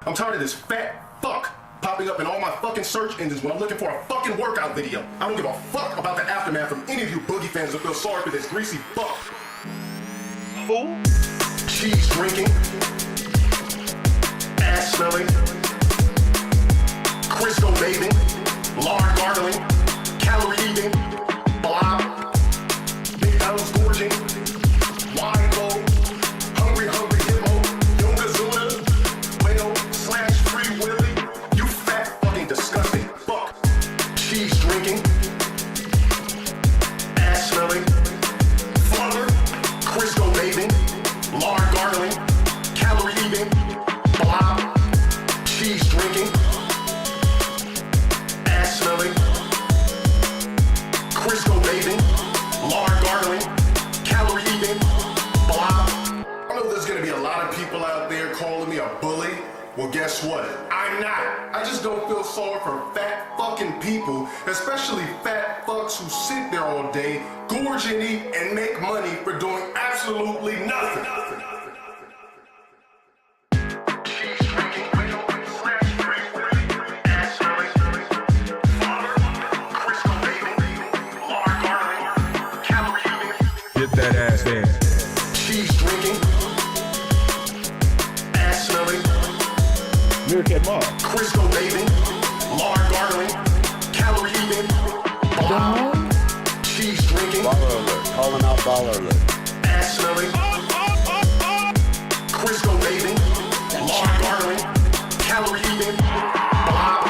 I'm tired of this fat fuck popping up in all my fucking search engines when I'm looking for a fucking workout video. I don't give a fuck about the aftermath from any of you boogie fans that feel sorry for this greasy fuck. Who? Cheese drinking, ass smelling, Crisco bathing, lard gargling, calorie eating, blob, big bounce gorging, wine low, hungry hippo, yokozuna, whale slash free willy, you fat fucking disgusting fuck. Cheese drinking, ass smelling, flutter, Crisco bathing, lard gargling, calorie eating, blob, cheese drinking, ass smelling, Crisco bathing, lard gargling, calorie eating, blob. I know there's gonna be a lot of people out there calling me a bully. Well, guess what? I'm not. I just don't feel sorry for fat fucking people, especially fat fucks who sit there all day, gorge and eat, and make money for doing absolutely nothing. Get that ass in. Cheese drinking, ass smelling, Meerkat Mall. Crisco bathing, lard gargling, calorie eating, blob, cheese drinking, Baller alert. Calling out baller alert. ass smelling, Crisco bathing, lard gargling, calorie eating, blob.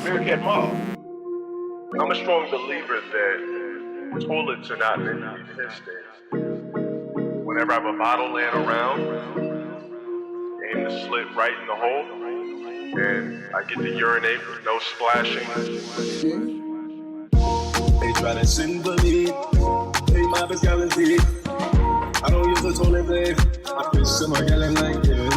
Meerkat Mall. I'm a strong believer that toilets are not meant to be pissed in. Whenever I have a bottle laying around, aim the slit right in the hole, and I get to urinate with no splashing. They try to symbolize, they my best galaxy. I don't use the toilet, babe. I piss in my gallon like every.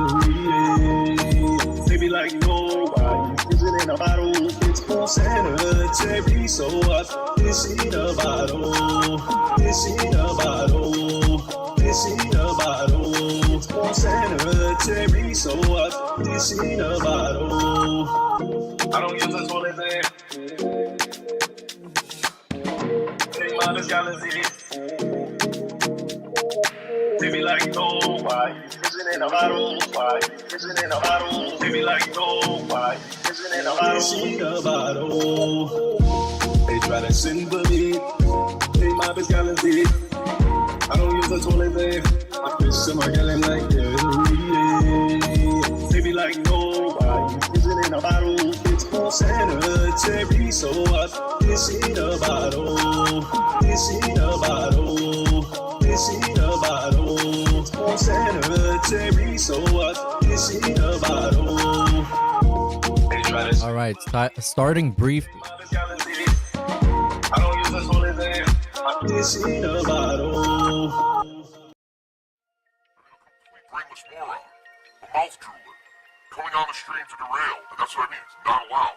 They be like, no, why you pissing in a bottle? It's for sanitary, so I piss in a bottle. Piss in a bottle. Piss in a bottle. It's for sanitary, so I piss in a bottle. I don't use the toilet, babe. They my best galaxy. They be like, no, why you pissing in a bottle? Why you pissing in a bottle? They be like, no, why you pissing in a bottle? Piss in a bottle. They try to symbolize, they my best galaxy. I don't use the toilet, babe. I piss in my gallon like every. They be like, no, why you pissing in a bottle? It's for sanitary, so I piss in a bottle. Piss in a bottle. Piss in a bottle. It's for sanitary, so I piss in a bottle. They try to. All right, starting brief. I don't use the toilet, babe. I piss in a bottle. Brainless moron, a mouth drooler, coming on the stream to derail, and that's what I mean, it's not allowed.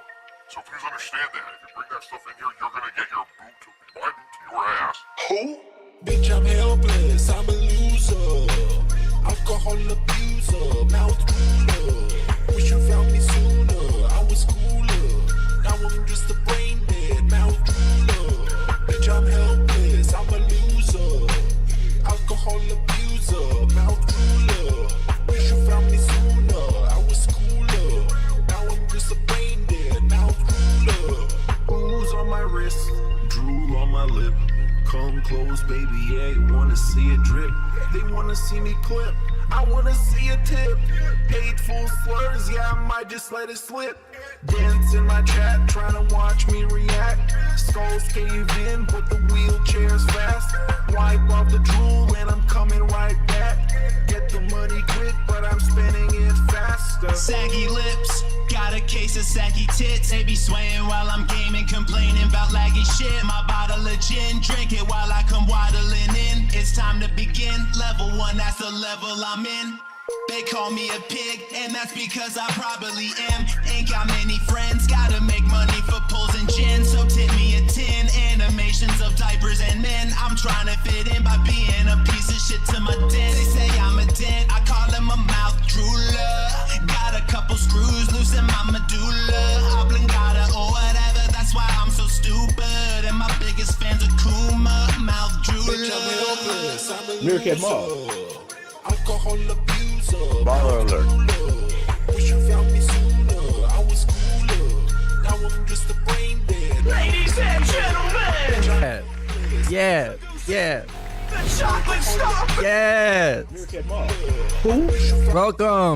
So please understand that, if you bring that stuff in here, you're gonna get my boot to your ass. Who? Bitch, I'm helpless, I'm a loser. Alcohol abuser, mouth drooler. Wish you found me sooner, I was cooler. Now I'm just a brain dead mouth drooler. Bitch, I'm helpless, I'm a loser. Alcohol abuser, mouth drooler. Wish you found me sooner, I was cooler. Now I'm just a brain dead mouth drooler. Booze on my wrist, drool on my lip. Come close, baby, yeah, wanna see it drip. They wanna see me clip, I wanna see a tip. Hateful slurs, yeah, I might just let it slip. Dance in my chat, trying to watch me react. Skulls cave in, but the wheelchair's fast. Wipe off the drool and I'm coming right back. Get the money quick, but I'm spending it faster. Saggy lips, got a case of saggy tits. They be swaying while I'm gaming, complaining about laggy shit. My bottle of gin, drink it while I come waddling in. It's time to begin, level 1, that's the level I'm in. They call me a pig, and that's because I probably am. Ain't got many friends, gotta make money for pulls and gin. So tip me a 10, animation trying to fit in by being a piece of shit to my dent. They say I'm a dent, I call him a mouth drooler. Got a couple screws loose in my medulla, oblongata or whatever, that's why I'm so stupid. And my biggest fans are Kuma, mouth drooler. Meerkat Mall. Alcohol abuser. Baller alert. Wish you found me sooner. I was cooler. Now I'm just a brain dead. Ladies and gentlemen, Yeah. Yeah. the chocolate stop. Yes. Meerkat Mall.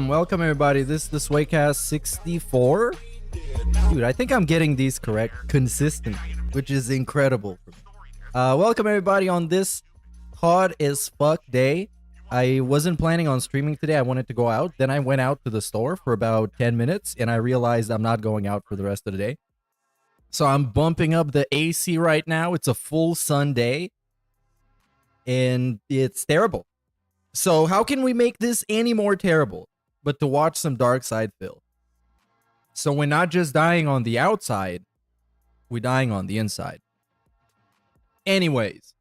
Welcome everybody. This is the Swaycast 64. Dude, I think I'm getting these correct consistently, which is incredible. Welcome everybody on this hot as fuck day. I wasn't planning on streaming today. I wanted to go out. Then I went out to the store for about 10 minutes and I realized I'm not going out for the rest of the day. So I'm bumping up the AC right now. It's a full sun day and it's terrible. So how can we make this any more terrible but to watch some Dark Side Phil? So we're not just dying on the outside, we're dying on the inside. Anyways,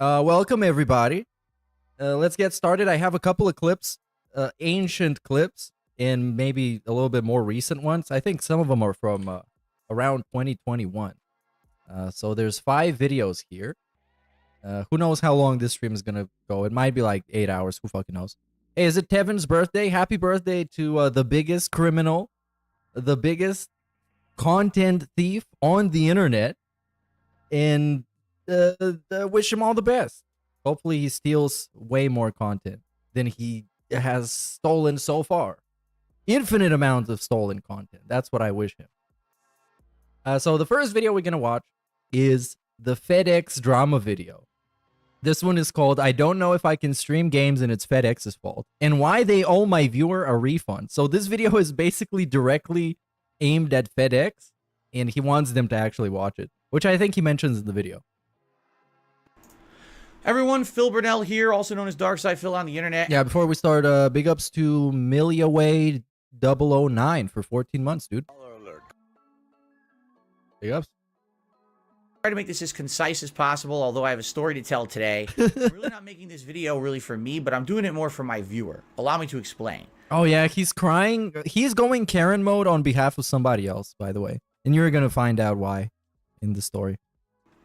welcome everybody. Let's get started. I have a couple of clips, ancient clips, and maybe a little bit more recent ones. I think some of them are from around 2021. So there's 5 videos here. Who knows how long this stream is gonna go? It might be like 8 hours. Who fucking knows? Hey, is it Tevin's birthday? Happy birthday to the biggest criminal, the biggest content thief on the internet, and wish him all the best. Hopefully he steals way more content than he has stolen so far. Infinite amounts of stolen content. That's what I wish him. So the first video we're going to watch is the FedEx Drama video. This one is called, I don't know if I can stream games and it's FedEx's fault, and why they owe my viewer a refund. So this video is basically directly aimed at FedEx, and he wants them to actually watch it, which I think he mentions in the video. Everyone, Phil Burnell here, also known as Darkside Phil on the internet. Yeah, before we start, big ups to Milliaway 009 for 14 months, dude. Baller alert. Big ups. Try to make this as concise as possible, although I have a story to tell today. I'm really not making this video really for me, but I'm doing it more for my viewer. Allow me to explain. Oh yeah, he's crying. He's going Karen mode on behalf of somebody else, by the way. And you're going to find out why in the story.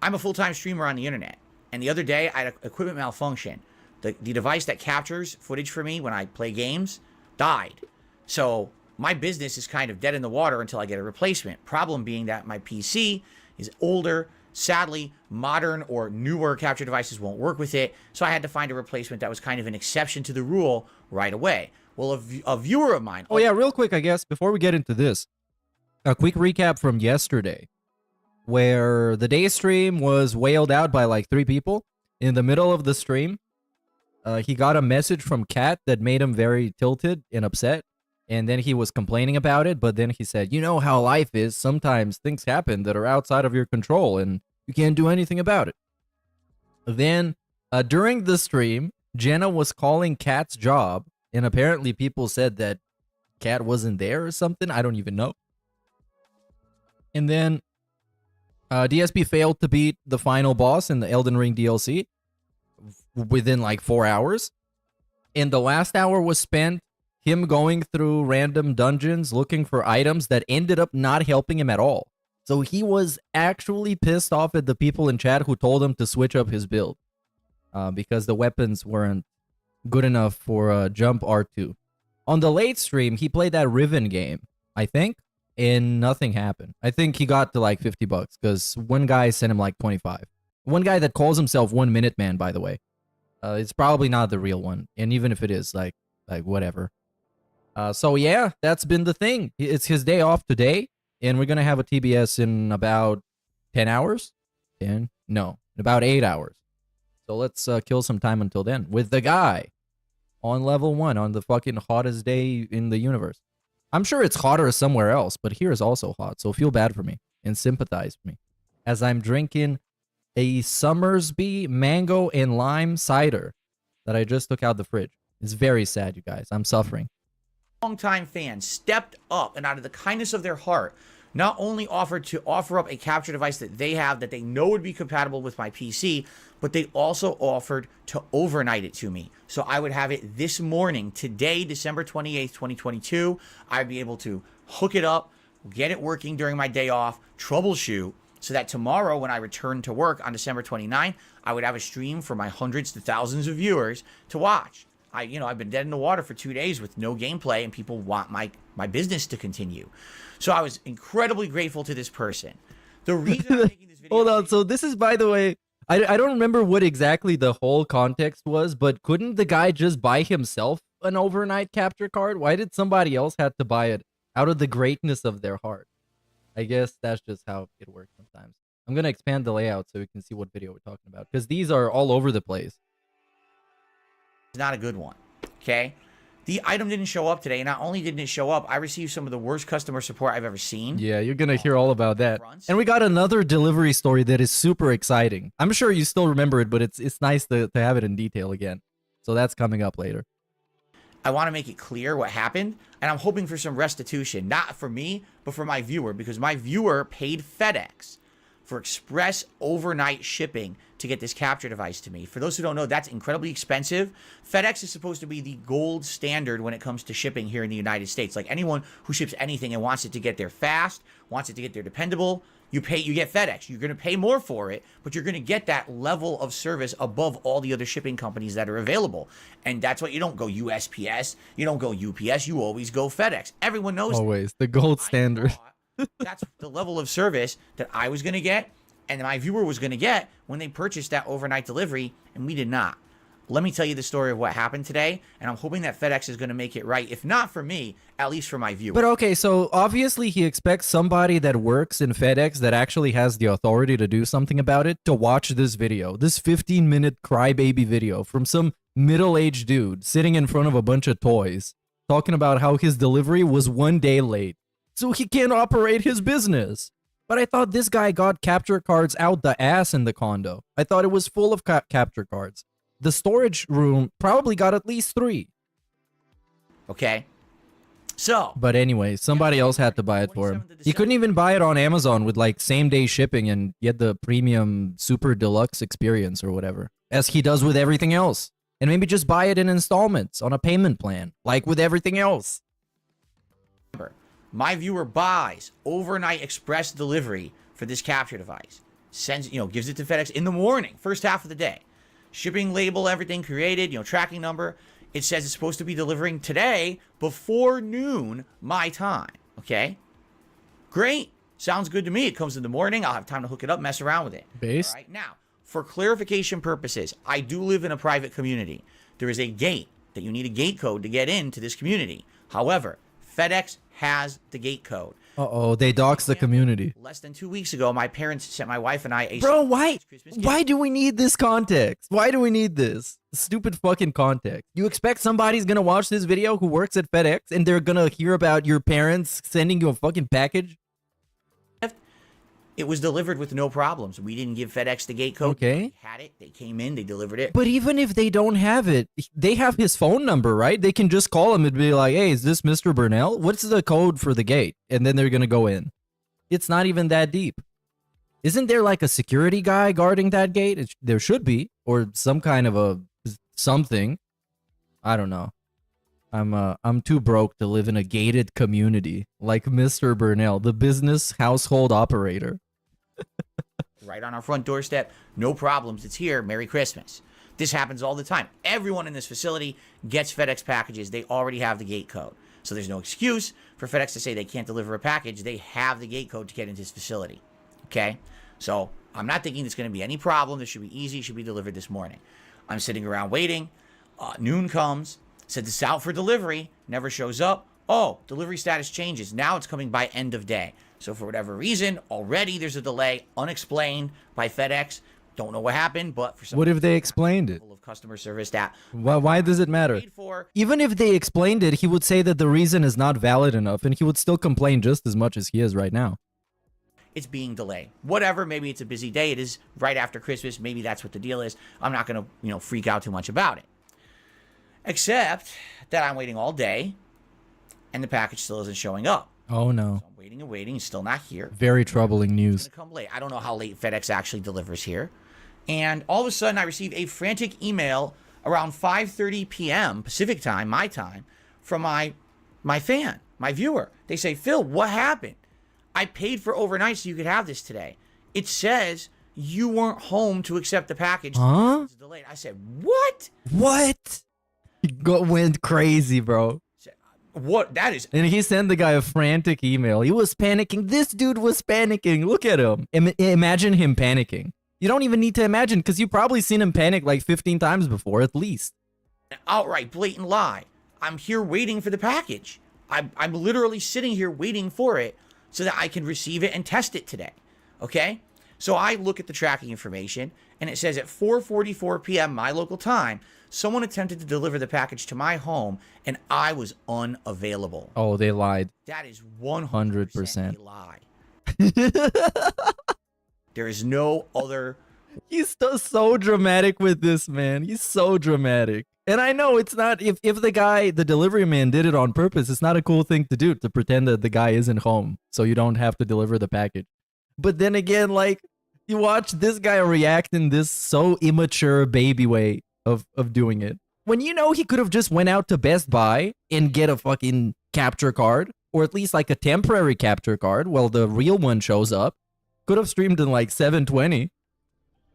I'm a full-time streamer on the internet. And the other day, I had an equipment malfunction. The device that captures footage for me when I play games died. So my business is kind of dead in the water until I get a replacement. Problem being that my PC is older. Sadly, modern or newer capture devices won't work with it. So I had to find a replacement that was kind of an exception to the rule right away. Well, a viewer of mine... Oh yeah, real quick, I guess, before we get into this, a quick recap from yesterday, where the day stream was wailed out by like 3 people. In the middle of the stream, he got a message from Kat that made him very tilted and upset. And then he was complaining about it, but then he said, you know how life is. Sometimes things happen that are outside of your control and you can't do anything about it. Then, during the stream, Jenna was calling Kat's job, and apparently people said that Kat wasn't there or something. I don't even know. And then DSP failed to beat the final boss in the Elden Ring DLC within like 4 hours. And the last hour was spent him going through random dungeons looking for items that ended up not helping him at all. So he was actually pissed off at the people in chat who told him to switch up his build because the weapons weren't good enough for Jump R2. On the late stream, he played that Riven game, I think, and nothing happened. I think he got to like 50 bucks because one guy sent him like 25. One guy that calls himself 1 Minute Man, by the way. It's probably not the real one. And even if it is, like whatever. So yeah, that's been the thing. It's his day off today, and we're going to have a TBS in about 10 hours? 10? No, in about 8 hours. So let's kill some time until then with the guy on level 1 on the fucking hottest day in the universe. I'm sure it's hotter somewhere else, but here is also hot, so feel bad for me and sympathize with me as I'm drinking a Summersby mango and lime cider that I just took out the fridge. It's very sad, you guys. I'm suffering. Longtime fans stepped up and out of the kindness of their heart, not only offered to offer up a capture device that they have that they know would be compatible with my PC, but they also offered to overnight it to me. So I would have it this morning, today, December 28th, 2022. I'd be able to hook it up, get it working during my day off, troubleshoot, so that tomorrow when I return to work on December 29th, I would have a stream for my hundreds to thousands of viewers to watch. I've been dead in the water for 2 days with no gameplay, and people want my business to continue. So I was incredibly grateful to this person. The reason I'm making this video... Hold on, so this is, by the way, I don't remember what exactly the whole context was, but couldn't the guy just buy himself an overnight capture card? Why did somebody else have to buy it out of the greatness of their heart? I guess that's just how it works sometimes. I'm going to expand the layout so we can see what video we're talking about, because these are all over the place. It's not a good one, okay? The item didn't show up today. Not only didn't it show up, I received some of the worst customer support I've ever seen. Yeah, you're going to hear all about that. And we got another delivery story that is super exciting. I'm sure you still remember it, but it's nice to have it in detail again. So that's coming up later. I want to make it clear what happened, and I'm hoping for some restitution, not for me, but for my viewer, because my viewer paid FedEx for express overnight shipping to get this capture device to me. For those who don't know, that's incredibly expensive. FedEx is supposed to be the gold standard when it comes to shipping here in the United States. Like anyone who ships anything and wants it to get there fast, wants it to get there dependable, you get FedEx. You're going to pay more for it, but you're going to get that level of service above all the other shipping companies that are available. And that's what you don't go USPS, you don't go UPS, you always go FedEx. Everyone knows always the gold standard. That's the level of service that I was going to get and my viewer was going to get when they purchased that overnight delivery, and we did not. Let me tell you the story of what happened today, and I'm hoping that FedEx is going to make it right. If not for me, at least for my viewer. But okay, so obviously he expects somebody that works in FedEx that actually has the authority to do something about it to watch this video, this 15-minute crybaby video from some middle-aged dude sitting in front of a bunch of toys talking about how his delivery was 1 day late, so he can't operate his business. But I thought this guy got capture cards out the ass in the condo. I thought it was full of capture cards. The storage room probably got at least 3. Okay. So. But anyway, somebody else had to buy it for him. He couldn't even buy it on Amazon with like same-day shipping and get the premium super deluxe experience or whatever, as he does with everything else. And maybe just buy it in installments on a payment plan, like with everything else. My viewer buys overnight express delivery for this capture device. Sends, gives it to FedEx in the morning, first half of the day. Shipping label, everything created, tracking number. It says it's supposed to be delivering today before noon my time. Okay? Great. Sounds good to me. It comes in the morning. I'll have time to hook it up, mess around with it. Base. All right. Now, for clarification purposes, I do live in a private community. There is a gate that you need a gate code to get into this community. However, FedEx has the gate code. Uh-oh, they doxed the community. Less than 2 weeks ago, my parents sent my wife and I a... Bro, why do we need this context? Why do we need this? Stupid fucking context. You expect somebody's gonna watch this video who works at FedEx and they're gonna hear about your parents sending you a fucking package? It was delivered with no problems. We didn't give FedEx the gate code. Okay. They had it. They came in. They delivered it. But even if they don't have it, they have his phone number, right? They can just call him and be like, hey, is this Mr. Burnell? What's the code for the gate? And then they're going to go in. It's not even that deep. Isn't there like a security guy guarding that gate? There should be. Or some kind of a something. I don't know. I'm too broke to live in a gated community like Mr. Burnell, the business household operator. Right on our front doorstep. No problems. It's here. Merry Christmas. This happens all the time. Everyone in this facility gets FedEx packages. They already have the gate code. So there's no excuse for FedEx to say they can't deliver a package. They have the gate code to get into this facility. Okay? So I'm not thinking there's going to be any problem. This should be easy. It should be delivered this morning. I'm sitting around waiting. Noon comes. Said it's out for delivery. Never shows up. Oh, delivery status changes. Now it's coming by end of day. So for whatever reason, already there's a delay, unexplained by FedEx. Don't know what happened, but for some what if they explained it? Of customer service that why does it matter? Even if they explained it, he would say that the reason is not valid enough, and he would still complain just as much as he is right now. It's being delayed. Whatever, maybe it's a busy day. It is right after Christmas. Maybe that's what the deal is. I'm not going to, freak out too much about it. Except that I'm waiting all day, and the package still isn't showing up. Oh no. So I'm waiting and waiting. He's still not here. Very troubling It's news. gonna come late. I don't know how late FedEx actually delivers here. And all of a sudden, I receive a frantic email around 5:30 p.m. Pacific time, my time, from my fan, my viewer. They say, Phil, what happened? I paid for overnight so you could have this today. It says you weren't home to accept the package. Huh? It's delayed. I said, what? What? He went crazy, bro. What? That is. And he sent the guy a frantic email. He was panicking. This dude was panicking. Look at him. Imagine him panicking. You don't even need to imagine because you've probably seen him panic like 15 times before, at least. An outright blatant lie. I'm here waiting for the package. I'm literally sitting here waiting for it so that I can receive it and test it today. Okay? So I look at the tracking information and it says at 4:44 p.m. my local time, someone attempted to deliver the package to my home and I was unavailable. Oh, they lied. That is 100% a lie. There is no other. He's so dramatic with this, man. He's so dramatic. And I know it's not, if the guy, the delivery man did it on purpose, it's not a cool thing to do, to pretend that the guy isn't home so you don't have to deliver the package. But then again, like, you watch this guy react in this so immature baby way of doing it. When you know he could have just went out to Best Buy and get a fucking capture card, or at least like a temporary capture card while the real one shows up. Could have streamed in like 720.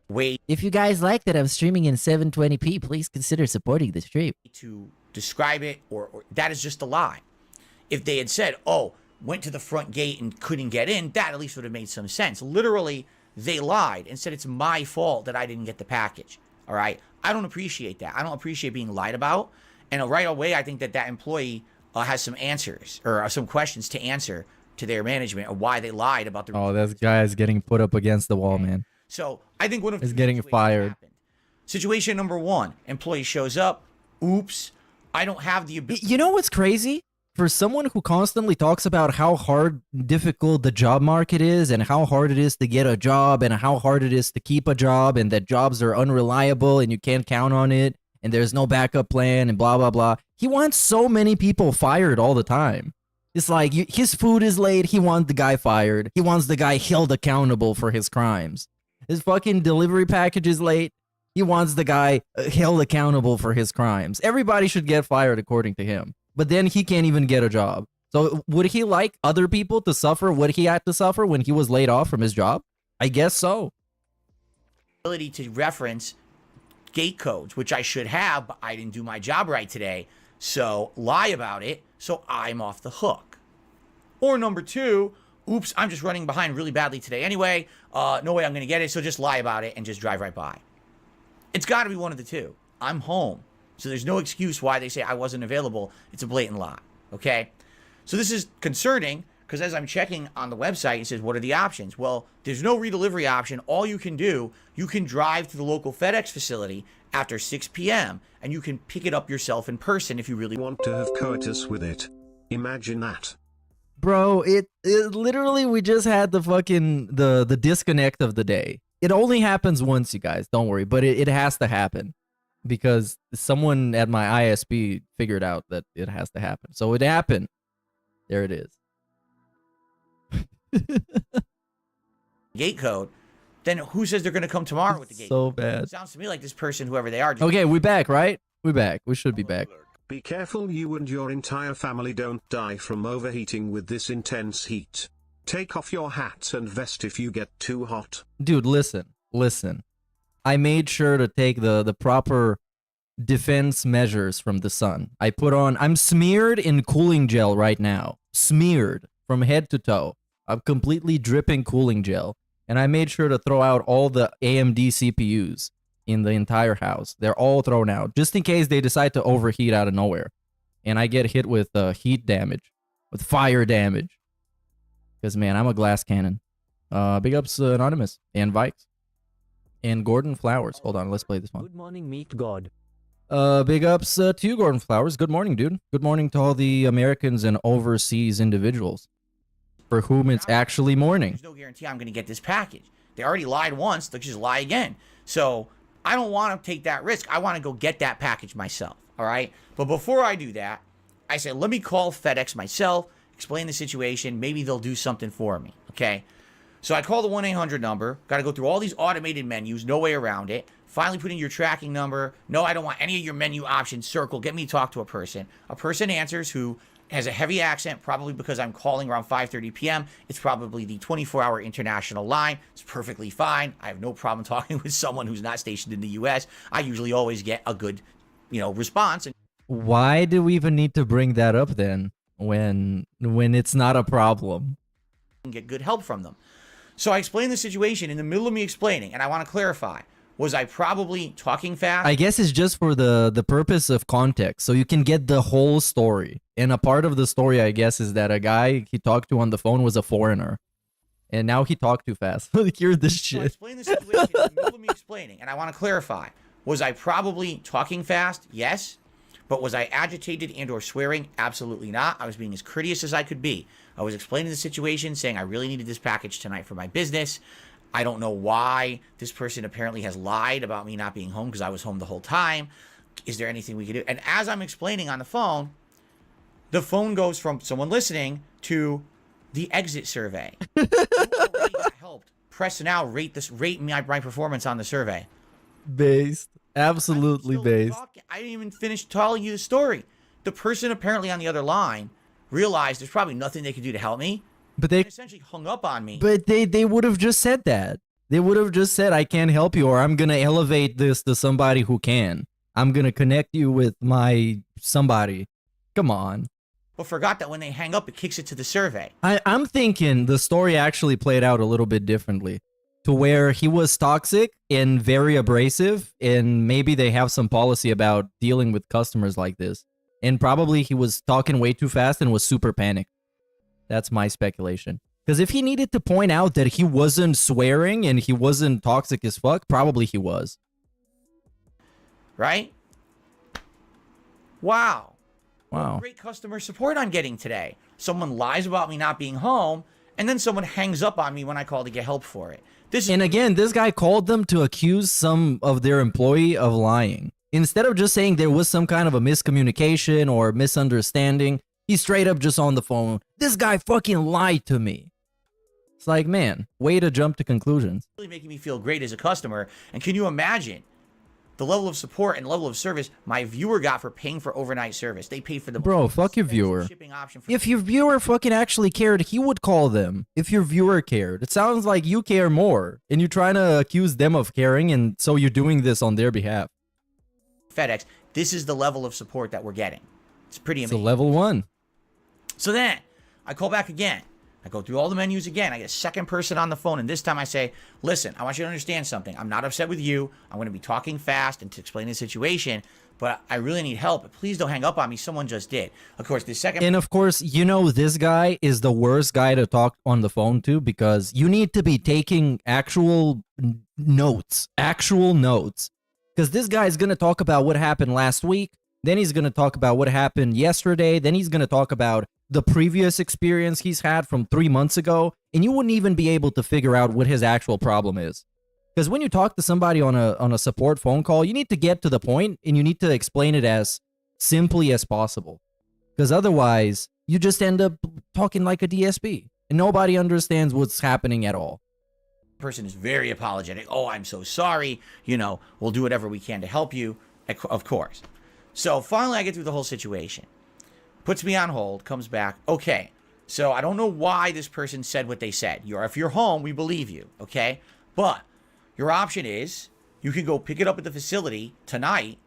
Wait. If you guys like that I'm streaming in 720p, please consider supporting the stream. To describe it, or that is just a lie. If they had said, oh, went to the front gate and couldn't get in, that at least would have made some sense. Literally, they lied and said it's my fault that I didn't get the package. All right? I don't appreciate that. I don't appreciate being lied about. And right away, I think that employee has some answers or some questions to answer to their management of why they lied about the. Oh, this guy is getting put up against the wall, man. So I think one of he's getting fired. Happened. Situation number one: employee shows up. Oops, I don't have the ability. You know what's crazy? For someone who constantly talks about how difficult the job market is, and how hard it is to get a job, and how hard it is to keep a job, and that jobs are unreliable and you can't count on it, and there's no backup plan, and blah blah blah. He wants so many people fired all the time. It's like his food is late. He wants the guy fired. He wants the guy held accountable for his crimes. His fucking delivery package is late. He wants the guy held accountable for his crimes. Everybody should get fired according to him. But then he can't even get a job. So would he like other people to suffer what he had to suffer when he was laid off from his job? I guess so. Ability to reference gate codes, which I should have, but I didn't do my job right today. So lie about it, so I'm off the hook. Or number two, oops, I'm just running behind really badly today anyway. No way I'm going to get it, so just lie about it and just drive right by. It's got to be one of the two. I'm home. So there's no excuse why they say I wasn't available. It's a blatant lie, okay? So this is concerning because as I'm checking on the website, it says, what are the options? Well, there's no redelivery option. All you can do, you can drive to the local FedEx facility after 6 p.m. and you can pick it up yourself in person if you really want to have coitus with it. Imagine that. Bro, it literally, we just had the fucking, the disconnect of the day. It only happens once, you guys. Don't worry, but it has to happen. Because someone at my ISP figured out that it has to happen. So it happened. There it is. Gate code, then who says they're going to come tomorrow with the gate so code? bad. It sounds to me like this person, whoever they are. Okay, we back, right? We back. We should be back. Be careful you and your entire family don't die from overheating with this intense heat. Take off your hat and vest if you get too hot. Dude, listen. I made sure to take the proper defense measures from the sun. I'm smeared in cooling gel right now. Smeared from head to toe. I'm completely dripping cooling gel. And I made sure to throw out all the AMD CPUs in the entire house. They're all thrown out, just in case they decide to overheat out of nowhere. And I get hit with heat damage, with fire damage. Because, man, I'm a glass cannon. Big ups, Anonymous, and Vikes. And Gordon Flowers. Hold on, let's play this one. Good morning, meat god. Big ups to you, Gordon Flowers. Good morning, dude. Good morning to all the Americans and overseas individuals for whom it's actually morning. There's no guarantee I'm going to get this package. They already lied once. They'll just lie again. So I don't want to take that risk. I want to go get that package myself. All right. But before I do that, I said, let me call FedEx myself, explain the situation. Maybe they'll do something for me, okay? So I call the 1-800 number. Got to go through all these automated menus. No way around it. Finally put in your tracking number. No, I don't want any of your menu options. Circle. Get me to talk to a person. A person answers who has a heavy accent, probably because I'm calling around 5:30 p.m. It's probably the 24-hour international line. It's perfectly fine. I have no problem talking with someone who's not stationed in the U.S. I usually always get a good, response. And Why do we even need to bring that up then when it's not a problem? get good help from them. So I explained the situation in the middle of me explaining, and I want to clarify. Was I probably talking fast? I guess it's just for the purpose of context, so you can get the whole story. And a part of the story, I guess, is that a guy he talked to on the phone was a foreigner, and now he talked too fast. Hear this shit. So I explained the situation in the middle of me explaining, and I want to clarify. Was I probably talking fast? Yes. But was I agitated and or swearing? Absolutely not. I was being as courteous as I could be. I was explaining the situation, saying I really needed this package tonight for my business. I don't know why this person apparently has lied about me not being home because I was home the whole time. Is there anything we could do? And as I'm explaining on the phone goes from someone listening to the exit survey. You already got helped. Press now, rate my performance on the survey. Based. Absolutely based. I didn't even finish telling you the story. The person apparently on the other line realized there's probably nothing they could do to help me. But they essentially hung up on me. But they would have just said that. They would have just said, I can't help you, or I'm going to elevate this to somebody who can. I'm going to connect you with my somebody. Come on. But forgot that when they hang up, it kicks it to the survey. I'm thinking the story actually played out a little bit differently, to where he was toxic and very abrasive, and maybe they have some policy about dealing with customers like this. And probably he was talking way too fast and was super panicked. That's my speculation. Because if he needed to point out that he wasn't swearing and he wasn't toxic as fuck, probably he was. Right? Wow. Wow. What great customer support I'm getting today. Someone lies about me not being home, and then someone hangs up on me when I call to get help for it. And again, this guy called them to accuse some of their employee of lying. Instead of just saying there was some kind of a miscommunication or misunderstanding, he's straight up just on the phone. This guy fucking lied to me. It's like, man, way to jump to conclusions. Really making me feel great as a customer. And can you imagine the level of support and level of service my viewer got for paying for overnight service? They paid for the bro. Fuck your viewer. Shipping option If your viewer fucking actually cared, he would call them. If your viewer cared, it sounds like you care more, and you're trying to accuse them of caring, and so you're doing this on their behalf. FedEx. This is the level of support that we're getting. It's pretty amazing. It's a level 1. So then I call back again. I go through all the menus again. I get a second person on the phone, and this time I say, listen, I want you to understand something. I'm not upset with you. I'm going to be talking fast and to explain the situation, but I really need help. Please don't hang up on me. Someone just did. Of course, the second... And of course, this guy is the worst guy to talk on the phone to, because you need to be taking actual notes. Because this guy is going to talk about what happened last week. Then he's going to talk about what happened yesterday. Then he's going to talk about the previous experience he's had from 3 months ago. And you wouldn't even be able to figure out what his actual problem is. Because when you talk to somebody on a support phone call, you need to get to the point and you need to explain it as simply as possible. Because otherwise, you just end up talking like a DSP. And nobody understands what's happening at all. Person is very apologetic. Oh, I'm so sorry. We'll do whatever we can to help you. Of course. So finally I get through the whole situation. Puts me on hold, comes back. Okay, so I don't know why this person said what they said. If you're home, we believe you, okay? But your option is you can go pick it up at the facility tonight,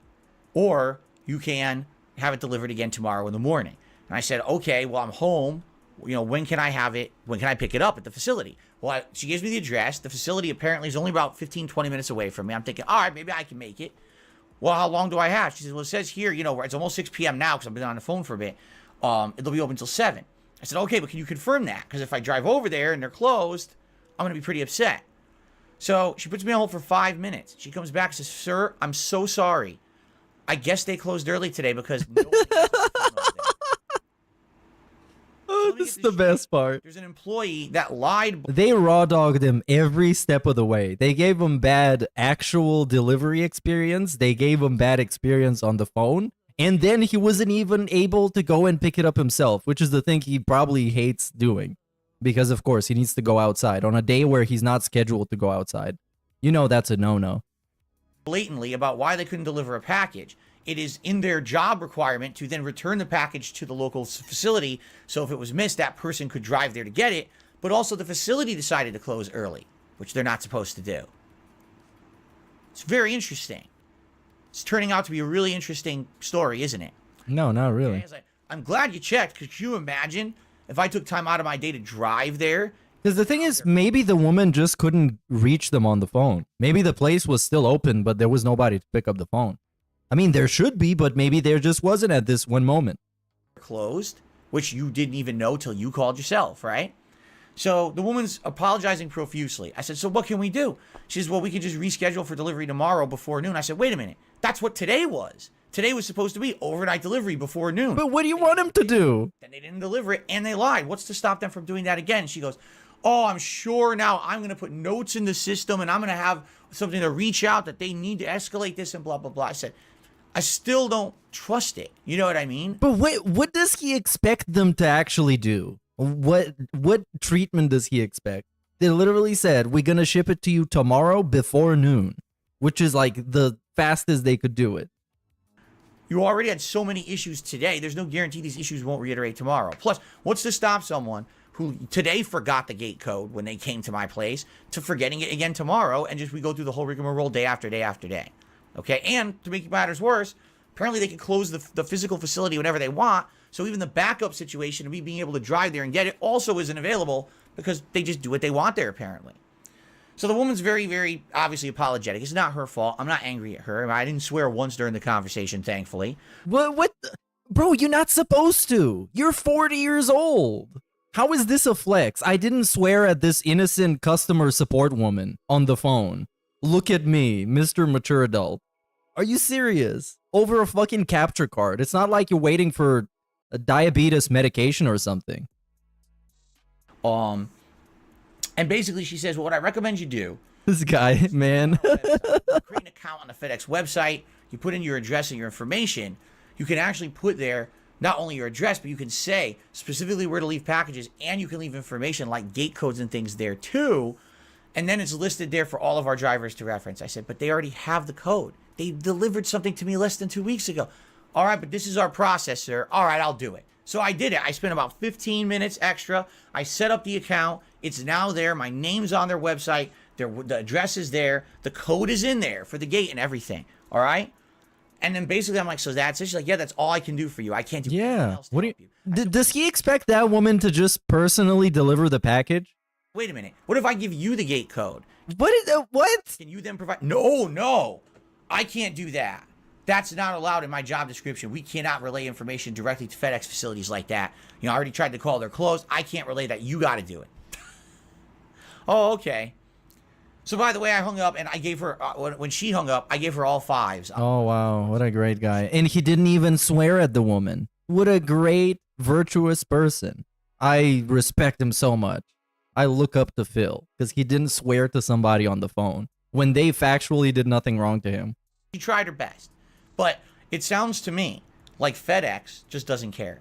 or you can have it delivered again tomorrow in the morning. And I said, okay, well, I'm home. When can I have it? When can I pick it up at the facility? Well, she gives me the address. The facility apparently is only about 15, 20 minutes away from me. I'm thinking, all right, maybe I can make it. Well, how long do I have? She says, well, it says here, it's almost 6 p.m. now because I've been on the phone for a bit. It'll be open until 7. I said, okay, but can you confirm that? Because if I drive over there and they're closed, I'm going to be pretty upset. So she puts me on hold for 5 minutes. She comes back and says, sir, I'm so sorry. I guess they closed early today because nobody This is the best part. There's an employee that lied. They raw dogged him every step of the way. They gave him bad actual delivery experience. They gave him bad experience on the phone. And then he wasn't even able to go and pick it up himself, which is the thing he probably hates doing. Because, of course, he needs to go outside on a day where he's not scheduled to go outside. You know that's a no-no. Blatantly about why they couldn't deliver a package. It is in their job requirement to then return the package to the local facility. So if it was missed, that person could drive there to get it. But also the facility decided to close early, which they're not supposed to do. It's very interesting. It's turning out to be a really interesting story, isn't it? No, not really. Okay, I'm glad you checked. Could you imagine if I took time out of my day to drive there? Because the thing is, maybe the woman just couldn't reach them on the phone. Maybe the place was still open, but there was nobody to pick up the phone. I mean, there should be, but maybe there just wasn't at this one moment. Closed, which you didn't even know till you called yourself, right? So the woman's apologizing profusely. I said, so what can we do? She says, well, we can just reschedule for delivery tomorrow before noon. I said, wait a minute. That's what today was. Today was supposed to be overnight delivery before noon. But what do you want him to do? Then they didn't deliver it, and they lied. What's to stop them from doing that again? She goes, oh, I'm sure now I'm going to put notes in the system, and I'm going to have something to reach out that they need to escalate this and blah, blah, blah. I said, I still don't trust it. You know what I mean? But wait, what does he expect them to actually do? What treatment does he expect? They literally said, we're going to ship it to you tomorrow before noon, which is like the fastest they could do it. You already had so many issues today. There's no guarantee these issues won't reiterate tomorrow. Plus, what's to stop someone who today forgot the gate code when they came to my place to forgetting it again tomorrow, and just we go through the whole rigmarole day after day after day. Okay, and to make matters worse, apparently they can close the physical facility whenever they want, so even the backup situation of me being able to drive there and get it also isn't available because they just do what they want there, apparently. So the woman's very, very obviously apologetic. It's not her fault. I'm not angry at her. I didn't swear once during the conversation, thankfully. What? Bro, you're not supposed to. You're 40 years old. How is this a flex? I didn't swear at this innocent customer support woman on the phone. Look at me, Mr. Mature Adult. Are you serious? Over a fucking capture card. It's not like you're waiting for a diabetes medication or something. And basically she says, well, what I recommend you do. This guy, man. Create an account on the FedEx website. You put in your address and your information. You can actually put there not only your address, but you can say specifically where to leave packages, and you can leave information like gate codes and things there too. And then it's listed there for all of our drivers to reference. I said, but they already have the code. They delivered something to me less than 2 weeks ago. All right, but this is our process, sir. All right, I'll do it. So I did it. I spent about 15 minutes extra. I set up the account. It's now there. My name's on their website. The address is there. The code is in there for the gate and everything. All right? And then basically I'm like, so that's it? She's like, yeah, that's all I can do for you. I can't do anything else to help you. Does he expect that woman to just personally deliver the package? Wait a minute. What if I give you the gate code? What? Can you then provide? No. I can't do that. That's not allowed in my job description. We cannot relay information directly to FedEx facilities like that. You know, I already tried to call. They're closed. I can't relay that. You got to do it. Oh, okay. So, by the way, I hung up, and I gave her, when she hung up, I gave her all 5s. Oh, wow. What a great guy. And he didn't even swear at the woman. What a great, virtuous person. I respect him so much. I look up to Phil, because he didn't swear to somebody on the phone when they factually did nothing wrong to him. She tried her best. But it sounds to me like FedEx just doesn't care.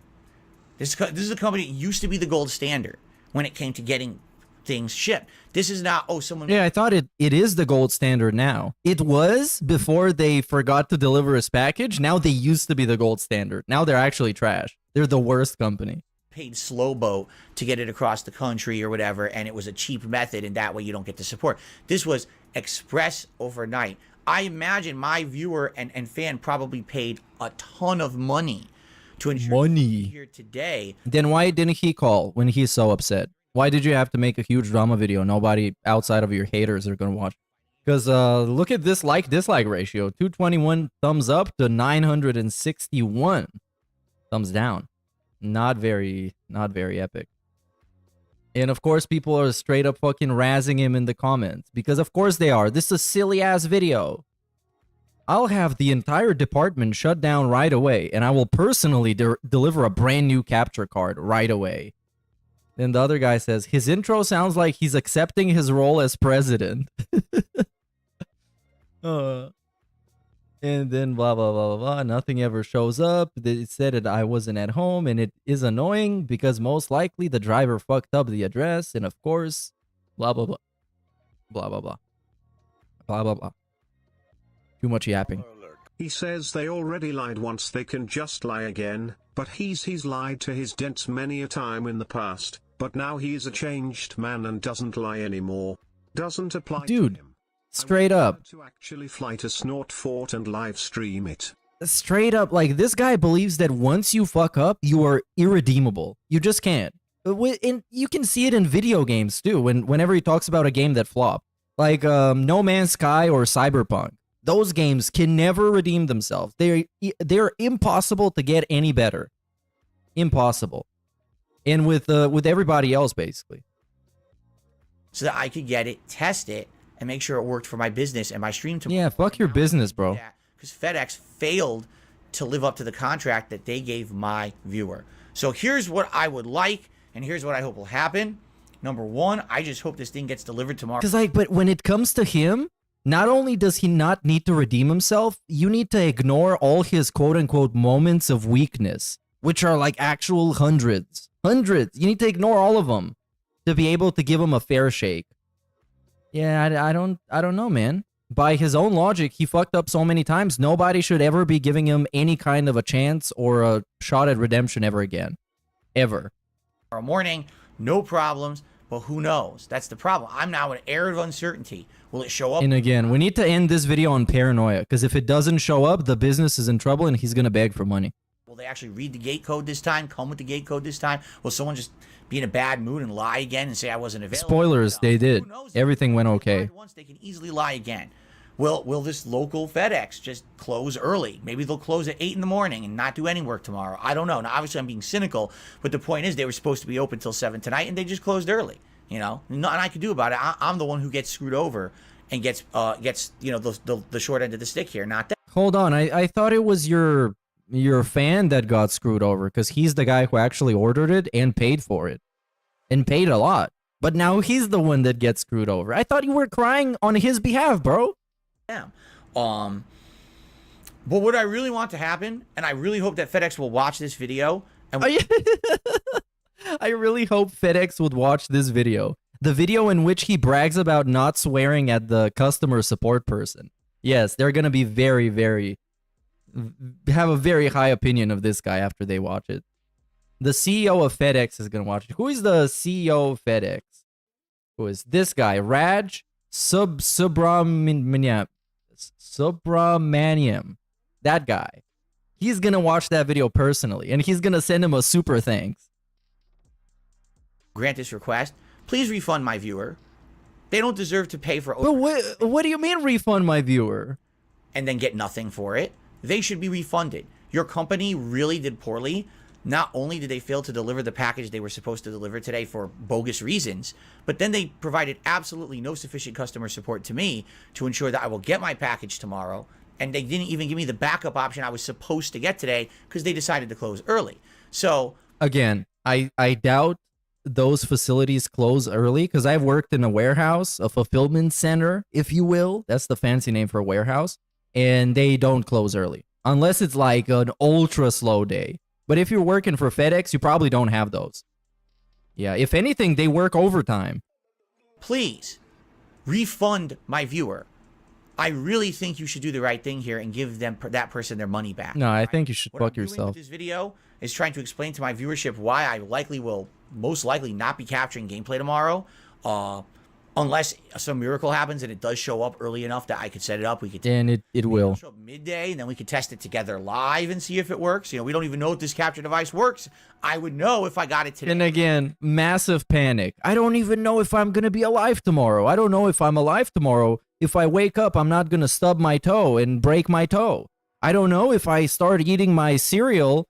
This is a company that used to be the gold standard when it came to getting things shipped. This is not, oh, someone... Yeah, I thought it is the gold standard now. It was before they forgot to deliver his package. Now they used to be the gold standard. Now they're actually trash. They're the worst company. Paid slow boat to get it across the country or whatever, and it was a cheap method, and that way you don't get the support. This was express overnight. I imagine my viewer and fan probably paid a ton of money to ensure here today. Then why didn't he call when he's so upset? Why did you have to make a huge drama video? Nobody outside of your haters are going to watch. Because look at this like-dislike ratio. 221 thumbs up to 961 thumbs down. Not very epic. And of course, people are straight up fucking razzing him in the comments. Because of course they are. This is a silly-ass video. I'll have the entire department shut down right away. And I will personally deliver a brand new capture card right away. Then the other guy says, his intro sounds like he's accepting his role as president. And And then blah, blah, blah, blah, blah. Nothing ever shows up. It said that I wasn't at home, and it is annoying because most likely the driver fucked up the address. And of course, blah, blah, blah. Blah, blah, blah. Blah, blah, blah. Too much yapping. He says they already lied once, they can just lie again, but he's lied to his dents many a time in the past, but now he is a changed man and doesn't lie anymore. Doesn't apply Dude, to him. straight up. To actually fly to SNORTWAVE and live stream it. Straight up, like, this guy believes that once you fuck up, you are irredeemable. You just can't. And you can see it in video games, too, whenever he talks about a game that flopped. Like, No Man's Sky or Cyberpunk. Those games can never redeem themselves. They're impossible to get any better. Impossible. And with everybody else, basically. So that I could get it, test it, and make sure it worked for my business and my stream tomorrow. Yeah, fuck your business, bro. Because FedEx failed to live up to the contract that they gave my viewer. So here's what I would like, and here's what I hope will happen. Number one, I just hope this thing gets delivered tomorrow. Because, like, but when it comes to him, not only does he not need to redeem himself, you need to ignore all his quote-unquote moments of weakness, which are like actual hundreds. Hundreds. You need to ignore all of them to be able to give him a fair shake. Yeah, I don't know, man. By his own logic, he fucked up so many times, nobody should ever be giving him any kind of a chance or a shot at redemption ever again. Ever. Tomorrow morning, no problems, but who knows? That's the problem. I'm now in an air of uncertainty. Will it show up? And again, we need to end this video on paranoia, because if it doesn't show up, the business is in trouble and he's going to beg for money. Will they actually read the gate code this time? Come with the gate code this time? Will someone just be in a bad mood and lie again and say I wasn't available? Spoilers, they did. Everything went okay. Once they can easily lie again. Will this local FedEx just close early? Maybe they'll close at 8 in the morning and not do any work tomorrow. I don't know. Now, obviously, I'm being cynical, but the point is they were supposed to be open till 7 tonight, and they just closed early. You know, nothing I can do about it. I'm the one who gets screwed over and gets you know, the short end of the stick here, not that. Hold on, I thought it was your fan that got screwed over, because he's the guy who actually ordered it and paid for it, and paid a lot. But now he's the one that gets screwed over. I thought you were crying on his behalf, bro. Yeah. But what I really want to happen, and I really hope that FedEx will watch this video. And I really hope FedEx would watch this video. The video in which he brags about not swearing at the customer support person. Yes, they're going to be very, very... have a very high opinion of this guy after they watch it. The CEO of FedEx is going to watch it. Who is the CEO of FedEx? Who is this guy? Raj Subramaniam. That guy. He's going to watch that video personally, and he's going to send him a super thanks. Grant this request. Please refund my viewer. They don't deserve to pay for... But what do you mean refund my viewer? And then get nothing for it. They should be refunded. Your company really did poorly. Not only did they fail to deliver the package they were supposed to deliver today for bogus reasons, but then they provided absolutely no sufficient customer support to me to ensure that I will get my package tomorrow. And they didn't even give me the backup option I was supposed to get today because they decided to close early. So... Again, I doubt those facilities close early, because I've worked in a warehouse, a fulfillment center, if you will. That's the fancy name for a warehouse. And they don't close early. Unless it's like an ultra slow day. But if you're working for FedEx, you probably don't have those. Yeah, if anything, they work overtime. Please, refund my viewer. I really think you should do the right thing here and give them that person their money back. No, I think you should fuck yourself. What I'm doing with this video is trying to explain to my viewership why I most likely not be capturing gameplay tomorrow. Unless some miracle happens and it does show up early enough that I could set it up. We could. And it will. Show up midday, and then we could test it together live and see if it works. You know, we don't even know if this capture device works. I would know if I got it today. And again, massive panic. I don't even know if I'm going to be alive tomorrow. I don't know if I'm alive tomorrow. If I wake up, I'm not going to stub my toe and break my toe. I don't know if I start eating my cereal,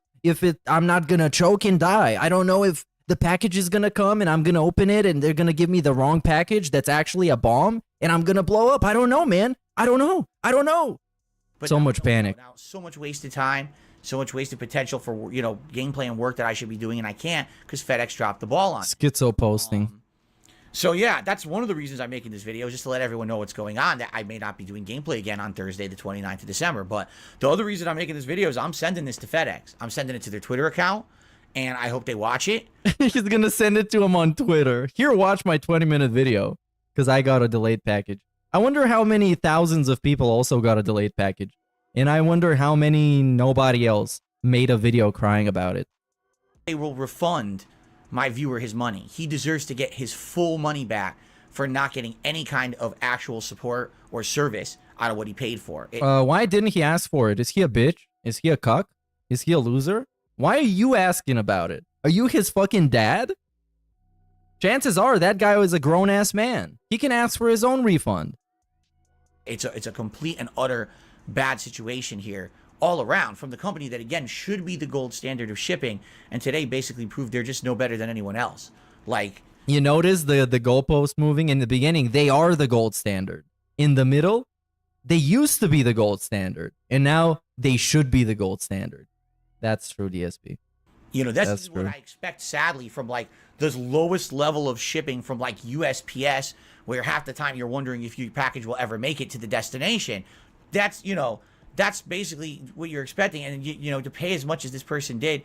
I'm not going to choke and die. I don't know if the package is going to come and I'm going to open it and they're going to give me the wrong package that's actually a bomb and I'm going to blow up. I don't know, man. I don't know. But so much panic. Now, so much wasted time, so much wasted potential for, you know, gameplay and work that I should be doing and I can't because FedEx dropped the ball on. Schizo posting. So yeah, that's one of the reasons I'm making this video, just to let everyone know what's going on, that I may not be doing gameplay again on Thursday, the 29th of December. But the other reason I'm making this video is I'm sending this to FedEx. I'm sending it to their Twitter account, and I hope they watch it. He's gonna send it to him on Twitter. Here, watch my 20-minute video, because I got a delayed package. I wonder how many thousands of people also got a delayed package. And I wonder how many nobody else made a video crying about it. They will refund my viewer his money. He deserves to get his full money back for not getting any kind of actual support or service out of what he paid for. Why didn't he ask for it? Is he a bitch? Is he a cuck? Is he a loser? Why are you asking about it? Are you his fucking dad? Chances are that guy was a grown-ass man. He can ask for his own refund. It's a complete and utter bad situation here all around from the company that, again, should be the gold standard of shipping, and today basically proved they're just no better than anyone else. Like, you notice the goalpost moving in the beginning? They are the gold standard. In the middle, they used to be the gold standard, and now they should be the gold standard. That's true, DSP. You know, that's true. what I expect, sadly, from like the lowest level of shipping from like USPS, where half the time you're wondering if your package will ever make it to the destination. That's, you know, that's basically what you're expecting. And, you know, to pay as much as this person did,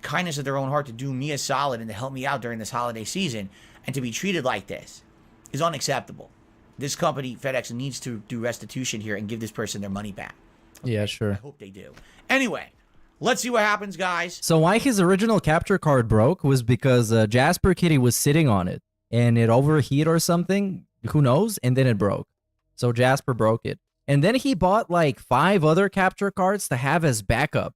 kindness of their own heart, to do me a solid and to help me out during this holiday season, and to be treated like this is unacceptable. This company, FedEx, needs to do restitution here and give this person their money back. Okay? Yeah, sure. I hope they do. Anyway, let's see what happens, guys. So why his original capture card broke was because Jasper Kitty was sitting on it and it overheated or something. Who knows? And then it broke. So Jasper broke it. And then he bought like 5 other capture cards to have as backup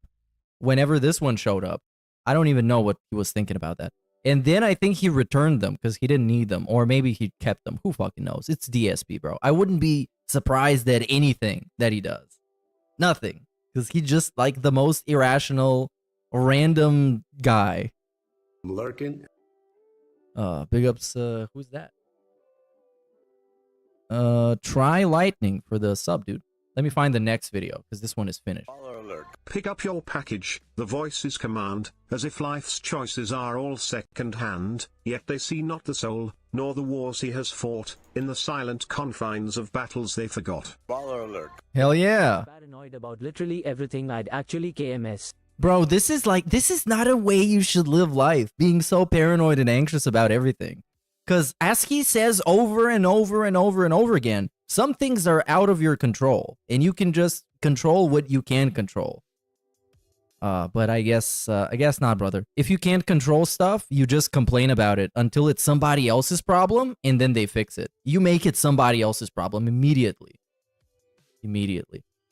whenever this one showed up. I don't even know what he was thinking about that. And then I think he returned them because he didn't need them. Or maybe he kept them. Who fucking knows? It's DSP, bro. I wouldn't be surprised at anything that he does. Nothing. Because he's just like the most irrational, random guy. Lurking. Big ups, who's that? Try Lightning for the sub, dude. Let me find the next video, because this one is finished. Pick up your package, the voices command, as if life's choices are all second-hand, yet they see not the soul, nor the wars he has fought, in the silent confines of battles they forgot. Hell yeah. Paranoid about literally everything. I'd actually KMS. Bro, this is not a way you should live life, being so paranoid and anxious about everything. Because as he says over and over and over and over again, some things are out of your control, and you can just control what you can control. But I guess not, brother. If you can't control stuff, you just complain about it until it's somebody else's problem, and then they fix it. You make it somebody else's problem immediately.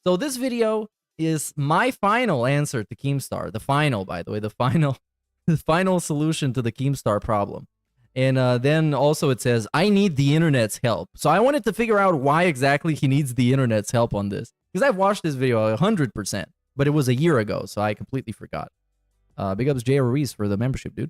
So this video is my final answer to Keemstar. The final, by the way, the final solution to the Keemstar problem. And then also it says, I need the internet's help. So I wanted to figure out why exactly he needs the internet's help on this. Because I've watched this video 100%, but it was a year ago, so I completely forgot. Big ups Jay Ruiz for the membership, dude.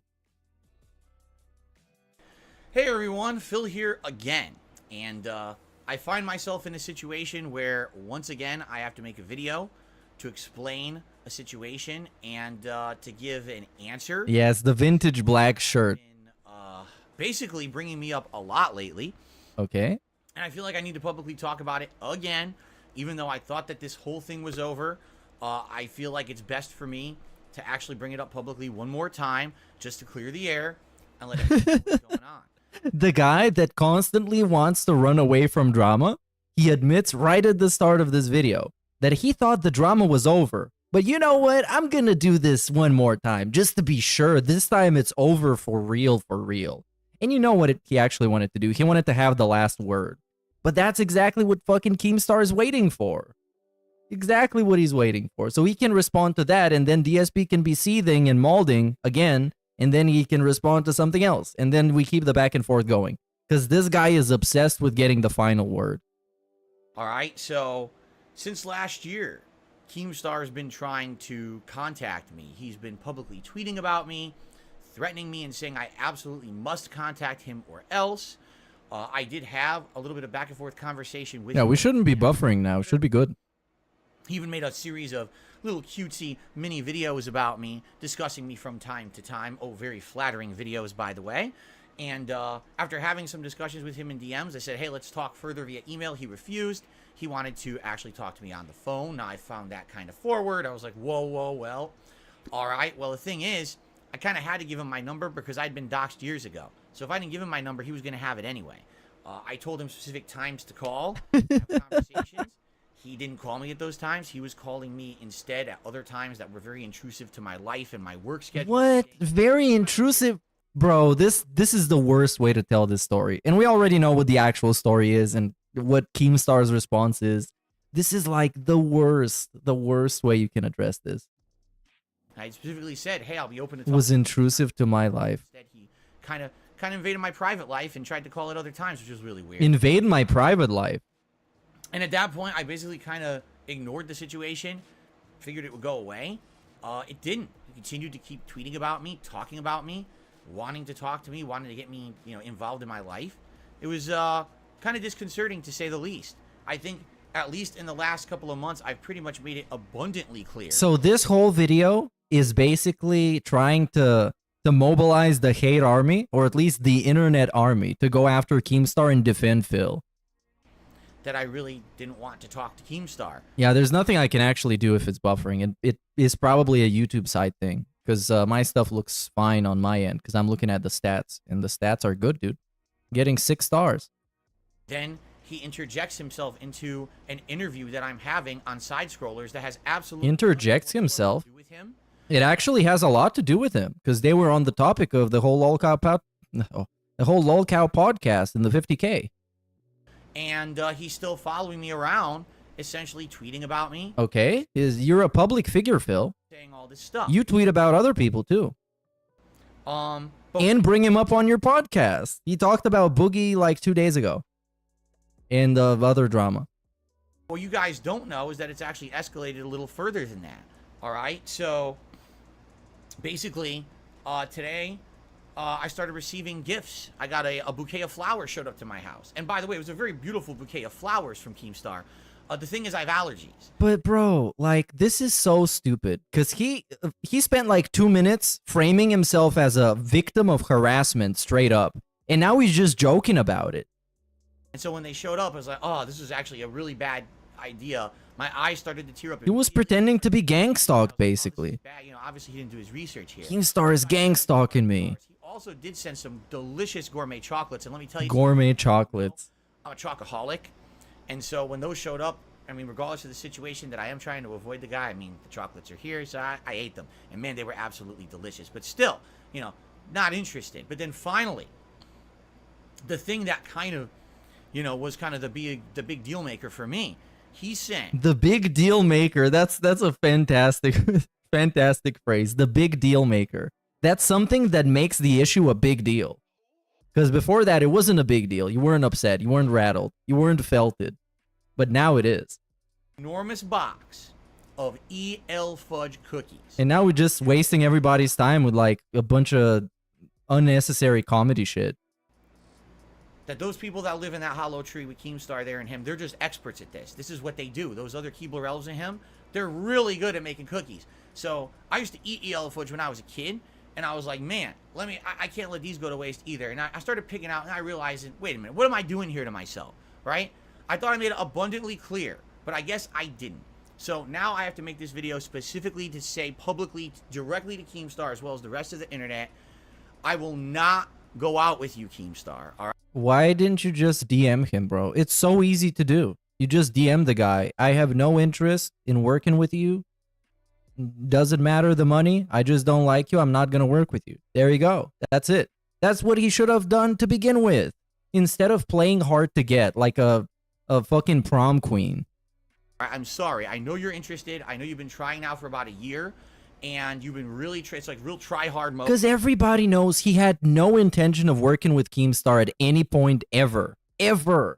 Hey everyone, Phil here again. And I find myself in a situation where, once again, I have to make a video to explain a situation and to give an answer. Yes, the vintage black shirt. Basically bringing me up a lot lately. Okay. And I feel like I need to publicly talk about it again, even though I thought that this whole thing was over. I feel like it's best for me to actually bring it up publicly one more time, just to clear the air and let everyone know what's going on. The guy that constantly wants to run away from drama, he admits right at the start of this video that he thought the drama was over. But you know what? I'm gonna do this one more time, just to be sure. This time it's over for real, for real. And you know what he actually wanted to do? He wanted to have the last word. But that's exactly what fucking Keemstar is waiting for. Exactly what he's waiting for. So he can respond to that, and then DSP can be seething and molding again, and then he can respond to something else. And then we keep the back and forth going. Because this guy is obsessed with getting the final word. Alright, so since last year, Keemstar has been trying to contact me. He's been publicly tweeting about me, threatening me and saying I absolutely must contact him or else. I did have a little bit of back and forth conversation with him. Yeah, we shouldn't be buffering now. It should be good. He even made a series of little cutesy mini videos about me, discussing me from time to time. Oh, very flattering videos, by the way. And after having some discussions with him in DMs, I said, hey, let's talk further via email. He refused. He wanted to actually talk to me on the phone. Now, I found that kind of forward. I was like, whoa, well. All right. Well, the thing is, I kind of had to give him my number because I'd been doxxed years ago. So if I didn't give him my number, he was going to have it anyway. I told him specific times to call, have conversations. He didn't call me at those times. He was calling me instead at other times that were very intrusive to my life and my work schedule. What? Very intrusive? Bro, this is the worst way to tell this story. And we already know what the actual story is and what Keemstar's response is. This is like the worst way you can address this. I specifically said, hey, I'll be open to It talk. was intrusive to my life. Instead, he kind of invaded my private life and tried to call at other times, which was really weird. Invade my private life. And at that point, I basically kind of ignored the situation, figured it would go away. It didn't. He continued to keep tweeting about me, talking about me, wanting to talk to me, wanting to get me, involved in my life. It was kind of disconcerting, to say the least. I think, at least in the last couple of months, I've pretty much made it abundantly clear. So this whole video is basically trying to mobilize the hate army, or at least the internet army, to go after Keemstar and defend Phil. That I really didn't want to talk to Keemstar. Yeah, there's nothing I can actually do if it's buffering. And it is probably a YouTube side thing, because my stuff looks fine on my end, because I'm looking at the stats, and the stats are good, dude. Getting 6 stars. Then he interjects himself into an interview that I'm having on Side Scrollers that has absolutely Interjects himself? nothing to do with him. It actually has a lot to do with him, because they were on the topic of the whole lolcow podcast in the 50K. And he's still following me around, essentially tweeting about me, Okay, you're a public figure, Phil. saying all this stuff. You tweet about other people too, But and bring him up on your podcast. He talked about Boogie like 2 days ago, and the other drama. what you guys don't know is that it's actually escalated a little further than that. All right, so basically, today I started receiving gifts. I got a bouquet of flowers showed up to my house. And by the way, it was a very beautiful bouquet of flowers from Keemstar. The thing is, I have allergies. But bro, like, this is so stupid, because he spent like 2 minutes framing himself as a victim of harassment straight up, and now he's just joking about it. And so when they showed up, I was like, oh, this is actually a really bad idea. My eyes started to tear up. He was pretending to be gang stalked, basically. Bad. Obviously he didn't do his research here. Keemstar is gang stalking me. He also did send some delicious gourmet chocolates, and let me tell you, Gourmet chocolates. I'm a chocoholic, and so when those showed up, I mean, regardless of the situation that I am trying to avoid the guy, I mean, the chocolates are here, so I ate them, and man, they were absolutely delicious. But still, not interested. But then finally, the thing that kind of, was kind of the big deal maker for me. He sent The big deal maker. That's a fantastic fantastic phrase. The big deal maker. That's something that makes the issue a big deal. Because before that, it wasn't a big deal. You weren't upset. You weren't rattled. You weren't felted. But now it is. enormous box of EL fudge cookies. And now we're just wasting everybody's time with like a bunch of unnecessary comedy shit. That those people that live in that hollow tree with Keemstar there and him, they're just experts at this. This is what they do. Those other Keebler elves and him, they're really good at making cookies. So I used to eat EL fudge when I was a kid, and I was like, man, I can't let these go to waste either. And I started picking out, and I realized, wait a minute, what am I doing here to myself, right? I thought I made it abundantly clear, but I guess I didn't. So now I have to make this video specifically to say publicly, directly to Keemstar, as well as the rest of the internet, I will not go out with you, Keemstar, all right? Why didn't you just DM him, bro? It's so easy to do. You just DM the guy. I have no interest in working with you. Doesn't matter the money. I just don't like you. I'm not going to work with you. There you go. That's it. That's what he should have done to begin with. Instead of playing hard to get like a fucking prom queen. I'm sorry. I know you're interested. I know you've been trying now for about a year. And you've been really, it's like real try-hard mode. Because everybody knows he had no intention of working with Keemstar at any point ever. Ever.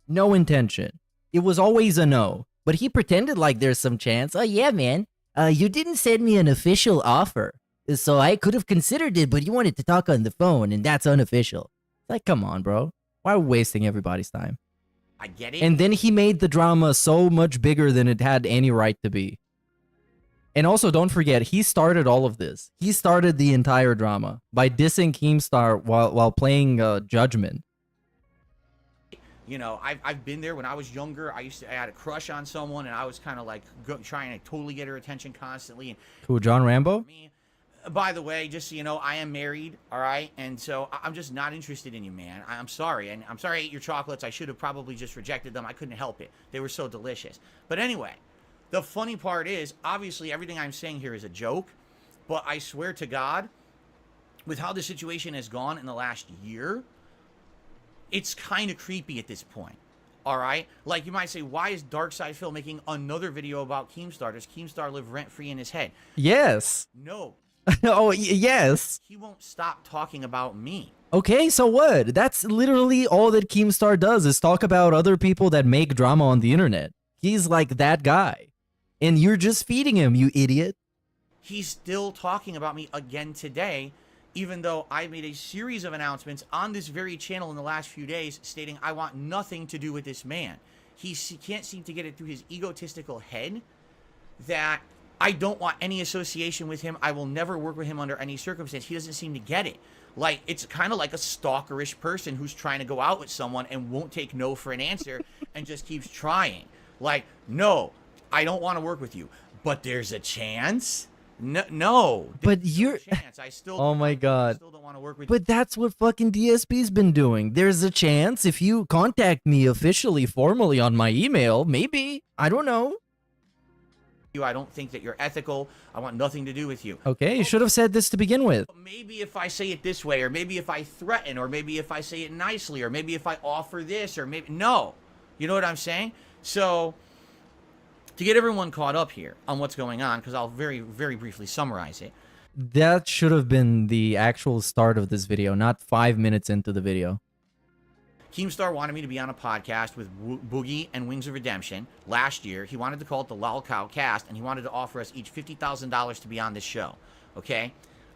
No intention. It was always a no. But he pretended like there's some chance. Oh, yeah, man. You didn't send me an official offer. So I could have considered it, but you wanted to talk on the phone, and that's unofficial. Like, come on, bro. Why are we wasting everybody's time? I get it. And then he made the drama so much bigger than it had any right to be. And also, don't forget, he started all of this. He started the entire drama by dissing Keemstar while playing Judgment. You know, I've been there when I was younger. I had a crush on someone, and I was kind of like trying to totally get her attention constantly. And Who, John Rambo? me, by the way, just so you know, I am married, all right? And so I'm just not interested in you, man. I'm sorry. And I'm sorry I ate your chocolates. I should have probably just rejected them. I couldn't help it. They were so delicious. But anyway, the funny part is, obviously, everything I'm saying here is a joke. But I swear to God, with how the situation has gone in the last year, it's kind of creepy at this point. All right? Like, you might say, why is Darkside Phil making another video about Keemstar? Does Keemstar live rent-free in his head? Yes. No. Oh, yes. He won't stop talking about me. Okay, so what? That's literally all that Keemstar does is talk about other people that make drama on the internet. He's like that guy. And you're just feeding him, you idiot. He's still talking about me again today, even though I made a series of announcements on this very channel in the last few days stating I want nothing to do with this man. He can't seem to get it through his egotistical head that I don't want any association with him. I will never work with him under any circumstance. He doesn't seem to get it. Like, it's kind of like a stalkerish person who's trying to go out with someone and won't take no for an answer and just keeps trying. Like, no, I don't want to work with you, but there's a chance. No, but you're. Chance. I still. Oh my God. I still don't want to work with but that's what fucking DSP's been doing. There's a chance if you contact me officially, formally on my email, maybe. I don't know. you. I don't think that you're ethical. I want nothing to do with you. Okay, you should have said this to begin with. Maybe if I say it this way, or maybe if I threaten, or maybe if I say it nicely, or maybe if I offer this, or maybe... No. You know what I'm saying? So, to get everyone caught up here on what's going on, because I'll very, very briefly summarize it. That should have been the actual start of this video, not 5 minutes into the video. Keemstar wanted me to be on a podcast with Boogie and Wings of Redemption last year. He wanted to call it the Lol Cow Cast, and he wanted to offer us each $50,000 to be on this show. Okay?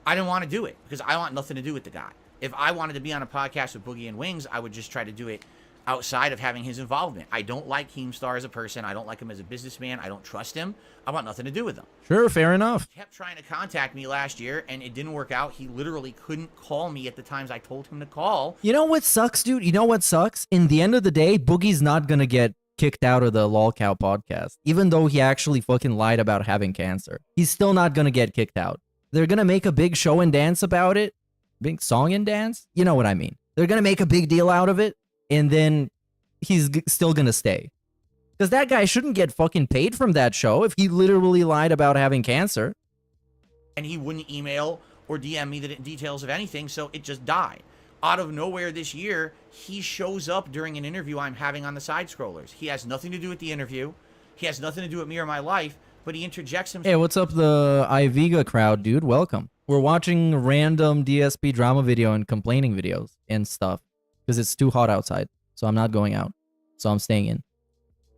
I didn't want to do it because I want nothing to do with the guy. If I wanted to be on a podcast with Boogie and Wings, I would just try to do it outside of having his involvement. I don't like Keemstar as a person. I don't like him as a businessman. I don't trust him. I want nothing to do with him. Sure, fair enough. He kept trying to contact me last year, and it didn't work out. He literally couldn't call me at the times I told him to call. You know what sucks, dude? You know what sucks? In the end of the day, Boogie's not gonna get kicked out of the Lol Cow podcast, even though he actually fucking lied about having cancer. He's still not gonna get kicked out. They're gonna make a big show and dance about it. Big song and dance? You know what I mean. They're gonna make a big deal out of it, and then he's still gonna stay. Because that guy shouldn't get fucking paid from that show if he literally lied about having cancer. And he wouldn't email or DM me the details of anything, so it just died. Out of nowhere this year, he shows up during an interview I'm having on the Side Scrollers. He has nothing to do with the interview. He has nothing to do with me or my life, but he interjects himself. Hey, what's up, the Iviga crowd, dude? Welcome. We're watching random DSP drama video and complaining videos and stuff because it's too hot outside. So I'm not going out. So I'm staying in.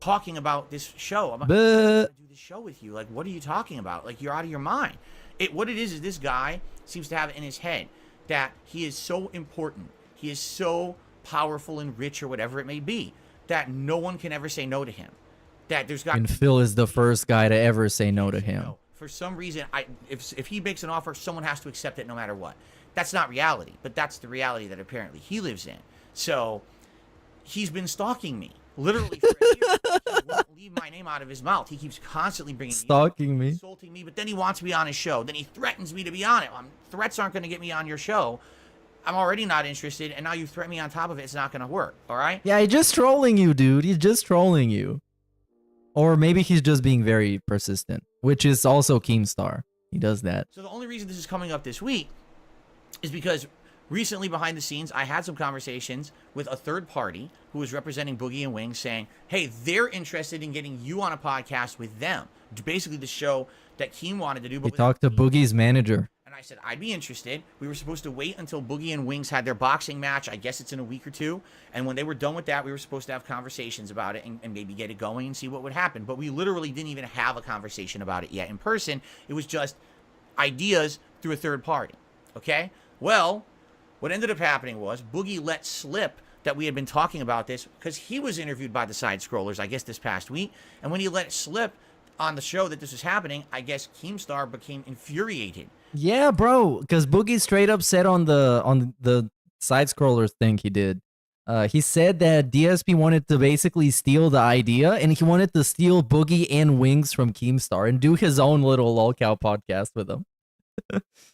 Talking about this show. I'm gonna do this show with you. Like, what are you talking about? Like, you're out of your mind. What it is this guy seems to have it in his head that he is so important. He is so powerful and rich or whatever it may be that no one can ever say no to him. That there's got... And Phil is the first guy to ever say no to him. For some reason, if he makes an offer, someone has to accept it no matter what. That's not reality, but that's the reality that apparently he lives in. So... he's been stalking me, literally, for a year. He won't leave my name out of his mouth. He keeps constantly bringing stalking me, insulting me, but then he wants me on his show. Then he threatens me to be on it. Threats aren't going to get me on your show. I'm already not interested, and now you threaten me on top of it. It's not going to work, all right? Yeah, he's just trolling you, dude. He's just trolling you. Or maybe he's just being very persistent, which is also Keemstar. He does that. So the only reason this is coming up this week is because... recently, behind the scenes, I had some conversations with a third party who was representing Boogie and Wings saying, hey, they're interested in getting you on a podcast with them. Basically the show that Keem wanted to do. But we talked to Boogie's manager. And I said, I'd be interested. We were supposed to wait until Boogie and Wings had their boxing match. I guess it's in a week or two. And when they were done with that, we were supposed to have conversations about it and maybe get it going and see what would happen. But we literally didn't even have a conversation about it yet in person. It was just ideas through a third party. Okay? Well... what ended up happening was Boogie let slip that we had been talking about this because he was interviewed by the Side Scrollers, I guess, this past week. And when he let it slip, on the show that this was happening, I guess Keemstar became infuriated. Yeah, bro, because Boogie straight up said on the side scroller thing he did, he said that DSP wanted to basically steal the idea, and he wanted to steal Boogie and Wings from Keemstar and do his own little lolcow podcast with them.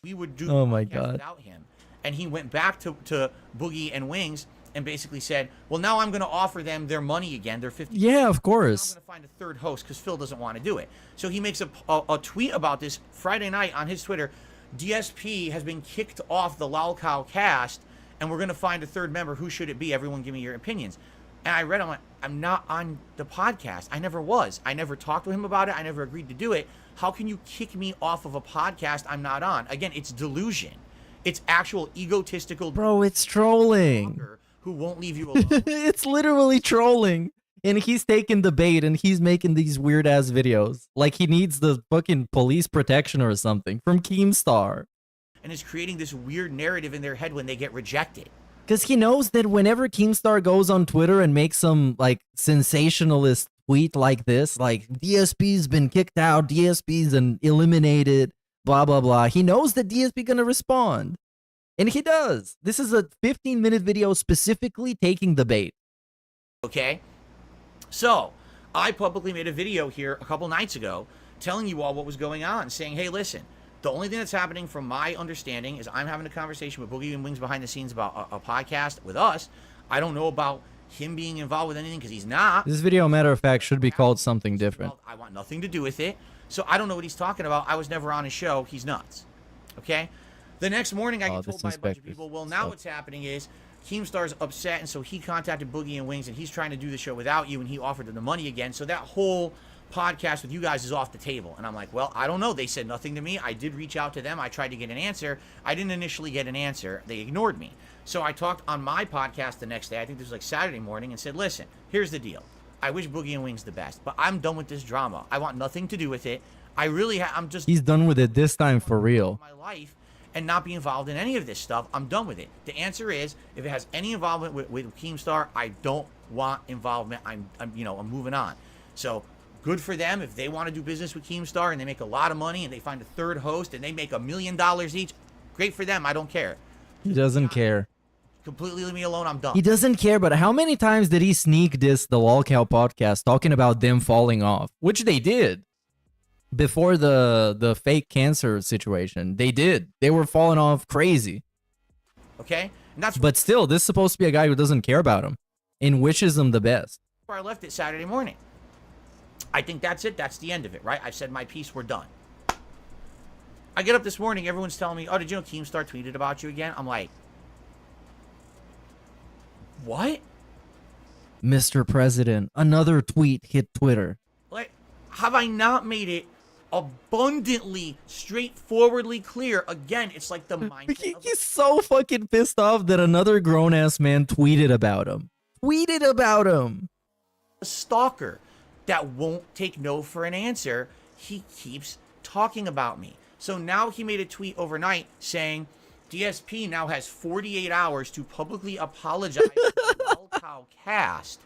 We would do Oh my podcast God. without him. And he went back to Boogie and Wings and basically said, well, now I'm going to offer them their money again. They're 50. Yeah, of I'm course. going to find a third host because Phil doesn't want to do it. So he makes a tweet about this Friday night on his Twitter. DSP has been kicked off the lolcow cast, and we're going to find a third member. Who should it be? Everyone give me your opinions. And I read, I'm like, I'm not on the podcast. I never was. I never talked to him about it. I never agreed to do it. How can you kick me off of a podcast I'm not on? Again, it's delusion. It's actual egotistical. Bro, it's trolling. Who won't leave you alone. It's literally trolling. And he's taking the bait and he's making these weird ass videos. Like he needs the fucking police protection or something from Keemstar. And is creating this weird narrative in their head when they get rejected. Because he knows that whenever Keemstar goes on Twitter and makes some like sensationalist tweet like this, like DSP's been kicked out, DSP's been eliminated, blah, blah, blah. He knows that DSP gonna respond. And he does. This is a 15-minute video specifically taking the bait. Okay? So, I publicly made a video here a couple nights ago telling you all what was going on, saying, hey, listen, the only thing that's happening from my understanding is I'm having a conversation with Boogie and Wings behind the scenes about a podcast with us. I don't know about him being involved with anything because he's not. This video, matter of fact, should be called something different. I want nothing to do with it. So I don't know what he's talking about. I was never on his show. He's nuts. Okay? The next morning, I get told by a bunch of people, well, now what's happening is Keemstar's upset, and so he contacted Boogie and Wings, and he's trying to do the show without you, and he offered them the money again. So that whole podcast with you guys is off the table. And I'm like, well, I don't know. They said nothing to me. I did reach out to them. I tried to get an answer. I didn't initially get an answer. They ignored me. So I talked on my podcast the next day, I think this was like Saturday morning, and said, listen, here's the deal. I wish Boogie and Wings the best, but I'm done with this drama. I want nothing to do with it. I really I'm just... He's done with it this time for real. ...my life and not be involved in any of this stuff. I'm done with it. The answer is, if it has any involvement with Keemstar, I don't want involvement. I'm moving on. So good for them. If they want to do business with Keemstar and they make a lot of money and they find a third host and they make $1 million each, great for them. I don't care. He doesn't care. Completely leave me alone. I'm done. He doesn't care, but how many times did he sneak diss the Lolcow podcast talking about them falling off? Which they did. Before the fake cancer situation. They did. They were falling off crazy. Okay? And that's but still, this is supposed to be a guy who doesn't care about him and wishes them the best. where I left it Saturday morning. I think that's it. That's the end of it, right? I've said my piece. We're done. I get up this morning. Everyone's telling me, oh, did you know Keemstar tweeted about you again? I'm like, what? Mr. President, another tweet hit Twitter. Like, have I not made it abundantly, straightforwardly clear? Again, it's like the mindset. He's so fucking pissed off that another grown-ass man tweeted about him. Tweeted about him. A stalker that won't take no for an answer. He keeps talking about me. So now he made a tweet overnight saying, DSP now has 48 hours to publicly apologize to the Lolcow cast,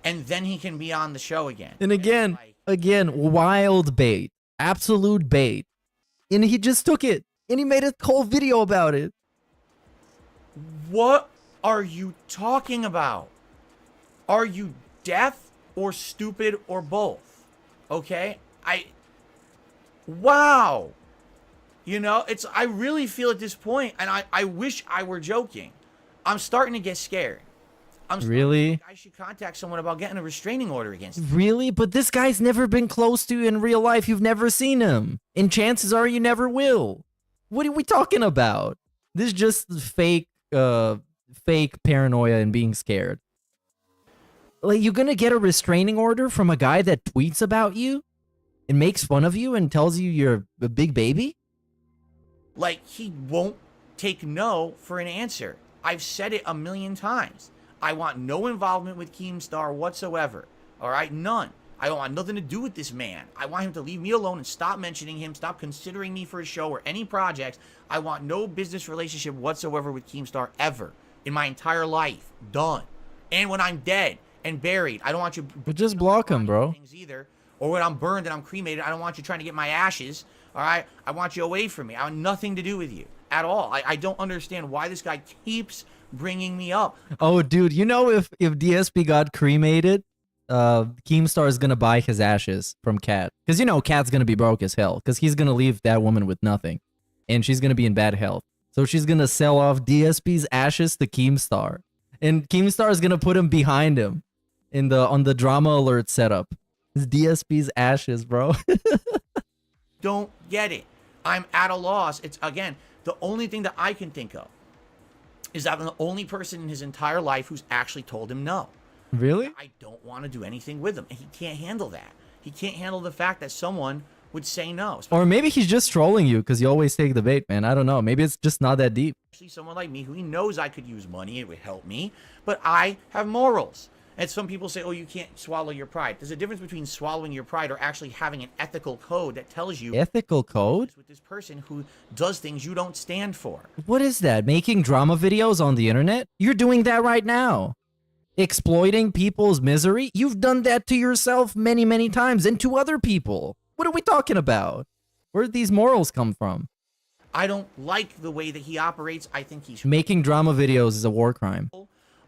and then he can be on the show again. And again, wild bait. Absolute bait. And he just took it. And he made a whole video about it. What are you talking about? Are you deaf or stupid or both? Okay? Wow. You know, I really feel at this point, and I wish I were joking. I'm starting to get scared. Really? I should contact someone about getting a restraining order against him. Really? But this guy's never been close to you in real life. You've never seen him. And chances are you never will. What are we talking about? This is just fake paranoia and being scared. Like, you're gonna get a restraining order from a guy that tweets about you and makes fun of you and tells you you're a big baby? Like, he won't take no for an answer. I've said it 1,000,000 times. I want no involvement with Keemstar whatsoever. All right? None. I don't want nothing to do with this man. I want him to leave me alone and stop mentioning him, stop considering me for a show or any projects. I want no business relationship whatsoever with Keemstar ever in my entire life. Done. And when I'm dead and buried, I don't want you... But just block him, bro. Either. Or when I'm burned and I'm cremated, I don't want you trying to get my ashes. All right? I want you away from me. I want nothing to do with you at all. I don't understand why this guy keeps bringing me up. Oh, dude, you know if DSP got cremated, Keemstar is gonna buy his ashes from Cat. Because, you know, Cat's gonna be broke as hell. Because he's gonna leave that woman with nothing. And she's gonna be in bad health. So she's gonna sell off DSP's ashes to Keemstar. And Keemstar is gonna put him behind him on the drama alert setup. It's DSP's ashes, bro. Don't get it. I'm at a loss. It's, again, the only thing that I can think of is that I'm the only person in his entire life who's actually told him no. Really? I don't want to do anything with him. And he can't handle that. He can't handle the fact that someone would say no. Or maybe he's just trolling you because you always take the bait, man. I don't know. Maybe it's just not that deep. Especially someone like me who he knows I could use money. It would help me. But I have morals. And some people say, oh, you can't swallow your pride. There's a difference between swallowing your pride or actually having an ethical code that tells you... Ethical code? ...with this person who does things you don't stand for. What is that? Making drama videos on the internet? You're doing that right now. Exploiting people's misery? You've done that to yourself many, many times and to other people. What are we talking about? Where did these morals come from? I don't like the way that he operates. I think he's... Making drama videos is a war crime.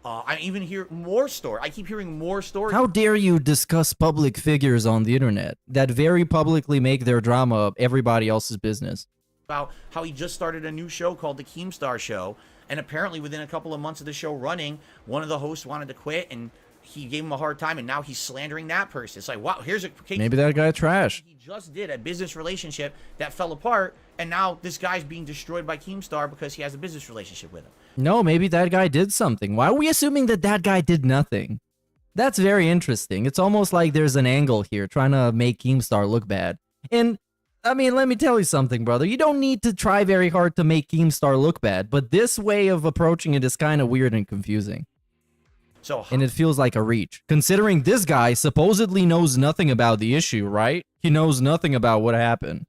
I even hear more stories. I keep hearing more stories. How dare you discuss public figures on the internet that very publicly make their drama everybody else's business? About how he just started a new show called the Keemstar Show, and apparently within a couple of months of the show running, one of the hosts wanted to quit, and he gave him a hard time, and now he's slandering that person. It's like, wow, here's a case. Maybe that guy trash. He just did a business relationship that fell apart, and now this guy's being destroyed by Keemstar because he has a business relationship with him. No, maybe that guy did something. Why are we assuming that that guy did nothing? That's very interesting. It's almost like there's an angle here trying to make Keemstar look bad. And, I mean, let me tell you something, brother. You don't need to try very hard to make Keemstar look bad, but this way of approaching it is kind of weird and confusing. And it feels like a reach. Considering this guy supposedly knows nothing about the issue, right? He knows nothing about what happened.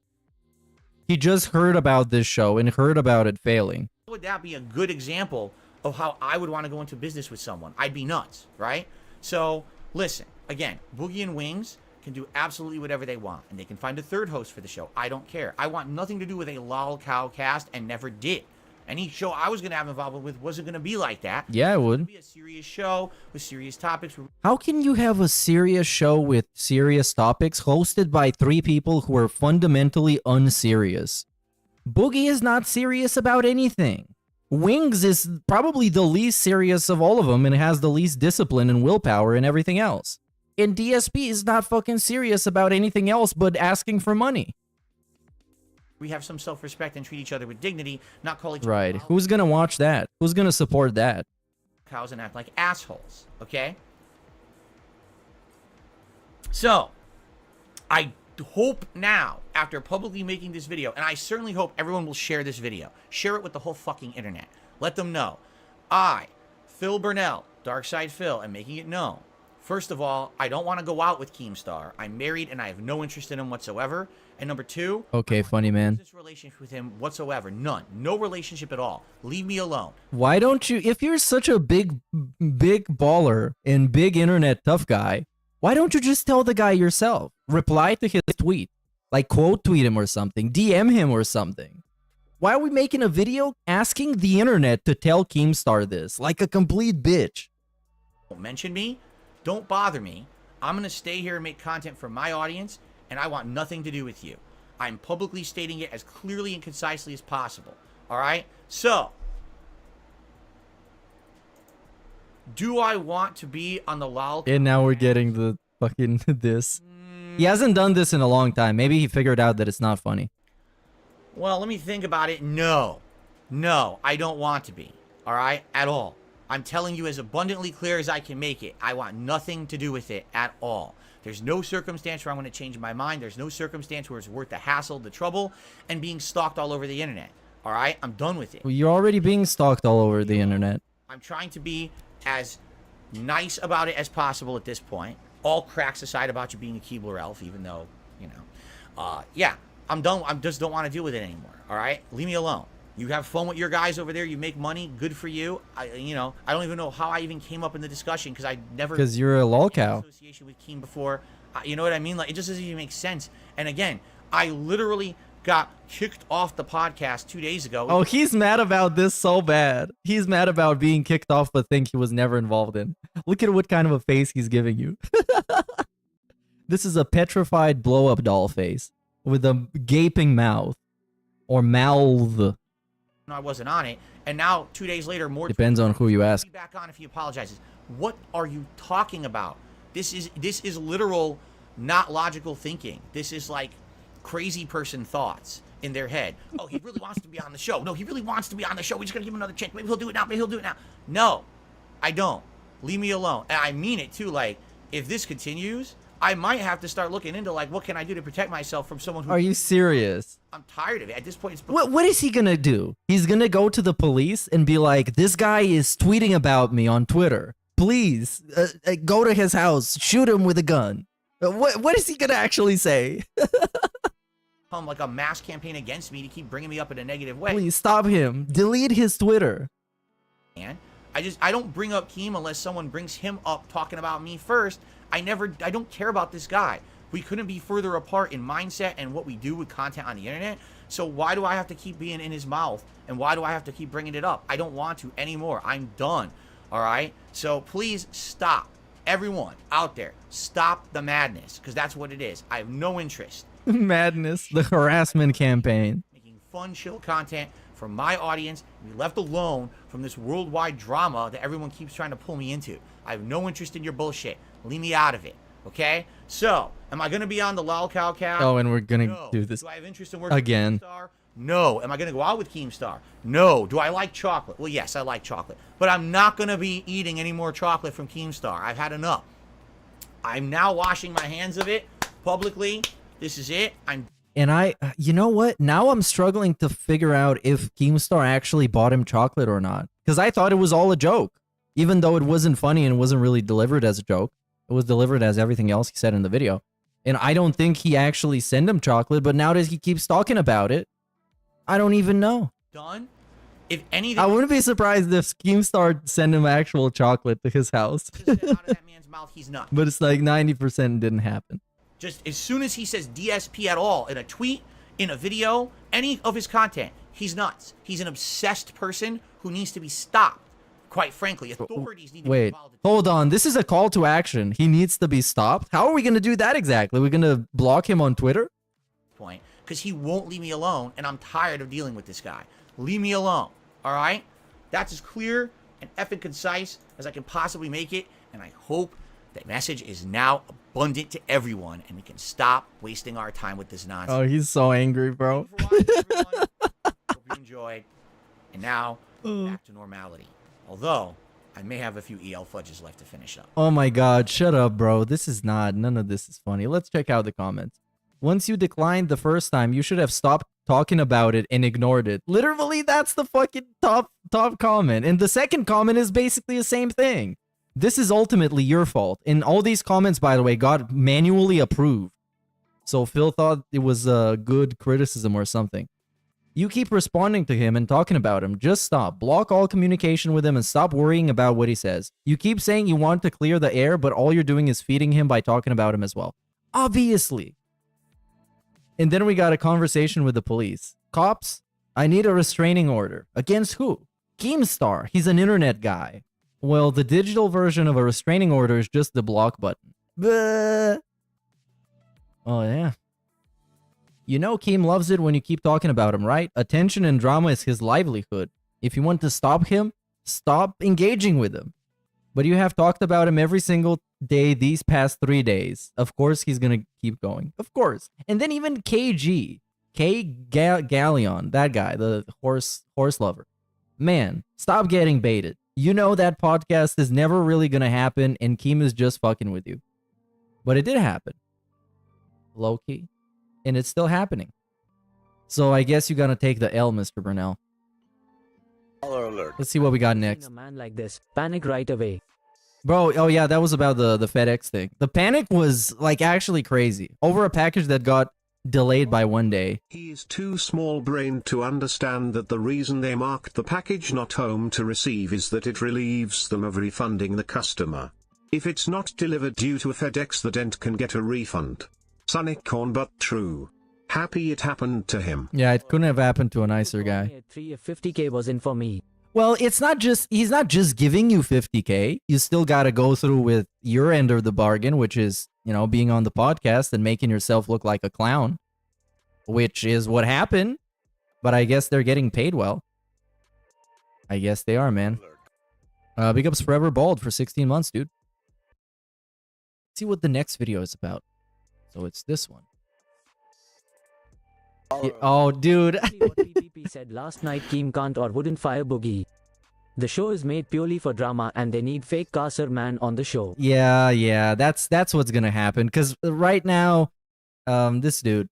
He just heard about this show and heard about it failing. Would that be a good example of how I would want to go into business with someone? I'd be nuts, right? So, listen, again, Boogie and Wings can do absolutely whatever they want, and they can find a third host for the show. I don't care. I want nothing to do with a lol cow cast, and never did. Any show I was going to have involvement with wasn't going to be like that. Yeah, it would. It would be a serious show with serious topics. How can you have a serious show with serious topics hosted by 3 people who are fundamentally unserious? Boogie is not serious about anything. Wings is probably the least serious of all of them and has the least discipline and willpower and everything else. And DSP is not fucking serious about anything else but asking for money. We have some self-respect and treat each other with dignity, not call each other Right. Who's gonna watch that? Who's gonna support that? cows and act like assholes, okay? So, I hope now, after publicly making this video, and I certainly hope everyone will share this video. Share it with the whole fucking internet. Let them know. I, Phil Burnell, Darkside Phil, am making it known. First of all, I don't want to go out with Keemstar. I'm married and I have no interest in him whatsoever. And number 2, okay, funny man. Business relationship with him whatsoever. None. No relationship at all. Leave me alone. Why don't you, if you're such a big baller and big internet tough guy, why don't you just tell the guy yourself? Reply to his tweet. Like quote tweet him or something. DM him or something. Why are we making a video asking the internet to tell Keemstar this? Like a complete bitch. Don't mention me. Don't bother me. I'm going to stay here and make content for my audience, and I want nothing to do with you. I'm publicly stating it as clearly and concisely as possible. All right? So, do I want to be on the lol? And now we're getting the fucking this. He hasn't done this in a long time. Maybe he figured out that it's not funny. Well, let me think about it. No. No, I don't want to be. All right? At all. I'm telling you as abundantly clear as I can make it. I want nothing to do with it at all. There's no circumstance where I'm going to change my mind. There's no circumstance where it's worth the hassle, the trouble, and being stalked all over the internet. All right? I'm done with it. Well, you're already being stalked all over the internet. I'm trying to be as nice about it as possible at this point. All cracks aside about you being a Keebler elf, even though, you know. Yeah, I'm done. I just don't want to deal with it anymore. All right? Leave me alone. You have fun with your guys over there. You make money. Good for you. I don't even know how I even came up in the discussion because I never. Because you're a lolcow. Association with Keem before. You know what I mean? Like, it just doesn't even make sense. And again, I literally got kicked off the podcast 2 days ago. Oh, he's mad about this so bad. He's mad about being kicked off the thing he was never involved in. Look at what kind of a face he's giving you. This is a petrified blow-up doll face with a gaping mouth or mouth. I wasn't on it, and now 2 days later, more depends on who you ask. Be back on if he apologizes. What are you talking about? This is literal, not logical thinking. This is like crazy person thoughts in their head. Oh, he really wants to be on the show. No, he really wants to be on the show. We're just gonna give him another chance. Maybe he'll do it now. Maybe he'll do it now. No, I don't. Leave me alone. And I mean it too. Like, if this continues, I might have to start looking into like, what can I do to protect myself from someone who... Are you serious? I'm tired of it. At this point, it's... What is he gonna do? He's gonna go to the police and be like, this guy is tweeting about me on Twitter. Please, go to his house, shoot him with a gun. What is he gonna actually say? Like a mass campaign against me to keep bringing me up in a negative way. Please stop him. Delete his Twitter. And I don't bring up Keem unless someone brings him up talking about me first. I don't care about this guy. We couldn't be further apart in mindset and what we do with content on the internet. So why do I have to keep being in his mouth? And why do I have to keep bringing it up? I don't want to anymore. I'm done. All right? So please stop. Everyone out there, stop the madness, because that's what it is. I have no interest. Madness, the harassment campaign. Making fun, chill content for my audience, and be left alone from this worldwide drama that everyone keeps trying to pull me into. I have no interest in your bullshit. Leave me out of it, okay? So, am I going to be on the lolcow cast? Oh, and we're going to do this Do I have interest in working again. with Keemstar? No. Am I going to go out with Keemstar? No. Do I like chocolate? Well, yes, I like chocolate. But I'm not going to be eating any more chocolate from Keemstar. I've had enough. I'm now washing my hands of it publicly. This is it. And you know what? Now I'm struggling to figure out if Keemstar actually bought him chocolate or not. Because I thought it was all a joke. Even though it wasn't funny and wasn't really delivered as a joke. It was delivered as everything else he said in the video. And I don't think he actually sent him chocolate, but now that he keeps talking about it, I don't even know. Done. If anything, I wouldn't be surprised if Keemstar sent him actual chocolate to his house. out of that man's mouth, he's nuts. But it's like 90% didn't happen. Just as soon as he says DSP at all in a tweet, in a video, any of his content, he's nuts. He's an obsessed person who needs to be stopped. Quite frankly, authorities need to be involved. Hold on. This is a call to action. He needs to be stopped. How are we going to do that exactly? We're going to block him on Twitter? Point, because he won't leave me alone, and I'm tired of dealing with this guy. Leave me alone. All right? That's as clear and effing concise as I can possibly make it, and I hope that message is now abundant to everyone, and we can stop wasting our time with this nonsense. Oh, he's so angry, bro. Thank you for watching, everyone. Hope you enjoyed. And now, back to normality. Although, I may have a few EL fudges left to finish up. Oh my god, shut up, bro. This is not, none of this is funny. Let's check out the comments. Once you declined the first time, you should have stopped talking about it and ignored it. Literally, that's the fucking top comment. And the second comment is basically the same thing. This is ultimately your fault. And all these comments, by the way, got manually approved. So Phil thought it was a good criticism or something. You keep responding to him and talking about him. Just stop. Block all communication with him and stop worrying about what he says. You keep saying you want to clear the air, but all you're doing is feeding him by talking about him as well. Obviously. And then we got a conversation with the police. Cops, I need a restraining order. Against who? Keemstar. He's an internet guy. Well, the digital version of a restraining order is just the block button. Bleh. Oh, yeah. You know Keem loves it when you keep talking about him, right? Attention and drama is his livelihood. If you want to stop him, stop engaging with him. But you have talked about him every single day these past 3 days. Of course he's gonna keep going. Of course. And then even KG. Galleon, that guy, the horse lover. Man, stop getting baited. You know that podcast is never really gonna happen and Keem is just fucking with you. But it did happen. Low-key. And it's still happening. So I guess you gotta take the L, Mr. Burnell. Let's see what we got next. A man like this, panic right away. Bro, oh yeah, that was about the FedEx thing. The panic was like actually crazy. Over a package that got delayed by 1 day. He is too small-brained to understand that the reason they marked the package not home to receive is that it relieves them of refunding the customer. If it's not delivered due to a FedEx, the dent can get a refund. Sonic corn but true. Happy it happened to him. Yeah, it couldn't have happened to a nicer guy. 50k was in for me. Well, it's not just, he's not just giving you 50k. You still got to go through with your end of the bargain, which is, you know, being on the podcast and making yourself look like a clown, which is what happened. But I guess they're getting paid well. I guess they are, man. Big ups Forever Bald for 16 months, dude. Let's see what the next video is about. So it's this one. Oh, dude. What PPP said last night, Keem can't or wouldn't fire Boogie. The show is made purely for drama and they need fake Kasser man on the show. Yeah, that's what's gonna happen. Because right now, this dude,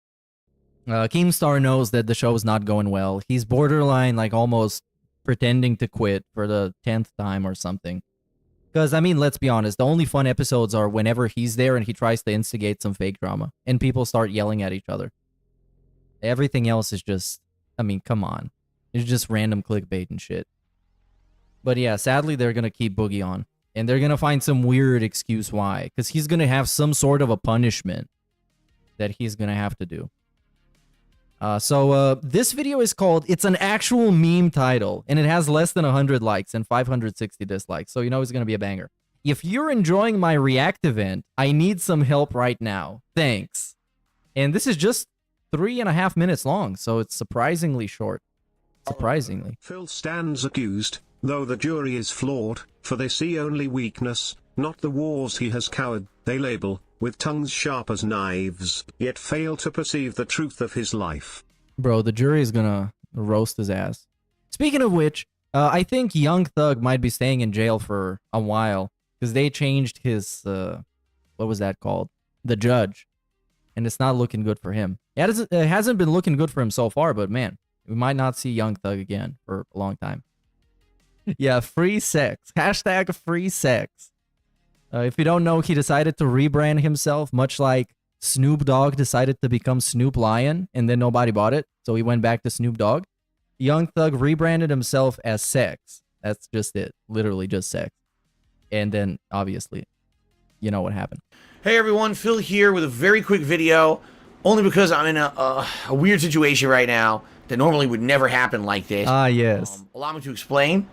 Keemstar knows that the show is not going well. He's borderline, like, almost pretending to quit for the 10th time or something. Because, I mean, let's be honest, the only fun episodes are whenever he's there and he tries to instigate some fake drama. And people start yelling at each other. Everything else is just, I mean, come on. It's just random clickbait and shit. But yeah, sadly, they're going to keep Boogie on. And they're going to find some weird excuse why. Because he's going to have some sort of a punishment that he's going to have to do. So this video is called, it's an actual meme title. And it has less than 100 likes and 560 dislikes. So you know it's going to be a banger. If you're enjoying my React event, I need some help right now. Thanks. And this is just 3.5 minutes long, so it's surprisingly short. Surprisingly. Phil stands accused, though the jury is flawed, for they see only weakness, not the wars he has cowered, they label, with tongues sharp as knives, yet fail to perceive the truth of his life. Bro, the jury is gonna roast his ass. Speaking of which, I think Young Thug might be staying in jail for a while, because they changed his, what was that called? The judge. And it's not looking good for him. It hasn't been looking good for him so far, but man, we might not see Young Thug again for a long time. Yeah, free sex. Hashtag free sex. If you don't know, he decided to rebrand himself, much like Snoop Dogg decided to become Snoop Lion, and then nobody bought it, so he went back to Snoop Dogg. Young Thug rebranded himself as Sex. That's just it. Literally just Sex. And then, obviously, you know what happened. Hey everyone, Phil here with a very quick video, only because I'm in a weird situation right now that normally would never happen like this. Ah, yes. Allow me to explain.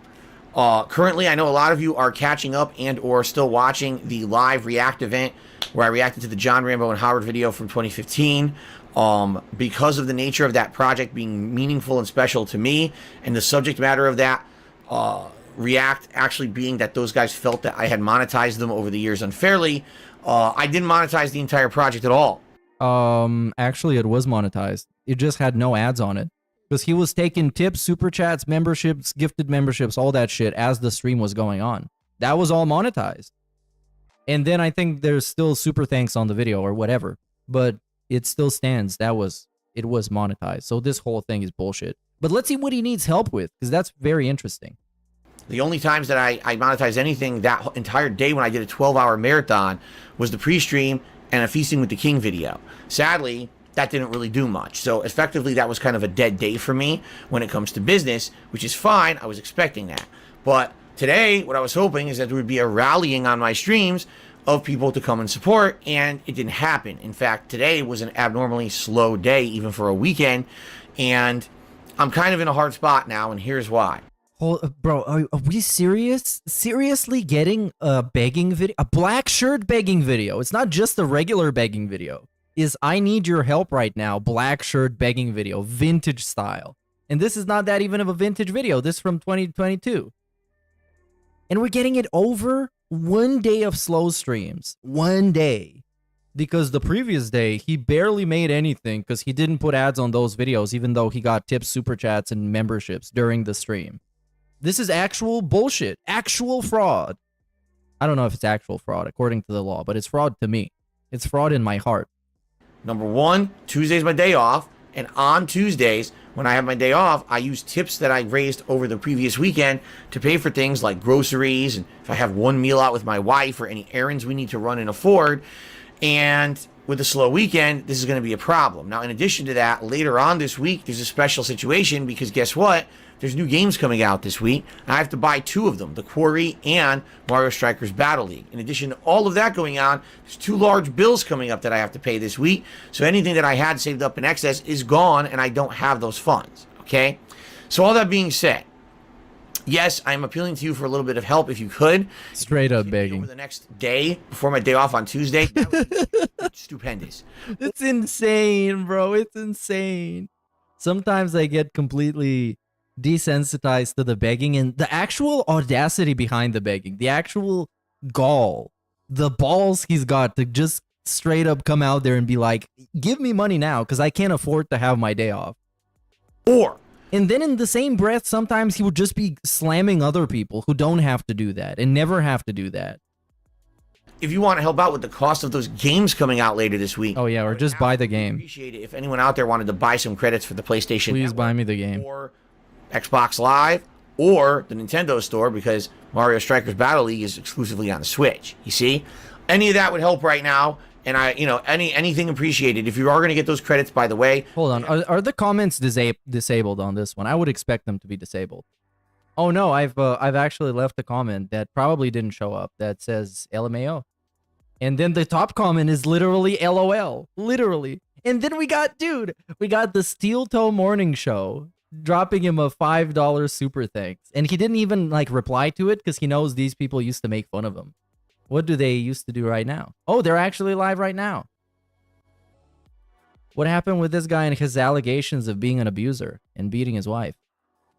Currently, I know a lot of you are catching up and or still watching the live React event where I reacted to the John Rambo and Howard video from 2015. Because of the nature of that project being meaningful and special to me, and the subject matter of that React actually being that those guys felt that I had monetized them over the years unfairly, I didn't monetize the entire project at all. Actually, it was monetized. It just had no ads on it. Because he was taking tips, super chats, memberships, gifted memberships, all that shit as the stream was going on. That was all monetized. And then I think there's still super thanks on the video or whatever. But it still stands. It was monetized. So this whole thing is bullshit. But let's see what he needs help with, because that's very interesting. The only times that I monetized anything that entire day when I did a 12-hour marathon was the pre-stream and a Feasting with the King video. Sadly, that didn't really do much. So effectively, that was kind of a dead day for me when it comes to business, which is fine. I was expecting that. But today, what I was hoping is that there would be a rallying on my streams of people to come and support, and it didn't happen. In fact, today was an abnormally slow day, even for a weekend, and I'm kind of in a hard spot now, and here's why. Bro, are we serious? Seriously getting a begging video? A black shirt begging video. It's not just a regular begging video. Is I need your help right now, black shirt begging video, vintage style. And this is not that even of a vintage video. This is from 2022. And we're getting it over 1 day of slow streams. 1 day. Because the previous day, he barely made anything because he didn't put ads on those videos, even though he got tips, super chats, and memberships during the stream. This is actual bullshit. Actual fraud. I don't know if it's actual fraud according to the law, but it's fraud to me. It's fraud in my heart. Number one, Tuesday's my day off. And on Tuesdays, when I have my day off, I use tips that I raised over the previous weekend to pay for things like groceries, and if I have one meal out with my wife or any errands we need to run and afford. And with the slow weekend, this is going to be a problem. Now, in addition to that, later on this week, there's a special situation because guess what? There's new games coming out this week. I have to buy 2 of them, The Quarry and Mario Strikers Battle League. In addition to all of that going on, there's 2 large bills coming up that I have to pay this week. So anything that I had saved up in excess is gone, and I don't have those funds, okay? So all that being said, yes, I'm appealing to you for a little bit of help if you could. Straight up begging. Over the next day, before my day off on Tuesday, that would be stupendous. It's insane, bro. It's insane. Sometimes I get completely desensitized to the begging and the actual audacity behind the begging, the actual gall, the balls he's got to just straight up come out there and be like, give me money now because I can't afford to have my day off. And then in the same breath, sometimes he would just be slamming other people who don't have to do that and never have to do that. If you want to help out with the cost of those games coming out later this week. Oh yeah, or just buy the game. Appreciate it if anyone out there wanted to buy some credits for the PlayStation Please Network buy me the game. or Xbox Live or the Nintendo Store, because Mario Strikers Battle League is exclusively on the Switch. You see? Any of that would help right now. And anything appreciated. If you are going to get those credits, by the way. Hold on. Are the comments disabled on this one? I would expect them to be disabled. Oh no, I've actually left a comment that probably didn't show up that says LMAO. And then the top comment is literally LOL. Literally. And then we got the Steel Toe Morning Show dropping him a $5 super thanks. And he didn't even like reply to it because he knows these people used to make fun of him. What do they used to do right now? Oh, they're actually live right now. What happened with this guy and his allegations of being an abuser and beating his wife?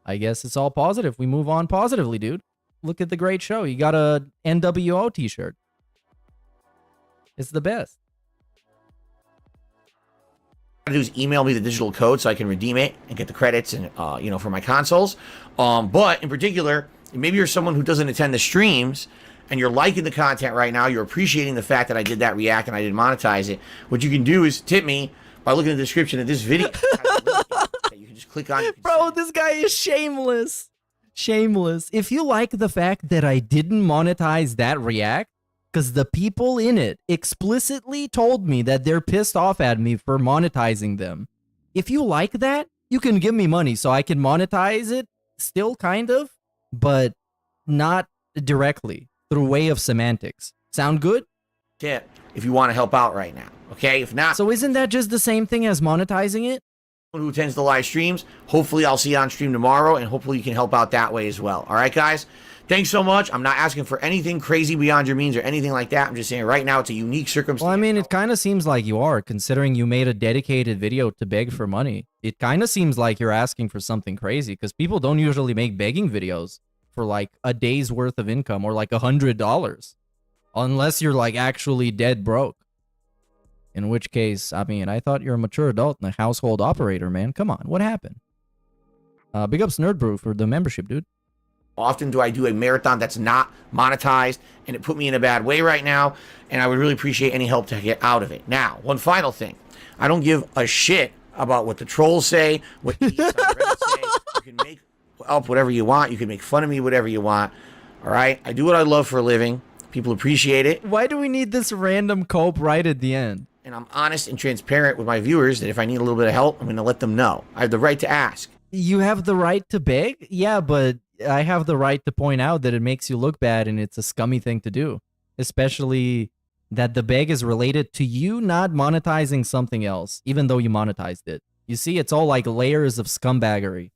I guess it's all positive. We move on positively, dude. Look at the great show. You got a NWO t-shirt. It's the best. What I do is email me the digital code so I can redeem it and get the credits and for my consoles. But in particular, maybe you're someone who doesn't attend the streams and you're liking the content right now, you're appreciating the fact that I did that react and I didn't monetize it. What you can do is tip me by looking at the description of this video. You can just click on it. Bro, this guy is shameless. Shameless. If you like the fact that I didn't monetize that react, because the people in it explicitly told me that they're pissed off at me for monetizing them. If you like that, you can give me money so I can monetize it, still kind of, but not directly. Through way of semantics. Sound good? Tip if you want to help out right now. Okay? If not. So isn't that just the same thing as monetizing it? Who attends the live streams, hopefully I'll see you on stream tomorrow, and hopefully you can help out that way as well. All right, guys? Thanks so much. I'm not asking for anything crazy beyond your means or anything like that. I'm just saying right now it's a unique circumstance. Well, I mean, it kind of seems like you are, considering you made a dedicated video to beg for money. It kind of seems like you're asking for something crazy, because people don't usually make begging videos for like a day's worth of income or like $100, unless you're like actually dead broke. In which case, I mean, I thought you're a mature adult and a household operator, man. Come on, what happened? Big ups Nerd Brew for the membership, dude. Often do I do a marathon that's not monetized, and it put me in a bad way right now, and I would really appreciate any help to get out of it. Now, one final thing. I don't give a shit about what the trolls say, what the geeks on Reddit say. You can make up whatever you want. You can make fun of me, whatever you want. All right? I do what I love for a living. People appreciate it. Why do we need this random cope right at the end? And I'm honest and transparent with my viewers that if I need a little bit of help, I'm going to let them know. I have the right to ask. You have the right to beg? Yeah, but I have the right to point out that it makes you look bad and it's a scummy thing to do. Especially that the beg is related to you not monetizing something else, even though you monetized it. You see, it's all like layers of scumbaggery.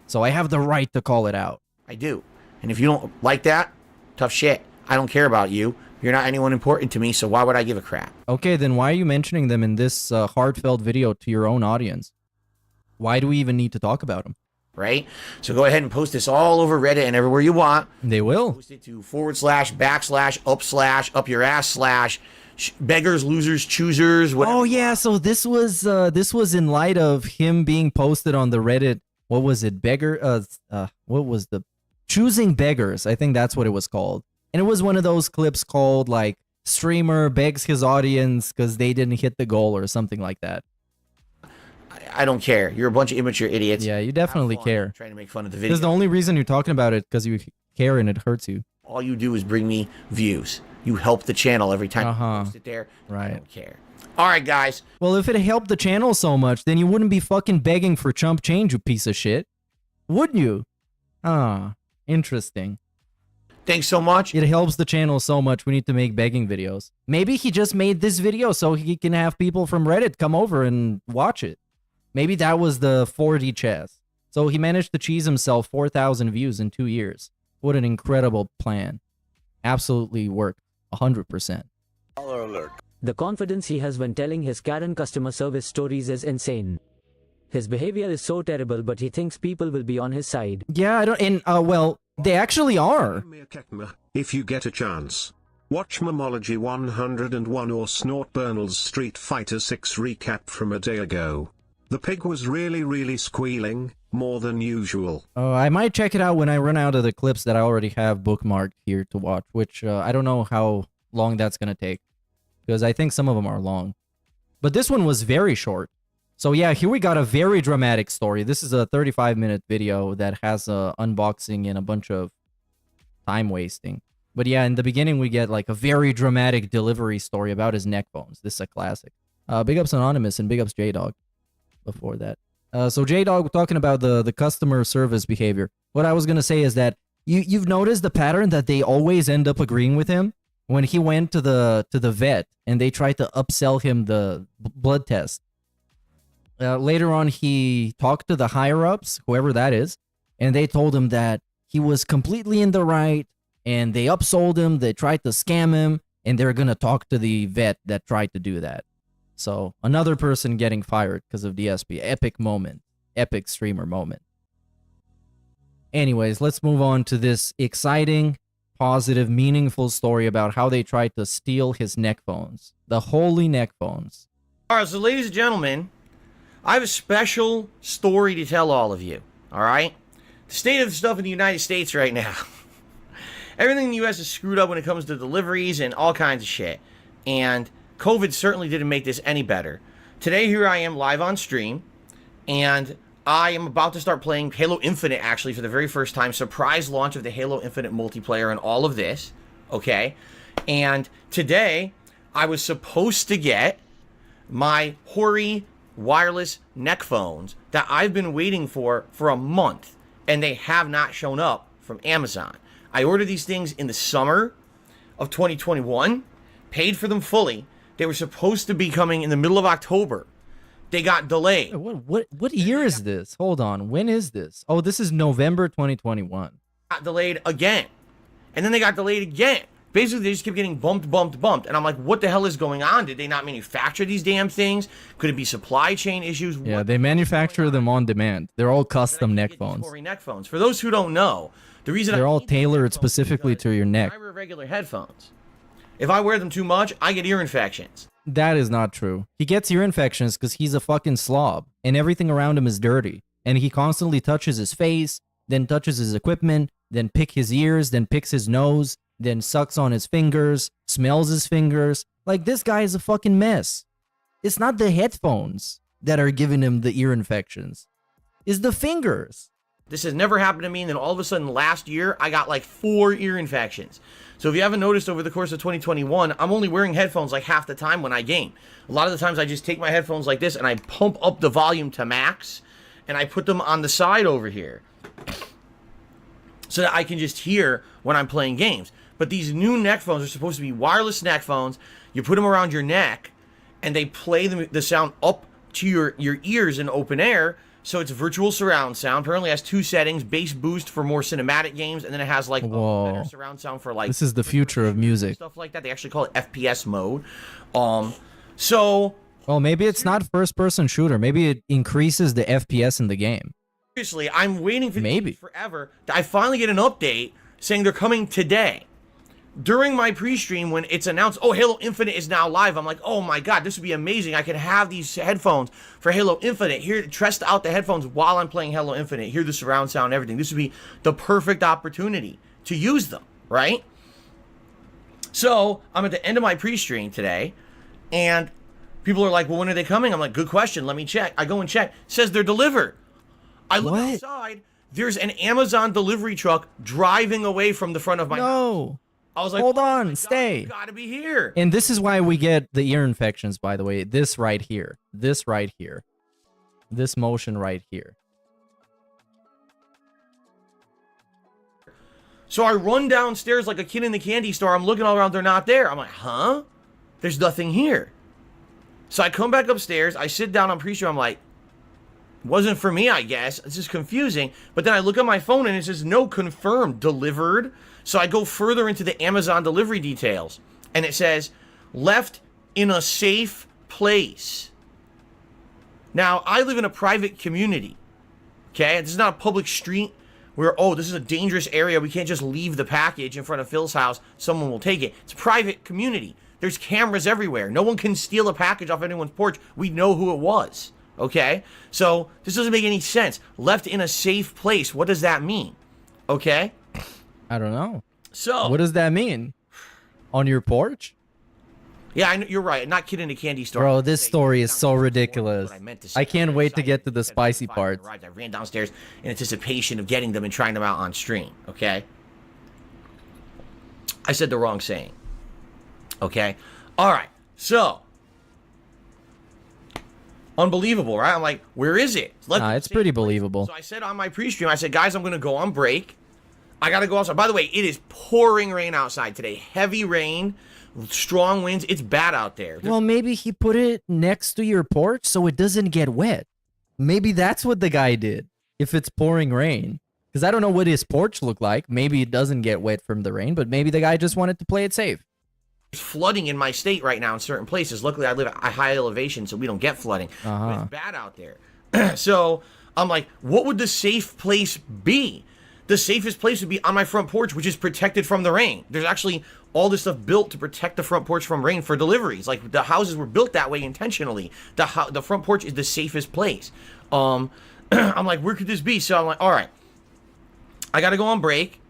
So I have the right to call it out. I do. And if you don't like that, tough shit. I don't care about you. You're not anyone important to me, so why would I give a crap? Okay, then why are you mentioning them in this heartfelt video to your own audience? Why do we even need to talk about them? Right? So go ahead and post this all over Reddit and everywhere you want. They will. Post it to // up your ass / beggars, losers, choosers. Whatever. Oh yeah, so this was in light of him being posted on the Reddit. What was it? What was the choosing beggars? I think that's what it was called. And it was one of those clips called like streamer begs his audience because they didn't hit the goal or something like that. I don't care. You're a bunch of immature idiots. Yeah, you definitely care. Trying to make fun of the video. Because the only reason you're talking about it because you care and it hurts you. all you do is bring me views. You help the channel every time you post it there. Right. I don't care. All right, guys. Well, if it helped the channel so much, then you wouldn't be fucking begging for chump change, you piece of shit. Wouldn't you? Ah, interesting. Thanks so much. It helps the channel so much, we need to make begging videos. Maybe he just made this video so he can have people from Reddit come over and watch it. Maybe that was the 4D chess. So he managed to cheese himself 4,000 views in 2 years. What an incredible plan. Absolutely worked. 100%. The confidence he has when telling his Karen customer service stories is insane. His behavior is so terrible, but he thinks people will be on his side. Yeah, I don't, and, well, they actually are. If you get a chance, watch Momology 101 or SNORTWAVE's Street Fighter 6 recap from a day ago. The pig was really squealing, more than usual. I might check it out when I run out of the clips that I already have bookmarked here to watch, which I don't know how long that's going to take, because I think some of them are long. But this one was very short. So yeah, here we got a very dramatic story. This is a 35-minute video that has a unboxing and a bunch of time wasting. But yeah, in the beginning we get like a very dramatic delivery story about his Neckphones. This is a classic. Big ups Anonymous and big ups J-Dog before that. So J-Dog talking about the customer service behavior. What I was going to say is that you've noticed the pattern that they always end up agreeing with him. When he went to the vet and they tried to upsell him the blood test. Later on, he talked to the higher-ups, whoever that is, and they told him that he was completely in the right, and they upsold him, they tried to scam him, and they're going to talk to the vet that tried to do that. So, another person getting fired because of DSP. Epic moment. Epic streamer moment. Anyways, let's move on to this exciting, positive, meaningful story about how they tried to steal his Neckphones. The holy Neckphones. All right, so ladies and gentlemen, I have a special story to tell all of you, all right? The state of the stuff in the United States right now. Everything in the U.S. is screwed up when it comes to deliveries and all kinds of shit. And COVID certainly didn't make this any better. Today, here I am live on stream, and I am about to start playing Halo Infinite, actually, for the very first time. Surprise launch of the Halo Infinite multiplayer and all of this, okay? And today, I was supposed to get my hoary wireless Neckphones that I've been waiting for a month, and they have not shown up from Amazon. I ordered these things in the summer of 2021, paid for them fully. They were supposed to be coming in the middle of October. They got delayed. What year is this? Hold on. When is this? Oh, this is November 2021. Got delayed again. And then they got delayed again. Basically, they just kept getting bumped. And I'm like, what the hell is going on? Did they not manufacture these damn things? Could it be supply chain issues? Yeah, they manufacture them on demand. They're all custom Neckphones. For those who don't know, the reason they're all tailored specifically to your neck. I wear regular headphones. If I wear them too much, I get ear infections. That is not true. He gets ear infections because he's a fucking slob, and everything around him is dirty. And he constantly touches his face, then touches his equipment, then picks his ears, then picks his nose, then sucks on his fingers, smells his fingers. Like, this guy is a fucking mess. It's not the headphones that are giving him the ear infections. It's the fingers. This has never happened to me, and then all of a sudden last year, I got like 4 ear infections. So if you haven't noticed over the course of 2021, I'm only wearing headphones like half the time when I game. A lot of the times I just take my headphones like this and I pump up the volume to max, and I put them on the side over here so that I can just hear when I'm playing games. But these new Neckphones are supposed to be wireless Neckphones. You put them around your neck, and they play the sound up to your ears in open air. So it's virtual surround sound. Apparently it has 2 settings: bass boost for more cinematic games, and then it has like better surround sound for like. This is the future of music. Stuff like that. They actually call it FPS mode. So. Well, maybe it's not first-person shooter. Maybe it increases the FPS in the game. Seriously, I'm waiting for these forever. I finally get an update saying they're coming today. During my pre-stream, when it's announced, oh, Halo Infinite is now live, I'm like, oh my god, this would be amazing. I could have these headphones for Halo Infinite. Here, test out the headphones while I'm playing Halo Infinite. Hear the surround sound and everything. This would be the perfect opportunity to use them, right? So, I'm at the end of my pre-stream today, and people are like, well, when are they coming? I'm like, good question, let me check. I go and check. It says they're delivered. I look outside. there's an Amazon delivery truck driving away from the front of my house. No. I was like, Hold oh on, my God, stay. you gotta be here. And this is why we get the ear infections, by the way. This right here. This right here. This motion right here. So I run downstairs like a kid in the candy store. I'm looking all around. They're not there. I'm like, huh? There's nothing here. So I come back upstairs. I sit down. I'm pretty sure I'm like, wasn't for me, I guess. It's just confusing. But then I look at my phone and it says, no, confirmed, delivered. So I go further into the Amazon delivery details. And it says, left in a safe place. Now, I live in a private community. Okay? This is not a public street where, oh, this is a dangerous area. We can't just leave the package in front of Phil's house. Someone will take it. It's a private community. There's cameras everywhere. No one can steal a package off anyone's porch. We know who it was. Okay? So, this doesn't make any sense. Left in a safe place. What does that mean? Okay? I don't know. So, what does that mean? On your porch? Yeah, I know, you're right. Not kid in a candy store. Bro, this story is so ridiculous. I can't wait to get to the spicy parts. I ran downstairs in anticipation of getting them and trying them out on stream. Okay? I said the wrong saying. Okay? Alright. So, unbelievable, right? I'm like, where is it? Nah, it's pretty believable. So I said on my pre-stream, I said, guys, I'm going to go on break. I got to go outside. By the way, it is pouring rain outside today. Heavy rain, strong winds. It's bad out there. Well, maybe he put it next to your porch so it doesn't get wet. Maybe that's what the guy did, if it's pouring rain. Because I don't know what his porch looked like. Maybe it doesn't get wet from the rain, but maybe the guy just wanted to play it safe. There's flooding in my state right now in certain places. Luckily, I live at a high elevation, so we don't get flooding. But it's bad out there. So I'm like, what would the safe place be? The safest place would be on my front porch, which is protected from the rain. There's actually all this stuff built to protect the front porch from rain for deliveries. Like, the houses were built that way intentionally. The front porch is the safest place. I'm like, where could this be? So I'm like, all right, I got to go on break,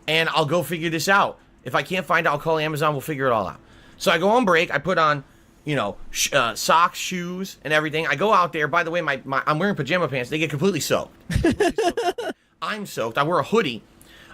and I'll go figure this out. If I can't find it, I'll call Amazon. We'll figure it all out. So I go on break. I put on, you know, socks, shoes, and everything. I go out there. By the way, I'm wearing pajama pants. They get completely soaked. I'm soaked. I wear a hoodie.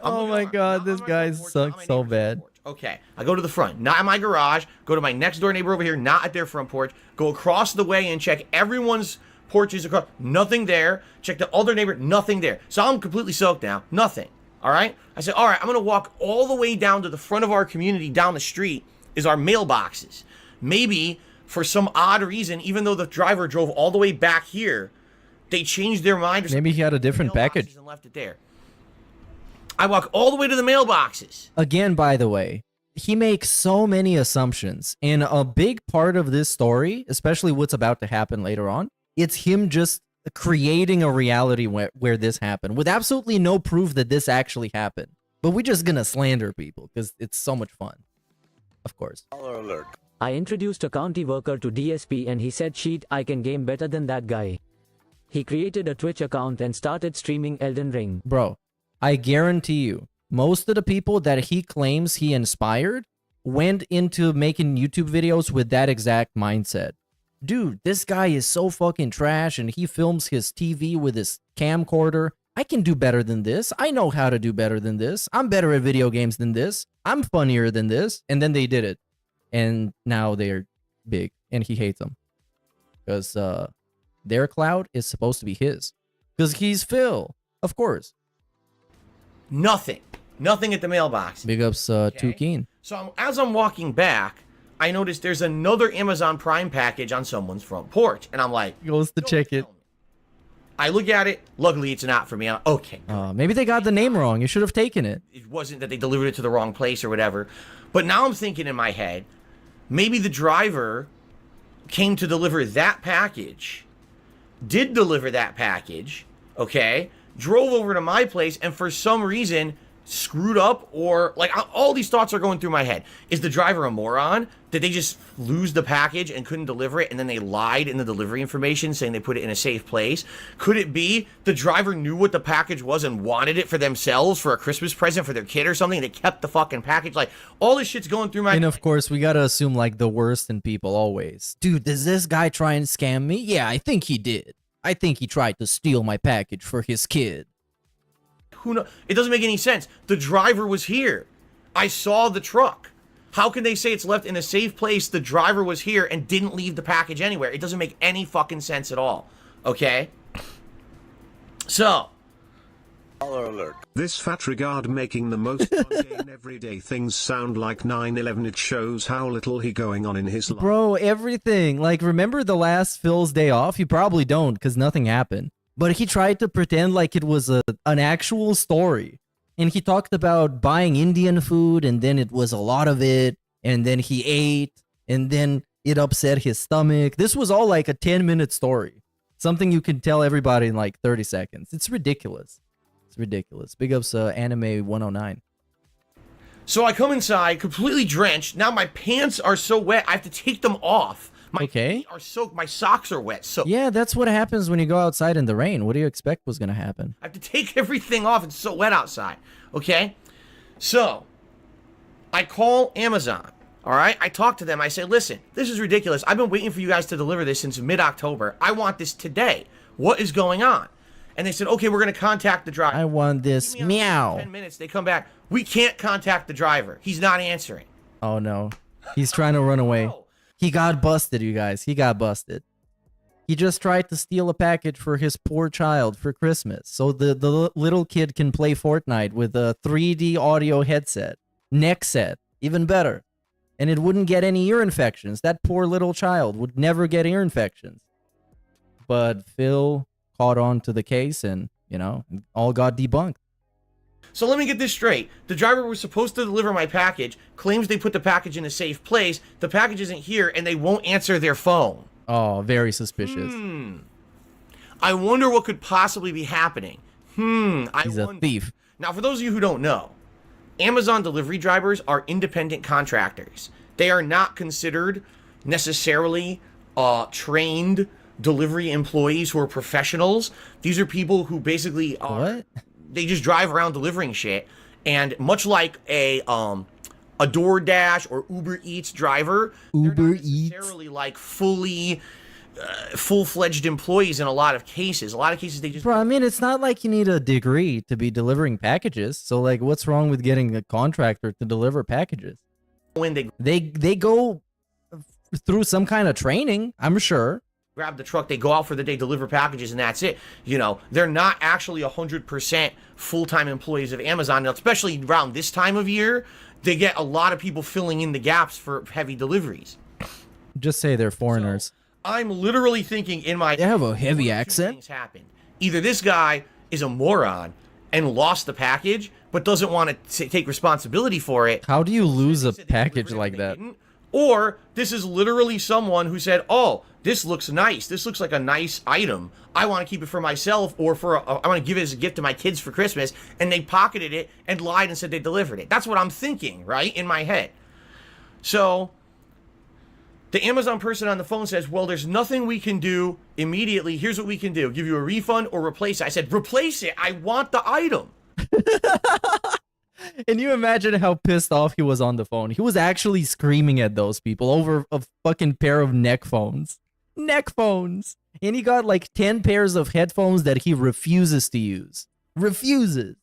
Oh my God, this guy sucks so bad. Okay, I go to the front, not in my garage. Go to my next door neighbor over here, not at their front porch. Go across the way and check everyone's porches across. Nothing there. Check the other neighbor. Nothing there. So I'm completely soaked now. Nothing. All right? I said, all right, I'm going to walk all the way down to the front of our community, down the street, is our mailboxes. Maybe, for some odd reason, even though the driver drove all the way back here, they changed their mind. Maybe he had a different package. And left it there. I walk all the way to the mailboxes. Again, by the way, he makes so many assumptions. And a big part of this story, especially what's about to happen later on, it's him just creating a reality where this happened with absolutely no proof that this actually happened. But we're just gonna slander people because it's so much fun. Of course. I introduced a county worker to DSP and he said, "Sheet, I can game better than that guy." He created a Twitch account and started streaming Elden Ring. Bro, I guarantee you, most of the people that he claims he inspired went into making YouTube videos with that exact mindset. Dude, this guy is so fucking trash and he films his TV with his camcorder. I can do better than this. I know how to do better than this. I'm better at video games than this. I'm funnier than this. And then they did it. And now they're big and he hates them. Because their cloud is supposed to be his. Because he's Phil. Of course. Nothing. Nothing at the mailbox. Big ups Too Keen. So as I'm walking back, I noticed there's another Amazon Prime package on someone's front porch. And I'm like, goes to check it. I look at it. Luckily, it's not for me. I'm, okay. Maybe they got the name wrong. You should have taken it. It wasn't that they delivered it to the wrong place or whatever. But now I'm thinking in my head, maybe the driver came to deliver that package, did deliver that package, okay, drove over to my place, and for some reason screwed up, or like all these thoughts are going through my head. Is the driver a moron? Did they just lose the package and couldn't deliver it, and then they lied in the delivery information saying they put it in a safe place? Could it be the driver knew what the package was and wanted it for themselves for a Christmas present for their kid or something? They kept the fucking package. Like, all this shit's going through my And of course, we gotta assume like the worst in people always. Dude, does this guy try and scam me? Yeah, I think he did. I think he tried to steal my package for his kid. who knows? It doesn't make any sense. The driver was here. I saw the truck. How can they say it's left in a safe place? The driver was here and didn't leave the package anywhere. It doesn't make any fucking sense at all. Okay? So. This fat regard making the most mundane everyday things sound like 9/11. It shows how little he going on in his life. Bro, everything. Like, remember the last Phil's day off? You probably don't, because nothing happened. But he tried to pretend like it was an actual story. And he talked about buying Indian food, and then it was a lot of it, and then he ate, and then it upset his stomach. This was all like a 10-minute story. Something you can tell everybody in like 30 seconds. It's ridiculous. It's ridiculous. Big ups Anime 109. So I come inside completely drenched. Now my pants are so wet, I have to take them off. My feet are soaked. My socks are wet. So yeah, that's what happens when you go outside in the rain. What do you expect was going to happen? I have to take everything off. It's so wet outside. Okay? So I call Amazon. All right? I talk to them. I say, listen, this is ridiculous. I've been waiting for you guys to deliver this since mid-October. I want this today. What is going on? And they said, okay, we're going to contact the driver. I want this. Meow. 10 minutes. They come back. We can't contact the driver. He's not answering. Oh, no. He's trying to run away. He got busted, you guys. He got busted. He just tried to steal a package for his poor child for Christmas. So the little kid can play Fortnite with a 3D audio headset. Neck set. Even better. And it wouldn't get any ear infections. That poor little child would never get ear infections. But Phil caught on to the case and, you know, all got debunked. So let me get this straight. The driver was supposed to deliver my package, claims they put the package in a safe place, the package isn't here, and they won't answer their phone. Oh, very suspicious. I wonder what could possibly be happening. He's a thief. Now, for those of you who don't know, Amazon delivery drivers are independent contractors. They are not considered necessarily trained delivery employees who are professionals. These are people who basically are, they just drive around delivering shit. And much like a DoorDash or Uber Eats driver, they're not necessarily like full-fledged employees in a lot of cases. A lot of cases they just... Bro, I mean, it's not like you need a degree to be delivering packages. So, like, what's wrong with getting a contractor to deliver packages? When they go through some kind of training, I'm sure. Grab the truck, they go out for the day, deliver packages, and that's it. You know, they're not actually 100% full-time employees of Amazon, especially around this time of year. They get a lot of people filling in the gaps for heavy deliveries. Just say they're foreigners. So, I'm literally thinking in my... They have a heavy accent. Things happened. Either this guy is a moron and lost the package, but doesn't want to take responsibility for it. How do you lose a package like that? Or this is literally someone who said, oh, this looks nice. This looks like a nice item. I want to keep it for myself, or I want to give it as a gift to my kids for Christmas. And they pocketed it and lied and said they delivered it. That's what I'm thinking, right? In my head. So the Amazon person on the phone says, well, there's nothing we can do immediately. Here's what we can do. Give you a refund or replace it. I said, replace it. I want the item. And you imagine how pissed off he was on the phone. He was actually screaming at those people over a fucking pair of neck phones. Neck phones. And he got like 10 pairs of headphones that he refuses to use. Refuses.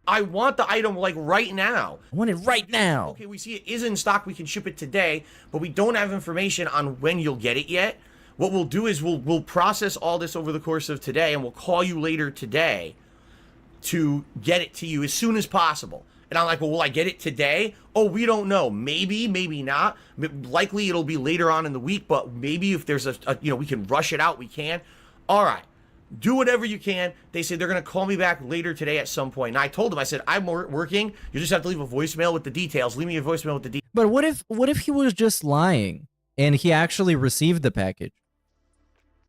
I want the item like right now. I want it right now. Okay, we see it is in stock. We can ship it today, but we don't have information on when you'll get it yet. What we'll do is we'll process all this over the course of today, and we'll call you later today to get it to you as soon as possible. And I'm like, well, will I get it today? Oh, we don't know. Maybe, maybe not. Likely it'll be later on in the week, but maybe if there's we can rush it out, we can. All right. Do whatever you can. They say they're going to call me back later today at some point. And I told them, I said, I'm working. You just have to leave a voicemail with the details. Leave me a voicemail with the details. But what if he was just lying and he actually received the package?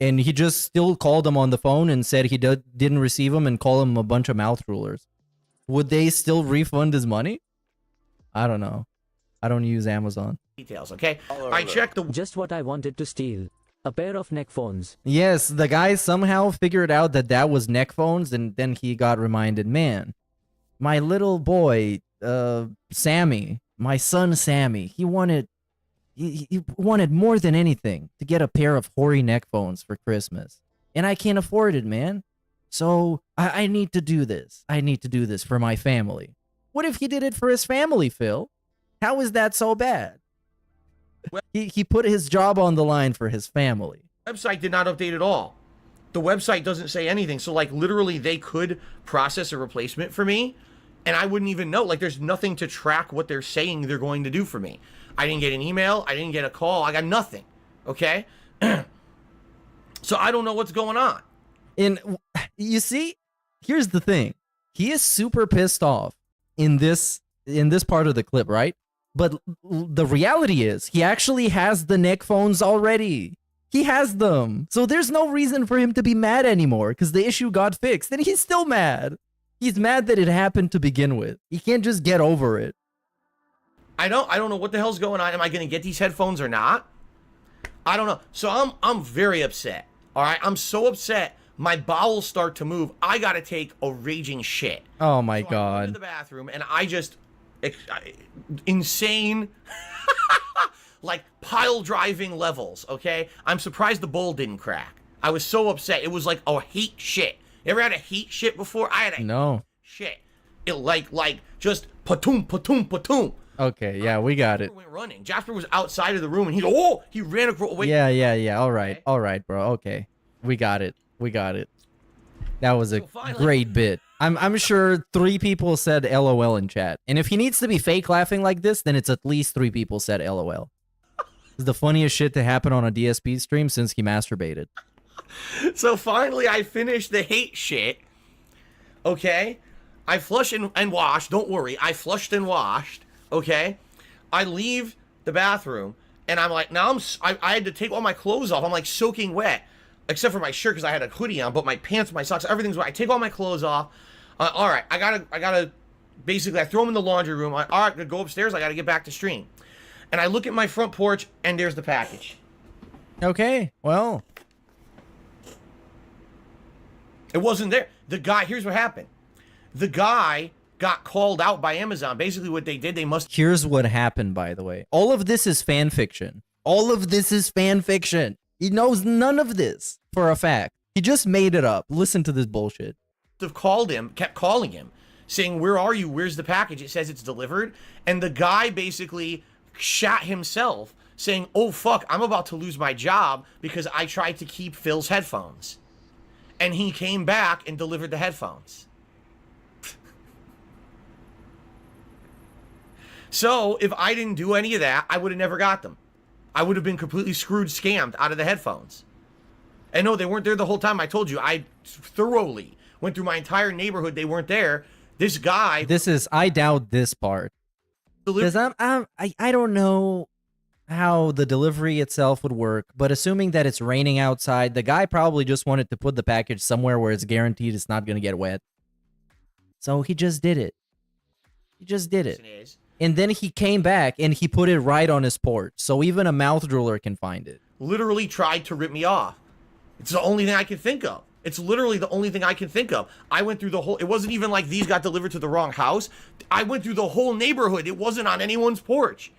And he just still called them on the phone and said he didn't receive them and call him a bunch of mouth rulers. Would they still refund his money? I don't know. I don't use Amazon. Details, okay? I checked the... Just what I wanted to steal. A pair of neck phones. Yes, the guy somehow figured out that was neck phones, and then he got reminded, man, my little boy, Sammy, my son Sammy, he wanted more than anything to get a pair of hoary neck phones for Christmas. And I can't afford it, man. So I need to do this. I need to do this for my family. What if he did it for his family, Phil? How is that so bad? He put his job on the line for his family. Website did not update at all. The website doesn't say anything. So like literally they could process a replacement for me and I wouldn't even know. Like there's nothing to track what they're saying they're going to do for me. I didn't get an email. I didn't get a call. I got nothing. Okay. So I don't know what's going on. And you see, here's the thing. He is super pissed off in this part of the clip, right? But the reality is he actually has the neck phones already. He has them. So there's no reason for him to be mad anymore because the issue got fixed and he's still mad. He's mad that it happened to begin with. He can't just get over it. I don't know what the hell's going on. Am I going to get these headphones or not? I don't know. So I'm very upset. All right. I'm so upset. My bowels start to move. I got to take a raging shit. Oh my so God. I go to the bathroom and I just insane like pile driving levels. Okay. I'm surprised the bowl didn't crack. I was so upset. It was like a heat shit. You ever had a heat shit before? I had a shit. It like just patoom, patoom, patoom. Okay, yeah, we got it. Went running. Jasper was outside of the room and he ran away. Yeah. All right, bro. Okay. We got it. That was a great bit. I'm sure 3 people said LOL in chat. And if he needs to be fake laughing like this, then it's at least 3 people said LOL. It's the funniest shit to happen on a DSP stream since he masturbated. So finally I finished the hate shit. Okay? I flushed and washed. Don't worry. I flushed and washed. Okay? I leave the bathroom and I'm like, now I had to take all my clothes off. I'm like soaking wet. Except for my shirt because I had a hoodie on, but my pants, my socks, everything's wet. I take all my clothes off. All right, I gotta, basically, I throw them in the laundry room. All right, go upstairs. I gotta get back to stream. And I look at my front porch, and there's the package. Okay, well. It wasn't there. The guy, here's what happened. The guy got called out by Amazon. Basically what they did, Here's what happened, by the way. All of this is fan fiction. All of this is fan fiction. He knows none of this for a fact. He just made it up. Listen to this bullshit. Have called him, kept calling him, saying, where are you? Where's the package? It says it's delivered. And the guy basically shot himself saying, oh, fuck, I'm about to lose my job because I tried to keep Phil's headphones. And he came back and delivered the headphones. So if I didn't do any of that, I would have never got them. I would have been completely screwed, scammed out of the headphones. And no, they weren't there the whole time. I told you, I thoroughly went through my entire neighborhood. They weren't there. This guy. I doubt this part. Because I don't know how the delivery itself would work, but assuming that it's raining outside, the guy probably just wanted to put the package somewhere where it's guaranteed it's not going to get wet. So he just did it. And then he came back and he put it right on his porch. So even a mouth drooler can find it. Literally tried to rip me off. It's the only thing I can think of. It's literally the only thing I can think of. I went through the whole... It wasn't even like these got delivered to the wrong house. I went through the whole neighborhood. It wasn't on anyone's porch.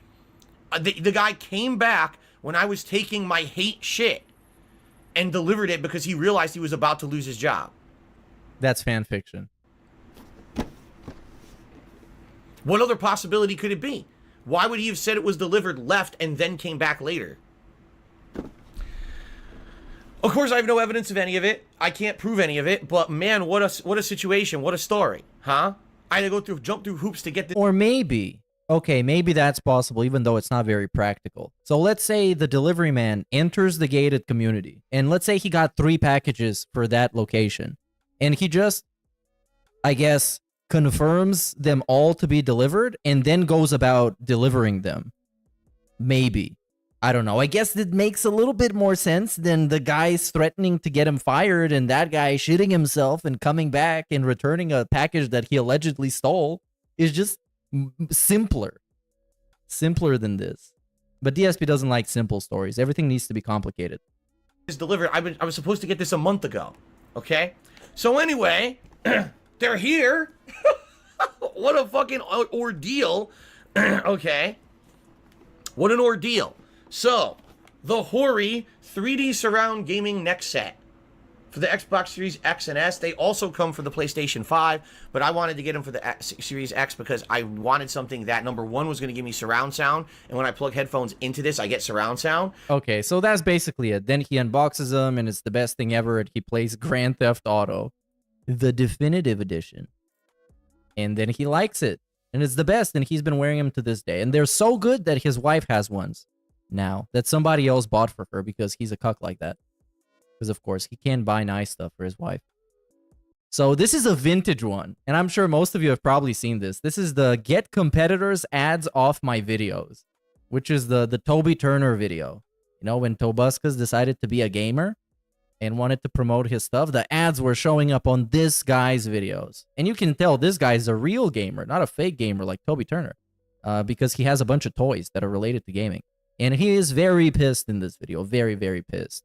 The guy came back when I was taking my hate shit and delivered it because he realized he was about to lose his job. That's fan fiction. What other possibility could it be? Why would he have said it was delivered, left, and then came back later? Of course, I have no evidence of any of it. I can't prove any of it. But man, what a situation. What a story, huh? I had to jump through hoops to get this. Or maybe, okay, maybe that's possible, even though it's not very practical. So let's say the delivery man enters the gated community, and let's say he got 3 packages for that location, and he just, I guess, confirms them all to be delivered and then goes about delivering them. Maybe. I don't know. I guess it makes a little bit more sense than the guys threatening to get him fired and that guy shitting himself and coming back and returning a package that he allegedly stole. Is just simpler. Simpler than this. But DSP doesn't like simple stories. Everything needs to be complicated. Is delivered. I was supposed to get this a month ago. Okay? So anyway, they're here. What a fucking ordeal. Okay? What an ordeal. So, the Hori 3D Surround Gaming neck set for the Xbox Series X and S. They also come for the PlayStation 5, but I wanted to get them for the Series X because I wanted something that, number one, was going to give me surround sound, and when I plug headphones into this, I get surround sound. Okay, so that's basically it. Then he unboxes them, and it's the best thing ever, and he plays Grand Theft Auto, the definitive edition. And then he likes it, and it's the best, and he's been wearing them to this day. And they're so good that his wife has ones now that somebody else bought for her because he's a cuck like that. Because, of course, he can't buy nice stuff for his wife. So this is a vintage one, and I'm sure most of you have probably seen this. This is the Get Competitors Ads Off My Videos, which is the Toby Turner video. You know, when Tobuscus decided to be a gamer and wanted to promote his stuff, the ads were showing up on this guy's videos. And you can tell this guy's a real gamer, not a fake gamer like Toby Turner, because he has a bunch of toys that are related to gaming. And he is very pissed in this video. Very, very pissed.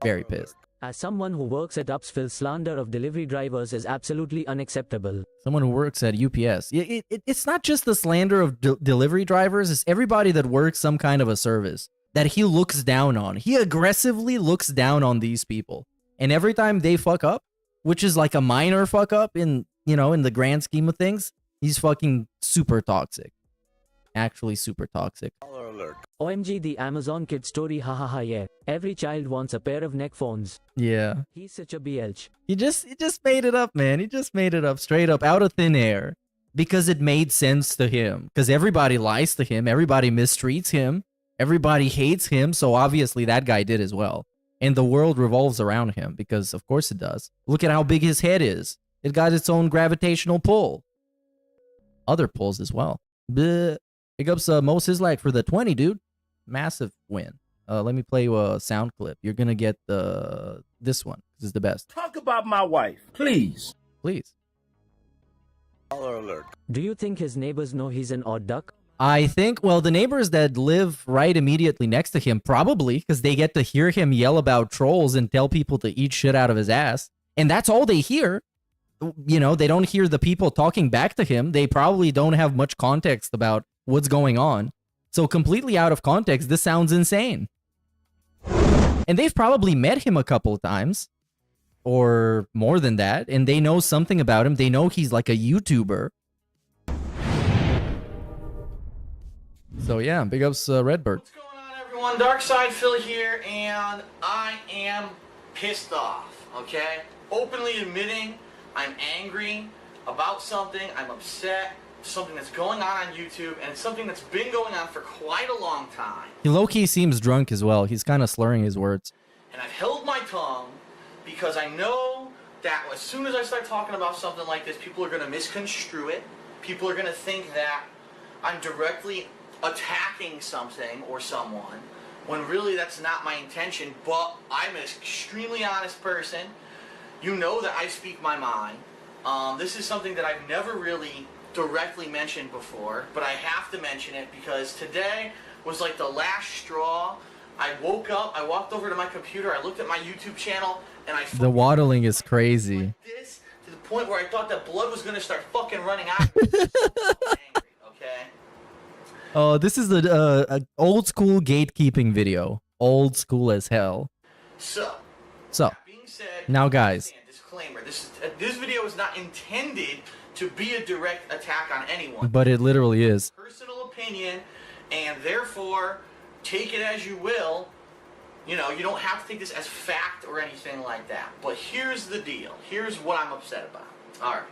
Very pissed. As someone who works at Upsville, slander of delivery drivers is absolutely unacceptable. Someone who works at UPS. It's not just the slander of delivery drivers. It's everybody that works some kind of a service that he looks down on. He aggressively looks down on these people. And every time they fuck up, which is like a minor fuck up in, you know, in the grand scheme of things, he's fucking super toxic. Actually super toxic. OMG, the Amazon kid story, hahaha, yeah. Every child wants a pair of neck phones. Yeah. He's such a BH. He just made it up, man. He just made it up straight up out of thin air because it made sense to him. Because everybody lies to him. Everybody mistreats him. Everybody hates him. So obviously that guy did as well. And the world revolves around him because of course it does. Look at how big his head is. It got its own gravitational pull. Other pulls as well. Bleh. Big ups Mo Sislak for the 20, dude. Massive win. Let me play you a sound clip. You're gonna get this one. This is the best. Talk about my wife, please. Please. Do you think his neighbors know he's an odd duck? I think, well, the neighbors that live right immediately next to him, probably, because they get to hear him yell about trolls and tell people to eat shit out of his ass. And that's all they hear. You know, they don't hear the people talking back to him. They probably don't have much context about what's going on. So completely out of context, this sounds insane. And they've probably met him a couple of times. Or more than that. And they know something about him. They know he's like a YouTuber. So yeah, big ups Redbird. What's going on, everyone? Darkside Phil here, and I am pissed off, okay? Openly admitting I'm angry about something, I'm upset, something that's going on YouTube, and it's something that's been going on for quite a long time. He low-key seems drunk as well. He's kind of slurring his words. And I've held my tongue because I know that as soon as I start talking about something like this, people are going to misconstrue it. People are going to think that I'm directly attacking something or someone, when really that's not my intention, but I'm an extremely honest person. You know that I speak my mind. This is something that I've never really directly mentioned before, but I have to mention it because today was like the last straw. I woke up, I walked over to my computer, I looked at my YouTube channel, and I... The waddling is crazy. Like this, to the point where I thought that blood was going to start fucking running out of me. So angry, okay? Oh, this is the old school gatekeeping video. Old school as hell. So that being said, now guys, disclaimer, this video is not intended to be a direct attack on anyone. But it literally is. Personal opinion, and therefore take it as you will. You know, you don't have to take this as fact or anything like that. But here's the deal. Here's what I'm upset about. All right.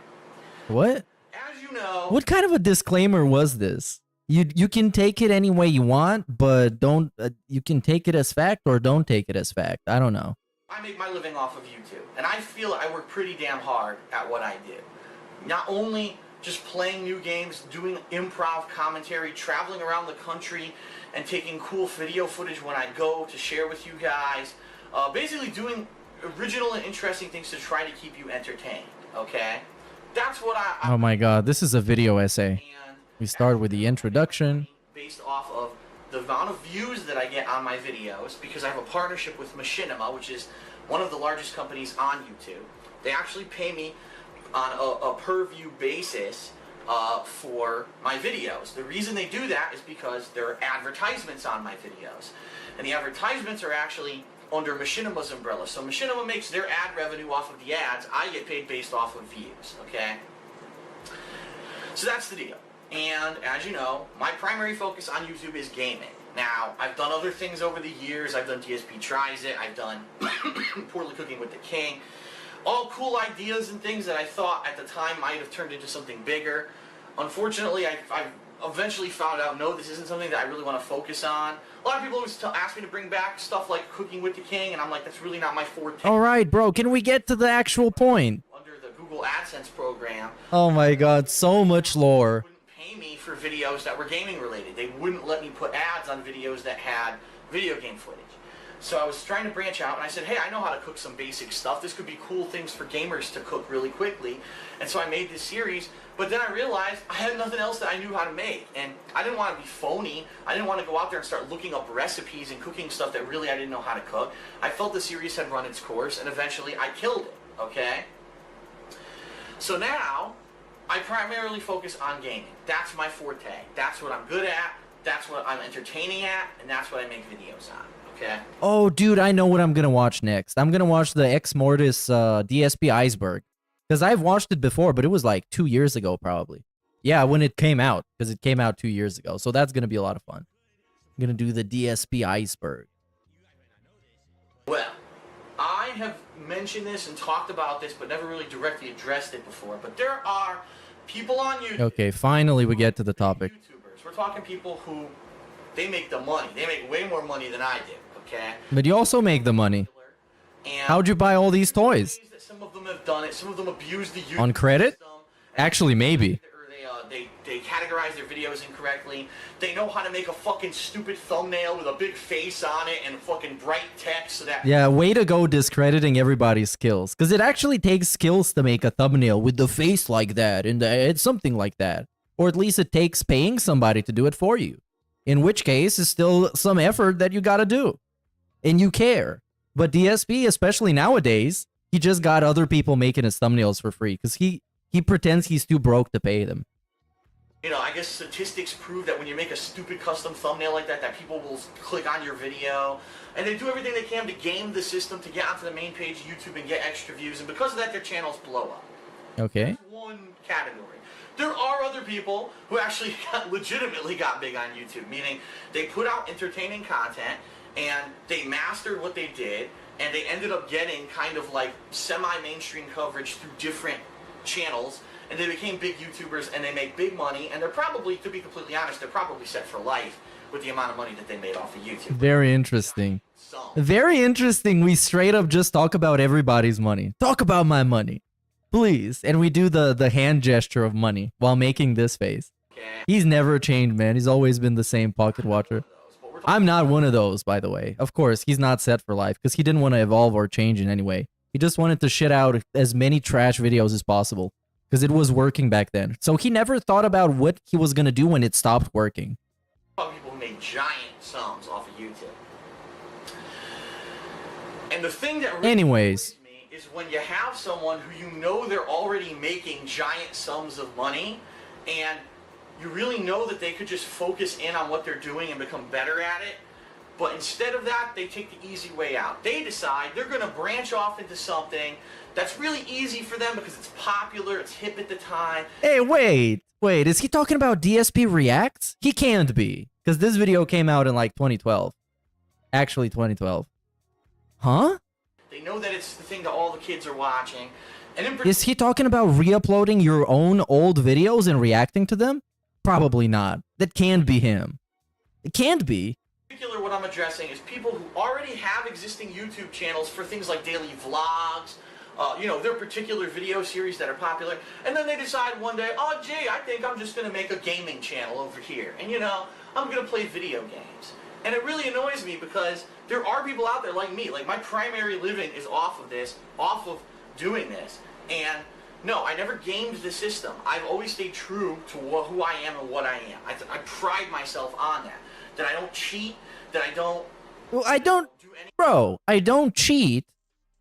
What? As you know, what kind of a disclaimer was this? You can take it any way you want, but don't. You can take it as fact or don't take it as fact. I don't know. I make my living off of YouTube, and I feel I work pretty damn hard at what I do. Not only just playing new games, doing improv commentary, traveling around the country, and taking cool video footage when I go to share with you guys. Basically doing original and interesting things to try to keep you entertained, okay? That's what I... Oh my god, this is a video essay. We start with the introduction. Based off of the amount of views that I get on my videos, because I have a partnership with Machinima, which is one of the largest companies on YouTube. They actually pay me on a per-view basis for my videos. The reason they do that is because there are advertisements on my videos. And the advertisements are actually under Machinima's umbrella. So Machinima makes their ad revenue off of the ads. I get paid based off of views, okay? So that's the deal. And as you know, my primary focus on YouTube is gaming. Now, I've done other things over the years. I've done DSP Tries It. I've done Poorly Cooking with the King. All cool ideas and things that I thought at the time might have turned into something bigger. Unfortunately, I've eventually found out, no, this isn't something that I really want to focus on. A lot of people always ask me to bring back stuff like Cooking with the King, and I'm like, that's really not my forte. All right, bro, can we get to the actual point? Under the Google AdSense program. Oh my god, so much lore. Pay me for videos that were gaming related. They wouldn't let me put ads on videos that had video game footage. So I was trying to branch out, and I said, hey, I know how to cook some basic stuff. This could be cool things for gamers to cook really quickly. And so I made this series, but then I realized I had nothing else that I knew how to make. And I didn't want to be phony. I didn't want to go out there and start looking up recipes and cooking stuff that really I didn't know how to cook. I felt the series had run its course, and eventually I killed it, okay? So now, I primarily focus on gaming. That's my forte. That's what I'm good at. That's what I'm entertaining at, and that's what I make videos on. Okay. Oh, dude, I know what I'm gonna watch next. I'm gonna watch the Ex Mortis DSP Iceberg. Because I've watched it before, but it was like 2 years ago, probably. Yeah, when it came out. Because it came out 2 years ago. So that's gonna be a lot of fun. I'm gonna do the DSP Iceberg. Well, I have mentioned this and talked about this, but never really directly addressed it before. But there are people on YouTube. Okay, finally we get to the topic. YouTubers. We're talking people who, they make the money. They make way more money than I do. Okay. But you also make the money. And how'd you buy all these toys? Some of them have done it. Some of them abuse the YouTube on credit? system. Actually, maybe. They categorize their videos incorrectly. They know how to make a fucking stupid thumbnail with a big face on it and fucking bright text so that... Yeah, way to go discrediting everybody's skills. Because it actually takes skills to make a thumbnail with the face like that and it's something like that. Or at least it takes paying somebody to do it for you. In which case, it's still some effort that you gotta do. And you care. But DSP, especially nowadays, he just got other people making his thumbnails for free because he pretends he's too broke to pay them. You know, I guess statistics prove that when you make a stupid custom thumbnail like that, that people will click on your video. And they do everything they can to game the system to get onto the main page of YouTube and get extra views. And because of that, their channels blow up. Okay. That's one category. There are other people who actually legitimately got big on YouTube, meaning they put out entertaining content, and they mastered what they did, and they ended up getting kind of like semi-mainstream coverage through different channels, and they became big YouTubers, and they make big money, and they're probably, to be completely honest, they're probably set for life with the amount of money that they made off of YouTube. Very interesting. Very interesting. We straight up just talk about everybody's money. Talk about my money, please. And we do the hand gesture of money while making this face. He's never changed, man. He's always been the same pocket watcher. I'm not one of those, by the way. Of course, he's not set for life because he didn't want to evolve or change in any way. He just wanted to shit out as many trash videos as possible because it was working back then. So he never thought about what he was going to do when it stopped working. People who make giant sums off of YouTube. And the thing that really anyways, me is when you have someone who you know they're already making giant sums of money, and you really know that they could just focus in on what they're doing and become better at it, but instead of that, they take the easy way out. They decide they're going to branch off into something that's really easy for them because it's popular, it's hip at the time. Hey, wait, is he talking about DSP Reacts? He can't be, because this video came out in like 2012. Actually, 2012. Huh? They know that it's the thing that all the kids are watching. And is he talking about re-uploading your own old videos and reacting to them? Probably not. That can't be him. It can't be. In particular, what I'm addressing is people who already have existing YouTube channels for things like daily vlogs, you know, their particular video series that are popular, and then they decide one day, oh, gee, I think I'm just going to make a gaming channel over here, and, you know, I'm going to play video games. And it really annoys me because there are people out there like me, like my primary living is off of this, off of doing this, and no, I never gamed the system. I've always stayed true to who I am and what I am. I pride myself on that. That I don't cheat, that I don't... Well, I don't... Bro, I don't cheat.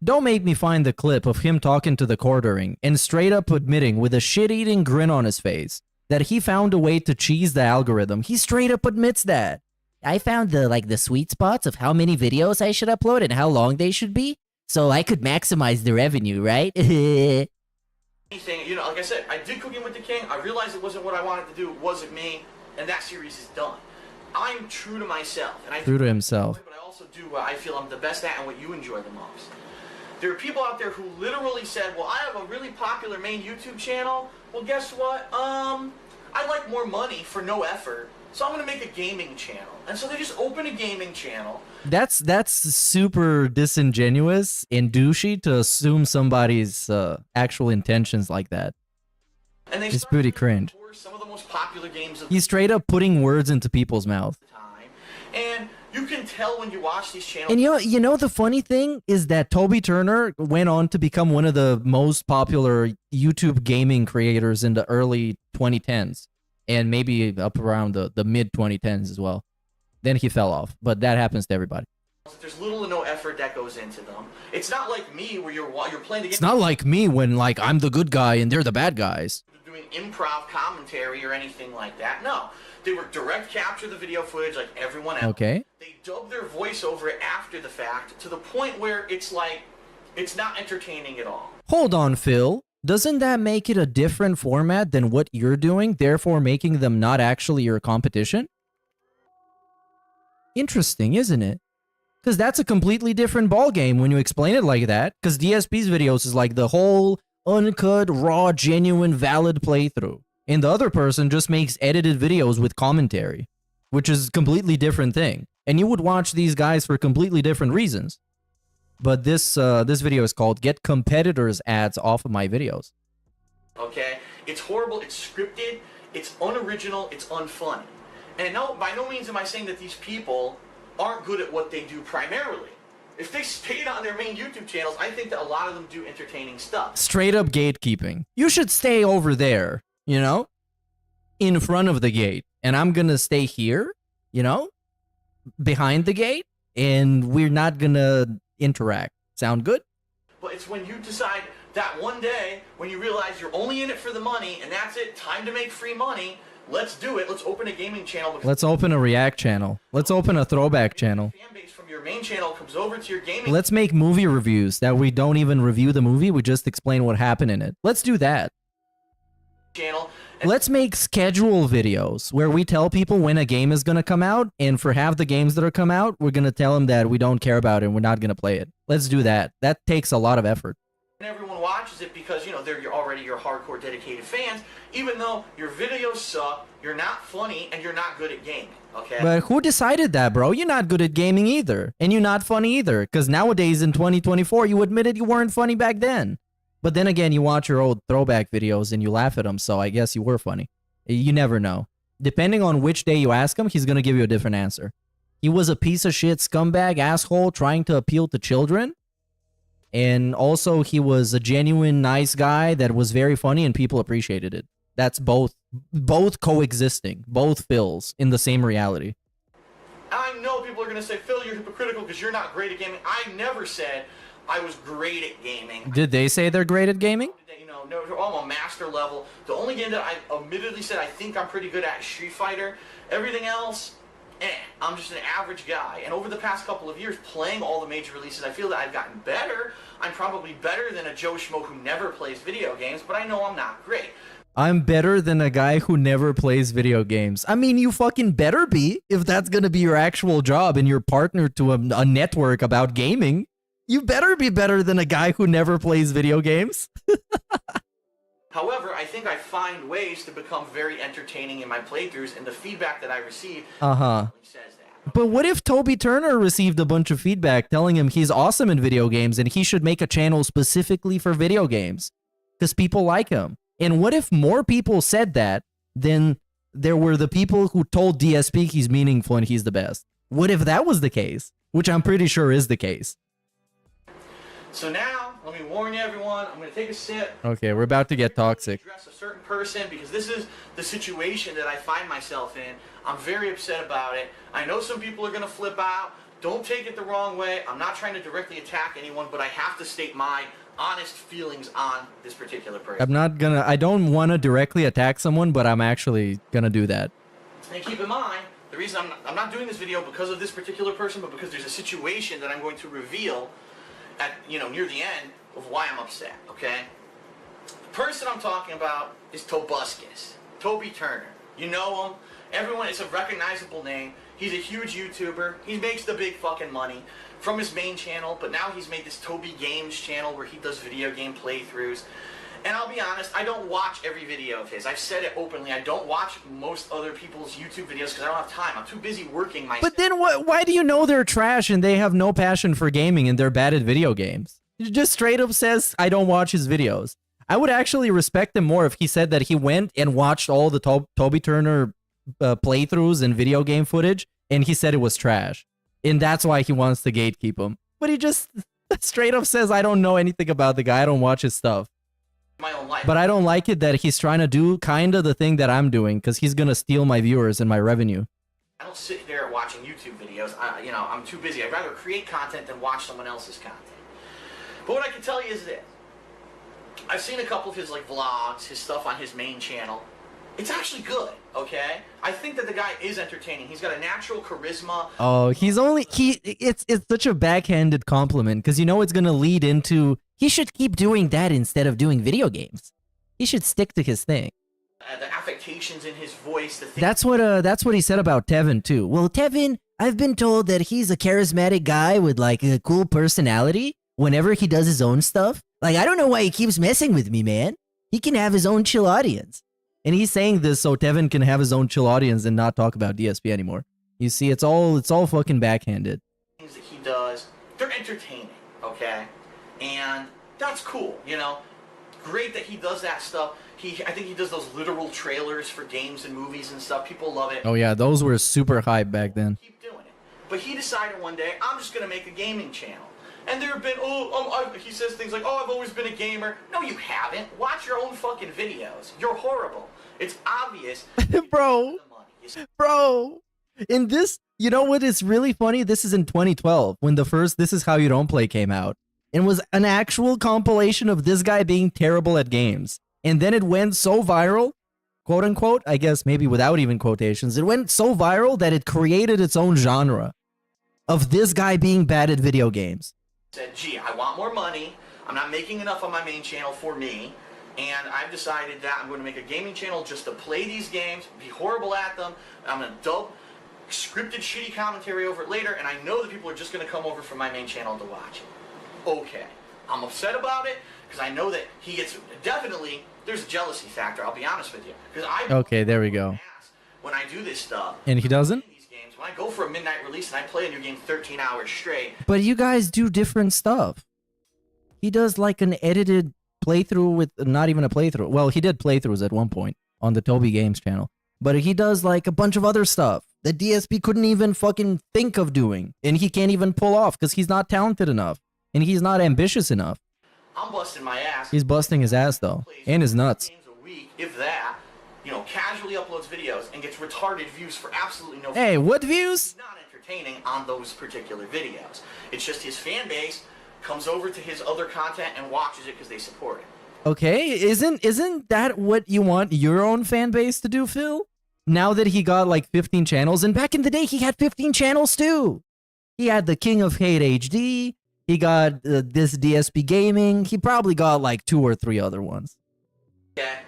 Don't make me find the clip of him talking to the quartering and straight up admitting with a shit-eating grin on his face that he found a way to cheese the algorithm. He straight up admits that. I found the sweet spots of how many videos I should upload and how long they should be, so I could maximize the revenue, right? Anything, like I said, I did Cooking with the King. I realized it wasn't what I wanted to do. It wasn't me, and that series is done. I'm true to myself, and True to himself. But I also do what I feel I'm the best at and what you enjoy the most. There are people out there who literally said, well, I have a really popular main YouTube channel. Well, guess what? I like more money for no effort, so I'm going to make a gaming channel. And so they just open a gaming channel. That's super disingenuous and douchey to assume somebody's actual intentions like that. And they it's pretty cringe. Some of the most popular games of He's straight up putting words into people's mouth. And you can tell when you watch these channels. And you know the funny thing is that Toby Turner went on to become one of the most popular YouTube gaming creators in the early 2010s and maybe up around the mid 2010s as well. Then he fell off, but that happens to everybody. There's little to no effort that goes into them. It's not like me where you're playing the game. It's not like me when like I'm the good guy and they're the bad guys. Doing improv commentary or anything like that. No. They were direct capture the video footage like everyone else. Okay. They dubbed their voice over it after the fact to the point where it's like, it's not entertaining at all. Hold on, Phil. Doesn't that make it a different format than what you're doing, therefore making them not actually your competition? Interesting, isn't it? Because that's a completely different ballgame when you explain it like that. Because DSP's videos is like the whole uncut, raw, genuine, valid playthrough. And the other person just makes edited videos with commentary, which is a completely different thing. And you would watch these guys for completely different reasons. But this video is called Get Competitors Ads Off of My Videos. Okay? It's horrible, it's scripted, it's unoriginal, it's unfunny. And no, by no means am I saying that these people aren't good at what they do primarily. If they stayed on their main YouTube channels, I think that a lot of them do entertaining stuff. Straight up gatekeeping. You should stay over there, you know, in front of the gate. And I'm going to stay here, you know, behind the gate. And we're not going to interact. Sound good? But it's when you decide that one day, when you realize you're only in it for the money, and that's it, time to make free money, let's do it. Let's open a gaming channel. Let's open a React channel. Let's open a throwback channel. Fan base from your main channel comes over to your gaming. Let's make movie reviews that we don't even review the movie. We just explain what happened in it. Let's do that. Channel. Let's make schedule videos where we tell people when a game is going to come out. And for half the games that are come out, we're going to tell them that we don't care about it and we're not going to play it. Let's do that. That takes a lot of effort. And everyone watches it because, you know, they're already your hardcore dedicated fans, even though your videos suck, you're not funny, and you're not good at gaming, okay? But who decided that, bro? You're not good at gaming either. And you're not funny either. Because nowadays in 2024, you admitted you weren't funny back then. But then again, you watch your old throwback videos and you laugh at them, so I guess you were funny. You never know. Depending on which day you ask him, he's going to give you a different answer. He was a piece of shit scumbag asshole trying to appeal to children. And also, he was a genuine nice guy that was very funny and people appreciated it. That's both coexisting, both Phils in the same reality. I know people are going to say, Phil, you're hypocritical because you're not great at gaming. I never said I was great at gaming. Did they say they're great at gaming? You know, no, I'm a master level. The only game that I admittedly said I think I'm pretty good at is Street Fighter. Everything else, I'm just an average guy. And over the past couple of years, playing all the major releases, I feel that I've gotten better. I'm probably better than a Joe Schmo who never plays video games, but I know I'm not great. I'm better than a guy who never plays video games. I mean, you fucking better be if that's going to be your actual job and you're partnered to a network about gaming. You better be better than a guy who never plays video games. However, I think I find ways to become very entertaining in my playthroughs, and the feedback that I receive says that. But what if Toby Turner received a bunch of feedback telling him he's awesome in video games and he should make a channel specifically for video games because people like him? And what if more people said that than there were the people who told DSP he's meaningful and he's the best? What if that was the case? Which I'm pretty sure is the case. So now, let me warn you everyone, I'm going to take a sip. Okay, we're about to get toxic. Address a certain person because this is the situation that I find myself in. I'm very upset about it. I know some people are going to flip out. Don't take it the wrong way. I'm not trying to directly attack anyone, but I have to state my honest feelings on this particular person. I don't want to directly attack someone, but I'm actually going to do that. And keep in mind, the The reason I'm not doing this video because of this particular person, but because there's a situation that I'm going to reveal at, you know, near the end of why I'm upset, okay? The person I'm talking about is Tobuscus, Toby Turner. You know him. Everyone, it's a recognizable name. He's a huge YouTuber. He makes the big fucking money from his main channel, but now he's made this Toby Games channel where he does video game playthroughs. And I'll be honest, I don't watch every video of his. I've said it openly. I don't watch most other people's YouTube videos because I don't have time. I'm too busy working myself. But then why do you know they're trash and they have no passion for gaming and they're bad at video games? He just straight up says, I don't watch his videos. I would actually respect him more if he said that he went and watched all the Toby Turner playthroughs and video game footage and he said it was trash. And that's why he wants to gatekeep him. But he just straight up says, I don't know anything about the guy. I don't watch his stuff. My own life. But I don't like it that he's trying to do kind of the thing that I'm doing because he's going to steal my viewers and my revenue. I don't sit there watching YouTube videos. You know, I'm too busy. I'd rather create content than watch someone else's content. But what I can tell you is this. I've seen a couple of his like vlogs, his stuff on his main channel. It's actually good, okay? I think that the guy is entertaining. He's got a natural charisma. Oh, it's such a backhanded compliment because you know it's going to lead into he should keep doing that instead of doing video games. He should stick to his thing. The affectations in his voice. That's what he said about Tevin too. Well, Tevin, I've been told that he's a charismatic guy with like a cool personality whenever he does his own stuff. Like, I don't know why he keeps messing with me, man. He can have his own chill audience. And he's saying this so Tevin can have his own chill audience and not talk about DSP anymore. You see, it's all fucking backhanded. Things that he does, they're entertaining, okay? And that's cool, you know? Great that he does that stuff. I think he does those literal trailers for games and movies and stuff. People love it. Oh yeah, those were super hype back then. Keep doing it. But he decided one day, I'm just gonna make a gaming channel. And there have been, he says things like, I've always been a gamer. No, you haven't. Watch your own fucking videos. You're horrible. It's obvious. Bro, in this, you know what is really funny? This is in 2012 when the first This Is How You Don't Play came out. It was an actual compilation of this guy being terrible at games. And then it went so viral, quote unquote, I guess maybe without even quotations, it went so viral that it created its own genre of this guy being bad at video games. Said, gee, I want more money. I'm not making enough on my main channel for me. And I've decided that I'm going to make a gaming channel just to play these games, be horrible at them. I'm going to dub scripted shitty commentary over it later, and I know that people are just going to come over from my main channel to watch it. Okay. I'm upset about it because I know that he gets, definitely, there's a jealousy factor, I'll be honest with you. Okay, there we go. When I do this stuff. And he doesn't? When I go for a midnight release and I play a new game 13 hours straight. But you guys do different stuff. He does like an edited playthrough with not even a playthrough. Well, he did playthroughs at one point on the Toby Games channel. But he does like a bunch of other stuff that DSP couldn't even fucking think of doing. And he can't even pull off because he's not talented enough. And he's not ambitious enough. I'm busting my ass. He's busting his ass though. And his nuts. A week, if that. You know, casually uploads videos and gets retarded views for absolutely no. Hey, what views? He's not entertaining on those particular videos. It's just his fan base comes over to his other content and watches it because they support it. Okay, isn't that what you want your own fan base to do, Phil? Now that he got like 15 channels, and back in the day he had 15 channels too. He had the King of Hate HD. He got this DSP Gaming. He probably got like 2 or 3 other ones. Yeah.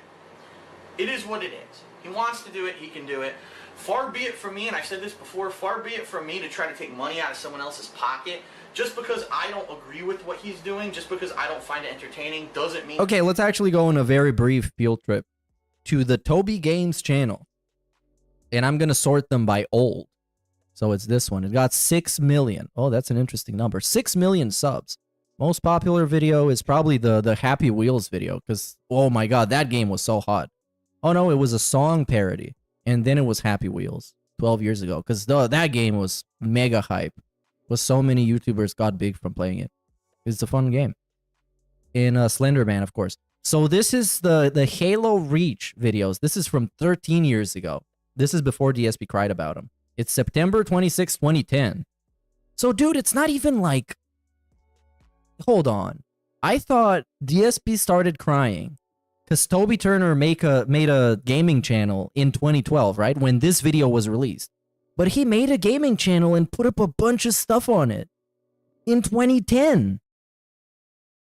It is what it is. He wants to do it, he can do it. Far be it from me, and I've said this before, far be it from me to try to take money out of someone else's pocket. Just because I don't agree with what he's doing, just because I don't find it entertaining, doesn't mean... Okay, let's actually go on a very brief field trip to the Toby Games channel. And I'm going to sort them by old. So it's this one. It got 6 million. Oh, that's an interesting number. 6 million subs. Most popular video is probably the Happy Wheels video, because, oh my god, that game was so hot. Oh no, it was a song parody. And then it was Happy Wheels 12 years ago. Because that game was mega hype. Was so many YouTubers got big from playing it. It's a fun game. In Slenderman, of course. So this is the Halo Reach videos. This is from 13 years ago. This is before DSP cried about him. It's September 26, 2010. So dude, it's not even like... Hold on. I thought DSP started crying because Toby Turner made a gaming channel in 2012, right? When this video was released. but he made a gaming channel and put up a bunch of stuff on it in 2010.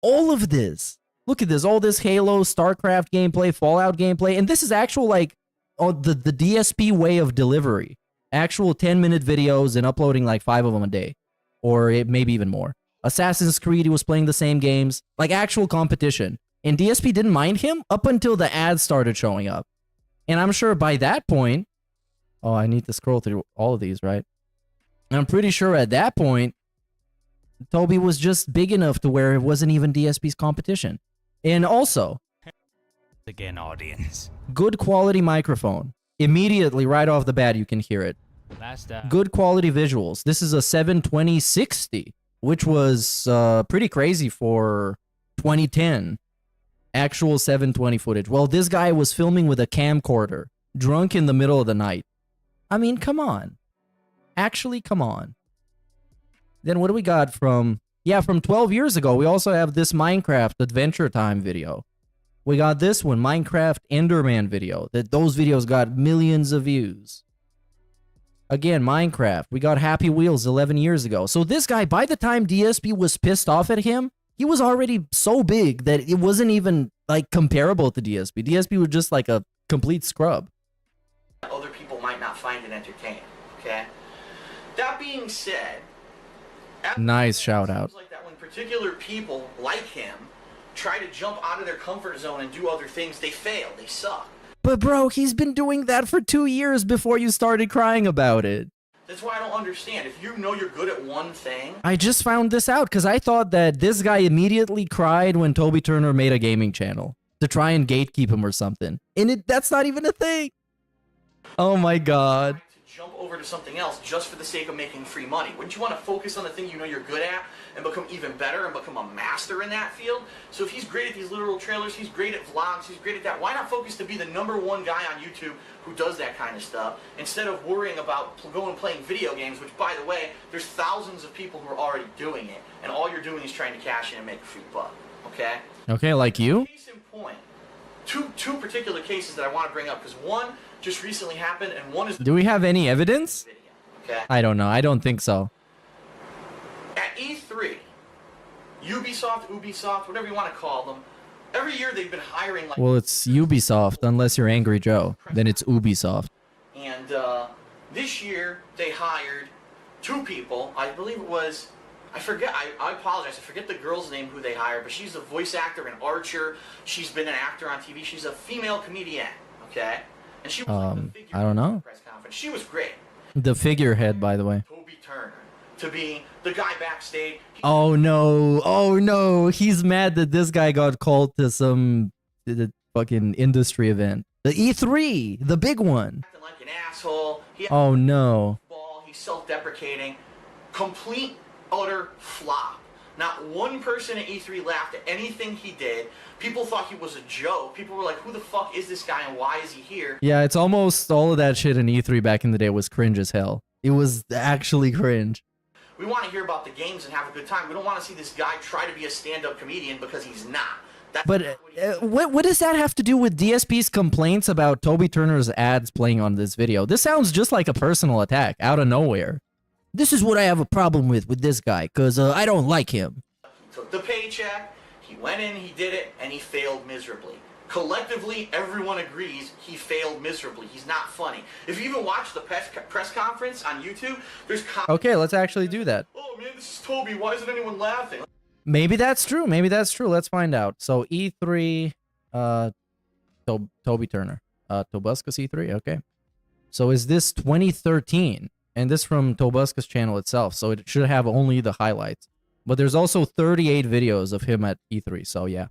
All of this. Look at this. All this Halo, StarCraft gameplay, Fallout gameplay. And this is actual, like, the DSP way of delivery. Actual 10-minute videos and uploading like 5 of them a day. Or maybe even more. Assassin's Creed, he was playing the same games. Like, actual competition. And DSP didn't mind him up until the ads started showing up. And I'm sure by that point... Oh, I need to scroll through all of these, right? I'm pretty sure at that point, Toby was just big enough to where it wasn't even DSP's competition. And also... Again, audience. Good quality microphone. Immediately, right off the bat, you can hear it. Good quality visuals. This is a 720-60, which was pretty crazy for 2010. Actual 720 footage. Well, this guy was filming with a camcorder, drunk in the middle of the night. I mean, come on. Actually, come on. Then what do we got from... Yeah, from 12 years ago, we also have this Minecraft Adventure Time video. We got this one, Minecraft Enderman video. Those videos got millions of views. Again, Minecraft. We got Happy Wheels 11 years ago. So this guy, by the time DSP was pissed off at him, he was already so big that it wasn't even, like, comparable to DSP. DSP was just like a complete scrub. Other people might not find it entertaining, okay? That being said... Nice shout out. Like that when particular people like him try to jump out of their comfort zone and do other things, they fail. They suck. But bro, he's been doing that for 2 years before you started crying about it. That's why I don't understand. If you know you're good at one thing... I just found this out because I thought that this guy immediately cried when Toby Turner made a gaming channel to try and gatekeep him or something. And that's not even a thing. Oh my god. Jump over to something else just for the sake of making free money. Wouldn't you want to focus on the thing you know you're good at and become even better and become a master in that field? So if he's great at these literal trailers, he's great at vlogs, he's great at that, why not focus to be the #1 guy on YouTube who does that kind of stuff instead of worrying about going and playing video games, which, by the way, there's thousands of people who are already doing it, and all you're doing is trying to cash in and make a free buck, okay? Okay, like you? Case in point, two particular cases that I want to bring up, because one just recently happened, and one is... Do we have any evidence? Video, okay? I don't know. I don't think so. At E3, Ubisoft, whatever you want to call them, every year they've been hiring... like. Well, it's Ubisoft, unless you're Angry Joe. Then it's Ubisoft. And this year, they hired 2 people. I believe it was... I forget, I apologize, I forget the girl's name who they hired, but she's a voice actor in Archer. She's been an actor on TV. She's a female comedian, okay? And she was like the I don't know. press conference. She was great. The figurehead, by the way. Toby Turner to be the guy backstage. Oh no. Oh no. He's mad that this guy got called to some fucking industry event. The E3, the big one. Acting like an asshole. Oh no. He's self-deprecating. Complete, utter flop. Not one person at E3 laughed at anything he did. People thought he was a joke. People were like, who the fuck is this guy and why is he here? Yeah, it's almost all of that shit in E3 back in the day was cringe as hell. It was actually cringe. We want to hear about the games and have a good time. We don't want to see this guy try to be a stand-up comedian because he's not. That's but what does that have to do with DSP's complaints about Toby Turner's ads playing on this video? This sounds just like a personal attack out of nowhere. This is what I have a problem with this guy, because I don't like him. He took the paycheck, he went in, he did it, and he failed miserably. Collectively, everyone agrees he failed miserably. He's not funny. If you even watch the press conference on YouTube, there's... Okay, let's actually do that. Oh man, this is Toby, why isn't anyone laughing? Maybe that's true, maybe that's true. Let's find out. So E3, Toby Turner. Tobuscus E3, okay. So is this 2013? And this from Tobuscus channel itself, so it should have only the highlights. But there's also 38 videos of him at E3, so yeah.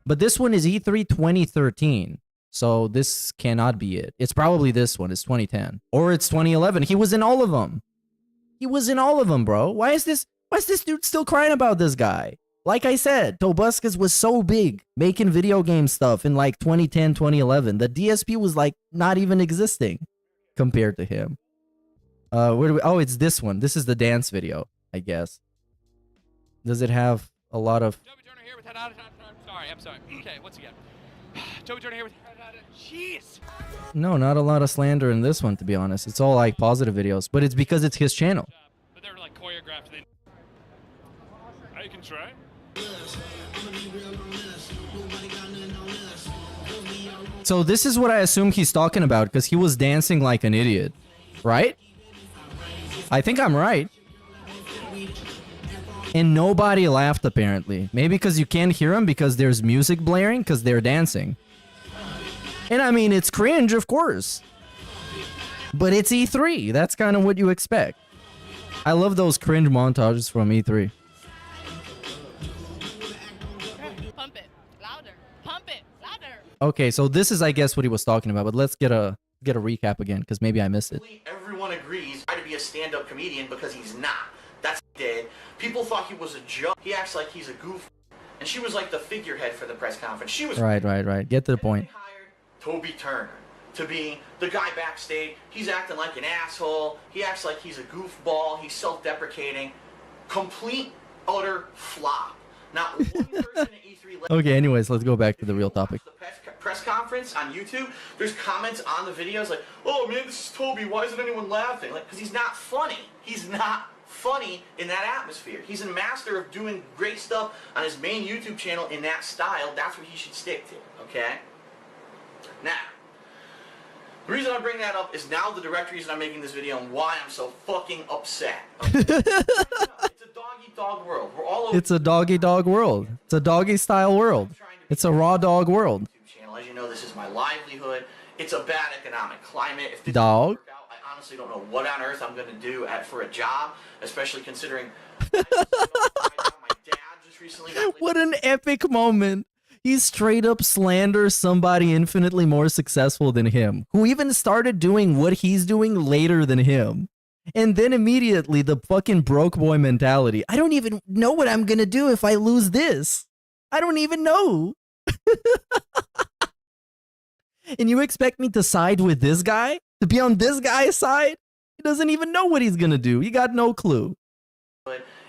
But this one is E3 2013, so this cannot be it. It's probably this one, it's 2010. Or it's 2011, he was in all of them. He was in all of them, bro. Why is this dude still crying about this guy? Like I said, Tobuscus was so big, making video game stuff in like 2010, 2011. The DSP was like not even existing compared to him. Where do we... Oh, it's this one. This is the dance video, I guess. Does it have a lot of... Toby Turner here with I'm sorry. Okay, once again. Toby Turner here with... Jeez! No, not a lot of slander in this one, to be honest. It's all like positive videos, but it's because it's his channel. But they're like choreographed. I can try. So this is what I assume he's talking about, because he was dancing like an idiot, right? I think I'm right. And nobody laughed, apparently. Maybe because you can't hear them because there's music blaring because they're dancing. And I mean, it's cringe, of course. But it's E3. That's kind of what you expect. I love those cringe montages from E3. Pump it louder. Pump it louder. Okay, so this is, I guess, what he was talking about. But let's get a recap again, because maybe I missed it. Everyone agrees to be a stand-up comedian because he's not. That's dead. People thought he was a joke. He acts like he's a goof. And she was like the figurehead for the press conference. She was Right. Get to the point. Toby Turner to be the guy backstage. He's acting like an asshole. He acts like he's a goofball. He's self-deprecating. Complete, utter flop. Not one person at E3. Okay, anyways, let's go back to the real topic. Press conference on YouTube. There's comments on the videos like, "Oh man, this is Toby. Why isn't anyone laughing?" Like, because he's not funny. He's not funny in that atmosphere. He's a master of doing great stuff on his main YouTube channel in that style. That's what he should stick to. Okay. Now, the reason I bring that up is now the direct reason I'm making this video and why I'm so fucking upset. Okay? It's a dog-eat-dog world. We're all over. It's a dog-eat-dog world. It's a doggy-style world. It's a raw dog world. Channel. As you know, this is my livelihood. It's a bad economic climate. If this Dog. doesn't work out, I honestly don't know what on earth I'm going to do for a job, especially considering my dad just recently got What an epic moment. He straight up slanders somebody infinitely more successful than him, who even started doing what he's doing later than him. And then immediately the fucking broke boy mentality. I don't even know what I'm gonna do if I lose this. I don't even know. And you expect me to side with this guy? To be on this guy's side? He doesn't even know what he's gonna do. He got no clue.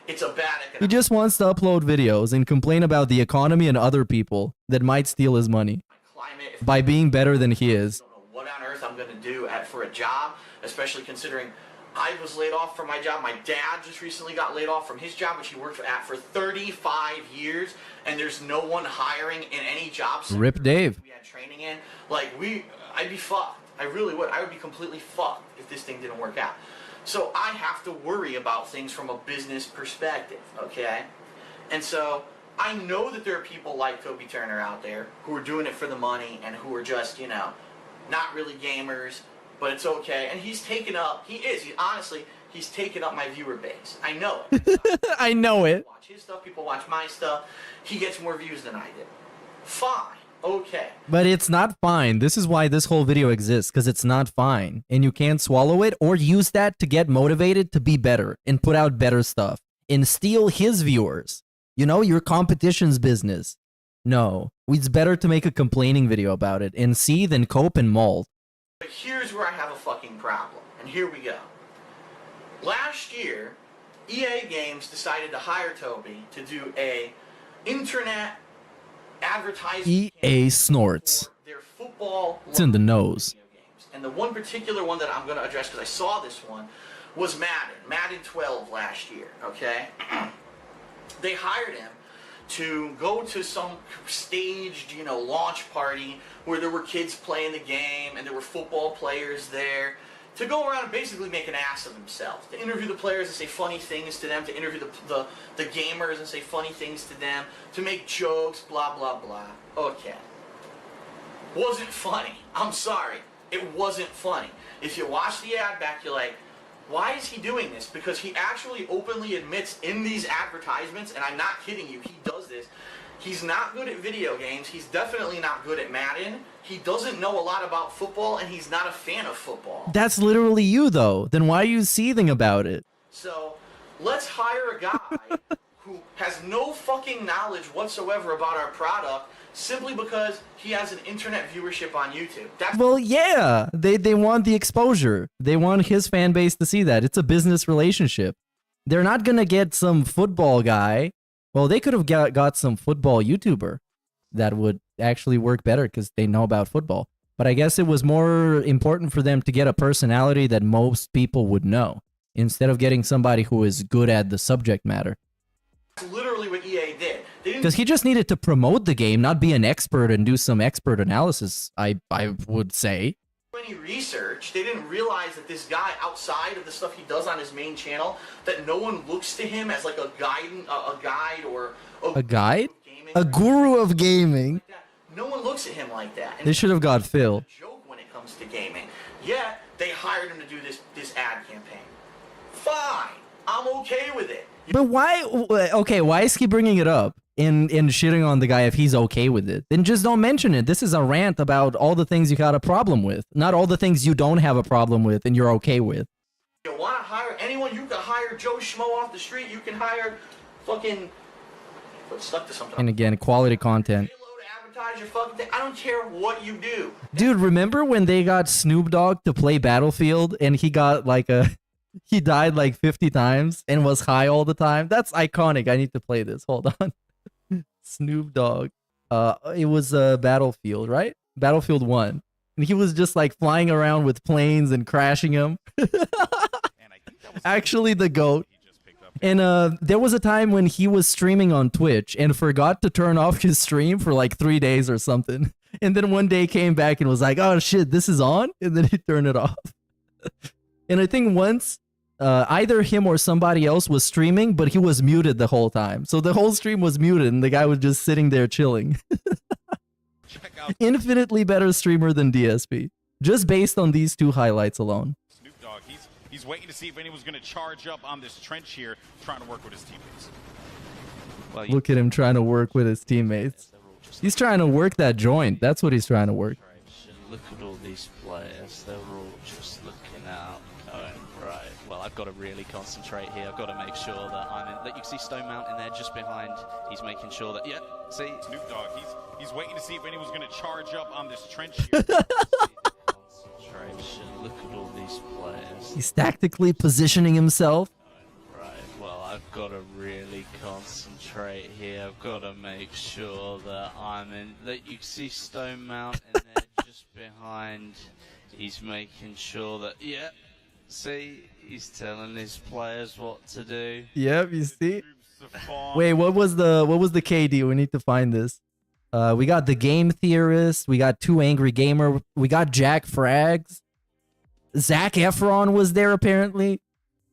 It's a bad economic He just wants to upload videos and complain about the economy and other people that might steal his money climate. by being better than he is. I don't know what on earth I'm going to do for a job, especially considering I was laid off from my job. My dad just recently got laid off from his job, which he worked at for 35 years, and there's no one hiring in any job sector Rip Dave. we had training in. Like, I'd be fucked. I really would. I would be completely fucked if this thing didn't work out. So I have to worry about things from a business perspective, okay? And so I know that there are people like Toby Turner out there who are doing it for the money and who are just, you know, not really gamers, but it's okay. And he's taken up, honestly, he's taken up my viewer base. I know it. I know it. Watch his stuff, people watch my stuff. He gets more views than I did. Fine. Okay. But it's not fine. This is why this whole video exists, because it's not fine. And you can't swallow it or use that to get motivated to be better and put out better stuff and steal his viewers. You know, your competition's business. No, it's better to make a complaining video about it and seethe and cope and mold. But here's where I have a fucking problem. And here we go. Last year, EA Games decided to hire Toby to do a internet advertising EA snorts. their football. It's in the nose. And the one particular one that I'm going to address, because I saw this one, was Madden 12 last year, okay? They hired him to go to some staged, you know, launch party where there were kids playing the game and there were football players there, to go around and basically make an ass of himself, to interview the players and say funny things to them, to interview the gamers and say funny things to them, to make jokes, blah, blah, blah. Okay. Wasn't funny. I'm sorry. It wasn't funny. If you watch the ad back, you're like, why is he doing this? Because he actually openly admits in these advertisements, and I'm not kidding you, he does this, he's not good at video games, he's definitely not good at Madden, he doesn't know a lot about football, and he's not a fan of football. That's literally you, though. Then why are you seething about it? So, let's hire a guy who has no fucking knowledge whatsoever about our product simply because he has an internet viewership on YouTube. That's Well, yeah, they want the exposure. They want his fan base to see that. It's a business relationship. They're not going to get some football guy. Well, they could have got some football YouTuber. that would actually work better because they know about football. But I guess it was more important for them to get a personality that most people would know, instead of getting somebody who is good at the subject matter. That's literally what EA did. Because he just needed to promote the game, not be an expert and do some expert analysis, I would say. Any research, they didn't realize that this guy, outside of the stuff he does on his main channel, that no one looks to him as like a guide or a guide? A guru of gaming. No one looks at him like that. And They should have got Phil. joke when it comes to gaming. Yet they hired him to do this ad campaign. Fine, I'm okay with it. But why? Okay, why is he bringing it up and shitting on the guy if he's okay with it? Then just don't mention it. This is a rant about all the things you got a problem with, not all the things you don't have a problem with and you're okay with. You want to hire anyone? You can hire Joe Schmo off the street. You can hire fucking. Stuck to something. And again, quality content. Advertise your fucking thing. I don't care what you do. Dude, remember when they got Snoop Dogg to play Battlefield and he got like he died like 50 times and was high all the time? That's iconic. I need to play this. Hold on. Snoop Dogg. It was Battlefield, right? Battlefield 1. And he was just like flying around with planes and crashing them. Actually the GOAT. And there was a time when he was streaming on Twitch and forgot to turn off his stream for like 3 days or something. And then one day came back and was like, oh shit, this is on? And then he turned it off. And I think once either him or somebody else was streaming, but he was muted the whole time. So the whole stream was muted and the guy was just sitting there chilling. Infinitely better streamer than DSP. Just based on these two highlights alone. Snoop Dogg, he's waiting to see if anyone's going to charge up on this trench here, trying to work with his teammates. Well, look at him trying to work with his teammates. He's trying to work that joint. That's what he's trying to work. Look at all these players. They're all just looking out, going, right, well, I've got to really concentrate here. I've got to make sure that I'm in. That you can see Stone Mountain there just behind. He's making sure that, yeah, see? Snoop Dogg, he's waiting to see if anyone's going to charge up on this trench here. Look at all these players. He's tactically positioning himself. Right, well, I've got to really concentrate here. I've got to make sure that I'm in. That you can see Stone Mountain there just behind. He's making sure that, yeah, see, he's telling his players what to do. Yep, you see? Wait, what was the KD? We need to find this. We got the Game Theorist. We got Too Angry Gamer. We got Jack Frags. Zac Efron was there apparently.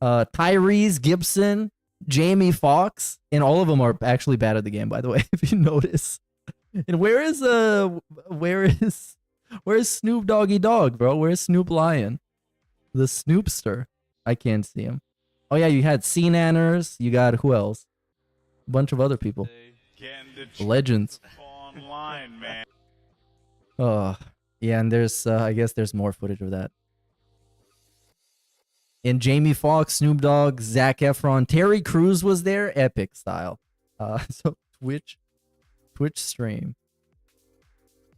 Tyrese Gibson, Jamie Foxx, and all of them are actually bad at the game, by the way, if you notice. And where's Snoop Doggy Dogg, bro? Where's Snoop Lion? The Snoopster. I can't see him. Oh yeah, you had C-Nanners. You got who else? A bunch of other people. Legends. Online, man. Oh, yeah, and there's, I guess there's more footage of that. And Jamie Foxx, Snoop Dogg, Zac Efron, Terry Crews was there, epic style. So Twitch stream.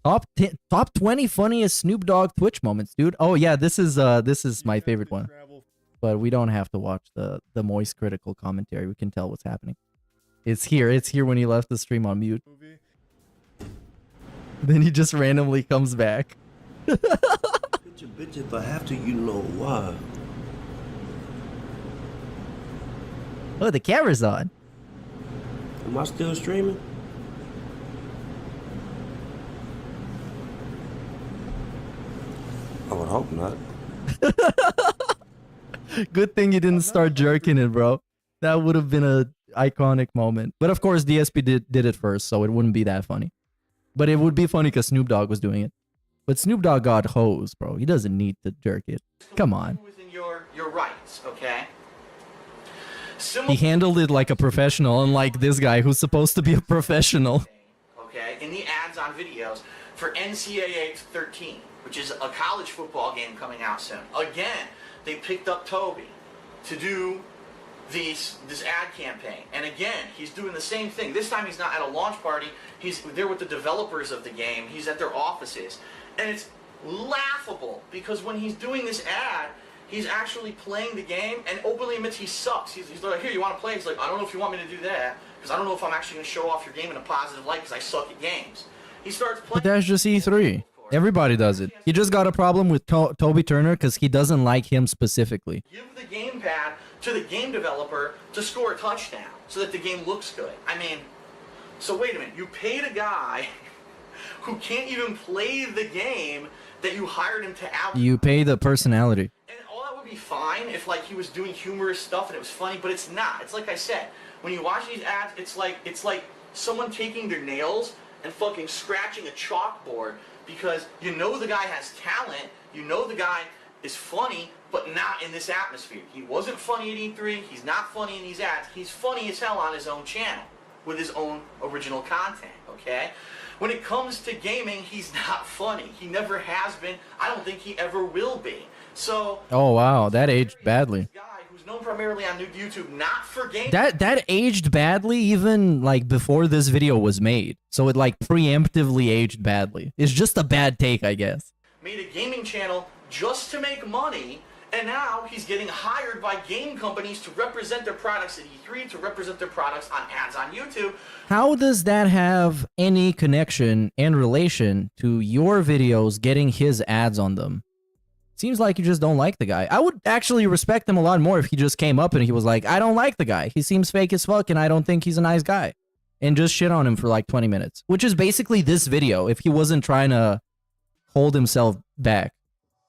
Top 20 funniest Snoop Dogg Twitch moments, dude. Oh yeah, this is my favorite one. But we don't have to watch the moist critical commentary. We can tell what's happening. It's here when he left the stream on mute. Then he just randomly comes back. Bitch, if I have to, you know why. Oh, the camera's on. Am I still streaming? I would hope not. Good thing you didn't start jerking it, bro. That would have been a iconic moment. But of course, DSP did it first, so it wouldn't be that funny. But it would be funny because Snoop Dogg was doing it. But Snoop Dogg got hosed, bro. He doesn't need to jerk it. Come on. Within your rights, okay? He handled it like a professional, unlike this guy who's supposed to be a professional. Okay, in the ads on videos for NCAA 13, which is a college football game coming out soon. Again, they picked up Toby to do this ad campaign. And again, he's doing the same thing. This time he's not at a launch party. He's there with the developers of the game. He's at their offices. And it's laughable because when he's doing this ad, he's actually playing the game and openly admits he sucks. He's like, here, you want to play? He's like, I don't know if you want me to do that because I don't know if I'm actually going to show off your game in a positive light because I suck at games. He starts But playing. that's just E3. Everybody does it. He just got a problem with Toby Turner because he doesn't like him specifically. Give the gamepad to the game developer to score a touchdown so that the game looks good. I mean, so wait a minute. You paid a guy who can't even play the game that you hired him to out. You pay the personality. And all that would be fine if like he was doing humorous stuff and it was funny, but it's not. It's like I said, when you watch these ads, it's like someone taking their nails and fucking scratching a chalkboard because you know the guy has talent, you know the guy is funny, but not in this atmosphere. He wasn't funny at E3, he's not funny in these ads, he's funny as hell on his own channel with his own original content, okay? When it comes to gaming, he's not funny. He never has been. I don't think he ever will be. So, Oh wow, that aged badly. who's known primarily on YouTube, not for gaming. That aged badly even like before this video was made. So it like preemptively aged badly. It's just a bad take, I guess. Made a gaming channel just to make money, and now he's getting hired by game companies to represent their products at E3, to represent their products on ads on YouTube. How does that have any connection and relation to your videos getting his ads on them? Seems like you just don't like the guy. I would actually respect him a lot more if he just came up and he was like, I don't like the guy. He seems fake as fuck and I don't think he's a nice guy. And just shit on him for like 20 minutes. Which is basically this video if he wasn't trying to hold himself back.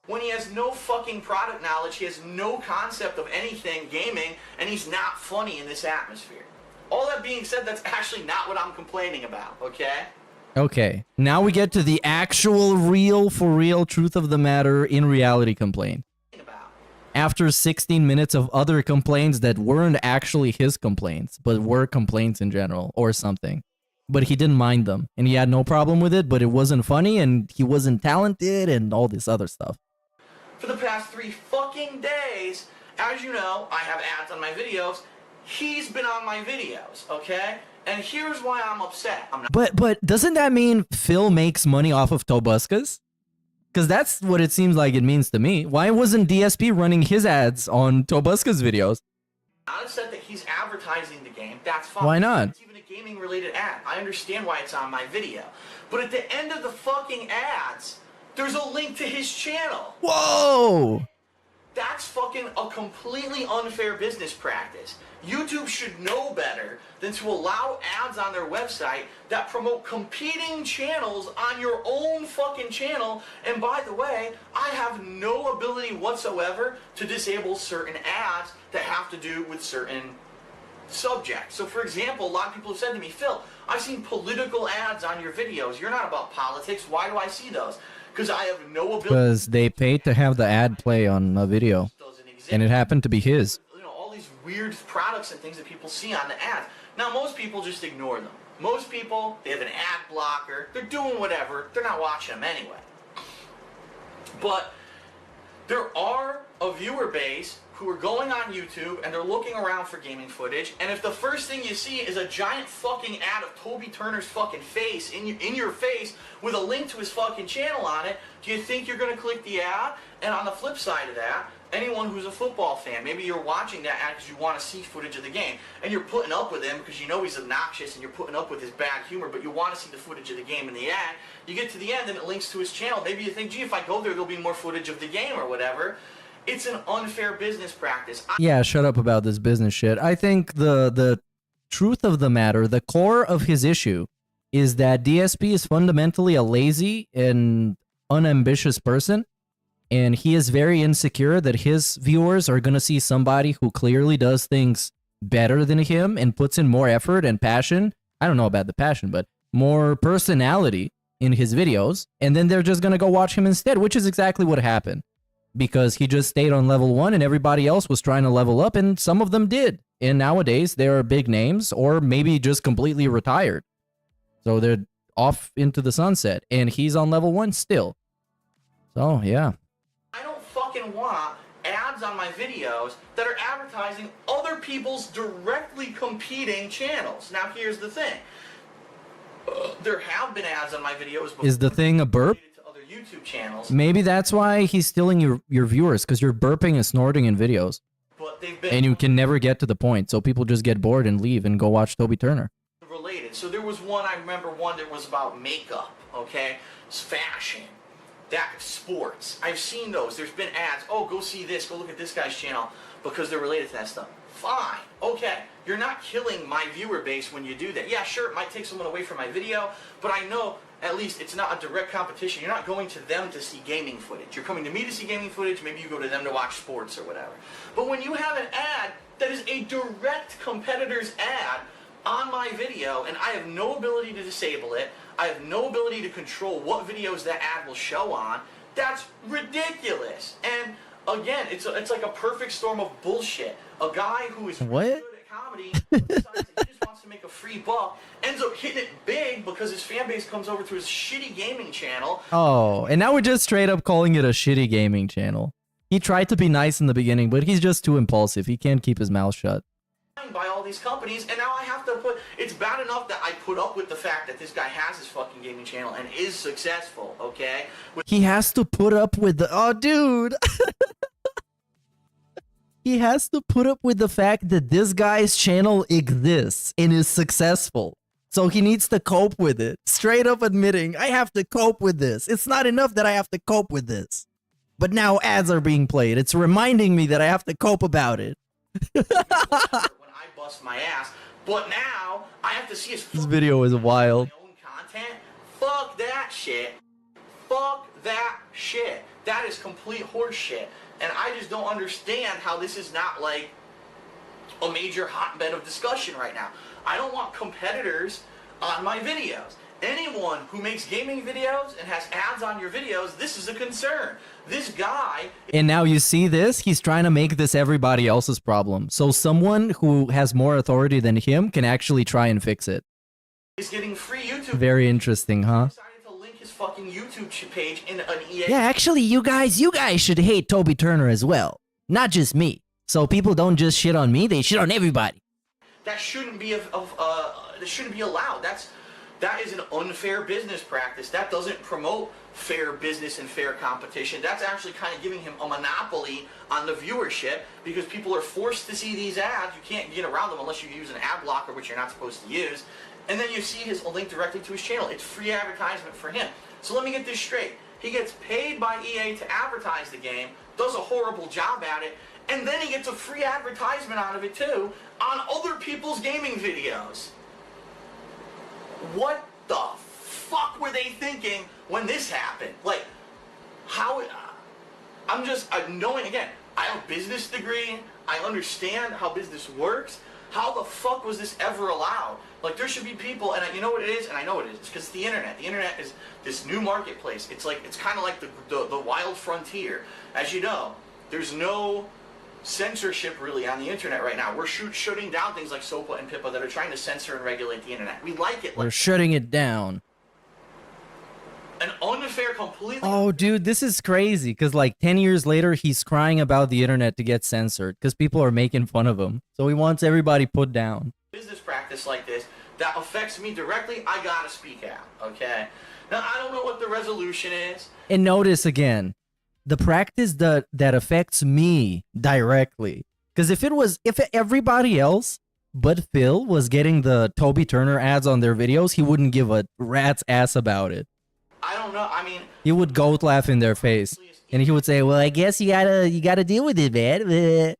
When he has no fucking product knowledge, he has no concept of anything gaming, and he's not funny in this atmosphere. All that being said, that's actually not what I'm complaining about, okay? Okay, now we get to the actual real for real truth of the matter in reality complaint. After 16 minutes of other complaints that weren't actually his complaints, but were complaints in general or something. But he didn't mind them, and he had no problem with it, but it wasn't funny, and he wasn't talented, and all this other stuff. For the past 3 fucking days, as you know, I have ads on my videos. He's been on my videos, okay? And here's why I'm upset. I'm not But doesn't that mean Phil makes money off of Tobuscus? Because that's what it seems like it means to me. Why wasn't DSP running his ads on Tobuscus videos? upset that he's advertising the game. That's fine. Why not? It's even a gaming related ad. I understand why it's on my video. But at the end of the fucking ads, there's a link to his channel. Whoa! That's fucking a completely unfair business practice. YouTube should know better than to allow ads on their website that promote competing channels on your own fucking channel. And by the way, I have no ability whatsoever to disable certain ads that have to do with certain subjects. So for example, a lot of people have said to me, Phil, I've seen political ads on your videos. You're not about politics. Why do I see those? Because I have no ability. Because they paid to have the ad play on a video. And it happened to be his. You know, all these weird products and things that people see on the ads. Now, most people just ignore them. Most people, they have an ad blocker. They're doing whatever. They're not watching them anyway. But there are a viewer base who are going on YouTube and they're looking around for gaming footage, and if the first thing you see is a giant fucking ad of Toby Turner's fucking face in your face with a link to his fucking channel on it, do you think you're going to click the ad? And on the flip side of that, anyone who's a football fan, maybe you're watching that ad because you want to see footage of the game, and you're putting up with him because you know he's obnoxious and you're putting up with his bad humor, but you want to see the footage of the game in the ad. You get to the end and it links to his channel. Maybe you think, gee, if I go there, there'll be more footage of the game or whatever. It's an unfair business practice. Yeah, shut up about this business shit. I think the truth of the matter, the core of his issue, is that DSP is fundamentally a lazy and unambitious person, and he is very insecure that his viewers are going to see somebody who clearly does things better than him and puts in more effort and passion. I don't know about the passion, but more personality in his videos, and then they're just going to go watch him instead, which is exactly what happened. Because he just stayed on level 1 and everybody else was trying to level up, and some of them did. And nowadays, they are big names or maybe just completely retired. So they're off into the sunset, and he's on level 1 still. So, yeah. I don't fucking want ads on my videos that are advertising other people's directly competing channels. Now, here's the thing. There have been ads on my videos before. Is the thing a burp? YouTube channels. Maybe that's why he's stealing your viewers, because you're burping and snorting in videos. But they've been and you can never get to the point, so people just get bored and leave and go watch Toby Turner. related related. So there was one, I remember one that was about makeup, okay? It's fashion, that sports. I've seen those. There's been ads. Oh, go see this. Go look at this guy's channel because they're related to that stuff. Fine. Okay. You're not killing my viewer base when you do that. Yeah, sure, it might take someone away from my video, but I know at least it's not a direct competition. You're not going to them to see gaming footage. You're coming to me to see gaming footage. Maybe you go to them to watch sports or whatever. But when you have an ad that is a direct competitor's ad on my video, and I have no ability to disable it, I have no ability to control what videos that ad will show on, that's ridiculous. And again, it's like a perfect storm of bullshit. A guy who is really good at comedy decides that he just wants to make a free buck, ends up hitting it big because his fan base comes over to his shitty gaming channel. Oh, and now we're just straight up calling it a shitty gaming channel. He tried to be nice in the beginning, but he's just too impulsive. He can't keep his mouth shut. By all these companies, and now I have to put, it's bad enough that I put up with the fact that this guy has his fucking gaming channel and is successful, okay? He has to put up with the, oh dude. He has to put up with the fact that this guy's channel exists and is successful. So he needs to cope with it. Straight up admitting, I have to cope with this. It's not enough that I have to cope with this. But now ads are being played. It's reminding me that I have to cope about it. Bust my ass, but now I have to see his This video is wild. own content. Fuck that shit. Fuck that shit. That is complete horse shit. And I just don't understand how this is not like a major hotbed of discussion right now. I don't want competitors on my videos. Anyone who makes gaming videos and has ads on your videos, this is a concern. This guy... And now you see this? He's trying to make this everybody else's problem. So someone who has more authority than him can actually try and fix it. He's getting free YouTube... Very interesting, huh? ...decided to link his fucking YouTube page in an EA... Yeah, actually, you guys should hate Toby Turner as well. Not just me. So people don't just shit on me, they shit on everybody. That shouldn't be that shouldn't be allowed. That is an unfair business practice. That doesn't promote fair business and fair competition. That's actually kind of giving him a monopoly on the viewership because people are forced to see these ads. You can't get around them unless you use an ad blocker, which you're not supposed to use. And then you see a link directly to his channel. It's free advertisement for him. So let me get this straight. He gets paid by EA to advertise the game, does a horrible job at it, and then he gets a free advertisement out of it too on other people's gaming videos. What the fuck were they thinking when this happened? Like, how... I'm knowing, again, I have a business degree. I understand how business works. How the fuck was this ever allowed? Like, there should be people, and you know what it is? And I know what it is. It's because the internet. The internet is this new marketplace. It's kind of like the wild frontier. As you know, there's no censorship really on the internet right now. We're shutting down things like SOPA and PIPA that are trying to censor and regulate the internet. We like it. We're shutting it down. An unfair, completely... Oh, dude, this is crazy. Because like 10 years later, he's crying about the internet to get censored. Because people are making fun of him. So he wants everybody put down. Business practice like this that affects me directly, I gotta speak out, okay? Now, I don't know what the resolution is. And notice again, the practice that affects me directly. Because if everybody else but Phil was getting the Toby Turner ads on their videos, he wouldn't give a rat's ass about it. I don't know, I mean... He would goat laugh in their face. And he would say, well, I guess you gotta deal with it, man.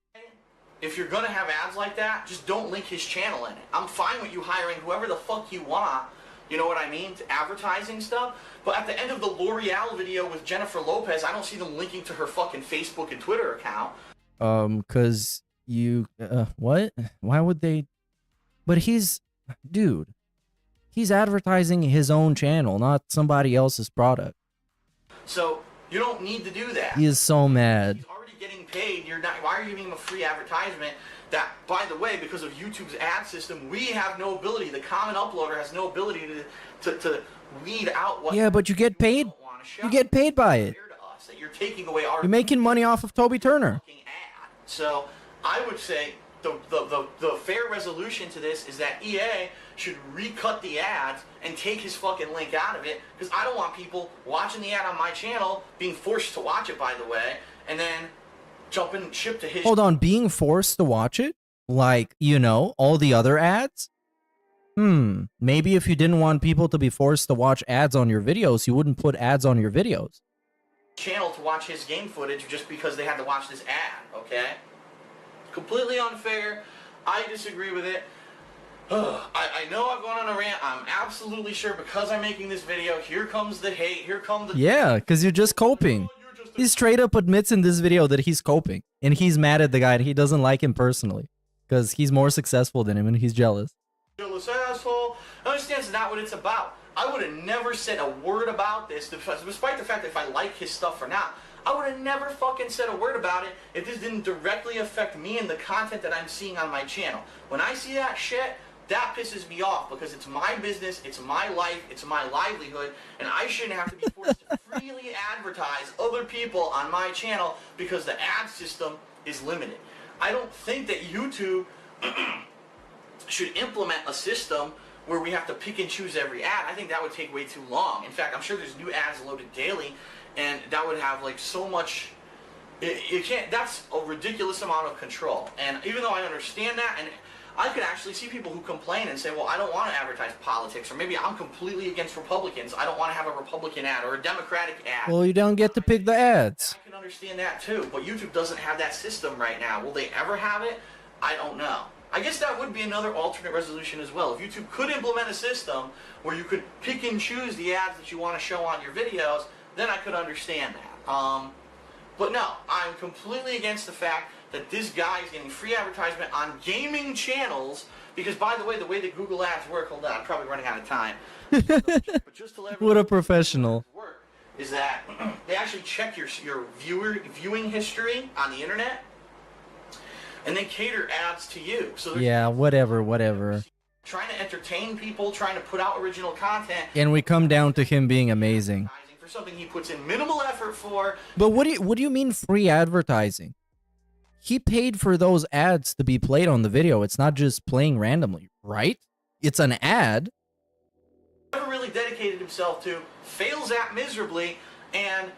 If you're gonna have ads like that, just don't link his channel in it. I'm fine with you hiring whoever the fuck you want, you know what I mean, to advertising stuff. But at the end of the L'Oreal video with Jennifer Lopez, I don't see them linking to her fucking Facebook and Twitter account. Cause you, what? Why would they? But dude, he's advertising his own channel, not somebody else's product. So, you don't need to do that. He is so mad. He's already getting paid, why are you giving him a free advertisement that, by the way, because of YouTube's ad system, we have no ability, the common uploader has no ability to weed out what... Yeah, but you get paid. You get paid by it. That you're taking away our... You're making money off of Toby Turner. So, I would say the fair resolution to this is that EA should recut the ads and take his fucking link out of it, because I don't want people watching the ad on my channel, being forced to watch it, by the way, and then jumping ship to his... Hold on, being forced to watch it? Like, you know, all the other ads? Maybe if you didn't want people to be forced to watch ads on your videos, you wouldn't put ads on your videos. Channel to watch his game footage just because they had to watch this ad, okay? Completely unfair. I disagree with it. I know I've gone on a rant. I'm absolutely sure because I'm making this video, here comes the hate, here come the... Yeah, because you're just coping. He straight up admits in this video that he's coping. And he's mad at the guy and he doesn't like him personally. Because he's more successful than him and he's jealous. Jealous asshole. I understand it's not what it's about. I would have never said a word about this, despite the fact that if I like his stuff or not. I would have never fucking said a word about it if this didn't directly affect me and the content that I'm seeing on my channel. When I see that shit, that pisses me off because it's my business, it's my life, it's my livelihood, and I shouldn't have to be forced to freely advertise other people on my channel because the ad system is limited. I don't think that YouTube should implement a system where we have to pick and choose every ad. I think that would take way too long. In fact, I'm sure there's new ads loaded daily, and that would have like so much... You can't... That's a ridiculous amount of control. And even though I understand that, and I could actually see people who complain and say, well, I don't want to advertise politics, or maybe I'm completely against Republicans. I don't want to have a Republican ad or a Democratic ad. Well, you don't get to pick the ads. I can understand that too, but YouTube doesn't have that system right now. Will they ever have it? I don't know. I guess that would be another alternate resolution as well. If YouTube could implement a system where you could pick and choose the ads that you want to show on your videos, then I could understand that. But no, I'm completely against the fact that this guy is getting free advertisement on gaming channels, because by the way that Google ads work, hold on, I'm probably running out of time. But just to let What a professional. work is that they actually check your viewing history on the internet, and they cater ads to you. So Yeah, whatever. trying to entertain people, trying to put out original content. And we come down to him being amazing. For something he puts in minimal effort for. But what do you mean free advertising? He paid for those ads to be played on the video. It's not just playing randomly, right? It's an ad. Never really dedicated himself to, fails at miserably, and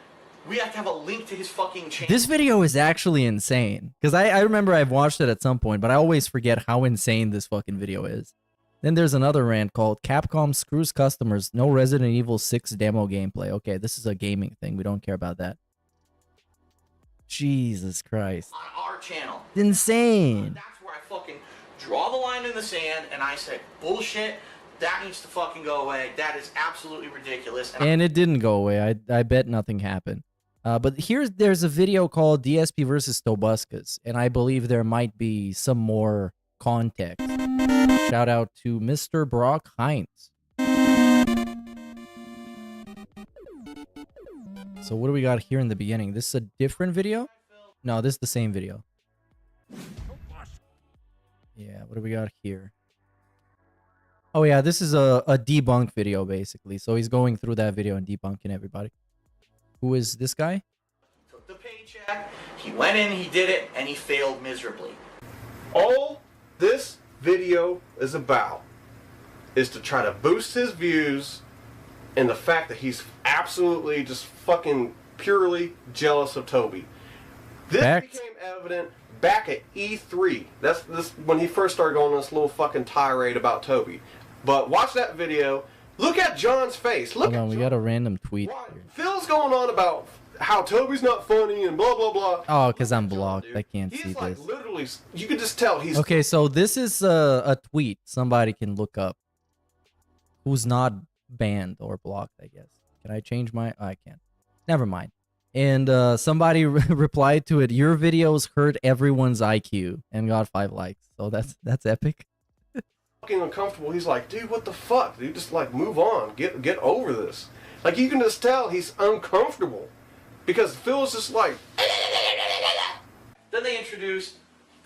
we have to have a link to his fucking channel. This video is actually insane. Because I remember I've watched it at some point, but I always forget how insane this fucking video is. Then there's another rant called Capcom Screws Customers, No Resident Evil 6 Demo Gameplay. Okay, this is a gaming thing. We don't care about that. Jesus Christ. On our channel. Insane. That's where I fucking draw the line in the sand, and I say, bullshit, that needs to fucking go away. That is absolutely ridiculous. And it didn't go away. I bet nothing happened. But there's a video called DSP versus Tobuscus, and I believe there might be some more context. Shout out to Mr. Brock Hines. So what do we got here in the beginning? This is a different video? No, this is the same video. Yeah, what do we got here? Oh yeah, this is a debunk video basically. So he's going through that video and debunking everybody. Who is this guy? Took the paycheck, he went in, he did it, and he failed miserably. All this video is about is to try to boost his views, and the fact that he's absolutely just fucking purely jealous of Toby. This became evident back at E3. That's when he first started going on this little fucking tirade about Toby. But watch that video. Look at John's face. Look. Hold on, we got a random tweet here. Phil's going on about how Toby's not funny and blah blah blah. Oh, because I'm blocked. I can't see Like this. literally, you can just tell he's Okay, so this is a tweet somebody can look up. Who's not banned or blocked, I guess. Can I change my... I can't. Never mind. And somebody replied to it, your videos hurt everyone's IQ, and got 5 likes. So that's epic. fucking uncomfortable. He's like, dude, what the fuck? Dude, just like move on. Get over this. Like you can just tell he's uncomfortable. Because Phil's just like... Then they introduced,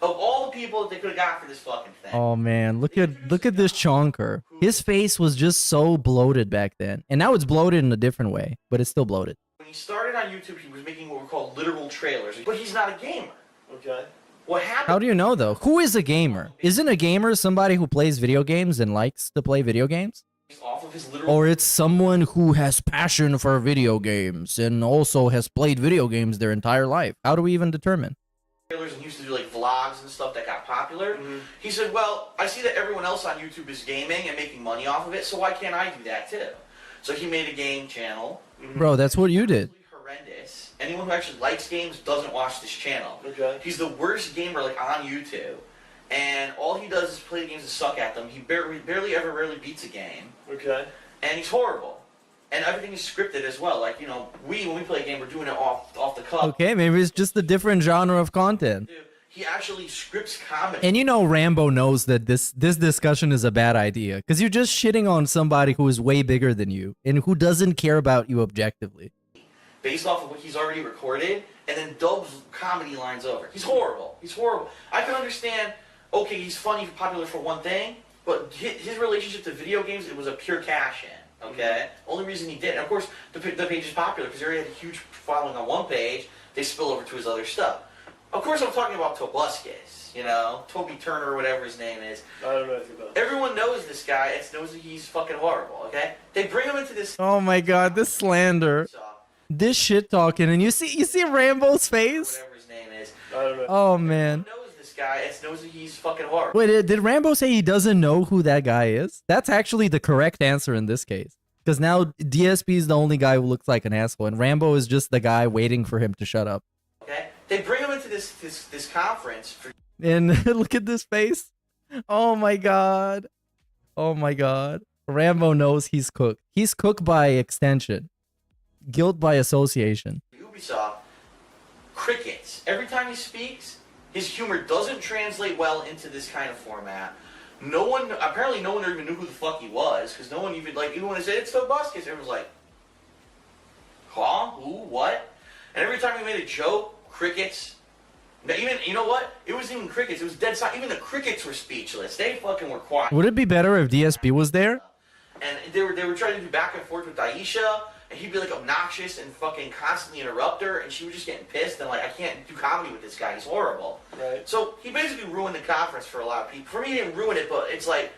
of all the people that they could have got for this fucking thing. Oh man, look at this chonker. His face was just so bloated back then. And now it's bloated in a different way, but it's still bloated. When he started on YouTube, he was making what were called literal trailers. But he's not a gamer, okay? What happened? How do you know though? Who is a gamer? Isn't a gamer somebody who plays video games and likes to play video games? Off of his literal... Or it's someone who has passion for video games and also has played video games their entire life. How do we even determine? and he used to do like vlogs and stuff that got popular. He said, well, I see that everyone else on YouTube is gaming and making money off of it, so why can't I do that too? So he made a game channel. Bro, that's what you did. Horrendous. Anyone who actually likes games doesn't watch this channel. Okay. He's the worst gamer like on YouTube. And all he does is play the games and suck at them. He barely ever rarely beats a game. Okay. And he's horrible. And everything is scripted as well. Like, you know, when we play a game, we're doing it off the cuff. Okay, maybe it's just a different genre of content. He actually scripts comedy. And you know Rambo knows that this discussion is a bad idea. Because you're just shitting on somebody who is way bigger than you. And who doesn't care about you objectively. Based off of what he's already recorded. And then dubs comedy lines over. He's horrible. He's horrible. I can understand, okay, he's funny, popular for one thing. But his relationship to video games, it was a pure cash-in. Okay? Only reason he did. And of course, the page is popular because he already had a huge following on one page. They spill over to his other stuff. Of course, I'm talking about Tobuscus. You know? Toby Turner or whatever his name is. I don't know anything about it. Everyone knows this guy. It knows that he's fucking horrible. Okay? They bring him into this... Oh my god, this slander. This shit talking. And you see Rambo's face? Whatever his name is. I don't know. Oh man. Guy, it knows that he's fucking horrible. Wait, did Rambo say he doesn't know who that guy is? That's actually the correct answer in this case. Because now DSP is the only guy who looks like an asshole, and Rambo is just the guy waiting for him to shut up. Okay? They bring him into this conference for... And look at this face. Oh my god. Oh my god. Rambo knows he's cooked. He's cooked by extension. Guilt by association. Ubisoft, crickets. Every time he speaks... His humor doesn't translate well into this kind of format. Apparently no one even knew who the fuck he was, because no one even, like, even when I said, it's Tobuscus, everyone was like, huh? Who? What? And every time he made a joke, crickets, even, you know what? It wasn't even crickets, it was dead silent. Even the crickets were speechless. They fucking were quiet. Would it be better if DSP was there? And they were trying to do back and forth with Aisha, and he'd be like obnoxious and fucking constantly interrupt her, and she was just getting pissed and like, I can't do comedy with this guy, he's horrible. Right. So he basically ruined the conference for a lot of people. For me, he didn't ruin it, but it's like,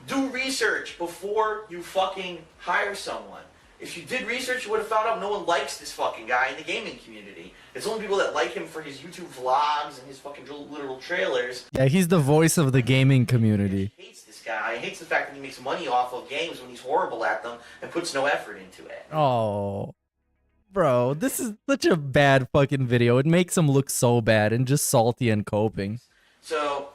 do research before you fucking hire someone. If you did research, you would have found out no one likes this fucking guy in the gaming community. It's only people that like him for his YouTube vlogs and his fucking literal trailers. Yeah, he's the voice of the gaming community. He hates this guy. He hates the fact that he makes money off of games when he's horrible at them and puts no effort into it. Oh. Bro, this is such a bad fucking video. It makes him look so bad and just salty and coping. So...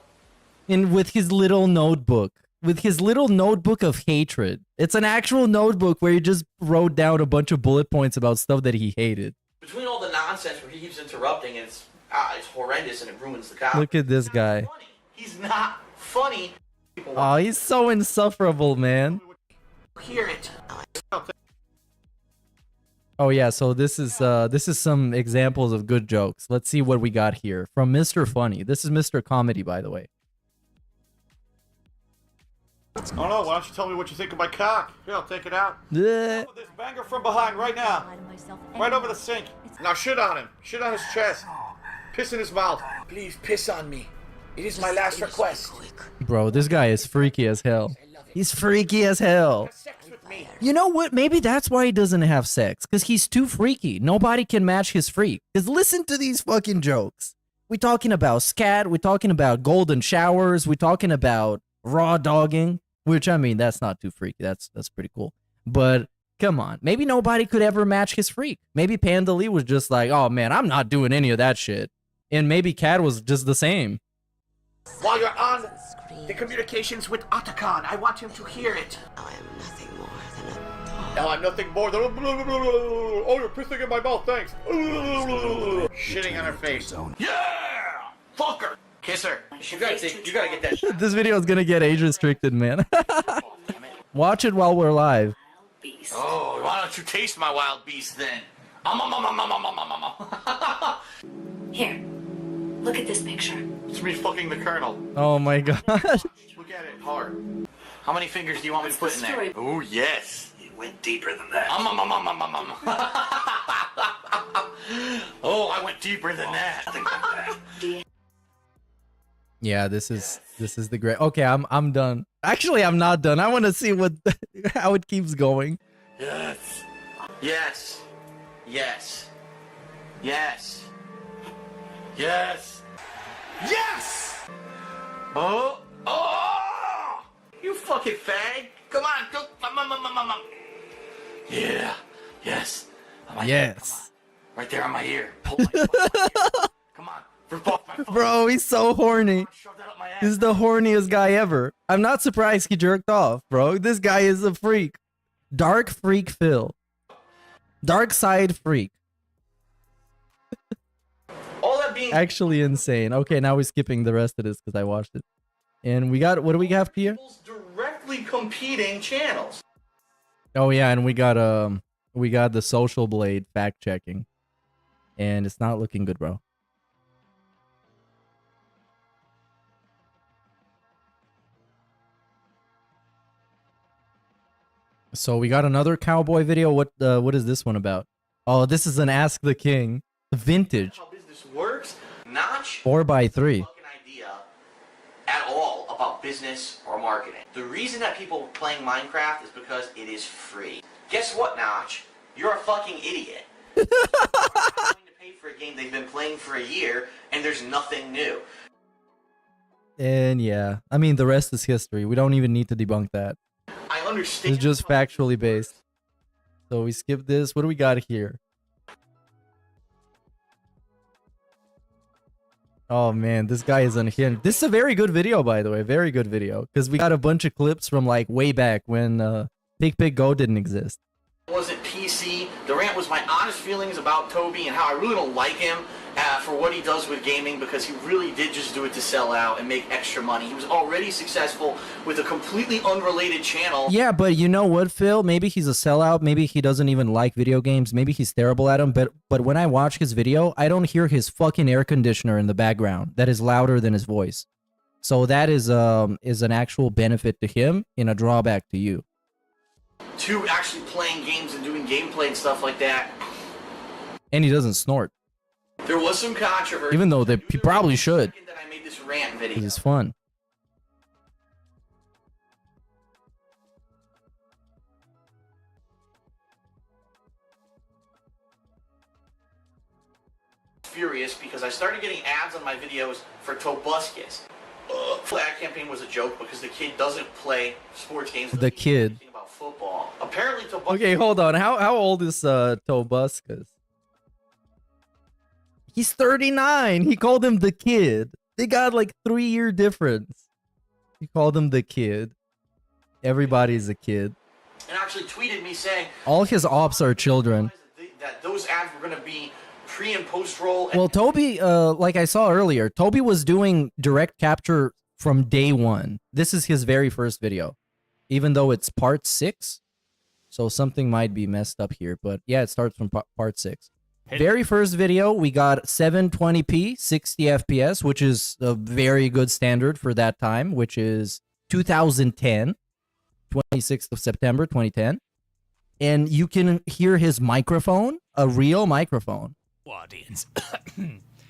And with his little notebook. With his little notebook of hatred. It's an actual notebook where he just wrote down a bunch of bullet points about stuff that he hated. Between all the nonsense where he keeps interrupting, and it's horrendous and it ruins the comedy. Look at this guy. He's not funny. Oh, he's so insufferable, man. Hear it. Oh yeah, so this is some examples of good jokes. Let's see what we got here from Mr. Funny. This is Mr. Comedy, by the way. Oh no, why don't you tell me what you think of my cock? Here, I'll take it out. Yeah. This banger from behind right now. Right over the sink. Now shit on him. Shit on his chest. Piss in his mouth. Please piss on me. It is my last request. Bro, this guy is freaky as hell. He's freaky as hell. You know what? Maybe that's why he doesn't have sex. Because he's too freaky. Nobody can match his freak. Because listen to these fucking jokes. We're talking about scat. We're talking about golden showers. We're talking about raw dogging. Which, I mean, that's not too freaky. That's pretty cool. But, come on. Maybe nobody could ever match his freak. Maybe Panda Lee was just like, oh, man, I'm not doing any of that shit. And maybe Cat was just the same. While you're on the communications with Otacon, I want him to hear it. Now I'm nothing more than... Oh, you're pissing in my mouth, thanks. Shitting on her face. Yeah! Fuck her! Kiss her. You gotta get that shit. This video is gonna get age restricted, man. Watch it while we're live. Oh, why don't you taste my wild beast then? Here, look at this picture. It's me fucking the Colonel. Oh my god. Look at it hard. How many fingers do you want me to put in there? Oh, yes. It went deeper than that. Oh, I went deeper than that. Yeah, this is the great. Okay, I'm done. Actually, I'm not done. I want to see how it keeps going. Yes. Yes. Yes. Yes. Yes! Yes! Oh! Oh! You fucking fag! Come on, go! Yeah. Yes. Yes. Right there on my ear. Pull my fucking ear. Come on. Rip off my phone. Bro, he's so horny. Shove that up my ass. This is the horniest guy ever. I'm not surprised he jerked off, bro. This guy is a freak. Dark freak Phil. Dark side freak. All that being Actually insane. Okay, now we're skipping the rest of this because I watched it. And we got, what do we have here? directly competing channels. Oh yeah, and we got the Social Blade fact checking. And it's not looking good, bro. So we got another cowboy video. What is this one about? Oh, this is an Ask the King. Vintage. How business works. Notch 4x3. idea at all about business or marketing. The reason that people are playing Minecraft is because it is free. Guess what, Notch? You're a fucking idiot. They're going to pay for a game they've been playing for a year, and there's nothing new. And yeah, I mean, the rest is history. We don't even need to debunk that. I understand. It's just factually based. So we skip this. What do we got here? Oh man, this guy is unhinged. This is a very good video, by the way. Very good video. Because we got a bunch of clips from like way back when Pig Go didn't exist. It wasn't PC. The rant was my honest feelings about Toby and how I really don't like him for what he does with gaming, because he really did just do it to sell out and make extra money. He was already successful with a completely unrelated channel. Yeah, but you know what, Phil? Maybe he's a sellout. Maybe he doesn't even like video games. Maybe he's terrible at them. But when I watch his video, I don't hear his fucking air conditioner in the background that is louder than his voice. So that is an actual benefit to him and a drawback to you. To actually playing games and doing gameplay and stuff like that. And he doesn't snort. There was some controversy. Even though he probably should. That I made this rant video. It's fun. Furious because I started getting ads on my videos for Tobuscus. The ad campaign was a joke because the kid doesn't play sports games. The kid. About football. Apparently, Tobuscus. Okay, hold on. How old is Tobuscus? He's 39. He called him the kid. They got like 3-year difference. He called him the kid. Everybody's a kid. And actually tweeted me saying all his ops are children. That those ads were going to be pre and post roll. Well, Toby, like I saw earlier, Toby was doing direct capture from day one. This is his very first video, even though it's part 6. So something might be messed up here, but yeah, it starts from part 6. Very first video, we got 720p, 60 FPS, which is a very good standard for that time, which is 2010, 26th of September, 2010. And you can hear his microphone, a real microphone. Audience.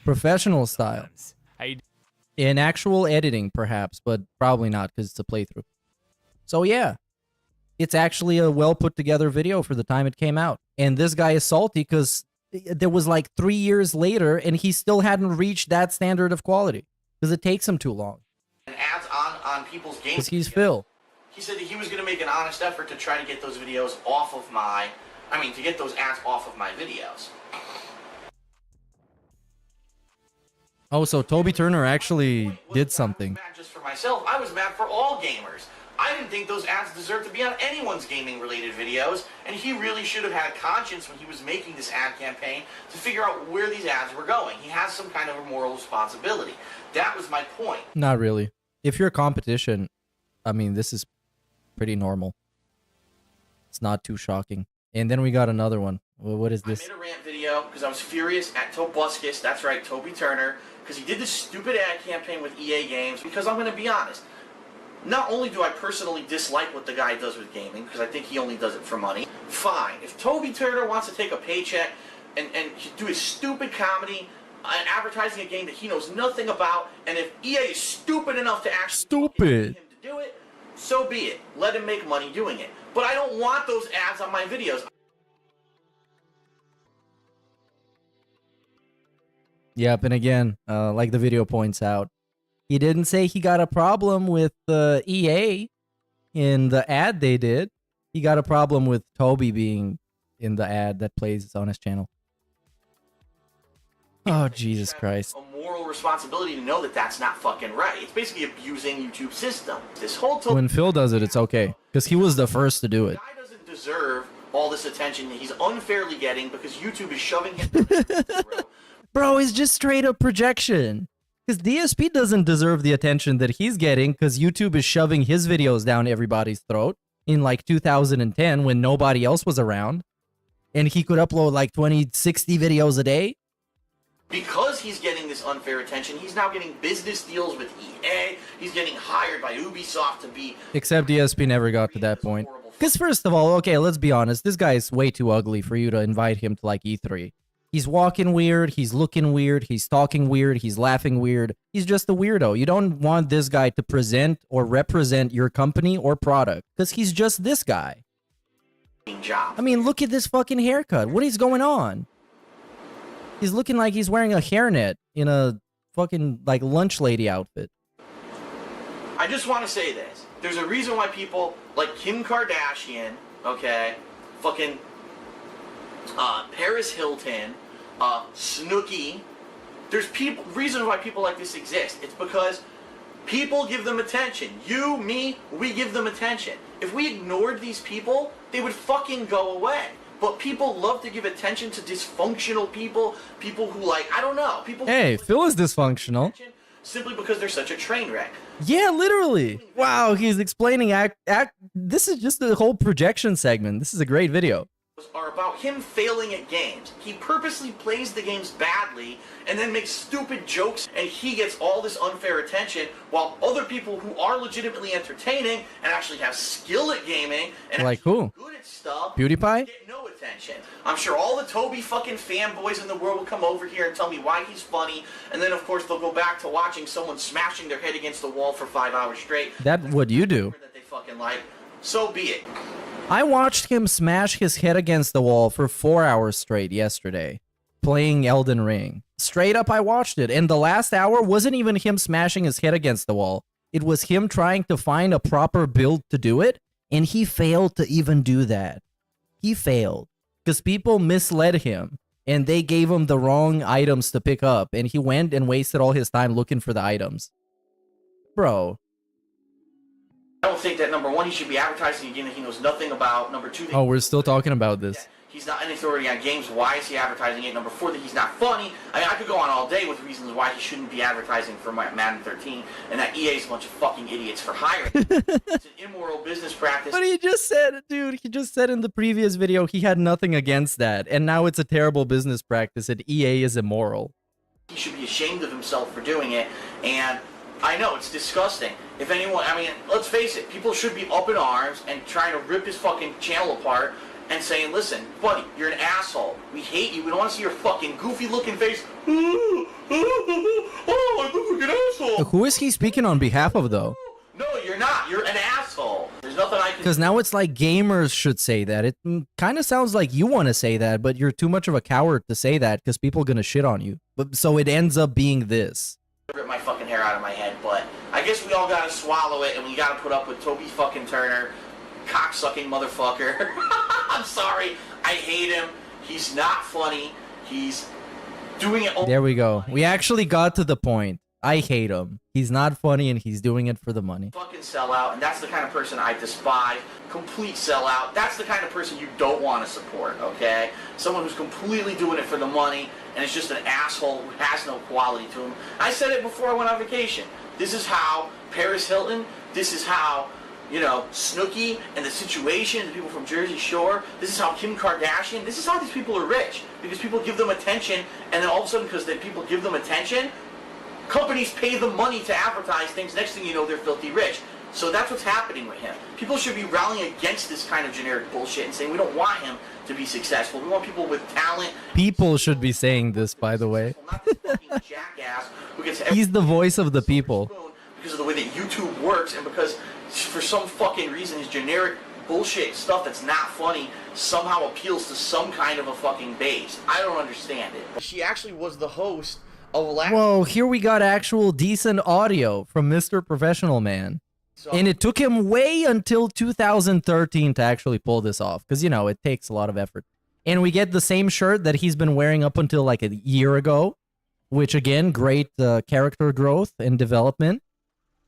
Professional style. In actual editing, perhaps, but probably not because it's a playthrough. So yeah, it's actually a well put together video for the time it came out. And this guy is salty because there was like 3 years later and he still hadn't reached that standard of quality because it takes him too long. And ads on people's games. Because he's Phil. He said that he was going to make an honest effort to try to get those videos off of my, to get those ads off of my videos. Oh, so Toby Turner actually did something. Mad just for myself. I was mad for all gamers. I didn't think those ads deserved to be on anyone's gaming-related videos, and he really should have had a conscience when he was making this ad campaign to figure out where these ads were going. He has some kind of a moral responsibility. That was my point. Not really. If you're a competition, this is pretty normal. It's not too shocking. And then we got another one. Well, what is this? I made a rant video because I was furious at Tobuscus, that's right, Toby Turner, because he did this stupid ad campaign with EA Games, because I'm going to be honest. Not only do I personally dislike what the guy does with gaming, because I think he only does it for money, fine. If Toby Turner wants to take a paycheck and do his stupid comedy and advertising a game that he knows nothing about, and if EA is stupid enough to actually pay him to do it, so be it. Let him make money doing it. But I don't want those ads on my videos. Yep, and again, like the video points out, he didn't say he got a problem with EA in the ad they did. He got a problem with Toby being in the ad that plays on his channel. Oh, Jesus Christ. A moral responsibility to know that that's not fucking right. It's basically abusing YouTube's system. This whole When Phil does it, it's okay. Because he was the first to do it. guy doesn't deserve all this attention that he's unfairly getting because YouTube is shoving him. Bro, it's just straight up projection. Because DSP doesn't deserve the attention that he's getting because YouTube is shoving his videos down everybody's throat in like 2010 when nobody else was around. And he could upload like 20, 60 videos a day. Because he's getting this unfair attention, he's now getting business deals with EA. He's getting hired by Ubisoft to be... Except DSP never got to that point. Because first of all, okay, let's be honest. This guy is way too ugly for you to invite him to like E3. He's walking weird, he's looking weird, he's talking weird, he's laughing weird. He's just a weirdo. You don't want this guy to present or represent your company or product. Because he's just this guy. I mean, look at this fucking haircut. What is going on? He's looking like he's wearing a hairnet in a fucking, like, lunch lady outfit. I just want to say this. There's a reason why people like Kim Kardashian, okay, fucking Paris Hilton, Snooki. There's reasons why people like this exist. It's because people give them attention. You, me, we give them attention. If we ignored these people, they would fucking go away. But people love to give attention to dysfunctional people, people who like, I don't know, people Hey, Phil is dysfunctional. Simply because they're such a train wreck. Yeah, literally. Wow, he's explaining this is just the whole projection segment. This is a great video. Are about him failing at games. He purposely plays the games badly and then makes stupid jokes, and he gets all this unfair attention while other people who are legitimately entertaining and actually have skill at gaming and Like who? good at stuff PewDiePie? get no attention. I'm sure all the Toby fucking fanboys in the world will come over here and tell me why he's funny, and then of course they'll go back to watching someone smashing their head against the wall for 5 hours straight. That's what you do. That they fucking like. So be it. I watched him smash his head against the wall for 4 hours straight yesterday, playing Elden Ring. Straight up, I watched it, and the last hour wasn't even him smashing his head against the wall. It was him trying to find a proper build to do it, and he failed to even do that. He failed, because people misled him, and they gave him the wrong items to pick up, and he went and wasted all his time looking for the items. Bro. I don't think that, number one, he should be advertising a game that he knows nothing about. Number two, Oh, we're still talking about this. he's not an authority on games. Why is he advertising it? Number four, that he's not funny. I mean, I could go on all day with reasons why he shouldn't be advertising for Madden 13, and that EA is a bunch of fucking idiots for hiring. It's an immoral business practice. But he just said, dude, he just said in the previous video he had nothing against that, and now it's a terrible business practice and EA is immoral. He should be ashamed of himself for doing it, and I know, it's disgusting. If anyone, I mean, let's face it, people should be up in arms and trying to rip his fucking channel apart and saying, listen, buddy, you're an asshole. We hate you. We don't want to see your fucking goofy-looking face. Oh, I look like an asshole. Who is he speaking on behalf of, though? No, you're not. You're an asshole. There's nothing I can... Because now it's like gamers should say that. It kind of sounds like you want to say that, but you're too much of a coward to say that because people are going to shit on you. But so it ends up being this. Rip my fucking hair out of my head, but I guess we all gotta swallow it, and we gotta put up with Toby fucking Turner, cocksucking motherfucker. I'm sorry, I hate him. He's not funny. He's doing it. There we go. We actually got to the point. I hate him. He's not funny, and he's doing it for the money. Fucking sellout, and that's the kind of person I despise. Complete sellout. That's the kind of person you don't want to support. Okay, someone who's completely doing it for the money. And it's just an asshole who has no quality to him. I said it before I went on vacation. This is how Paris Hilton, this is how, you know, Snooki and the Situation, the people from Jersey Shore, this is how Kim Kardashian, this is how these people are rich. Because people give them attention, and then all of a sudden, because people give them attention, companies pay them money to advertise things. Next thing you know, they're filthy rich. So that's what's happening with him. People should be rallying against this kind of generic bullshit and saying we don't want him to be successful. We want people with talent. People should be saying this, by the way. Jackass who gets He's the voice of the people. because of the way that YouTube works, and because for some fucking reason his generic bullshit stuff that's not funny somehow appeals to some kind of a fucking base. I don't understand it. She actually was the host Whoa, here we got actual decent audio from Mr. Professional Man. And it took him way until 2013 to actually pull this off. Because, you know, it takes a lot of effort. And we get the same shirt that he's been wearing up until like a year ago. Which, again, great character growth and development.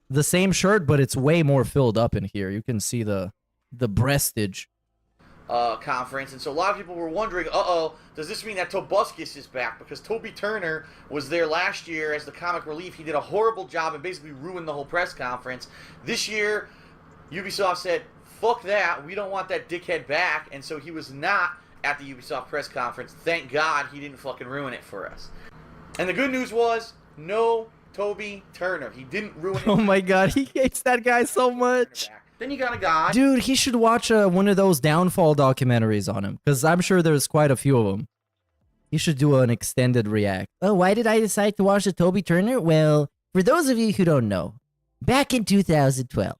The same shirt, but it's way more filled up in here. You can see the breastage. Conference, and so a lot of people were wondering, does this mean that Tobuscus is back? Because Toby Turner was there last year as the comic relief. He did a horrible job and basically ruined the whole press conference. This year, Ubisoft said, fuck that, we don't want that dickhead back, and so he was not at the Ubisoft press conference. Thank God he didn't fucking ruin it for us. And the good news was, no Toby Turner. He didn't ruin it. Oh my god, he hates that guy so much. Then you got a guy. Dude, he should watch one of those downfall documentaries on him, because I'm sure there's quite a few of them. He should do an extended react. Oh, why did I decide to watch the Toby Turner? Well, for those of you who don't know, back in 2012.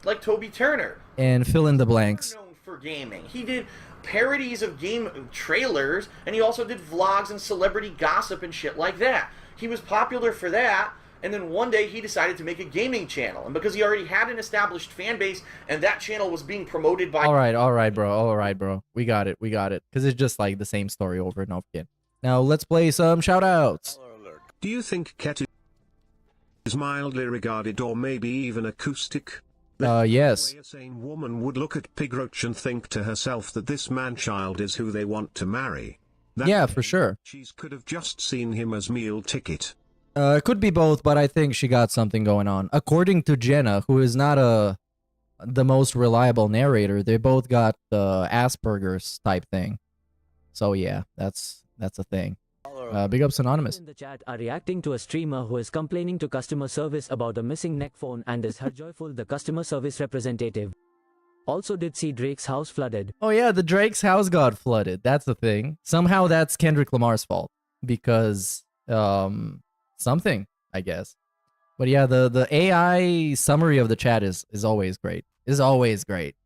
Like Toby Turner. And fill in the blanks. Known for gaming. He did parodies of game trailers, and he also did vlogs and celebrity gossip and shit like that. He was popular for that. And then one day he decided to make a gaming channel. And because he already had an established fan base and that channel was being promoted by... All right, bro. We got it. Because it's just like the same story over and over again. Now let's play some shoutouts. Do you think Ket is mildly regarded or maybe even acoustic? Yes. A sane woman would look at Pigroach and think to herself that this man-child is who they want to marry. Yeah, for sure. She could have just seen him as meal ticket. It could be both, but I think she got something going on. According to Jenna, who is not the most reliable narrator, they both got Asperger's type thing. So yeah, that's a thing. Big ups Anonymous. In the chat are reacting to a streamer who is complaining to customer service about a missing Neckphone and is Joyful, the customer service representative. Also did see Drake's house flooded. Oh yeah, the Drake's house got flooded. That's the thing. Somehow that's Kendrick Lamar's fault because something, I guess. But yeah, the AI summary of the chat is always great. Is always great.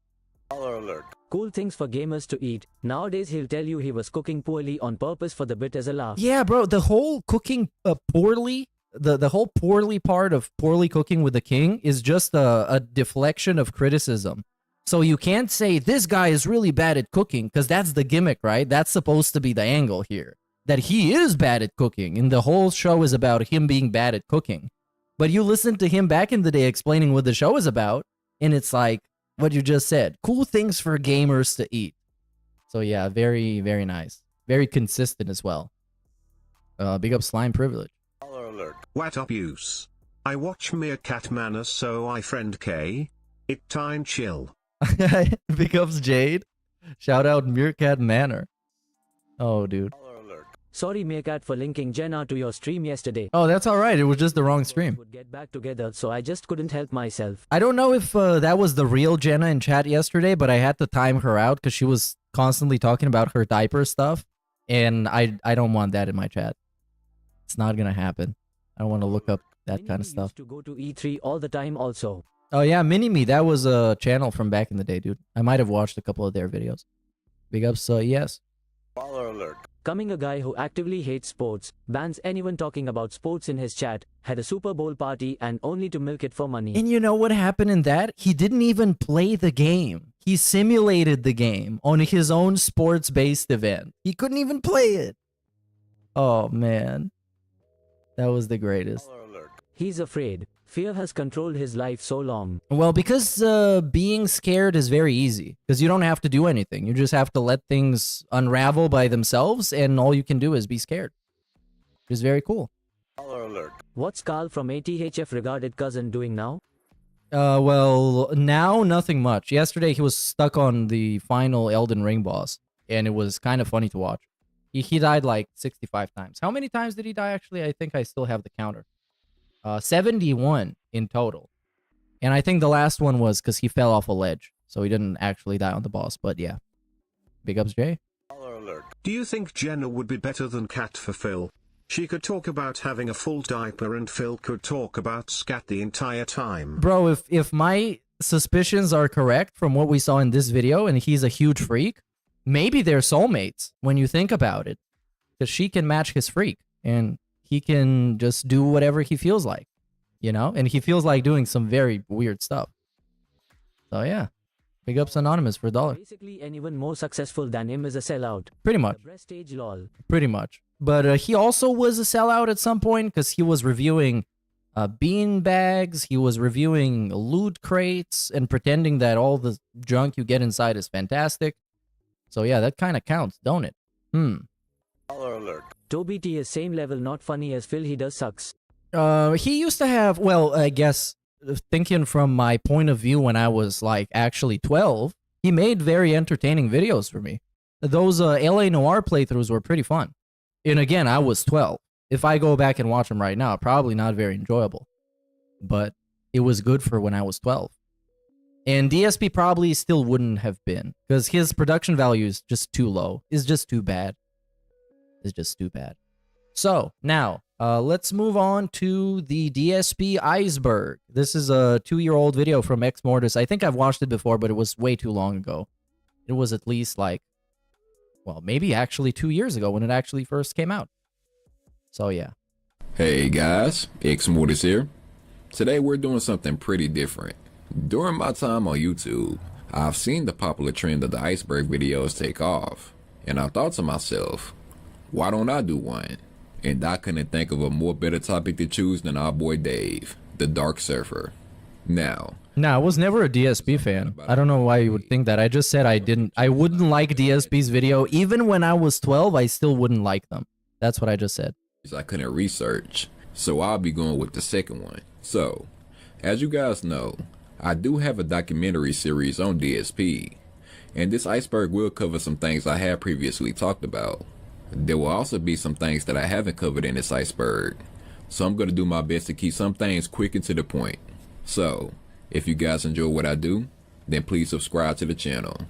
Alert. Cool things for gamers to eat. Nowadays he'll tell you he was cooking poorly on purpose for the bit as a laugh. Yeah, bro, the whole cooking poorly, the whole poorly part of poorly cooking with the king is just a deflection of criticism. So you can't say this guy is really bad at cooking because that's the gimmick, right? That's supposed to be the angle here. That he is bad at cooking, and the whole show is about him being bad at cooking. But you listen to him back in the day explaining what the show is about, and it's like what you just said. Cool things for gamers to eat. So yeah, very, very nice. Very consistent as well. Big up Slime Privilege. What up use? I watch Meerkat Manor so I friend K. It time chill. Big ups Jade. Shout out Meerkat Manor. Oh, dude. Sorry, Meerkat, for linking Jenna to your stream yesterday. Oh, that's all right. It was just the wrong stream. Would get back together, so I just couldn't help myself. I don't know if that was the real Jenna in chat yesterday, but I had to time her out because she was constantly talking about her diaper stuff, and I don't want that in my chat. It's not gonna happen. I don't want to look up that kind of stuff. Used to go to E3 all the time, also. Oh yeah, Mini-Me. That was a channel from back in the day, dude. I might have watched a couple of their videos. Big ups, yes. Coming a guy who actively hates sports, bans anyone talking about sports in his chat, had a Super Bowl party and only to milk it for money. And you know what happened in that? He didn't even play the game. He simulated the game on his own sports-based event. He couldn't even play it. Oh, man. That was the greatest. He's afraid. Fear has controlled his life so long. Well, because being scared is very easy. Because you don't have to do anything. You just have to let things unravel by themselves, and all you can do is be scared. Which is very cool. What's Carl from ATHF regarded cousin doing now? Well, now nothing much. Yesterday he was stuck on the final Elden Ring boss, and it was kind of funny to watch. He died like 65 times. How many times did he die, actually? I think I still have the counter. 71 in total. And I think the last one was because he fell off a ledge. So he didn't actually die on the boss. But yeah. Big ups, Jay. Do you think Jenna would be better than Kat for Phil? She could talk about having a full diaper and Phil could talk about scat the entire time. Bro, if my suspicions are correct from what we saw in this video and he's a huge freak, maybe they're soulmates when you think about it. Because she can match his freak. And he can just do whatever he feels like, you know? And he feels like doing some very weird stuff. So yeah, big ups Anonymous for $1. Basically, anyone more successful than him is a sellout. Pretty much. The prestige lol. Pretty much. But he also was a sellout at some point because he was reviewing bean bags, he was reviewing loot crates, and pretending that all the junk you get inside is fantastic. So yeah, that kind of counts, don't it? Toby T is same level, not funny as Phil. He does sucks. He used to have, well, I guess, thinking from my point of view when I was like actually 12, he made very entertaining videos for me. Those LA Noire playthroughs were pretty fun. And again, I was 12. If I go back and watch them right now, probably not very enjoyable. But it was good for when I was 12. And DSP probably still wouldn't have been, because his production value is just too low. It's just too bad. It's just too bad. So, now, let's move on to the DSP Iceberg. This is a 2-year-old video from Ex Mortis. I think I've watched it before, but it was way too long ago. It was at least like, well, maybe actually 2 years ago when it actually first came out. So, yeah. Hey guys, Ex Mortis here. Today we're doing something pretty different. During my time on YouTube, I've seen the popular trend of the iceberg videos take off, and I thought to myself, why don't I do one? And I couldn't think of a more better topic to choose than our boy Dave, the Dark Surfer. Now, I was never a DSP fan. I don't know why you would think that. I just said I wouldn't like DSP's video. Even when I was 12, I still wouldn't like them. That's what I just said. I couldn't research, so I'll be going with the second one. So, as you guys know, I do have a documentary series on DSP, and this iceberg will cover some things I have previously talked about. There will also be some things that I haven't covered in this iceberg, so I'm going to do my best to keep some things quick and to the point. So, if you guys enjoy what I do, then please subscribe to the channel.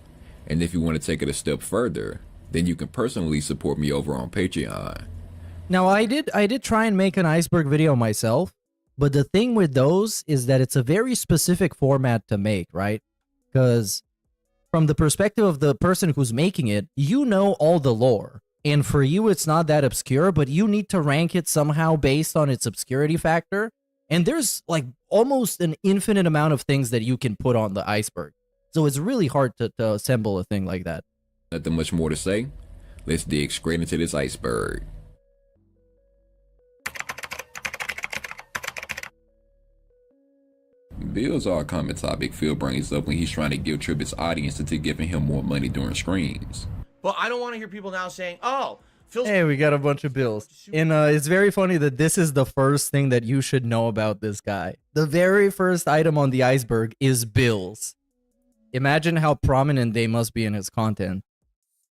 And if you want to take it a step further, then you can personally support me over on Patreon. Now, I did try and make an iceberg video myself, but the thing with those is that it's a very specific format to make, right? Because from the perspective of the person who's making it, you know all the lore. And for you, it's not that obscure, but you need to rank it somehow based on its obscurity factor. And there's like almost an infinite amount of things that you can put on the iceberg. So it's really hard to assemble a thing like that. Nothing much more to say. Let's dig straight into this iceberg. Bills are a common topic Phil brings up when he's trying to guilt trip his audience into giving him more money during streams. But I don't want to hear people now saying, oh, Phil's... Hey, we got a bunch of bills. And it's very funny that this is the first thing that you should know about this guy. The very first item on the iceberg is bills. Imagine how prominent they must be in his content.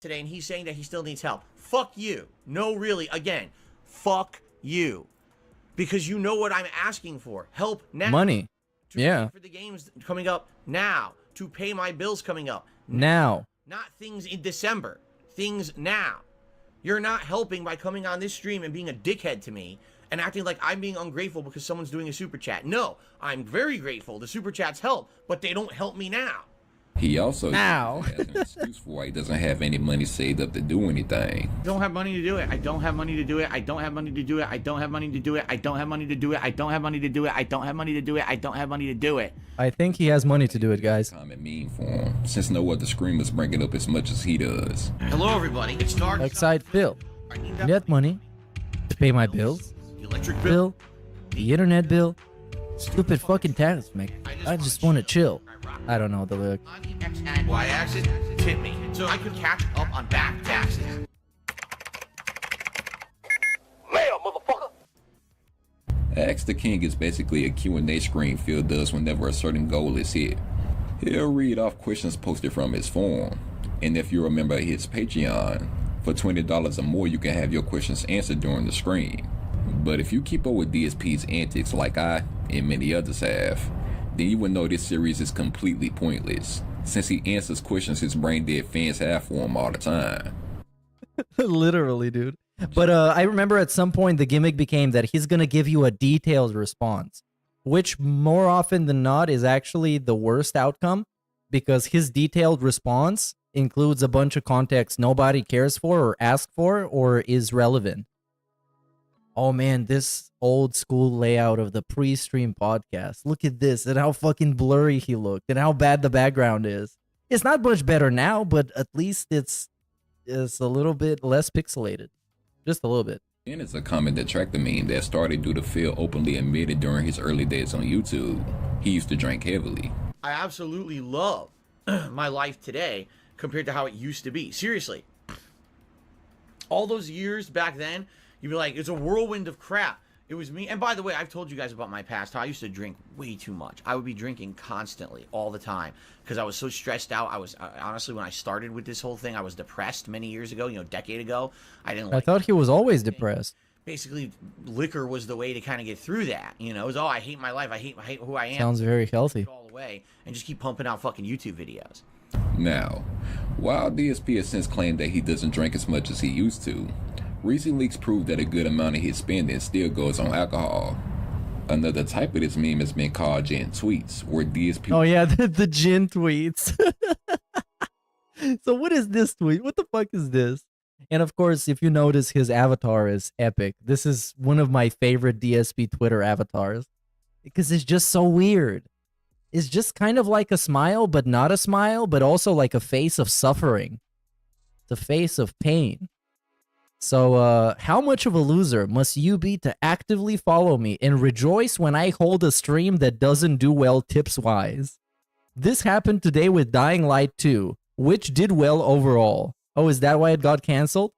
Today, and he's saying that he still needs help. Fuck you. No, really, again, fuck you. Because you know what I'm asking for. Help now. Money. Yeah. For the games coming up now. To pay my bills coming up. Now. Not things in December. Things now. You're not helping by coming on this stream and being a dickhead to me and acting like I'm being ungrateful because someone's doing a super chat. No, I'm very grateful. The super chats help, but they don't help me now. He also has an excuse for why he doesn't have any money saved up to do anything. I don't have money to do it. I don't have money to do it. I don't have money to do it. I don't have money to do it. I don't have money to do it. I don't have money to do it. I don't have money to do it. I don't have money to do it. I think he has money to do it, guys. Comment mean for him, since no other streamers bring it up as much as he does. Hello, everybody. It's Dark. Exide Phil. Net money to pay my bills. The electric bill. The internet bill. Stupid fucking tax, man. I just want to chill. I don't know the lyric. Y-axis tip me so I could catch up on back taxes. Mail, motherfucker! Ask the King is basically a Q&A screen Phil does whenever a certain goal is hit. He'll read off questions posted from his forum, and if you're a member of his Patreon, for $20 or more you can have your questions answered during the stream. But if you keep up with DSP's antics like I and many others have, then you would know this series is completely pointless, since he answers questions his brain dead fans have for him all the time. Literally, dude. But I remember at some point the gimmick became that he's gonna give you a detailed response, which more often than not is actually the worst outcome, because his detailed response includes a bunch of context nobody cares for or asks for or is relevant. Oh man, this old school layout of the pre-stream podcast. Look at this and how fucking blurry he looked and how bad the background is. It's not much better now, but at least it's a little bit less pixelated. Just a little bit. And it's a common detractor meme that started due to Phil openly admitted during his early days on YouTube. He used to drink heavily. I absolutely love my life today compared to how it used to be. Seriously. All those years back then, you'd be like, it's a whirlwind of crap. It was me. And by the way, I've told you guys about my past, how I used to drink way too much. I would be drinking constantly, all the time, because I was so stressed out. I was, honestly, when I started with this whole thing, I was depressed many years ago, a decade ago. I thought he was always depressed. Basically, liquor was the way to kind of get through that. It was, I hate my life. I hate who I am. Sounds very healthy. It all away and just keep pumping out fucking YouTube videos. Now, while DSP has since claimed that he doesn't drink as much as he used to, recent leaks prove that a good amount of his spending still goes on alcohol. Another type of this meme has been called gin tweets, where DSP... Oh yeah, the gin tweets. So what is this tweet? What the fuck is this? And of course, if you notice, his avatar is epic. This is one of my favorite DSP Twitter avatars because it's just so weird. It's just kind of like a smile, but not a smile, but also like a face of suffering. The face of pain. So, how much of a loser must you be to actively follow me and rejoice when I hold a stream that doesn't do well tips-wise? This happened today with Dying Light 2, which did well overall. Oh, is that why it got canceled?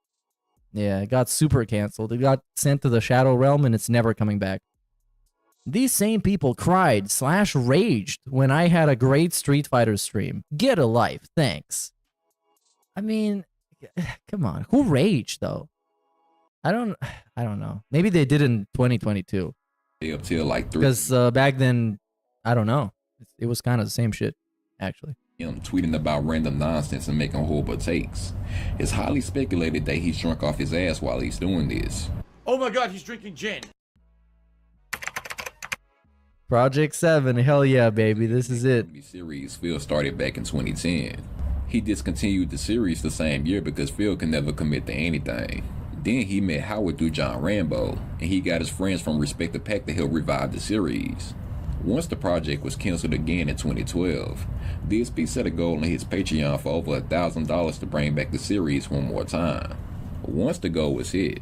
Yeah, it got super canceled. It got sent to the Shadow Realm and it's never coming back. These same people cried/raged when I had a great Street Fighter stream. Get a life, thanks. I mean, come on, who raged though? I don't know. Maybe they did in 2022. Up till like 3. Because back then, I don't know. It was kind of the same shit, actually. Him tweeting about random nonsense and making horrible takes. It's highly speculated that he's drunk off his ass while he's doing this. Oh my god, he's drinking gin. Project 7, hell yeah, baby, this is it. Series Phil started back in 2010. He discontinued the series the same year because Phil can never commit to anything. Then he met Howard through John Rambo, and he got his friends from Respect the Pack to help revive the series. Once the project was canceled again in 2012, DSP set a goal on his Patreon for over $1,000 to bring back the series one more time. Once the goal was hit,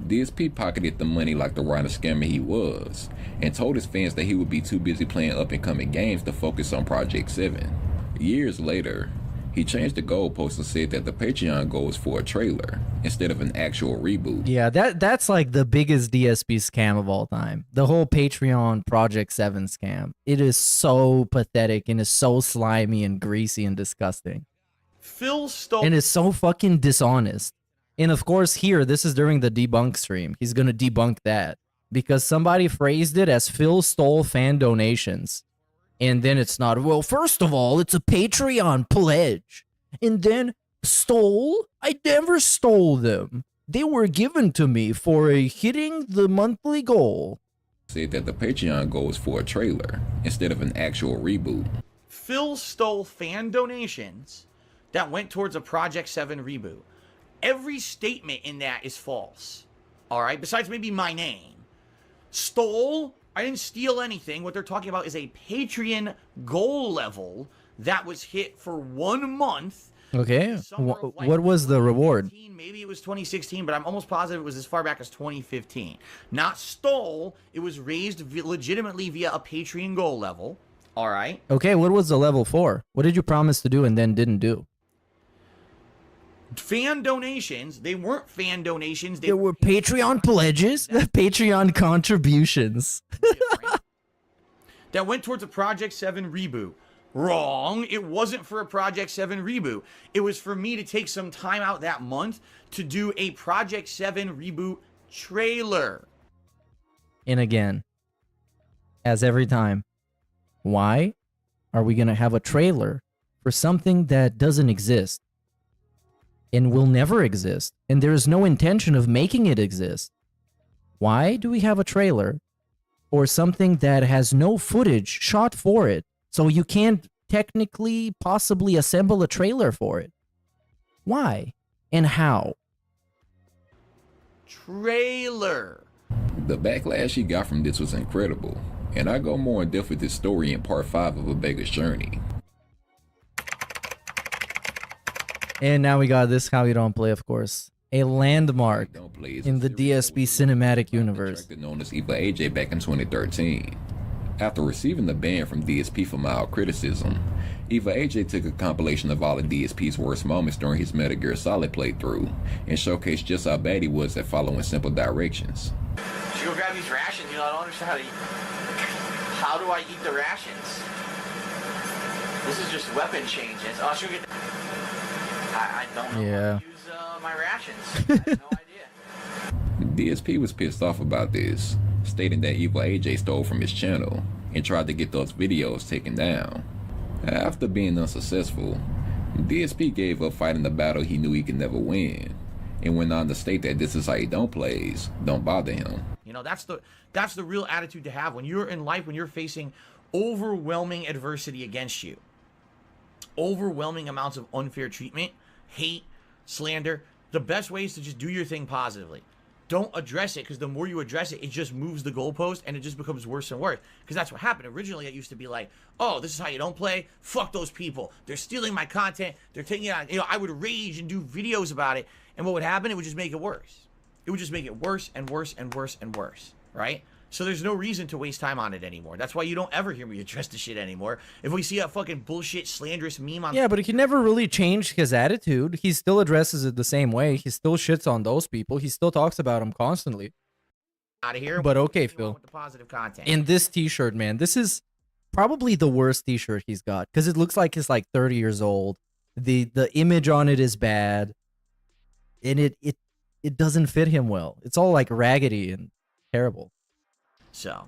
DSP pocketed the money like the writer scammer he was, and told his fans that he would be too busy playing up-and-coming games to focus on Project 7. Years later, he changed the goalpost and said that the Patreon goal was for a trailer instead of an actual reboot. Yeah, that's like the biggest DSP scam of all time. The whole Patreon Project 7 scam. It is so pathetic and is so slimy and greasy and disgusting. Phil stole... And it's so fucking dishonest. And of course here, this is during the debunk stream. He's gonna debunk that. Because somebody phrased it as Phil stole fan donations. And then it's not, well, first of all, it's a Patreon pledge. And then, stole? I never stole them. They were given to me for hitting the monthly goal. Said that the Patreon goal was for a trailer instead of an actual reboot. Phil stole fan donations that went towards a Project 7 reboot. Every statement in that is false. Alright, besides maybe my name. Stole? I didn't steal anything. What they're talking about is a Patreon goal level that was hit for 1 month. Okay, what was the reward? Maybe it was 2016, but I'm almost positive it was as far back as 2015. Not stole. It was raised legitimately via a Patreon goal level. All right. Okay, what was the level for? What did you promise to do and then didn't do? Fan donations. They weren't fan donations. There were Patreon pledges, Patreon contributions. That went towards a Project 7 reboot. Wrong. It wasn't for a Project 7 reboot. It was for me to take some time out that month to do a Project 7 reboot trailer. And again, as every time, why are we going to have a trailer for something that doesn't exist? And will never exist, and there is no intention of making it exist. Why do we have a trailer for something that has no footage shot for it, so you can't technically possibly assemble a trailer for it? Why? And how? Trailer. The backlash he got from this was incredible, and I go more in depth with this story in part 5 of A Beggar's Journey. And now we got this How You Don't Play, of course. A landmark in the DSP cinematic universe. Known as Eva AJ back in 2013. After receiving the ban from DSP for mild criticism, Eva AJ took a compilation of all of DSP's worst moments during his Metal Gear Solid playthrough and showcased just how bad he was at following simple directions. Should go grab these rations. You know, I don't understand how to eat. How do I eat the rations? This is just weapon changes. Oh, I should get. I don't know how to use my rations. I have no idea. DSP was pissed off about this, stating that Eva AJ stole from his channel and tried to get those videos taken down. After being unsuccessful, DSP gave up fighting the battle he knew he could never win, and went on to state that this is how he don't plays, don't bother him. You know, that's the real attitude to have when you're in life, when you're facing overwhelming adversity against you. Overwhelming amounts of unfair treatment, hate, slander. The best way is to just do your thing positively. Don't address it, because the more you address it, it just moves the goalpost and it just becomes worse and worse. Because that's what happened. Originally, it used to be like, oh, this is how you don't play. Fuck those people. They're stealing my content. They're taking it on. You know, I would rage and do videos about it. And what would happen? It would just make it worse. It would just make it worse and worse and worse and worse. Right? So there's no reason to waste time on it anymore. That's why you don't ever hear me address the shit anymore. If we see a fucking bullshit, slanderous meme on... Yeah, but he never really changed his attitude. He still addresses it the same way. He still shits on those people. He still talks about them constantly. Out of here. But okay, Phil. With the positive content. In this t-shirt, man, this is probably the worst t-shirt he's got, because it looks like it's like 30 years old. The image on it is bad. And it doesn't fit him well. It's all like raggedy and terrible. So.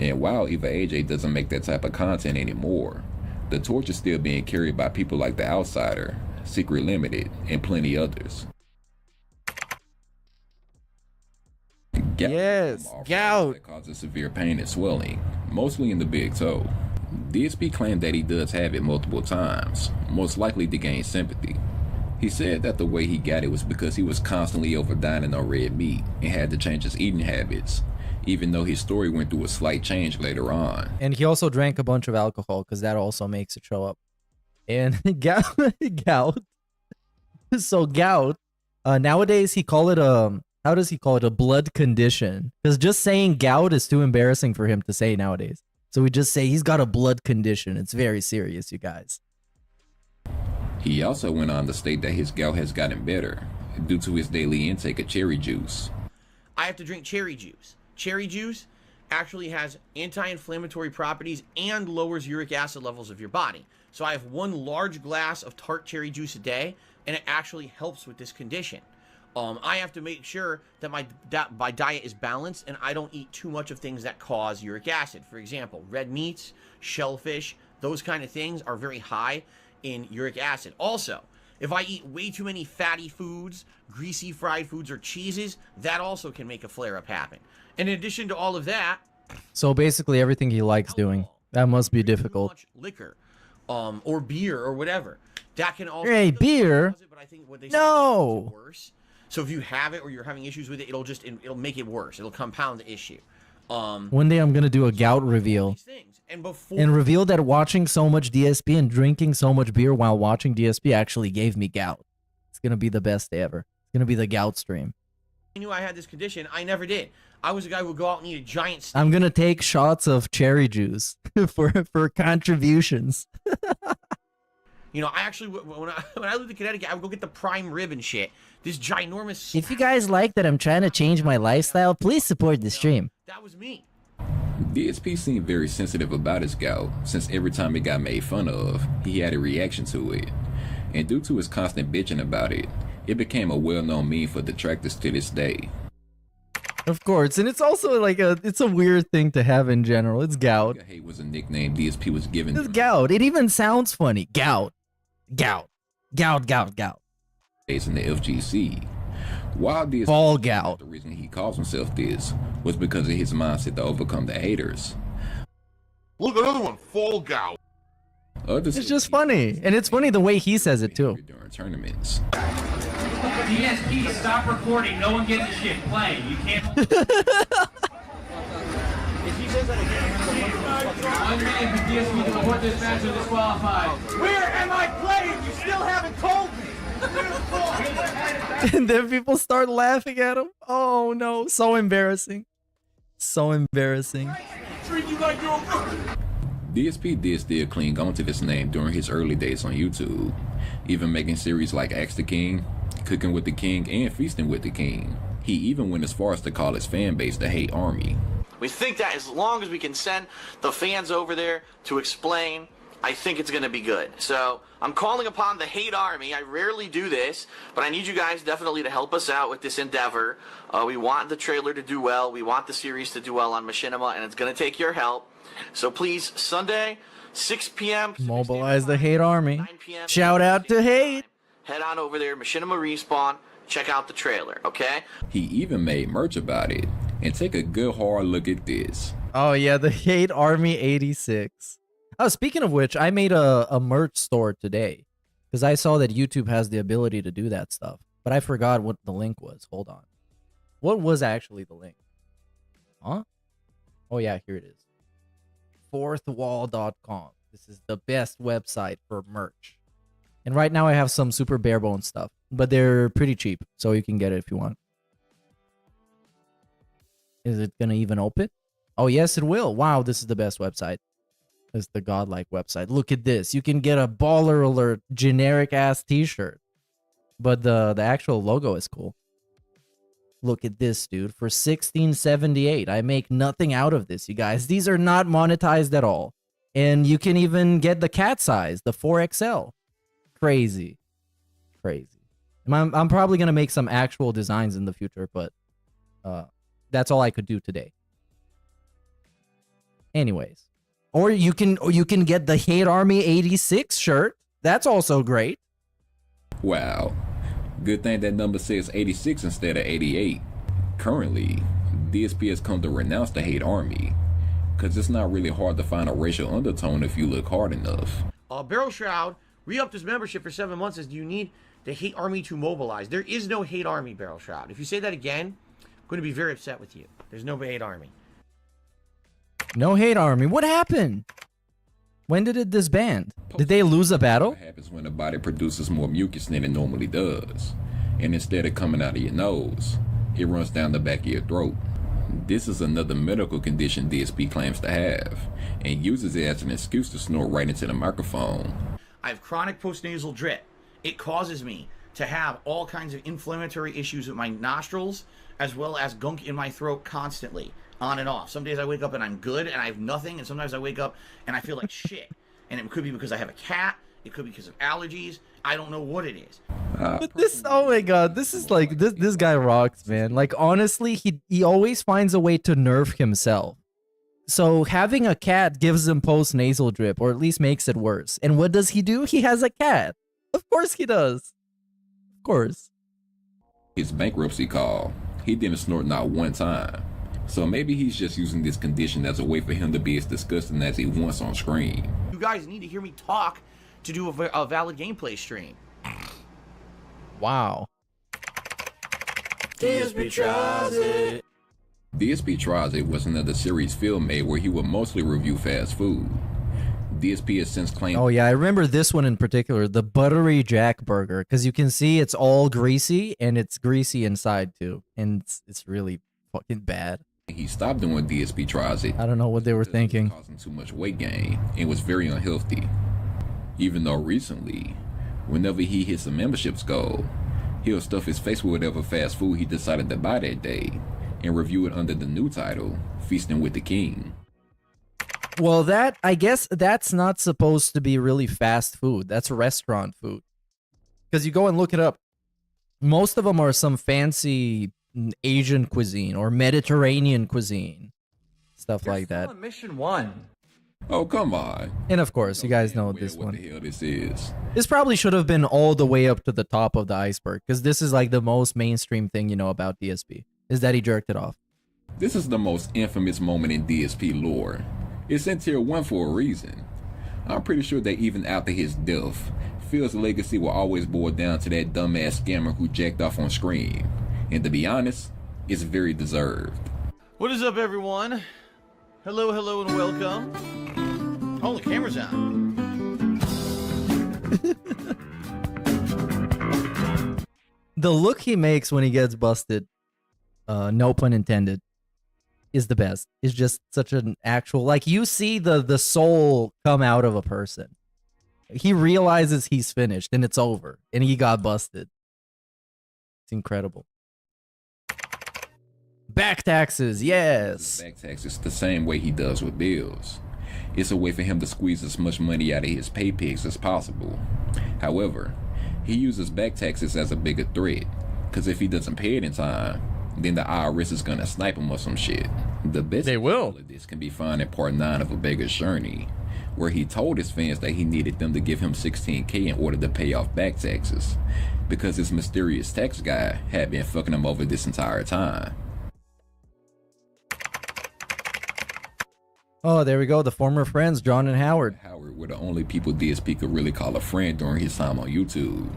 And while Eva AJ doesn't make that type of content anymore, the torch is still being carried by people like The Outsider, Secret Limited, and plenty others. Gout. That causes severe pain and swelling, mostly in the big toe. DSP claimed that he does have it multiple times, most likely to gain sympathy. He said that the way he got it was because he was constantly over-dining on red meat and had to change his eating habits, even though his story went through a slight change later on. And he also drank a bunch of alcohol, because that also makes it show up. And gout. So gout, nowadays he call it how does he call it? A blood condition. Because just saying gout is too embarrassing for him to say nowadays. So we just say he's got a blood condition. It's very serious, you guys. He also went on to state that his gout has gotten better due to his daily intake of cherry juice. I have to drink cherry juice. Cherry juice actually has anti-inflammatory properties and lowers uric acid levels of your body. So I have one large glass of tart cherry juice a day, and it actually helps with this condition. I have to make sure that my diet is balanced and I don't eat too much of things that cause uric acid. For example, red meats, shellfish, those kind of things are very high in uric acid. Also, if I eat way too many fatty foods, greasy fried foods, or cheeses, that also can make a flare-up happen. And in addition to all of that... So basically everything he likes doing. That must be difficult. Liquor, or beer, or whatever. That can also... Hey, beer? But I think what they no! Worse. So if you have it or you're having issues with it, it'll make it worse. It'll compound the issue. One day I'm going to do a gout reveal. And reveal that watching so much DSP and drinking so much beer while watching DSP actually gave me gout. It's going to be the best day ever. It's going to be the gout stream. I knew I had this condition. I never did. I was a guy who would go out and eat a giant steak. I'm going to take shots of cherry juice for contributions. You know, I actually, when I lived in Connecticut, I would go get the prime rib and shit. This ginormous... If you guys like that I'm trying to change my lifestyle, please support the stream. That was me. DSP seemed very sensitive about his gout, since every time it got made fun of, he had a reaction to it. And due to his constant bitching about it, it became a well-known meme for detractors to this day. Of course, and it's also like it's a weird thing to have in general. It's gout. Hate was a nickname DSP was given. It's gout. It even sounds funny. Gout. Gout. Gout, gout, gout. In the FGC. While DSP Fall gout. The reason he calls himself this was because of his mindset to overcome the haters. Look, another one, fall gout. Others it's just funny, and it's funny the way he says it too. During tournaments. DSP, stop recording. No one gives a shit. Play. You can't. DSP to report this match is disqualified. Where am I playing? You still haven't told me. And then people start laughing at him. Oh no, so embarrassing. So embarrassing. Treat you like you're a rookie. DSP did still cling on to this name during his early days on YouTube, even making series like Ask the King, Cooking with the King, and Feasting with the King. He even went as far as to call his fan base the Hate Army. We think that as long as we can send the fans over there to explain, I think it's going to be good. So I'm calling upon the Hate Army. I rarely do this, but I need you guys definitely to help us out with this endeavor. We want the trailer to do well. We want the series to do well on Machinima, and it's going to take your help. So please, Sunday, 6 p.m. Mobilize the Hate Army. Shout out to Hate. Head on over there, Machinima Respawn. Check out the trailer, okay? He even made merch about it. And take a good hard look at this. Oh yeah, the Hate Army 86. Oh, speaking of which, I made a merch store today because I saw that YouTube has the ability to do that stuff. But I forgot what the link was. Hold on. What was actually the link? Huh? Oh yeah, here it is. Fourthwall.com. This is the best website for merch. And right now I have some super bare bones stuff, but they're pretty cheap, so you can get it if you want. Is it gonna even open? Oh yes, it will. Wow, this is the best website. This is the godlike website. Look at this. You can get a Baller Alert generic ass t-shirt, but the actual logo is cool. Look at this, dude. For $16.78, I make nothing out of this, you guys. These are not monetized at all, and you can even get the cat size, the 4XL. Crazy, crazy. I'm probably gonna make some actual designs in the future, but that's all I could do today. Anyways, or you can get the Hate Army 86 shirt. That's also great. Wow. Good thing that number says 86 instead of 88. Currently, DSP has come to renounce the Hate Army, because it's not really hard to find a racial undertone if you look hard enough. Barrel Shroud re-upped his membership for 7 months. Says, do you need the Hate Army to mobilize? There is no Hate Army, Barrel Shroud. If you say that again, I'm going to be very upset with you. There's no Hate Army. No Hate Army. What happened? When did it disband? Did they lose a battle? What happens when the body produces more mucus than it normally does, and instead of coming out of your nose, it runs down the back of your throat. This is another medical condition DSP claims to have, and uses it as an excuse to snort right into the microphone. I have chronic postnasal drip. It causes me to have all kinds of inflammatory issues with my nostrils, as well as gunk in my throat constantly, on and off. Some days I wake up and I'm good and I have nothing, and sometimes I wake up and I feel like shit. And it could be because I have a cat, it could be because of allergies, I don't know what it is. But this, oh my god, this is like, this guy rocks, man. Like, honestly, he always finds a way to nerf himself. So having a cat gives him post-nasal drip, or at least makes it worse. And what does he do? He has a cat. Of course he does. Of course. His bankruptcy call, he didn't snort not one time. So maybe he's just using this condition as a way for him to be as disgusting as he wants on screen. You guys need to hear me talk to do a valid gameplay stream. Wow. DSP tries it. DSP Tries It was another series film made where he would mostly review fast food. DSP has since claimed... Oh yeah, I remember this one in particular, the Buttery Jack Burger, because you can see it's all greasy, and it's greasy inside too, and it's really fucking bad. He stopped doing DSP Tries It. I don't know what they were thinking. Causing too much weight gain and was very unhealthy. Even though recently, whenever he hits a membership's goal, he'll stuff his face with whatever fast food he decided to buy that day and review it under the new title, Feasting with the King. Well, that, I guess that's not supposed to be really fast food. That's restaurant food. Because you go and look it up. Most of them are some fancy Asian cuisine or Mediterranean cuisine. Stuff like that. Mission 1. Oh, come on. And of course, you guys know this one. What the hell this is. This probably should have been all the way up to the top of the iceberg, because this is like the most mainstream thing you know about DSP, is that he jerked it off. This is the most infamous moment in DSP lore. It's in tier 1 for a reason. I'm pretty sure that even after his death, Phil's legacy will always boil down to that dumbass scammer who jacked off on screen. And to be honest, it's very deserved. What is up, everyone? Hello, hello, and welcome. Oh, the camera's on. The look he makes when he gets busted, no pun intended, is the best. It's just such an actual, like, you see the soul come out of a person. He realizes he's finished and it's over and he got busted. It's incredible. Back taxes, yes. Back taxes the same way he does with bills. It's a way for him to squeeze as much money out of his pay pigs as possible. However, he uses back taxes as a bigger threat, because if he doesn't pay it in time, then the IRS is gonna snipe him or some shit. The best example of this can be found in part 9 of A Beggar's Journey, where he told his fans that he needed them to give him $16K in order to pay off back taxes, because his mysterious tax guy had been fucking him over this entire time. Oh, there we go. The former friends, John and Howard. Howard were the only people DSP could really call a friend during his time on YouTube.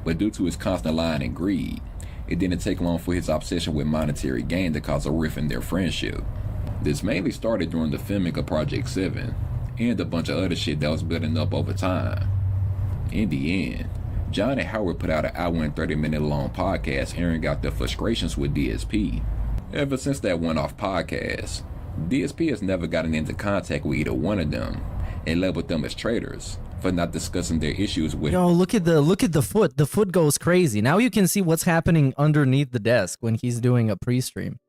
But due to his constant lying and greed, it didn't take long for his obsession with monetary gain to cause a rift in their friendship. This mainly started during the filming of Project 7, and a bunch of other shit that was building up over time. In the end, John and Howard put out an hour and 30-minute long podcast airing out their frustrations with DSP. Ever since that one-off podcast, DSP has never gotten into contact with either one of them and labeled them as traitors for not discussing their issues with. Yo, look at the foot. The foot goes crazy. Now you can see what's happening underneath the desk when he's doing a pre-stream.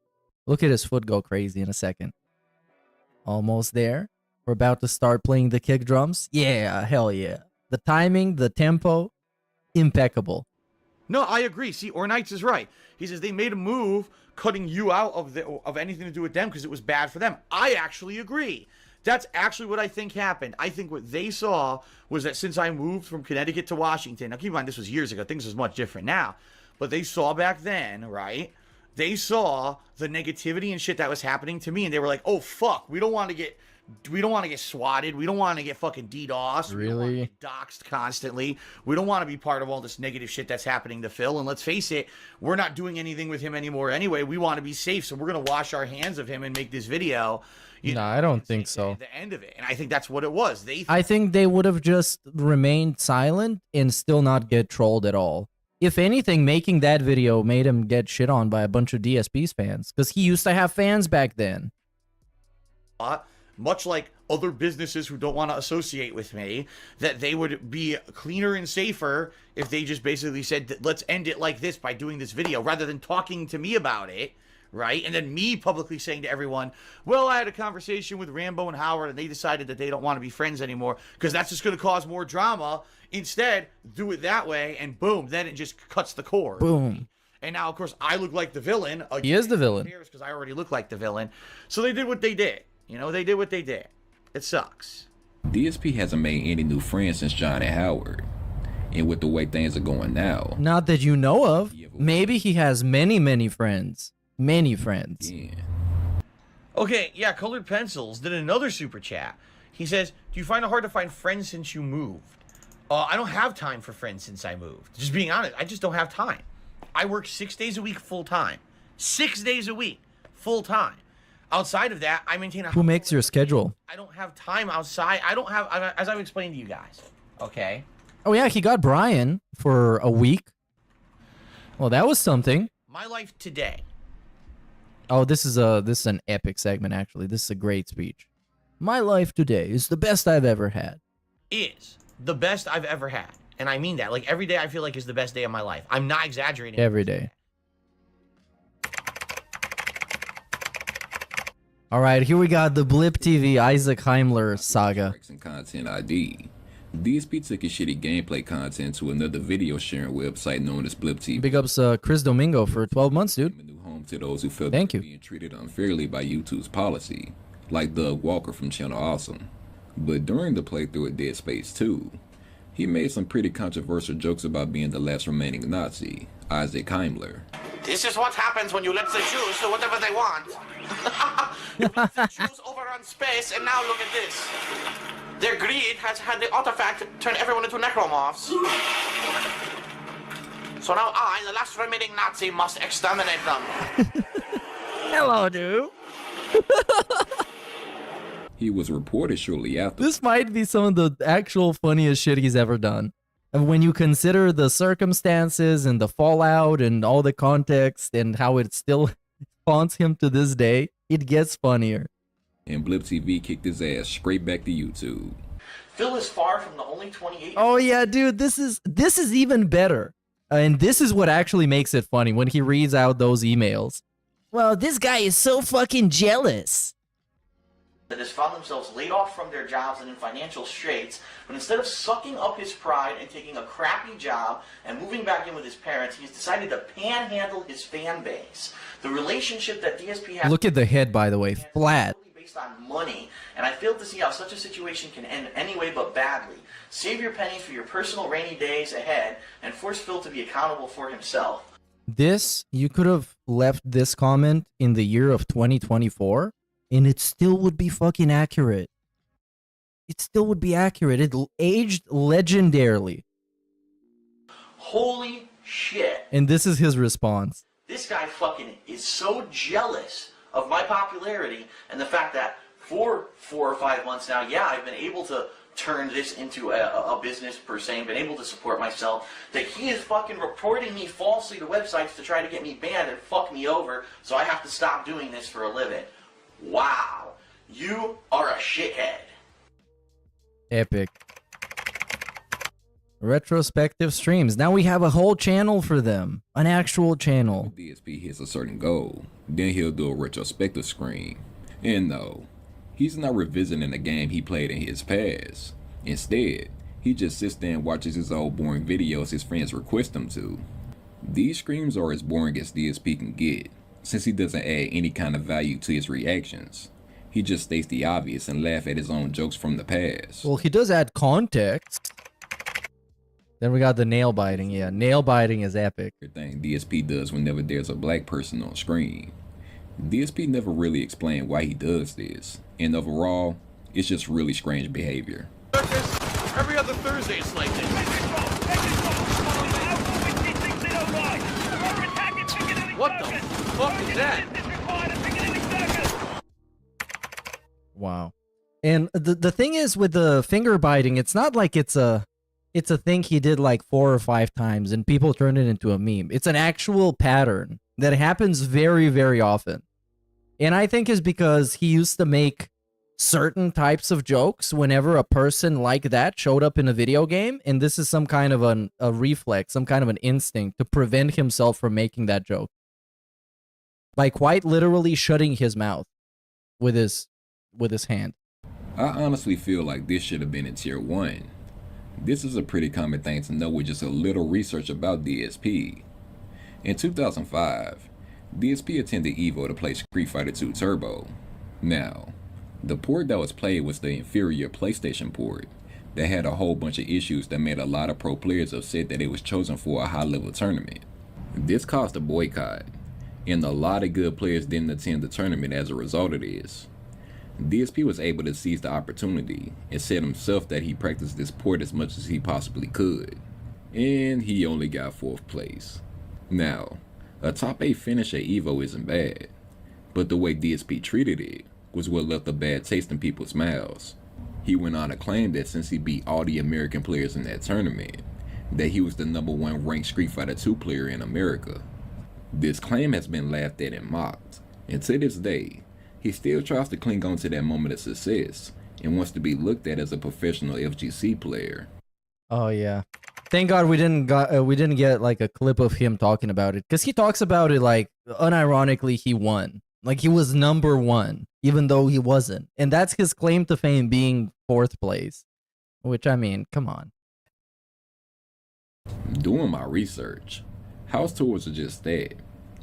Look at his foot go crazy in a second. Almost there. We're about to start playing the kick drums. Yeah, hell yeah. The timing, the tempo, impeccable. No, I agree. See, Ornites is right. He says they made a move cutting you out of anything to do with them because it was bad for them. I actually agree. That's actually what I think happened. I think what they saw was that since I moved from Connecticut to Washington, now keep in mind this was years ago, things was much different now, but they saw back then, right? They saw the negativity and shit that was happening to me, and they were like, oh fuck, we don't want to get swatted. We don't want to get fucking DDoS. Really? We don't want to get doxxed constantly. We don't want to be part of all this negative shit that's happening to Phil. And let's face it, we're not doing anything with him anymore anyway. We want to be safe, so we're going to wash our hands of him and make this video. No, I don't think so. The end of it. And I think that's what it was. I think they would have just remained silent and still not get trolled at all. If anything, making that video made him get shit on by a bunch of DSP's fans, because he used to have fans back then. Much like other businesses who don't want to associate with me, that they would be cleaner and safer if they just basically said, let's end it like this by doing this video, rather than talking to me about it, right? And then me publicly saying to everyone, well, I had a conversation with Rambo and Howard, and they decided that they don't want to be friends anymore, because that's just going to cause more drama. Instead, do it that way, and boom, then it just cuts the cord. Boom. And now, of course, I look like the villain. He is the villain. Because I already look like the villain. So they did what they did. You know, they did what they did. It sucks. DSP hasn't made any new friends since John and Howard. And with the way things are going now. Not that you know of. Maybe he has many, many friends. Many friends. Yeah. Okay, yeah, Colored Pencils did another super chat. He says, do you find it hard to find friends since you moved? I don't have time for friends since I moved. Just being honest, I just don't have time. I work 6 days a week full time. 6 days a week full time. Outside of that, I maintain a... Who makes your schedule? I don't have time outside. I don't have... As I've explained to you guys. Okay? Oh, yeah, he got Brian for a week. Well, that was something. My life today. Oh, this is an epic segment, actually. This is a great speech. My life today is the best I've ever had. Is the best I've ever had. And I mean that. Like, every day I feel like is the best day of my life. I'm not exaggerating. Every day. All right, here we got the Blip TV Isaac Heimler saga. Content ID. DSP took his shitty gameplay content to another video sharing website known as Blip TV. Big ups Chris Domingo for 12 months, dude. A new home to those who felt Thank you. being treated unfairly by YouTube's policy, like Doug Walker from Channel Awesome. But during the playthrough of Dead Space 2, he made some pretty controversial jokes about being the last remaining Nazi, Isaac Heimler. This is what happens when you let the Jews do whatever they want. You let the Jews overrun space, and now look at this. Their greed has had the artifact turn everyone into necromorphs. So now I, the last remaining Nazi, must exterminate them. Hello, dude. He was reported shortly after. This might be some of the actual funniest shit he's ever done. And when you consider the circumstances and the fallout and all the context and how it still haunts him to this day, it gets funnier. And Blip TV kicked his ass straight back to YouTube. Phil is far from the only 28. Oh yeah, dude, this is even better. And this is what actually makes it funny when he reads out those emails. Well, this guy is so fucking jealous. That has found themselves laid off from their jobs and in financial straits, but instead of sucking up his pride and taking a crappy job and moving back in with his parents, he's decided to panhandle his fan base. The relationship that DSP has... Look at the head, by the way, flat. ...based on money, and I fail to see how such a situation can end any way but badly. Save your pennies for your personal rainy days ahead and force Phil to be accountable for himself. This, you could have left this comment in the year of 2024, and it still would be fucking accurate. It still would be accurate. It aged legendarily. Holy shit. And this is his response. This guy fucking is so jealous of my popularity and the fact that for 4 or 5 months now, yeah, I've been able to turn this into a business per se and been able to support myself, that he is fucking reporting me falsely to websites to try to get me banned and fuck me over, so I have to stop doing this for a living. Wow, you are a shithead. Epic. Retrospective streams. Now we have a whole channel for them. An actual channel. If DSP hits a certain goal, then he'll do a retrospective screen. And no, he's not revisiting a game he played in his past. Instead, he just sits there and watches his old boring videos his friends request him to. These streams are as boring as DSP can get, since he doesn't add any kind of value to his reactions. He just states the obvious and laugh at his own jokes from the past. Well, he does add context. Then we got the nail biting. Yeah, nail biting is epic. Thing DSP does whenever there's a black person on screen. DSP never really explained why he does this, and overall, it's just really strange behavior. Every other Thursday it's like this. What the fuck is that? Wow. And the thing is with the finger biting, it's not like it's a thing he did like 4 or 5 times and people turn it into a meme. It's an actual pattern that happens very, very often. And I think is because he used to make certain types of jokes whenever a person like that showed up in a video game, and this is some kind of a reflex, some kind of an instinct to prevent himself from making that joke. By quite literally shutting his mouth with his hand. I honestly feel like this should have been in tier 1. This is a pretty common thing to know with just a little research about DSP. In 2005, DSP attended EVO to play Street Fighter II Turbo. Now, the port that was played was the inferior PlayStation port that had a whole bunch of issues that made a lot of pro players upset that it was chosen for a high-level tournament. This caused a boycott, and a lot of good players didn't attend the tournament as a result of this. DSP was able to seize the opportunity and said himself that he practiced this port as much as he possibly could, and he only got 4th place. Now, a top 8 finish at EVO isn't bad, but the way DSP treated it was what left a bad taste in people's mouths. He went on to claim that since he beat all the American players in that tournament, that he was the #1 ranked Street Fighter II player in America. This claim has been laughed at and mocked, and to this day, he still tries to cling on to that moment of success and wants to be looked at as a professional FGC player. Oh yeah. Thank God we didn't get like a clip of him talking about it, because he talks about it like unironically he won. Like he was #1, even though he wasn't. And that's his claim to fame, being 4th place. Which, I mean, come on. Doing my research, house tours are just that.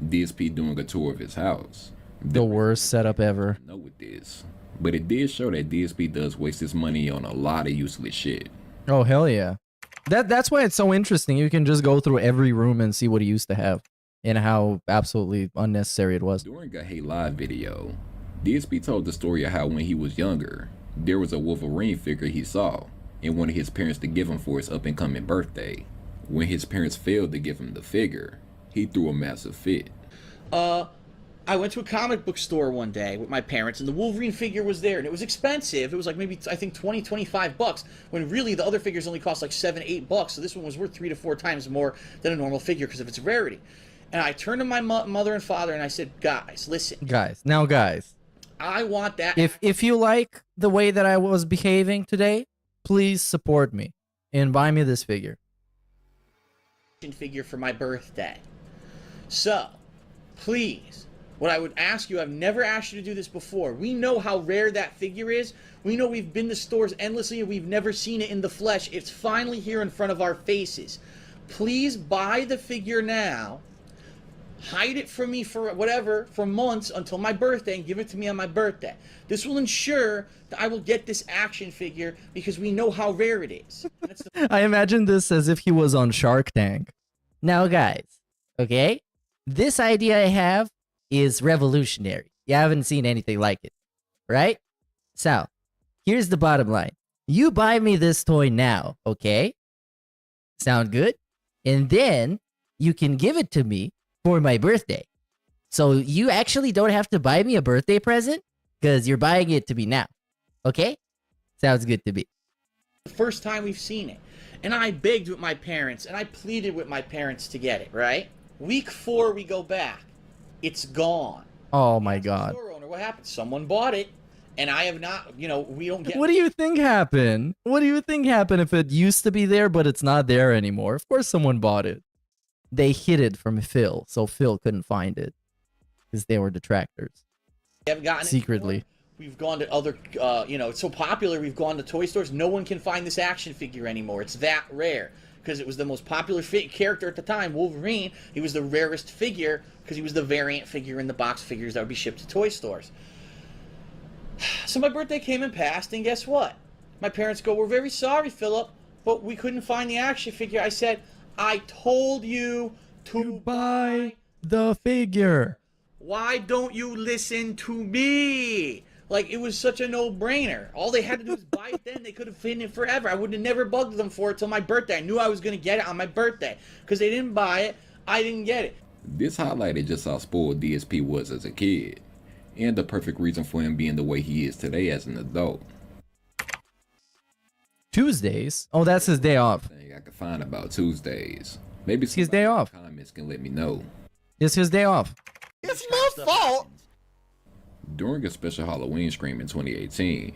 DSP doing a tour of his house. The worst setup ever. Know with this, but it did show that DSP does waste his money on a lot of useless shit. Oh hell yeah. That's why it's so interesting. You can just go through every room and see what he used to have and how absolutely unnecessary it was. During a Hey Live video, DSP told the story of how when he was younger, there was a Wolverine figure he saw and wanted his parents to give him for his up and coming birthday. When his parents failed to give him the figure, he threw a massive fit. I went to a comic book store one day with my parents, and the Wolverine figure was there, and it was expensive. It was like maybe, I think, 20, 25 bucks, when really the other figures only cost like 7, 8 bucks, so this one was worth 3 to 4 times more than a normal figure because of its rarity. And I turned to my mother and father, and I said, guys, listen. Guys, I want that. If you like the way that I was behaving today, please support me and buy me this figure. Figure for my birthday. So, please, what I would ask you, I've never asked you to do this before. We know how rare that figure is. We know we've been to stores endlessly and we've never seen it in the flesh. It's finally here in front of our faces. Please buy the figure now. Hide it from me for whatever, for months until my birthday, and give it to me on my birthday. This will ensure that I will get this action figure because we know how rare it is. I imagine this as if he was on Shark Tank. Now, guys, okay? This idea I have is revolutionary. You haven't seen anything like it, right? So, here's the bottom line. You buy me this toy now, okay? Sound good? And then you can give it to me for my birthday. So you actually don't have to buy me a birthday present because you're buying it to me now. Okay? Sounds good to me. The first time we've seen it. And I begged with my parents and I pleaded with my parents to get it, right? Week 4 we go back. It's gone. Oh my god. Store owner, what happened? Someone bought it and I have not, you know, we don't get. What do you think happened? What do you think happened if it used to be there but it's not there anymore? Of course someone bought it. They hid it from Phil, so Phil couldn't find it because they were detractors. We haven't gotten secretly. It. We've gone to other, you know, it's so popular. We've gone to toy stores. No one can find this action figure anymore. It's that rare because it was the most popular character at the time, Wolverine. He was the rarest figure because he was the variant figure in the box figures that would be shipped to toy stores. So my birthday came and passed, and guess what? My parents go, "We're very sorry, Philip, but we couldn't find the action figure." I said, I told you to buy the figure. Why don't you listen to me? Like, it was such a no-brainer. All they had to do was buy it then. They could have hidden it forever. I would have never bugged them for it till my birthday. I knew I was going to get it on my birthday. Because they didn't buy it, I didn't get it. This highlighted just how spoiled DSP was as a kid. And the perfect reason for him being the way he is today as an adult. Tuesdays? Oh, that's his day off. I can find about Tuesdays. Maybe his day off. Comments can let me know. It's his day off. It's my fault. During a special Halloween stream in 2018,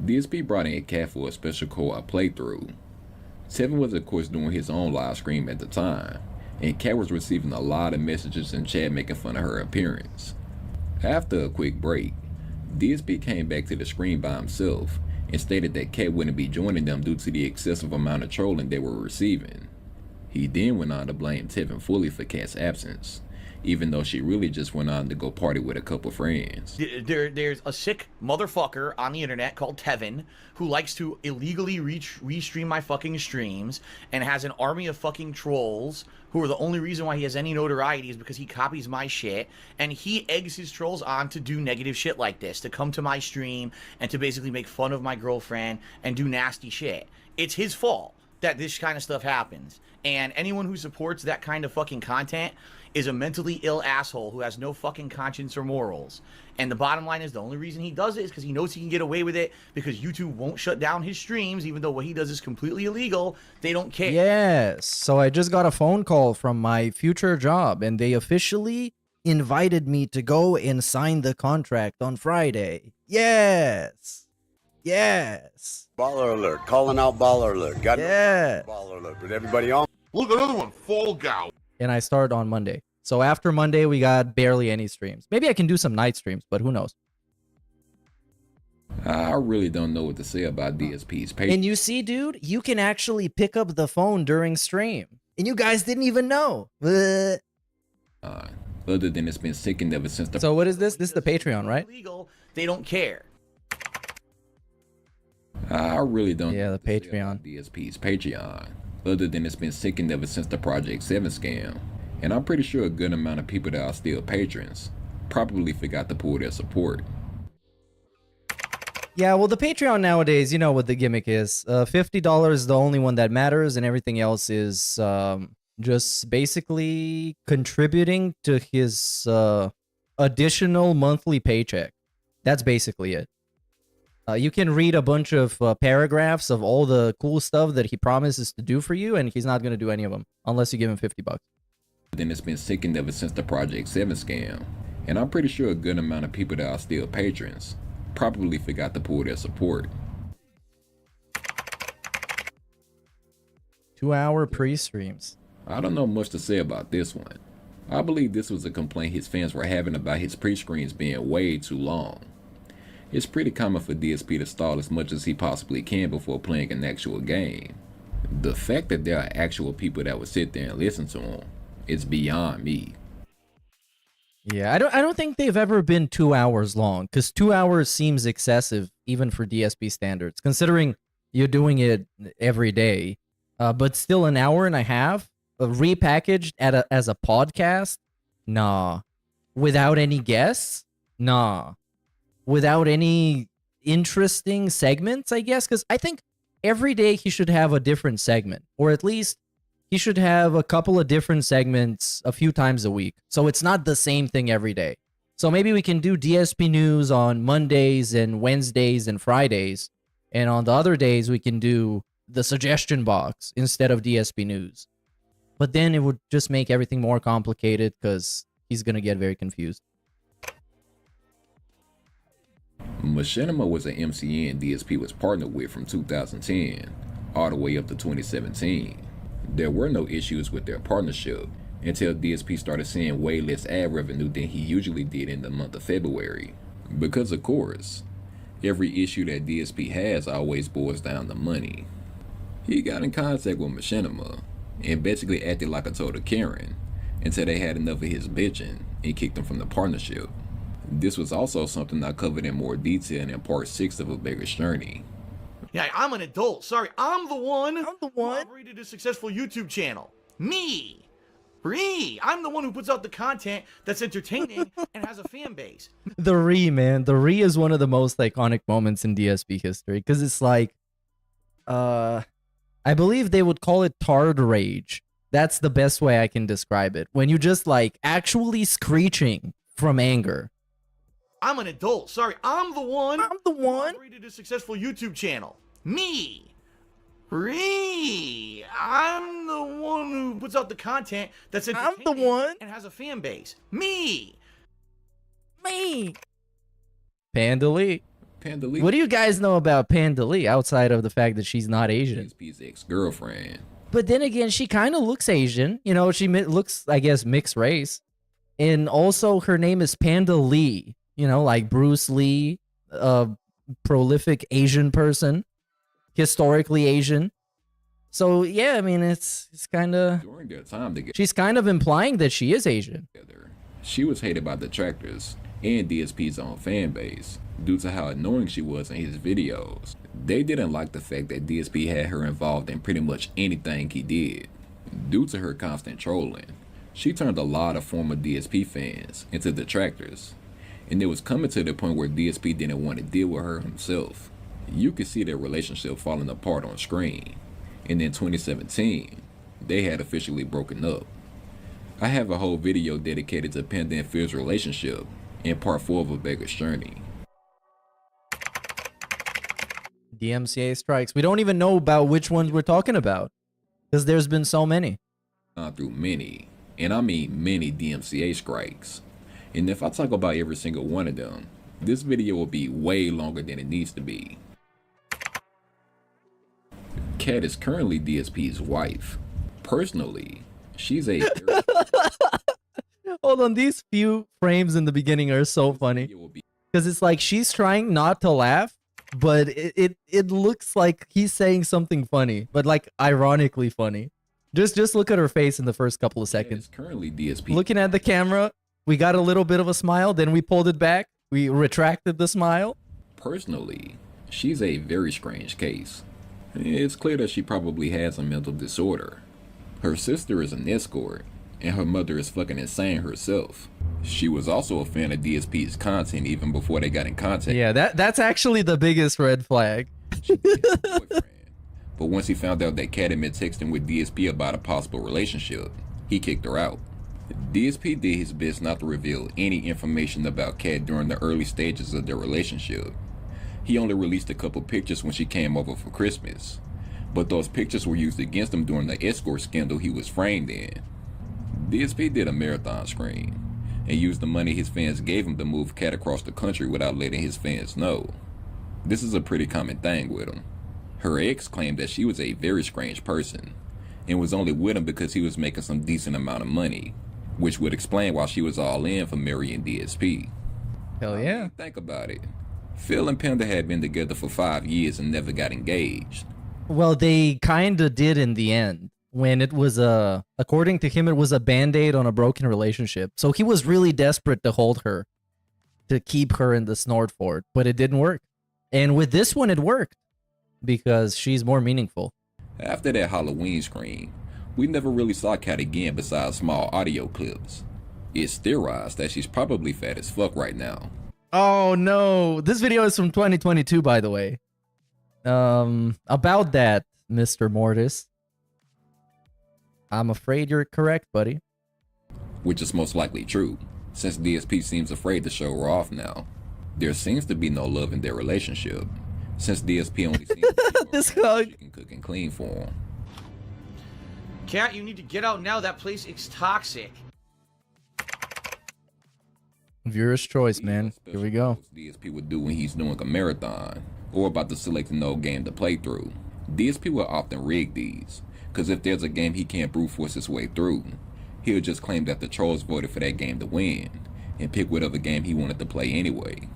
DSP brought in Kat for a special co-op playthrough. Tevin was of course doing his own live stream at the time, and Kat was receiving a lot of messages in chat making fun of her appearance. After a quick break, DSP came back to the screen by himself and stated that Kat wouldn't be joining them due to the excessive amount of trolling they were receiving. He then went on to blame Tevin fully for Kat's absence, even though she really just went on to go party with a couple friends. There's a sick motherfucker on the internet called Tevin who likes to illegally restream my fucking streams and has an army of fucking trolls who are the only reason why he has any notoriety is because he copies my shit, and he eggs his trolls on to do negative shit like this, to come to my stream and to basically make fun of my girlfriend and do nasty shit. It's his fault that this kind of stuff happens, and anyone who supports that kind of fucking content is a mentally ill asshole who has no fucking conscience or morals. And the bottom line is the only reason he does it is because he knows he can get away with it because YouTube won't shut down his streams, even though what he does is completely illegal. They don't care. Yes. So I just got a phone call from my future job, and they officially invited me to go and sign the contract on Friday. Yes. Yes. Baller alert. Calling out baller alert. Got yeah. Baller alert. But everybody on. Look, another one. Fall Gal. And I start on Monday. So after Monday, we got barely any streams. Maybe I can do some night streams, but who knows? I really don't know what to say about DSP's page. And you see, dude, you can actually pick up the phone during stream. And you guys didn't even know. Other than it's been sickened ever since the... So what is this? This is the Patreon, right? Illegal. They don't care. I really don't know the Patreon. DSP's Patreon. Other than it's been sickened ever since the Project 7 scam. And I'm pretty sure a good amount of people that are still patrons probably forgot to pull their support. Yeah, well, the Patreon nowadays, you know what the gimmick is. $50 is the only one that matters, and everything else is just basically contributing to his additional monthly paycheck. That's basically it. You can read a bunch of paragraphs of all the cool stuff that he promises to do for you, and he's not going to do any of them unless you give him $50. Then it's been sinking ever since the Project 7 scam, and I'm pretty sure a good amount of people that are still patrons probably forgot to pull their support. 2-hour pre-streams. I don't know much to say about this one. I believe this was a complaint his fans were having about his pre-screens being way too long. It's pretty common for DSP to stall as much as he possibly can before playing an actual game. The fact that there are actual people that would sit there and listen to him is beyond me. Yeah, I don't think they've ever been 2 hours long, because 2 hours seems excessive even for DSP standards, considering you're doing it every day. But still, an hour and a half repackaged as a podcast? Nah. Without any guests? Nah. Without any interesting segments, I guess? Because I think every day he should have a different segment. Or at least he should have a couple of different segments a few times a week. So it's not the same thing every day. So maybe we can do DSP news on Mondays and Wednesdays and Fridays. And on the other days, we can do the suggestion box instead of DSP news. But then it would just make everything more complicated because he's going to get very confused. Machinima was an MCN DSP was partnered with from 2010 all the way up to 2017. There were no issues with their partnership until DSP started seeing way less ad revenue than he usually did in the month of February. Because of course, every issue that DSP has always boils down to money. He got in contact with Machinima and basically acted like a total Karen until they had enough of his bitching and kicked him from the partnership. This was also something I covered in more detail in part 6 of A Beggar's Journey. Yeah, I'm an adult. Sorry, I'm the one who operated a successful YouTube channel. Me. I'm the one who puts out the content that's entertaining and has a fan base. The man. The is one of the most iconic moments in DSP history because it's like, I believe they would call it tard rage. That's the best way I can describe it. When you just like actually screeching from anger. I'm an adult. Sorry, I'm the one who operated a successful YouTube channel. Me. I'm the one who puts out the content that's entertaining and has a fan base. Me. Panda Lee. What do you guys know about Panda Lee outside of the fact that she's not Asian? DSP's ex-girlfriend. But then again, she kind of looks Asian. You know, she looks, I guess, mixed race. And also her name is Panda Lee. You know, like Bruce Lee, a prolific Asian person, historically Asian. So yeah, I mean, it's kind of during their time together. She's kind of implying that she is Asian. She was hated by detractors and DSP's own fan base due to how annoying she was in his videos. They didn't like the fact that DSP had her involved in pretty much anything he did. Due to her constant trolling, she turned a lot of former DSP fans into detractors. And it was coming to the point where DSP didn't want to deal with her himself. You could see their relationship falling apart on screen. And in 2017, they had officially broken up. I have a whole video dedicated to Panda and Phil's relationship in part 4 of A Beggar's Journey. DMCA strikes. We don't even know about which ones we're talking about. Because there's been so many. Gone through many, and I mean many DMCA strikes. And if I talk about every single one of them, this video will be way longer than it needs to be. Kat is currently DSP's wife. Personally, she's a... Hold on, these few frames in the beginning are so funny. Because it's like she's trying not to laugh, but it looks like he's saying something funny, but like ironically funny. Just look at her face in the first couple of seconds. Currently DSP. Looking at the camera, we got a little bit of a smile, then we pulled it back. We retracted the smile. Personally, she's a very strange case. It's clear that she probably has a mental disorder. Her sister is an escort, and her mother is fucking insane herself. She was also a fan of DSP's content even before they got in contact. Yeah, that's actually the biggest red flag. But once he found out that Kat had been texting with DSP about a possible relationship, he kicked her out. DSP did his best not to reveal any information about Kat during the early stages of their relationship. He only released a couple pictures when she came over for Christmas, but those pictures were used against him during the escort scandal he was framed in. DSP did a marathon screen and used the money his fans gave him to move Kat across the country without letting his fans know. This is a pretty common thing with him. Her ex claimed that she was a very strange person and was only with him because he was making some decent amount of money, which would explain why she was all in for marrying DSP. Hell yeah. Think about it. Phil and Panda had been together for 5 years and never got engaged. Well, they kinda did in the end. When it was according to him, it was a band-aid on a broken relationship. So he was really desperate to hold her, to keep her in the snort fort, but it didn't work. And with this one, it worked because she's more meaningful. After that Halloween screen, we never really saw Kat again besides small audio clips. It's theorized that she's probably fat as fuck right now. Oh no, this video is from 2022, by the way. About that, Mr. Mortis. I'm afraid you're correct, buddy. Which is most likely true, since DSP seems afraid to show her off now. There seems to be no love in their relationship, since DSP only seems to this hug. She can cook and clean for him. Cat, you need to get out now. That place is toxic. Viewer's choice, man. Here we go. DSP would do when he's doing a marathon or about to select an old game to play through. DSP will often rig these, because if there's a game he can't brute force his way through, he'll just claim that the trolls voted for that game to win and pick whatever game he wanted to play anyway.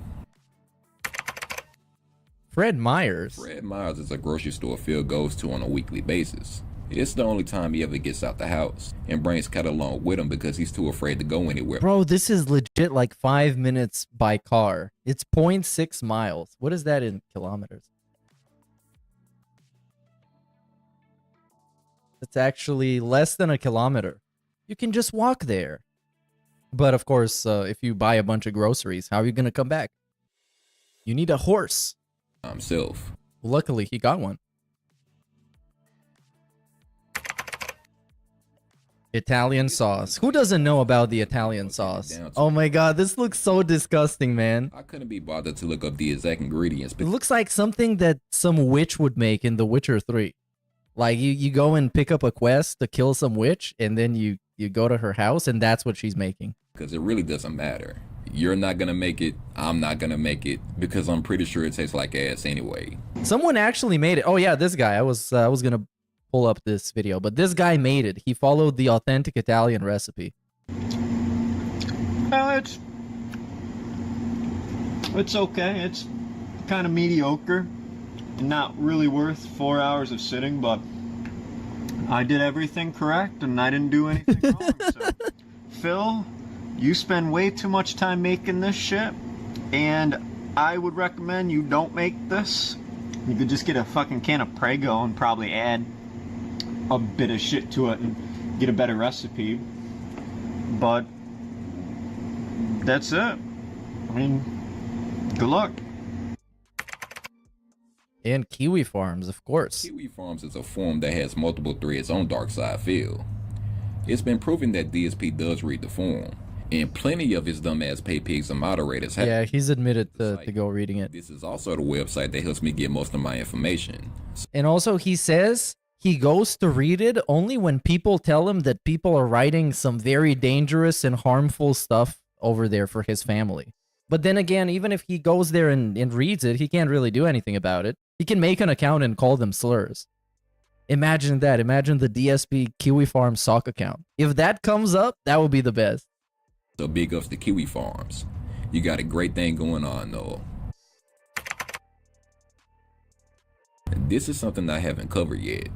Fred Myers. Fred Myers is a grocery store Phil goes to on a weekly basis. It's the only time he ever gets out the house and brings Kat along with him because he's too afraid to go anywhere. Bro, this is legit like 5 minutes by car. It's 0.6 miles. What is that in kilometers? It's actually less than a kilometer. You can just walk there. But of course, if you buy a bunch of groceries, how are you going to come back? You need a horse. Himself. Luckily, he got one. Italian sauce. Who doesn't know about the Italian sauce? Oh my god, this looks so disgusting, man. I couldn't be bothered to look up the exact ingredients. It looks like something that some witch would make in The Witcher 3. Like, you go and pick up a quest to kill some witch, and then you go to her house, and that's what she's making. Because it really doesn't matter. You're not gonna make it, I'm not gonna make it, because I'm pretty sure it tastes like ass anyway. Someone actually made it. Oh yeah, this guy. I was gonna pull up this video, but this guy made it. He followed the authentic Italian recipe. Well, it's okay. It's kind of mediocre. Not really worth 4 hours of sitting, but I did everything correct and I didn't do anything wrong. So, Phil, you spend way too much time making this shit, and I would recommend you don't make this. You could just get a fucking can of Prego and probably add a bit of shit to it and get a better recipe. But that's it. I mean, good luck. And Kiwi Farms, of course. Kiwi Farms is a form that has multiple threads on Dark Side Phil. It's been proven that DSP does read the forum, and plenty of his dumbass pay pigs and moderators have. Yeah, he's admitted to go reading it. This is also the website that helps me get most of my information. And also, he says he goes to read it only when people tell him that people are writing some very dangerous and harmful stuff over there for his family. But then again, even if he goes there and reads it, he can't really do anything about it. He can make an account and call them slurs. Imagine that. Imagine the DSP Kiwi Farm sock account. If that comes up, that would be the best. So big ups to Kiwi Farms. You got a great thing going on, though. This is something I haven't covered yet,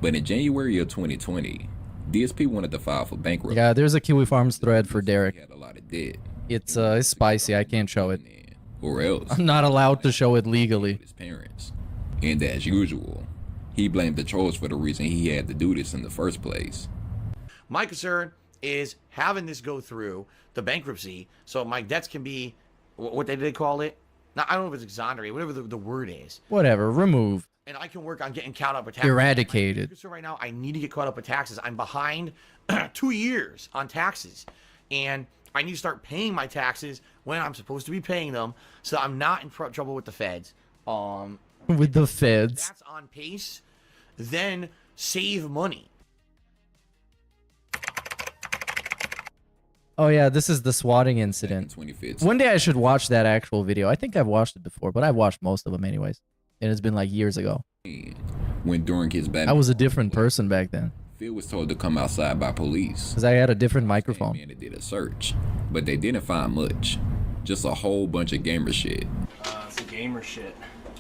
but in January of 2020, DSP wanted to file for bankruptcy. Yeah, there's a Kiwi Farms thread for Derek. He had a lot of debt. It's spicy. I can't show it. Or else I'm not allowed to show it legally. His parents. And as usual, he blamed the trolls for the reason he had to do this in the first place. My concern is having this go through the bankruptcy, so my debts can be, what did they call it? Now, I don't know if it's exonerated, whatever the word is. Whatever, removed. And I can work on getting caught up with taxes. Eradicated. So right now, I need to get caught up with taxes. I'm behind 2 years on taxes. And I need to start paying my taxes when I'm supposed to be paying them, so I'm not in trouble with the feds. With the feds. That's on pace. Then save money. Oh yeah, this is the swatting incident. One day I should watch that actual video. I think I've watched it before, but I've watched most of them anyways. And it's been like years ago. When during his Batman, I was a different person back then. Phil was told to come outside by police. Because I had a different microphone. And they did a search, but they didn't find much. Just a whole bunch of gamer shit. It's a gamer shit.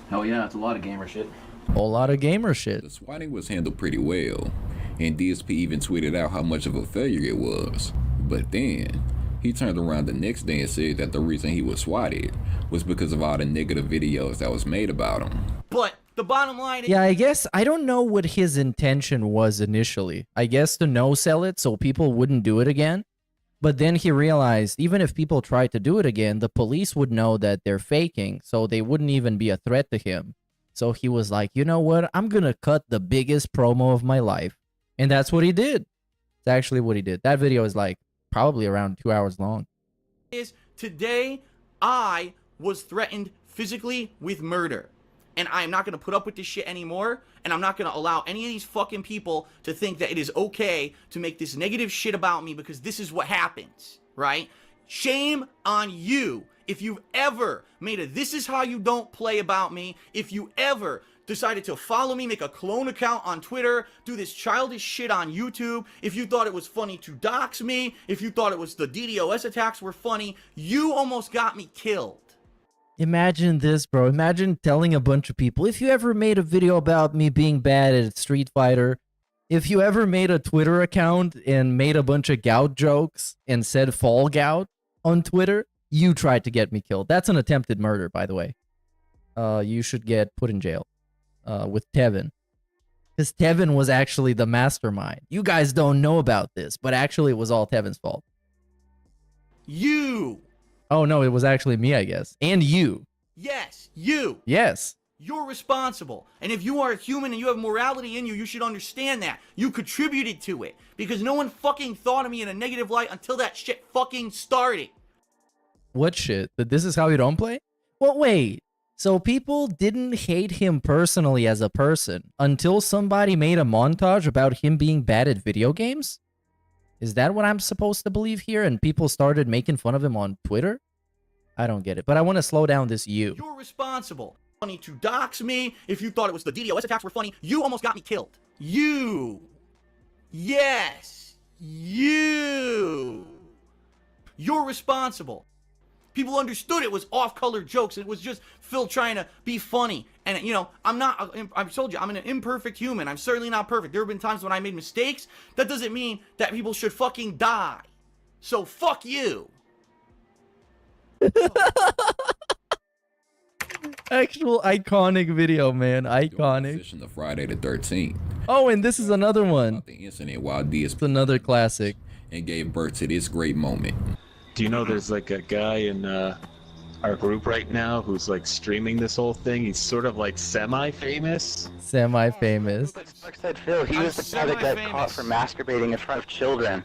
Hell yeah, it's a lot of gamer shit. Whole lot of gamer shit. The swatting was handled pretty well, and DSP even tweeted out how much of a failure it was. But then, he turned around the next day and said that the reason he was swatted was because of all the negative videos that was made about him. But the bottom line is... Yeah, I guess, I don't know what his intention was initially. I guess to no-sell it so people wouldn't do it again. But then he realized even if people tried to do it again, the police would know that they're faking, so they wouldn't even be a threat to him. So he was like, you know what? I'm going to cut the biggest promo of my life. And that's what he did. It's actually what he did. That video is like probably around 2 hours long. Today, I was threatened physically with murder. And I am not going to put up with this shit anymore. And I'm not going to allow any of these fucking people to think that it is okay to make this negative shit about me, because this is what happens, right? Shame on you if you've ever made a "this is how you don't play" about me. If you ever decided to follow me, make a clone account on Twitter, do this childish shit on YouTube, if you thought it was funny to dox me, if you thought it was the DDoS attacks were funny, you almost got me killed. Imagine this, bro. Imagine telling a bunch of people, if you ever made a video about me being bad at Street Fighter, if you ever made a Twitter account and made a bunch of gout jokes and said fall gout on Twitter, you tried to get me killed. That's an attempted murder, by the way. You should get put in jail with Tevin. Because Tevin was actually the mastermind. You guys don't know about this, but actually it was all Tevin's fault. You! Oh, no, it was actually me, I guess. And you. Yes, you! Yes. You're responsible. And if you are a human and you have morality in you, you should understand that. You contributed to it. Because no one fucking thought of me in a negative light until that shit fucking started. What shit? That this is how you don't play? Well, wait. So people didn't hate him personally as a person until somebody made a montage about him being bad at video games? Is that what I'm supposed to believe here? And people started making fun of him on Twitter? I don't get it. But I want to slow down this you. You're responsible. Funny to dox me. If you thought it was the DDoS attacks were funny, you almost got me killed. You. Yes. You. You're responsible. People understood it was off-color jokes. It was just Phil trying to be funny. And, you know, I've told you, I'm an imperfect human. I'm certainly not perfect. There have been times when I made mistakes. That doesn't mean that people should fucking die. So, fuck you. Actual iconic video, man. Iconic. The Friday the 13th. Oh, and this is another one. The incident while DSP another classic. And gave birth to this great moment. Do you know there's like a guy in our group right now who's like streaming this whole thing? He's sort of like semi-famous. Semi-famous. Like said Phil, he was the guy that got caught for masturbating in front of children.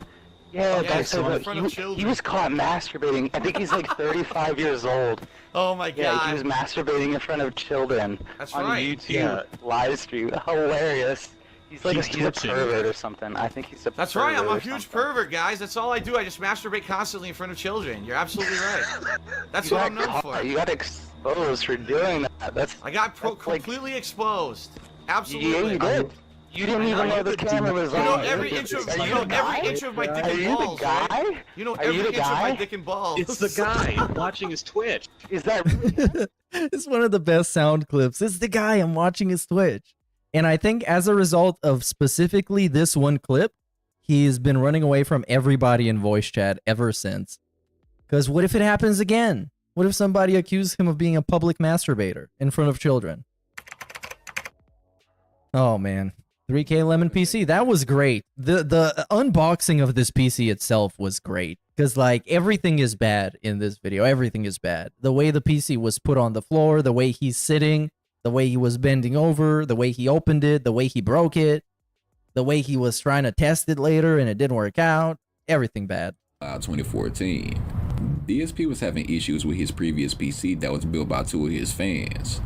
Yeah, that's in front of children. He was caught masturbating. I think he's like 35 years old. Oh my god. Yeah, he was masturbating in front of children. That's on right. YouTube live stream. Hilarious. He's like he's a pervert or something. I think he's a That's right, I'm a huge pervert, guys. That's all I do. I just masturbate constantly in front of children. You're absolutely right. That's what I'm known for. You got exposed for doing that. I got completely exposed. Absolutely. Yeah, you did. You didn't even know the camera was on. You know every inch of my dick and balls. Are you the guy? Right? You know every inch of my dick and balls. It's the guy. I'm watching his Twitch. Is that? It's one of the best sound clips. It's the guy. I'm watching his Twitch. And I think as a result of specifically this one clip, he's been running away from everybody in voice chat ever since. Because what if it happens again? What if somebody accused him of being a public masturbator in front of children? Oh, man. 3K Lemon PC, that was great. The unboxing of this PC itself was great. Because, like, everything is bad in this video. Everything is bad. The way the PC was put on the floor, the way he's sitting, the way he was bending over, the way he opened it, the way he broke it, the way he was trying to test it later and it didn't work out. Everything bad. 2014. DSP was having issues with his previous PC that was built by 2 of his fans.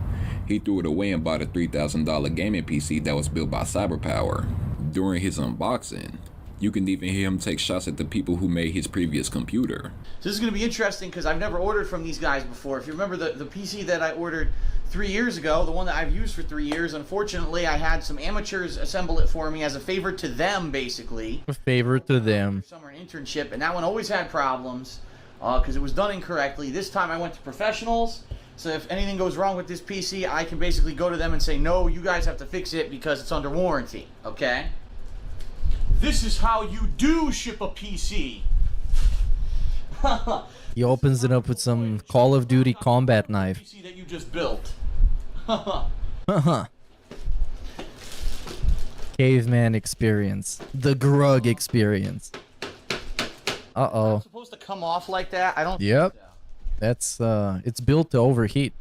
He threw it away and bought a $3,000 gaming PC that was built by Cyberpower. During his unboxing, you can even hear him take shots at the people who made his previous computer. So this is going to be interesting because I've never ordered from these guys before. If you remember the PC that I ordered 3 years ago, the one that I've used for 3 years, unfortunately I had some amateurs assemble it for me as a favor to them, basically. A favor to them. Summer internship, and that one always had problems because it was done incorrectly. This time I went to professionals, so if anything goes wrong with this PC, I can basically go to them and say, no, you guys have to fix it because it's under warranty, okay? This is how you do ship a PC. He opens it up with some Call of Duty combat knife. PC that you just built. Caveman experience. The Grug experience. Uh-oh. It's supposed to come off like that? I don't Yep. think so. That's, it's built to overheat.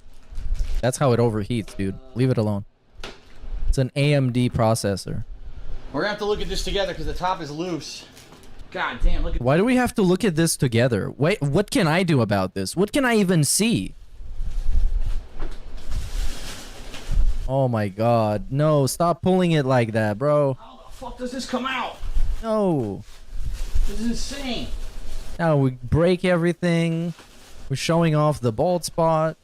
That's how it overheats, dude. Leave it alone. It's an AMD processor. We're gonna have to look at this together because the top is loose. God damn, look at Why do we have to look at this together? Wait, what can I do about this? What can I even see? Oh my god. No, stop pulling it like that, bro. How the fuck does this come out? No. This is insane. Now we break everything. We're showing off the bald spot.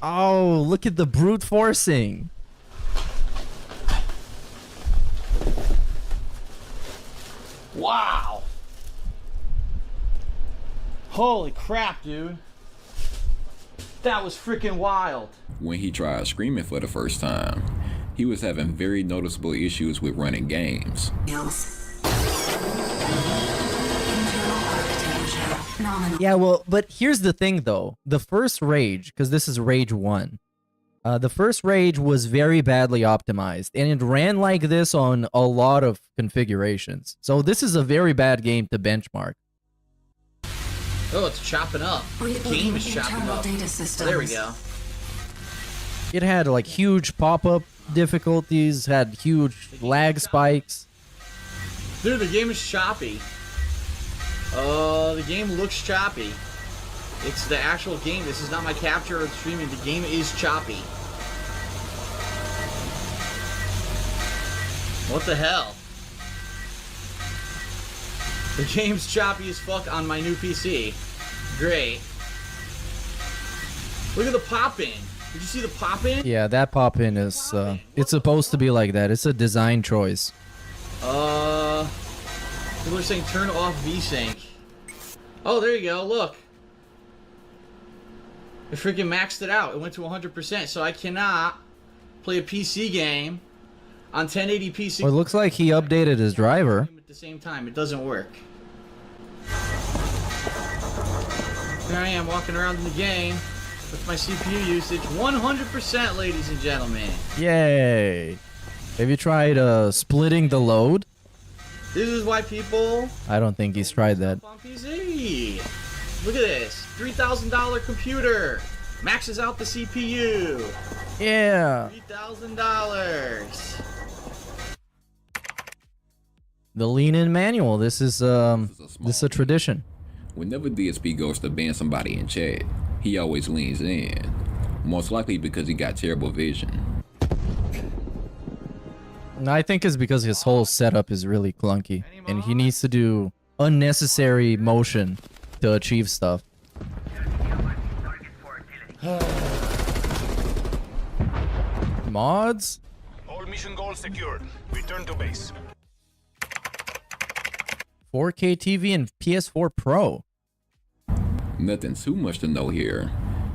Oh, look at the brute forcing. Wow. Holy crap, dude. That was freaking wild. When he tried screaming for the first time, he was having very noticeable issues with running games. Yeah, well, but here's the thing, though. The first Rage, because this is Rage 1, the first Rage was very badly optimized, and it ran like this on a lot of configurations. So this is a very bad game to benchmark. Oh, it's chopping up. The game is chopping up. Oh, there we go. It had, like, huge pop-up difficulties, had huge lag spikes. Dude, the game is choppy. The game looks choppy. It's the actual game. This is not my capture or streaming. The game is choppy. What the hell? The game's choppy as fuck on my new PC. Great. Look at the pop-in. Did you see the pop-in? Yeah, that pop-in is, it's supposed to be like that. It's a design choice. People are saying turn off VSync. Oh, there you go. Look. It freaking maxed it out. It went to 100%, so I cannot play a PC game on 1080p. Well, it looks like he updated his driver. At the same time, it doesn't work. Here I am walking around in the game with my CPU usage 100%, ladies and gentlemen. Yay. Have you tried splitting the load? This is why people I don't think he's tried that. on PC. Look at this. $3,000 computer. Maxes out the CPU. Yeah. $3,000. The lean-in manual. This is a tradition. Whenever DSP goes to ban somebody in chat, he always leans in. Most likely because he got terrible vision. I think it's because his whole setup is really clunky, and he needs to do unnecessary motion to achieve stuff. Mods? All mission goals secured. Return to base. 4K TV and PS4 Pro. Nothing too much to know here.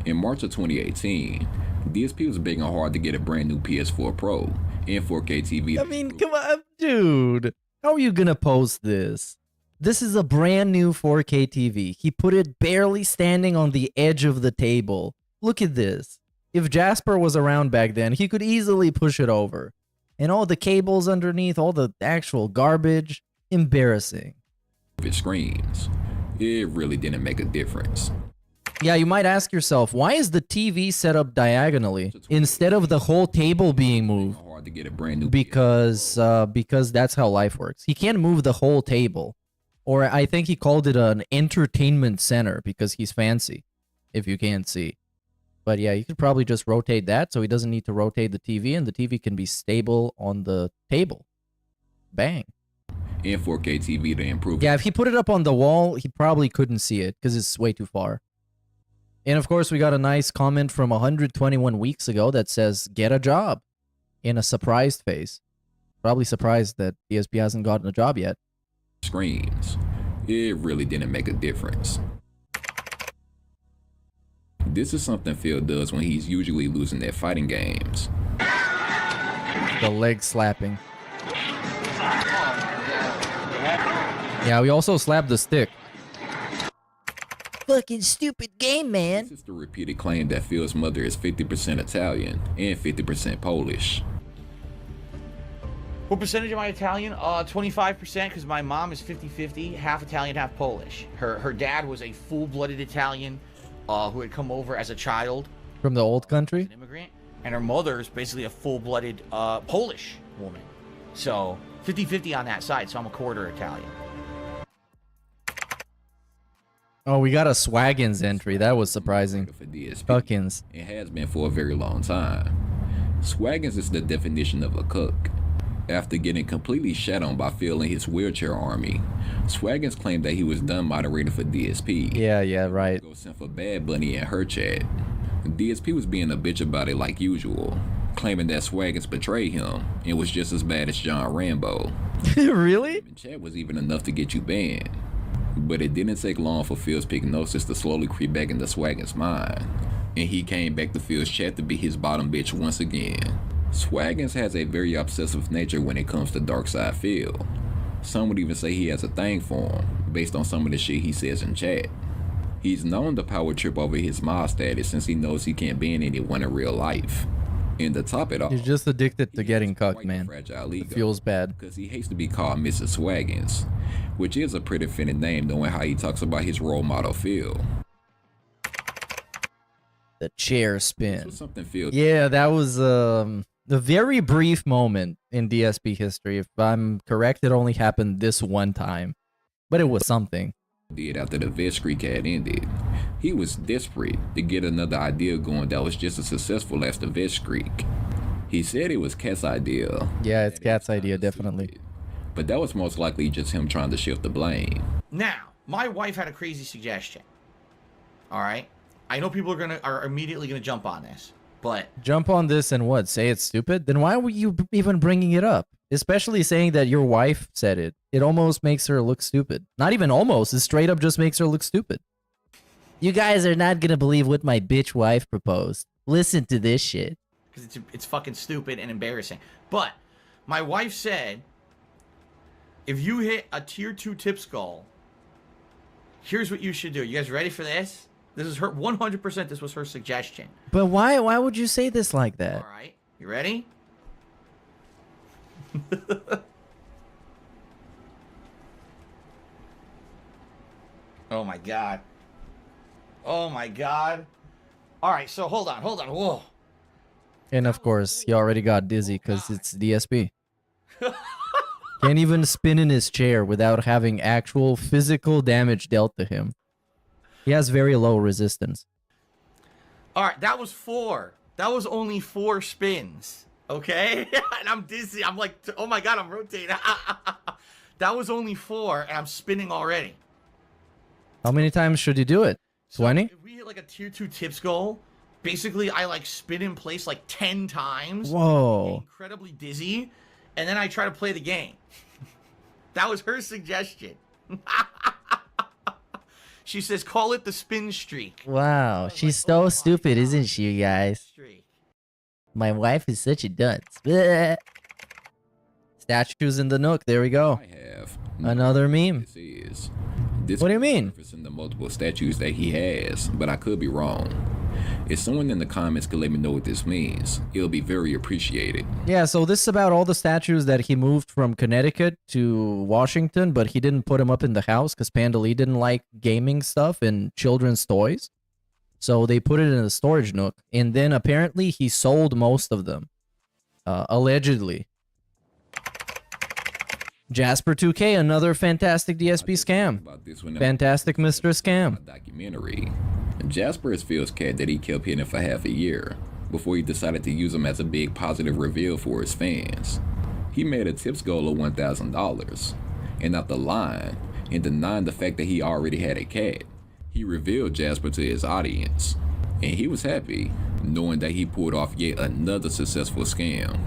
In March of 2018, DSP was begging hard to get a brand new PS4 Pro and 4K TV. I mean, come on, dude. How are you gonna post this? This is a brand new 4K TV. He put it barely standing on the edge of the table. Look at this. If Jasper was around back then, he could easily push it over. And all the cables underneath, all the actual garbage. Embarrassing. It screams. It really didn't make a difference. Yeah, you might ask yourself, why is the TV set up diagonally instead of the whole table being moved? Hard to get a brand new Because that's how life works. He can't move the whole table. Or I think he called it an entertainment center because he's fancy, if you can't see. But yeah, you could probably just rotate that so he doesn't need to rotate the TV, and the TV can be stable on the table. Bang. and 4K TV to improve. Yeah, if he put it up on the wall, he probably couldn't see it because it's way too far. And of course, we got a nice comment from 121 weeks ago that says, get a job, in a surprised face. Probably surprised that DSP hasn't gotten a job yet. Screens. It really didn't make a difference. This is something Phil does when he's usually losing at fighting games. The leg slapping. Yeah, we also slapped the stick. Fucking stupid game, man. This is the repeated claim that Phil's mother is 50% Italian and 50% Polish. What percentage am I Italian? 25%, because my mom is 50-50, half Italian, half Polish. Her dad was a full-blooded Italian who had come over as a child. From the old country? An immigrant. And her mother is basically a full-blooded Polish woman. So, 50-50 on that side, so I'm a quarter Italian. Oh, we got a Swaggins entry. That was surprising. Swaggins. It has been for a very long time. Swaggins is the definition of a cook. After getting completely shat on by Phil and his wheelchair army, Swaggins claimed that he was done moderating for DSP. Yeah, right. Go sent for Bad Bunny in her chat. DSP was being a bitch about it like usual, claiming that Swaggins betrayed him and was just as bad as John Rambo. Really? Chat was even enough to get you banned. But it didn't take long for Phil's prognosis to slowly creep back into Swaggins' mind, and he came back to Phil's chat to be his bottom bitch once again. Swaggins has a very obsessive nature when it comes to dark side Phil. Some would even say he has a thing for him, based on some of the shit he says in chat. He's known to power trip over his mod status since he knows he can't ban anyone in real life. And to top it off, he's just addicted to getting cucked, man. It feels bad. Because he hates to be called Mrs. Swaggins, which is a pretty fitting name knowing how he talks about his role model Phil. The chair spin. Something Phil. Yeah, that was a very brief moment in DSP history. If I'm correct, it only happened this one time, but it was something. Did after the vet streak had ended. He was desperate to get another idea going that was just as successful as the vet streak. He said it was Cat's idea. Yeah, it's Cat's idea, definitely. But that was most likely just him trying to shift the blame. Now, my wife had a crazy suggestion. All right, I know people are immediately gonna jump on this, but jump on this and what? Say it's stupid? Then why were you even bringing it up? Especially saying that your wife said it. It almost makes her look stupid. Not even almost. It straight up just makes her look stupid. You guys are not gonna believe what my bitch wife proposed. Listen to this shit. Because it's fucking stupid and embarrassing. But my wife said, if you hit a tier 2 tip skull, here's what you should do. You guys ready for this? This is her 100%. This was her suggestion. But why would you say this like that? All right, you ready? Oh my god. Oh my god. All right, so hold on. Whoa. And of course, he already got dizzy because it's DSP. Can't even spin in his chair without having actual physical damage dealt to him. He has very low resistance. All right, that was 4. That was only 4 spins. Okay? And I'm dizzy. I'm like, oh my god, I'm rotating. That was only 4, and I'm spinning already. How many times should you do it? 20? If we hit like a tier 2 tip skull, basically I like spin in place like 10 times. Whoa. Get incredibly dizzy, and then I try to play the game. That was her suggestion. She says, call it the spin streak. Wow, she's so stupid, isn't she, you guys? My wife is such a dunce. Blech. Statues in the nook. There we go. Another meme. What do you mean? In the multiple statues that he has, but I could be wrong. If someone in the comments could let me know what this means, it'll be very appreciated. Yeah, so this is about all the statues that he moved from Connecticut to Washington, but he didn't put them up in the house because Panda Lee didn't like gaming stuff and children's toys. So they put it in a storage nook, and then apparently he sold most of them, allegedly. Jasper 2K, another fantastic DSP scam. Fantastic Mr. Scam. Documentary. Jasper is Phil's cat that he kept hidden for half a year before he decided to use him as a big positive reveal for his fans. He made a tips goal of $1,000, and after lying and denying the fact that he already had a cat, he revealed Jasper to his audience, and he was happy knowing that he pulled off yet another successful scam.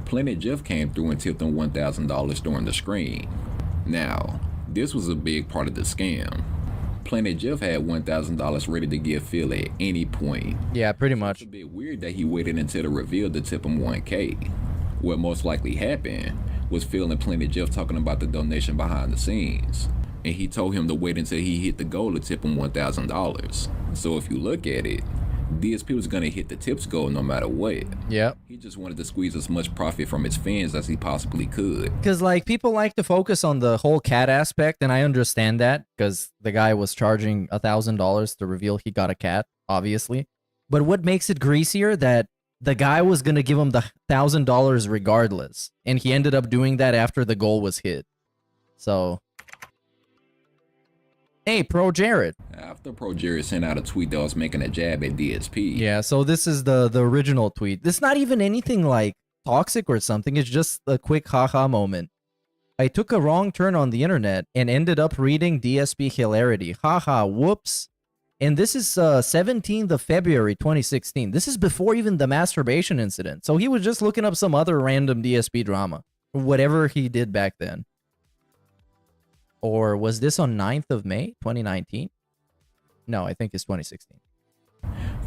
Planet Jeff came through and tipped him $1,000 during the screen. Now, this was a big part of the scam. Planet Jeff had $1,000 ready to give Phil at any point. Yeah, pretty much. It's a bit weird that he waited until the reveal to tip him $1K. What most likely happened was Phil and Planet Jeff talking about the donation behind the scenes, and he told him to wait until he hit the goal to tip him $1,000. So if you look at it, DSP was gonna hit the tips goal no matter what. Yep. He just wanted to squeeze as much profit from his fans as he possibly could. Because, like, people like to focus on the whole cat aspect, and I understand that, because the guy was charging $1,000 to reveal he got a cat, obviously. But what makes it greasier that the guy was gonna give him the $1,000 regardless, and he ended up doing that after the goal was hit. So, hey, Pro Jared. After Pro Jared sent out a tweet that was making a jab at DSP. Yeah, so this is the original tweet. It's not even anything like toxic or something. It's just a quick haha moment. I took a wrong turn on the internet and ended up reading DSP hilarity. Haha, whoops. And this is 17th of February 2016. This is before even the masturbation incident. So he was just looking up some other random DSP drama. Whatever he did back then. Or was this on 9th of May 2019? No, I think it's 2016.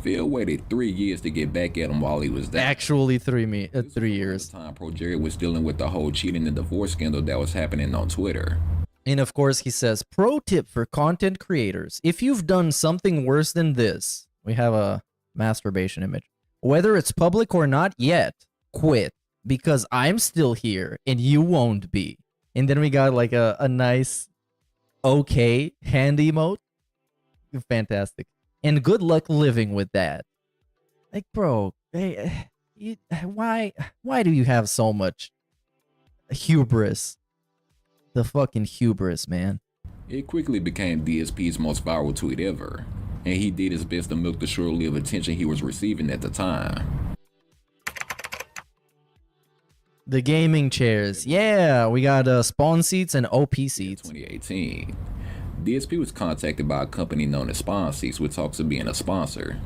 Phil waited 3 years to get back at him while he was there. Actually, 3 years. The time Pro Jared was dealing with the whole cheating and divorce scandal that was happening on Twitter. And of course, he says, pro tip for content creators. If you've done something worse than this, we have a masturbation image. Whether it's public or not yet, quit. Because I'm still here and you won't be. And then we got like a nice, okay hand emote. Fantastic. And good luck living with that. Like, bro, hey, why do you have so much hubris? The fucking hubris, man. It quickly became DSP's most viral tweet ever, and he did his best to milk the short-lived attention he was receiving at the time. The gaming chairs. Yeah, we got spawn seats and OP seats. 2018. DSP was contacted by a company known as Spawn Seats with talks of being a sponsor.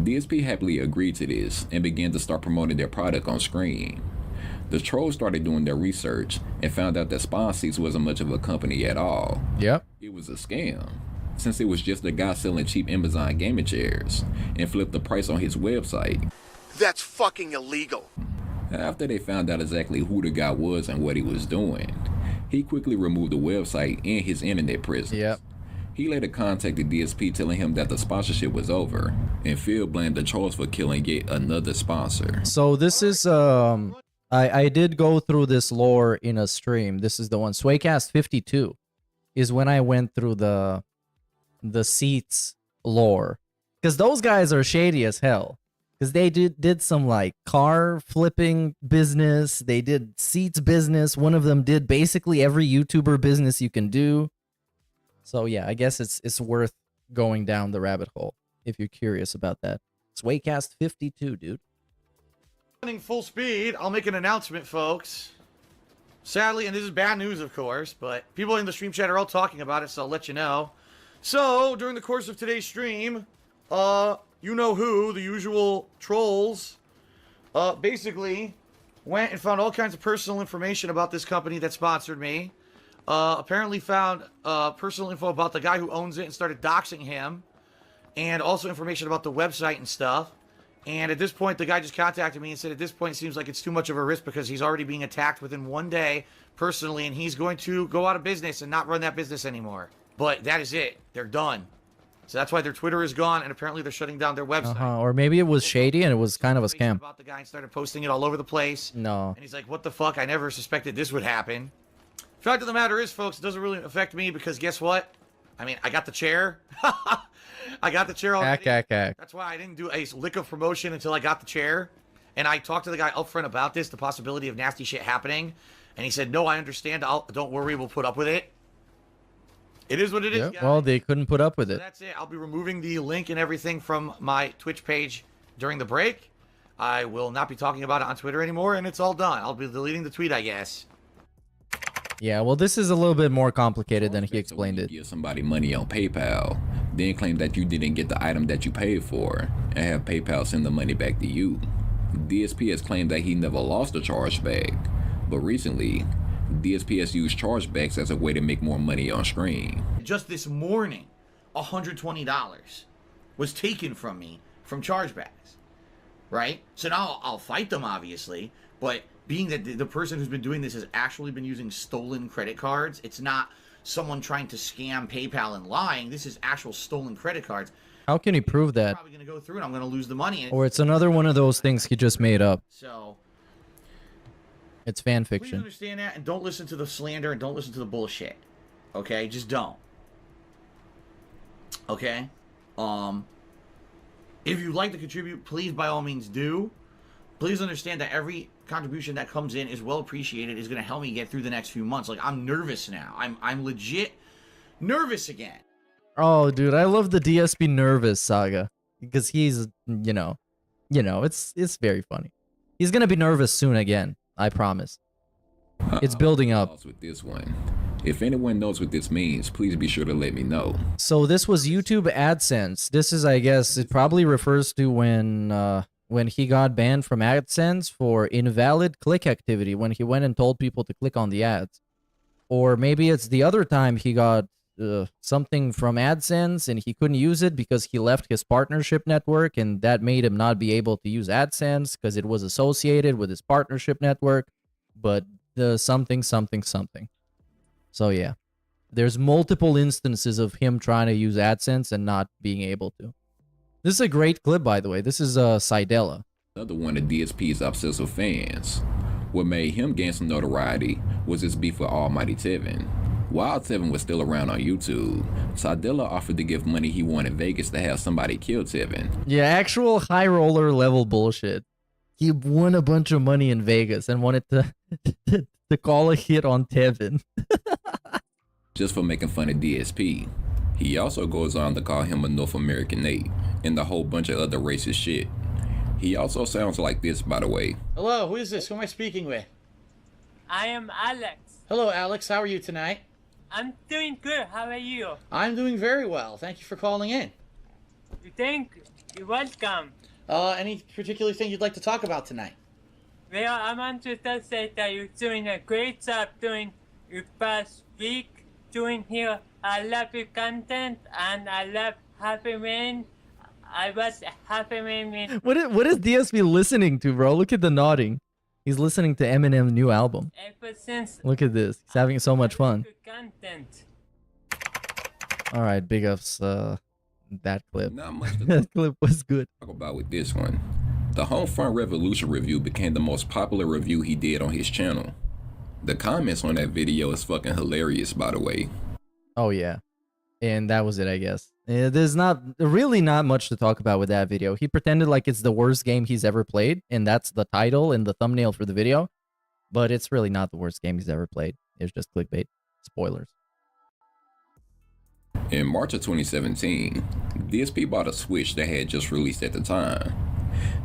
DSP happily agreed to this and began to start promoting their product on screen. The trolls started doing their research and found out that Spawn Seats wasn't much of a company at all. Yep. It was a scam, since it was just a guy selling cheap Amazon gaming chairs and flipped the price on his website. That's fucking illegal. After they found out exactly who the guy was and what he was doing, he quickly removed the website and his internet presence. Yep. He later contacted DSP telling him that the sponsorship was over, and Phil blamed the trolls for killing yet another sponsor. So this is I did go through this lore in a stream. This is the one. Swaycast 52 is when I went through the seats lore. Because those guys are shady as hell. Because they did some like car flipping business. They did seats business. One of them did basically every YouTuber business you can do. So yeah, I guess it's worth going down the rabbit hole if you're curious about that. Swaycast 52, dude. Running full speed, I'll make an announcement, folks. Sadly, and this is bad news, of course, but people in the stream chat are all talking about it, so I'll let you know. So, during the course of today's stream, you know who, the usual trolls, basically went and found all kinds of personal information about this company that sponsored me. Apparently found personal info about the guy who owns it and started doxing him. And also information about the website and stuff. And at this point, the guy just contacted me and said, at this point, it seems like it's too much of a risk because he's already being attacked within 1 day personally, and he's going to go out of business and not run that business anymore. But that is it. They're done. So that's why their Twitter is gone, and apparently they're shutting down their website. Or maybe it was shady and it was kind of a scam. About the guy and started posting it all over the place. No. And he's like, what the fuck? I never suspected this would happen. Fact of the matter is, folks, it doesn't really affect me because guess what? I mean, I got the chair. I got the chair already. Ack. That's why I didn't do a lick of promotion until I got the chair. And I talked to the guy up front about this, the possibility of nasty shit happening. And he said, no, I understand. Don't worry, we'll put up with it. It is what it is, guys. Well, they couldn't put up with it. That's it. I'll be removing the link and everything from my Twitch page during the break. I will not be talking about it on Twitter anymore, and it's all done. I'll be deleting the tweet, I guess. Yeah, well, this is a little bit more complicated than he explained it. Give somebody money on PayPal, then claim that you didn't get the item that you paid for, and have PayPal send the money back to you. DSP has claimed that he never lost a chargeback, but recently, DSP has used chargebacks as a way to make more money on screen. Just this morning, $120 was taken from me from chargebacks, right? So now I'll fight them, obviously, but being that the person who's been doing this has actually been using stolen credit cards, it's not someone trying to scam PayPal and lying. This is actual stolen credit cards. How can he prove that? I'm probably going to go through and I'm going to lose the money. Or it's another one of those things he just made up. So it's fan please fiction. understand that and don't listen to the slander and don't listen to the bullshit. Okay? Just don't. Okay? If you'd like to contribute, please by all means do. Please understand that every contribution that comes in is well appreciated, is going to help me get through the next few months. Like, I'm nervous now. I'm legit nervous again. Oh, dude, I love the DSP nervous saga because he's, you know, it's very funny. He's gonna be nervous soon again. I promise. It's building up. With this one, if anyone knows what this means, please be sure to let me know. So this was YouTube AdSense. This is, I guess, it probably refers to when he got banned from AdSense for invalid click activity when he went and told people to click on the ads, or maybe it's the other time he got something from AdSense and he couldn't use it because he left his partnership network and that made him not be able to use AdSense because it was associated with his partnership network, but the something. So yeah, there's multiple instances of him trying to use AdSense and not being able to. This is a great clip, by the way. This is Sidella. Another one of DSP's obsessive fans. What made him gain some notoriety was his beef with Almighty Tevin. While Tevin was still around on YouTube, Sidella offered to give money he won in Vegas to have somebody kill Tevin. Yeah, actual high roller level bullshit. He won a bunch of money in Vegas and wanted to to call a hit on Tevin. Just for making fun of DSP. He also goes on to call him a North American ape and a whole bunch of other racist shit. He also sounds like this, by the way. Hello, who is this? Who am I speaking with? I am Alex. Hello, Alex. How are you tonight? I'm doing good. How are you? I'm doing very well. Thank you for calling in. You're welcome. Any particular thing you'd like to talk about tonight? Well, I want to just say that you're doing a great job doing your past week doing here. I love your content and I love Happy Rain. I was Happy Rain. What is DSP listening to, bro? Look at the nodding. He's listening to Eminem's new album. Ever since Look at this. He's having so much fun. content. All right, big ups. That clip. Not much That clip was good. Talk about with this one. The Homefront Revolution review became the most popular review he did on his channel. The comments on that video is fucking hilarious, by the way. Oh yeah, and that was it, I guess. There's really not much to talk about with that video. He pretended like it's the worst game he's ever played, and that's the title and the thumbnail for the video. But it's really not the worst game he's ever played. It's just clickbait. Spoilers. In March of 2017, DSP bought a Switch that had just released at the time.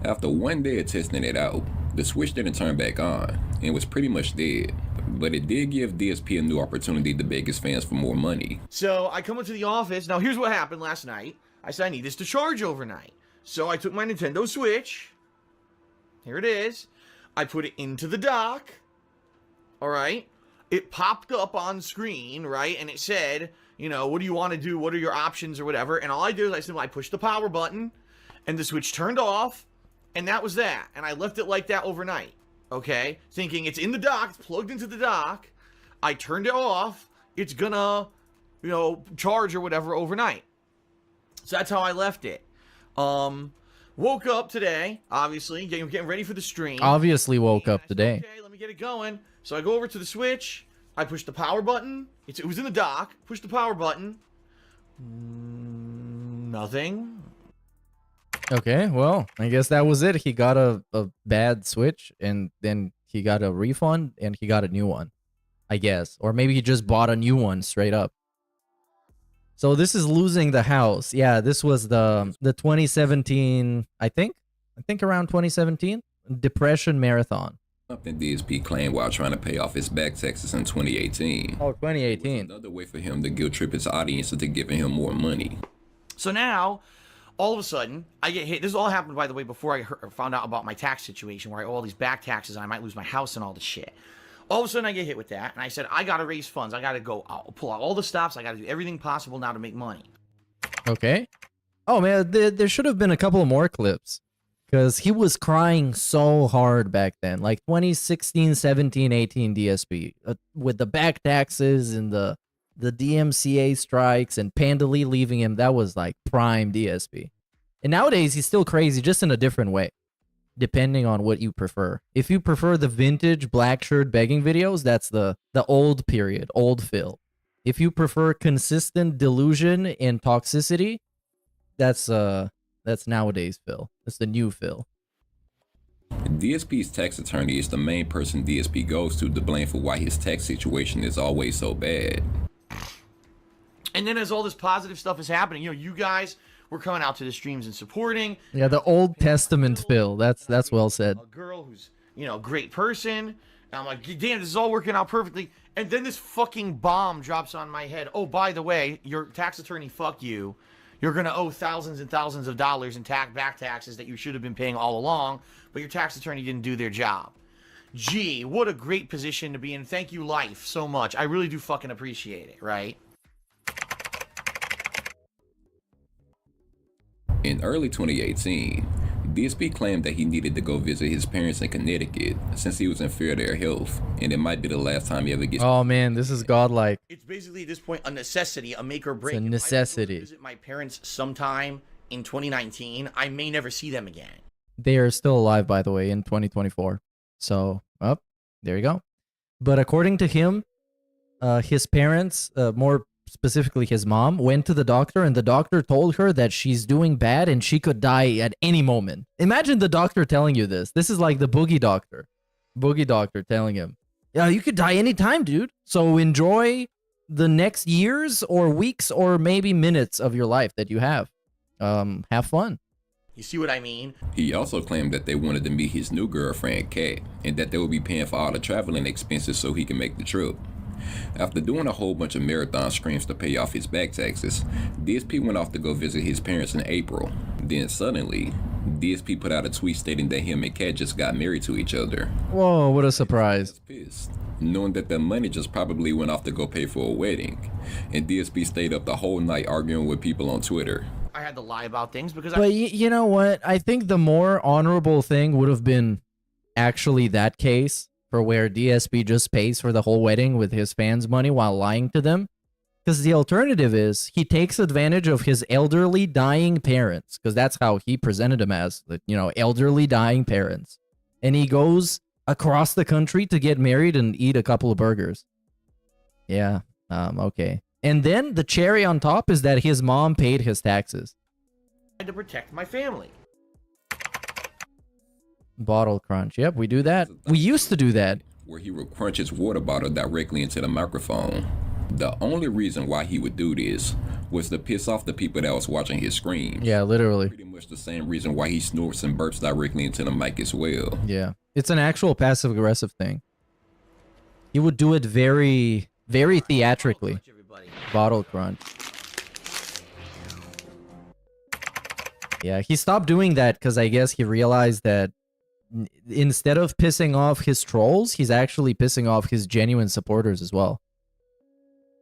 After one day of testing it out, the Switch didn't turn back on and was pretty much dead. But it did give DSP a new opportunity to beg his fans for more money. So I come into the office. Now here's what happened last night. I said I need this to charge overnight. So I took my Nintendo Switch. Here it is. I put it into the dock. Alright. It popped up on screen, right? And it said, you know, what do you want to do? What are your options or whatever? And all I did is I pushed the power button and the Switch turned off. And that was that. And I left it like that overnight. Okay, thinking it's in the dock, it's plugged into the dock. I turned it off. It's gonna, you know, charge or whatever overnight. So that's how I left it. Woke up today, obviously, getting ready for the stream. Obviously woke up today. Okay, let me get it going. So I go over to the Switch. I push the power button. It was in the dock. Push the power button. Nothing. Okay, well, I guess that was it. He got a bad Switch, and then he got a refund, and he got a new one, I guess. Or maybe he just bought a new one straight up. So this is losing the house. Yeah, this was the 2017, I think around 2017, Depression Marathon. Something DSP claimed while trying to pay off his back taxes in 2018. Oh, 2018. It was another way for him to guilt trip his audience into giving him more money. So now, all of a sudden, I get hit. This all happened, by the way, before I found out about my tax situation, where I owe all these back taxes and I might lose my house and all this shit. All of a sudden, I get hit with that, and I said, I gotta raise funds. I gotta go pull out all the stops. I gotta do everything possible now to make money. Okay. Oh, man, there should have been a couple more clips. Because he was crying so hard back then. Like 2016, 17, 18 DSP. With the back taxes and the DMCA strikes and Pandali leaving him. That was like prime DSP. And nowadays, he's still crazy, just in a different way. Depending on what you prefer. If you prefer the vintage black shirt begging videos, that's the old period, old Phil. If you prefer consistent delusion and toxicity, that's nowadays Phil. That's the new Phil. DSP's tax attorney is the main person DSP goes to blame for why his tax situation is always so bad. And then as all this positive stuff is happening, you guys were coming out to the streams and supporting. Yeah, the Old Testament Phil. That's well said. A girl who's, a great person. And I'm like, damn, this is all working out perfectly. And then this fucking bomb drops on my head. Oh, by the way, your tax attorney, fuck you. You're going to owe thousands and thousands of dollars in back taxes that you should have been paying all along, but your tax attorney didn't do their job. Gee, what a great position to be in. Thank you, life, so much. I really do fucking appreciate it, right? In early 2018, DSP claimed that he needed to go visit his parents in Connecticut since he was in fear of their health, and it might be the last time he ever gets. Oh man, this is godlike. It's basically at this point a necessity, a make or break. It's a necessity. If I go visit my parents sometime in 2019, I may never see them again. They are still alive, by the way, in 2024. So, there you go. But according to him, his parents, more specifically his mom, went to the doctor, and the doctor told her that she's doing bad and she could die at any moment. Imagine the doctor telling you this. This is like the boogie doctor. Boogie doctor telling him, yeah, you could die anytime, dude. So enjoy the next years or weeks or maybe minutes of your life that you have. Have fun. You see what I mean? He also claimed that they wanted to meet his new girlfriend, Kat, and that they would be paying for all the traveling expenses so he can make the trip. After doing a whole bunch of marathon streams to pay off his back taxes, DSP went off to go visit his parents in April. Then suddenly, DSP put out a tweet stating that him and Kat just got married to each other. Whoa, what a surprise. Pissed, knowing that the money just probably went off to go pay for a wedding. And DSP stayed up the whole night arguing with people on Twitter. I had to lie about things because But you know what? I think the more honorable thing would have been actually that case, for where DSP just pays for the whole wedding with his fans' money while lying to them. Because the alternative is he takes advantage of his elderly dying parents, because that's how he presented them as, elderly dying parents. And he goes across the country to get married and eat a couple of burgers. Yeah, okay. And then the cherry on top is that his mom paid his taxes. I had to protect my family. Bottle crunch. Yep, we do that. We used to do that. Where he would crunch his water bottle directly into the microphone. The only reason why he would do this was to piss off the people that was watching his screams. Yeah, literally. Pretty much the same reason why he snorts and burps directly into the mic as well. Yeah, it's an actual passive-aggressive thing. He would do it very, very theatrically. Bottle crunch. Yeah, he stopped doing that because I guess he realized that instead of pissing off his trolls, he's actually pissing off his genuine supporters as well.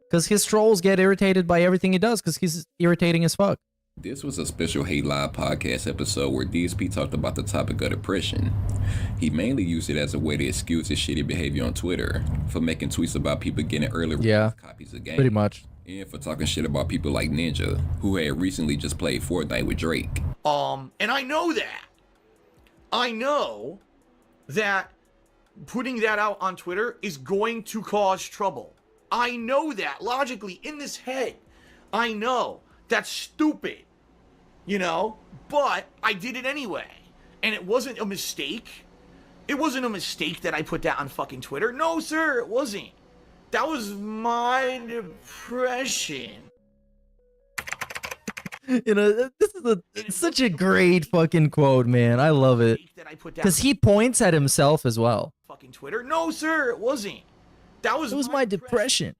Because his trolls get irritated by everything he does because he's irritating as fuck. This was a special Hate Live podcast episode where DSP talked about the topic of depression. He mainly used it as a way to excuse his shitty behavior on Twitter for making tweets about people getting early copies of games. Pretty much. And for talking shit about people like Ninja, who had recently just played Fortnite with Drake. And I know that. I know that putting that out on Twitter is going to cause trouble. I know that logically in this head. I know that's stupid. you know, but I did it anyway. And it wasn't a mistake. It wasn't a mistake that I put that on fucking Twitter. No, sir, it wasn't. That was my depression. You know, this is such a great fucking quote, man. I love it. Because he points at himself as well. Fucking Twitter. No, sir, it wasn't. That was my depression.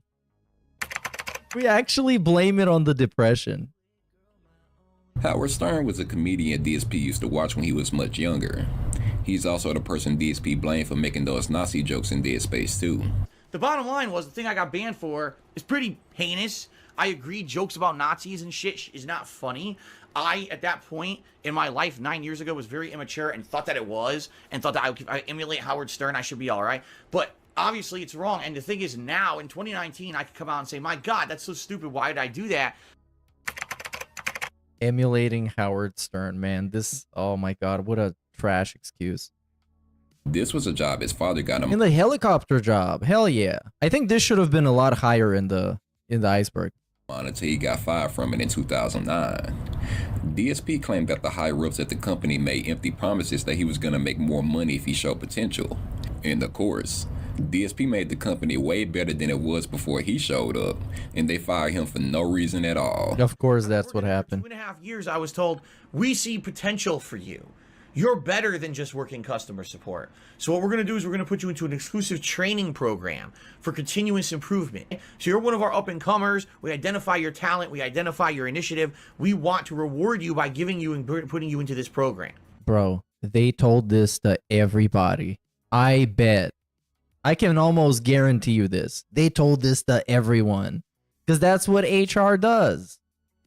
We actually blame it on the depression. Howard Stern was a comedian DSP used to watch when he was much younger. He's also the person DSP blamed for making those Nazi jokes in Dead Space 2. The bottom line was the thing I got banned for is pretty heinous. I agree, jokes about Nazis and shit is not funny. I, at that point in my life 9 years ago, was very immature and thought that it was, and thought that I emulate Howard Stern, I should be all right. But obviously it's wrong, and the thing is now, in 2019, I could come out and say, my God, that's so stupid, why did I do that? Emulating Howard Stern, man. This, oh my God, what a trash excuse. This was a job his father got him. In the helicopter job, hell yeah. I think this should have been a lot higher in the Iceberg. Until he got fired from it in 2009. DSP claimed that the higher-ups at the company made empty promises that he was going to make more money if he showed potential. And of course, DSP made the company way better than it was before he showed up, and they fired him for no reason at all. Of course, that's what happened. 2.5 years, I was told, we see potential for you. You're better than just working customer support. So what we're going to do is we're going to put you into an exclusive training program for continuous improvement. So you're one of our up-and-comers. We identify your talent. We identify your initiative. We want to reward you by giving you and putting you into this program. Bro, they told this to everybody. I bet. I can almost guarantee you this. They told this to everyone. Because that's what HR does.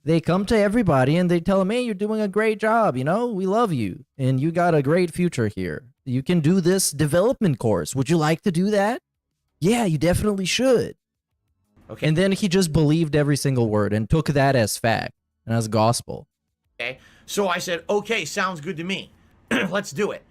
They come to everybody and they tell them, hey, you're doing a great job, you know, we love you, and you got a great future here. You can do this development course. Would you like to do that? Yeah, you definitely should. Okay. And then he just believed every single word and took that as fact and as gospel. Okay, so I said, okay, sounds good to me. Let's do it.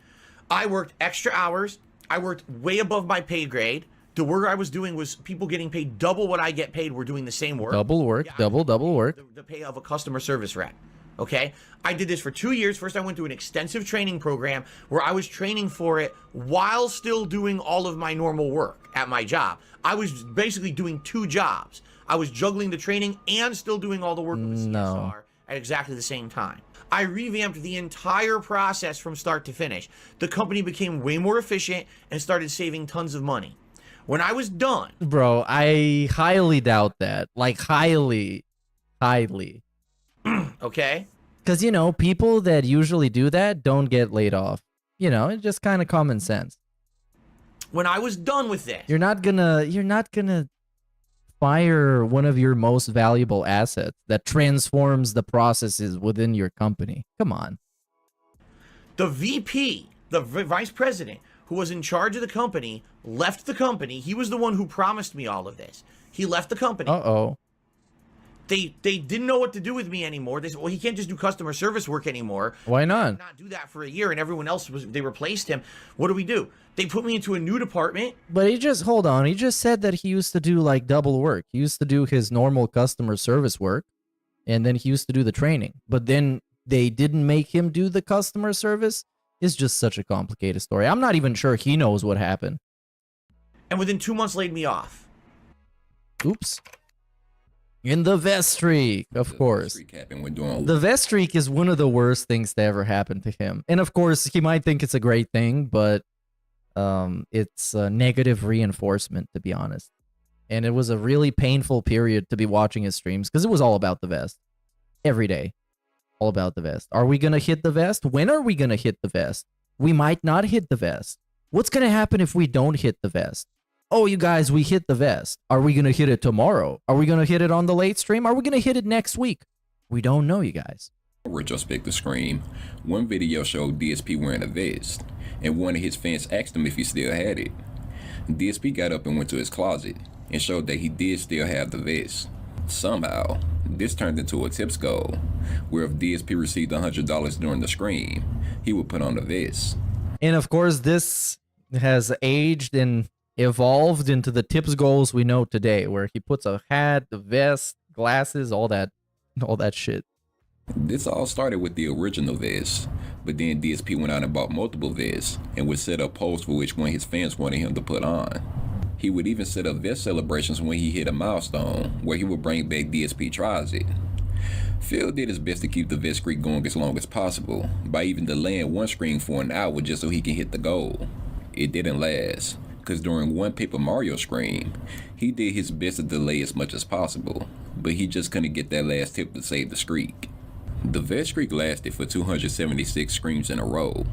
I worked extra hours. I worked way above my pay grade. The work I was doing was people getting paid double what I get paid were doing the same work. Double work, yeah, double work. The pay of a customer service rep. Okay? I did this for 2 years. First, I went through an extensive training program where I was training for it while still doing all of my normal work at my job. I was basically doing 2 jobs. I was juggling the training and still doing all the work with CSR at exactly the same time. I revamped the entire process from start to finish. The company became way more efficient and started saving tons of money. When I was done... Bro, I highly doubt that. Like, highly. Okay? Because, you know, people that usually do that don't get laid off. You know, it's just kind of common sense. When I was done with this... You're not gonna fire one of your most valuable assets that transforms the processes within your company. Come on. The VP, the vice president, who was in charge of the company, left the company. He was the one who promised me all of this. He left the company. Uh-oh. They didn't know what to do with me anymore. They said, well, he can't just do customer service work anymore. Why not? Not do that for a year, and everyone else they replaced him. What do? They put me into a new department. But hold on. He just said that he used to do like double work. He used to do his normal customer service work, and then he used to do the training. But then they didn't make him do the customer service. It's just such a complicated story. I'm not even sure he knows what happened. And within 2 months laid me off. Oops. In the vest streak, of course. The vest streak is one of the worst things to ever happen to him. And of course, he might think it's a great thing, but it's a negative reinforcement, to be honest. And it was a really painful period to be watching his streams because it was all about the vest. Every day. All about the vest. Are we going to hit the vest? When are we going to hit the vest? We might not hit the vest. What's going to happen if we don't hit the vest? Oh, you guys, we hit the vest. Are we going to hit it tomorrow? Are we going to hit it on the late stream? Are we going to hit it next week? We don't know, you guys. Retrospective scream. One video showed DSP wearing a vest, and one of his fans asked him if he still had it. DSP got up and went to his closet and showed that he did still have the vest. Somehow, this turned into a tips goal, where if DSP received $100 during the scream, he would put on the vest. And of course, this has aged and evolved into the tips goals we know today, where he puts a hat, the vest, glasses, all that shit. This all started with the original vest, but then DSP went out and bought multiple vests and would set up polls for which one his fans wanted him to put on. He would even set up vest celebrations when he hit a milestone, where he would bring back DSP Tries It. Phil did his best to keep the vest streak going as long as possible, by even delaying one screen for an hour just so he can hit the goal. It didn't last, because during one Paper Mario screen, he did his best to delay as much as possible, but he just couldn't get that last tip to save the streak. The vest streak lasted for 276 screens in a row,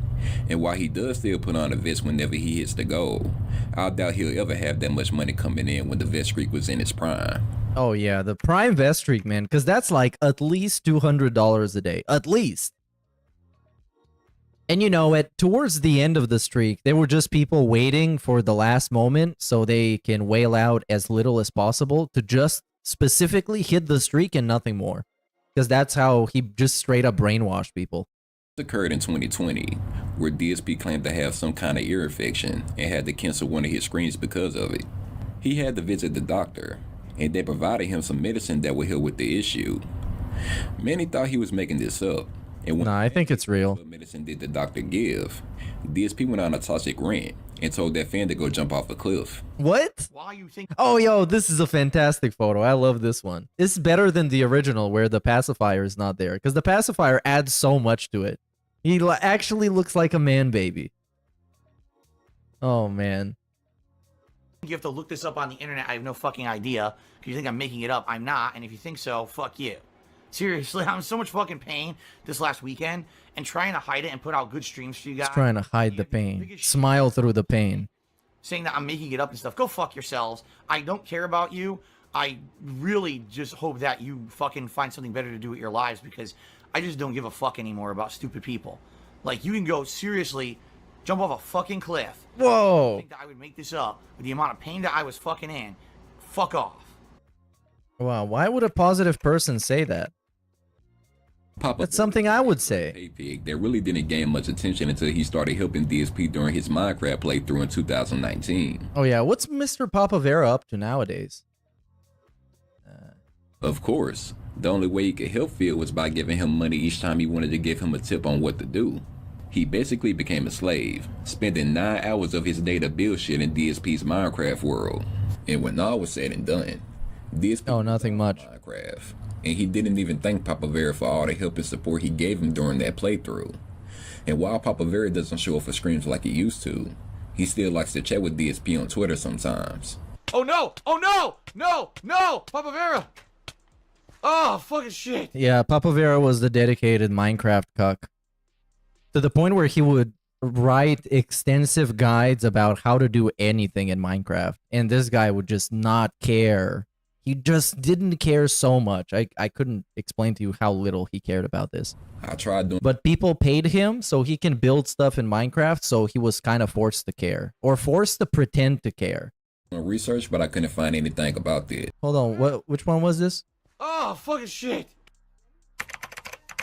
and while he does still put on a vest whenever he hits the goal, I doubt he'll ever have that much money coming in when the vest streak was in its prime. Oh yeah, the prime vest streak, man, because that's like at least $200 a day, at least. And you know, towards the end of the streak, there were just people waiting for the last moment so they can whale out as little as possible to just specifically hit the streak and nothing more. Because that's how he just straight up brainwashed people. It occurred in 2020, where DSP claimed to have some kind of ear infection and had to cancel one of his screens because of it. He had to visit the doctor, and they provided him some medicine that would help with the issue. Many thought he was making this up. And nah, I think it's real. What medicine did the doctor give? DSP went on a toxic rant and told that fan to go jump off a cliff. What? Why you think? Oh, yo, this is a fantastic photo. I love this one. It's better than the original where the pacifier is not there, because the pacifier adds so much to it. He actually looks like a man baby. Oh, man. You have to look this up on the internet. I have no fucking idea. If you think I'm making it up, I'm not. And if you think so, fuck you. Seriously, I'm in so much fucking pain this last weekend, and trying to hide it and put out good streams for you guys. He's trying to hide the pain. Smile through the pain. Saying that I'm making it up and stuff. Go fuck yourselves. I don't care about you. I really just hope that you fucking find something better to do with your lives, because I just don't give a fuck anymore about stupid people. Like, you can go seriously jump off a fucking cliff. Whoa. I think that I would make this up with the amount of pain that I was fucking in. Fuck off. Wow, why would a positive person say that? That's something I would say. That really didn't gain much attention until he started helping DSP during his Minecraft playthrough in 2019. Oh yeah, what's Mr. Papavera up to nowadays? Of course, the only way he could help Phil was by giving him money each time he wanted to give him a tip on what to do. He basically became a slave, spending 9 hours of his day to build shit in DSP's Minecraft world. And when all was said and done, DSP nothing much. Minecraft, and he didn't even thank Papavera for all the help and support he gave him during that playthrough. And while Papavera doesn't show up for streams like he used to, he still likes to chat with DSP on Twitter sometimes. Oh no! Oh no! No! No! Papavera! Oh, fucking shit! Yeah, Papavera was the dedicated Minecraft cuck. To the point where he would write extensive guides about how to do anything in Minecraft. And this guy would just not care. He just didn't care so much. I couldn't explain to you how little he cared about this. I tried doing, but people paid him so he can build stuff in Minecraft, so he was kind of forced to care. Or forced to pretend to care. Research, but I couldn't find anything about it. Hold on, which one was this? Oh, fucking shit!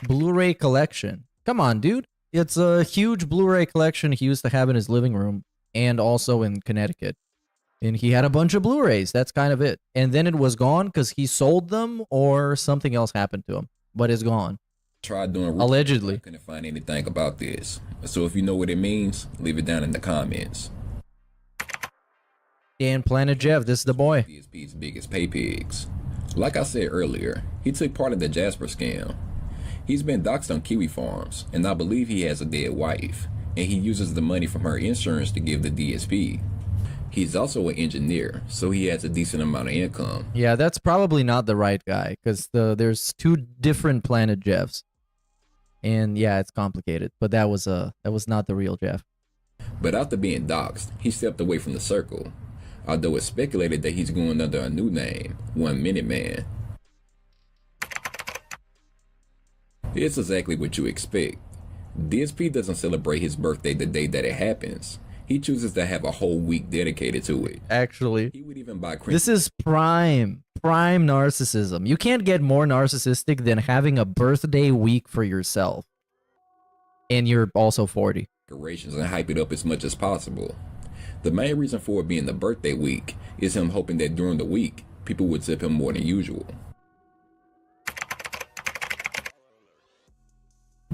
Blu-ray collection. Come on, dude. It's a huge Blu-ray collection he used to have in his living room and also in Connecticut. And he had a bunch of Blu-rays. That's kind of it. And then it was gone because he sold them or something else happened to him. But it's gone. Tried doing allegedly. I couldn't find anything about this. So if you know what it means, leave it down in the comments. And Planet Jeff, this is the boy. DSP's biggest pay pigs. Like I said earlier, he took part in the Jasper scam. He's been doxxed on Kiwi Farms, and I believe he has a dead wife, and he uses the money from her insurance to give the DSP. He's also an engineer, so he has a decent amount of income. Yeah, that's probably not the right guy, because there's two different Planet Jeffs. And yeah, it's complicated, but that was not the real Jeff. But after being doxxed, he stepped away from the circle, although it's speculated that he's going under a new name, 1 Minute Man. It's exactly what you expect. DSP doesn't celebrate his birthday the day that it happens. He chooses to have a whole week dedicated to it. Actually, he would even buy this is prime narcissism. You can't get more narcissistic than having a birthday week for yourself. And you're also 40. Decorations and hype it up as much as possible. The main reason for it being the birthday week is him hoping that during the week, people would tip him more than usual.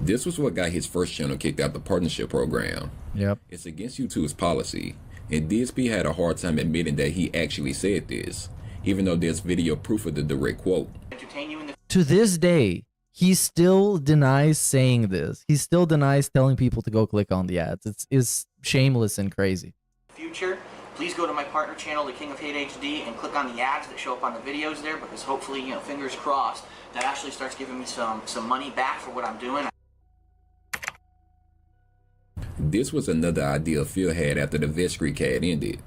This was what got his first channel kicked out the partnership program. Yep. It's against YouTube's policy, and DSP had a hard time admitting that he actually said this, even though there's video proof of the direct quote. To this day, he still denies saying this. He still denies telling people to go click on the ads. It's shameless and crazy. Future, please go to my partner channel, The King of Hate HD, and click on the ads that show up on the videos there, because hopefully, you know, fingers crossed, that actually starts giving me some money back for what I'm doing. This was another idea Phil had after the Vestry Cat ended.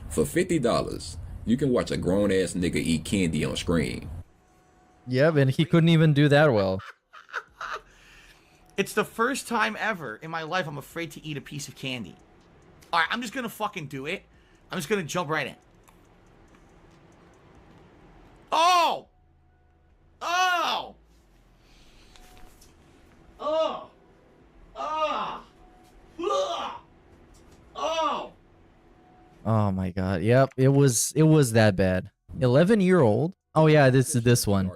For $50, you can watch a grown-ass nigga eat candy on screen. Yeah, and he couldn't even do that well. It's the first time ever in my life I'm afraid to eat a piece of candy. All right, I'm just gonna fucking do it. I'm just gonna jump right in. Oh! Oh! Oh! Ah! Oh! Oh my god. Yep, it was that bad. 11-year-old. Oh yeah, this one.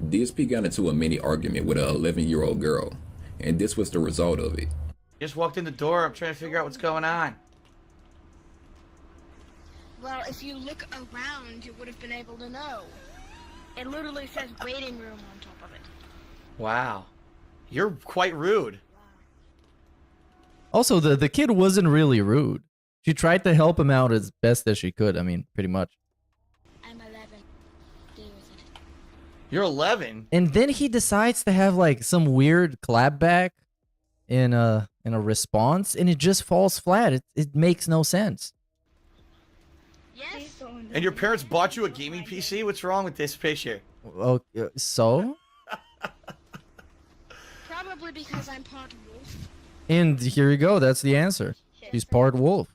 DSP got into a mini argument with an 11-year-old girl, and this was the result of it. Just walked in the door. I'm trying to figure out what's going on. Well, if you look around, you would have been able to know. It literally says waiting room on top of it. Wow. You're quite rude. Also, the kid wasn't really rude. She tried to help him out as best as she could. I mean, pretty much. I'm 11. Deal with it. You're 11? And then he decides to have like some weird clapback in a response, and it just falls flat. It makes no sense. Yes. And your parents bought you a gaming PC? What's wrong with this picture? Oh, so? Probably because I'm part wolf. And here you go. That's the answer. She's part wolf.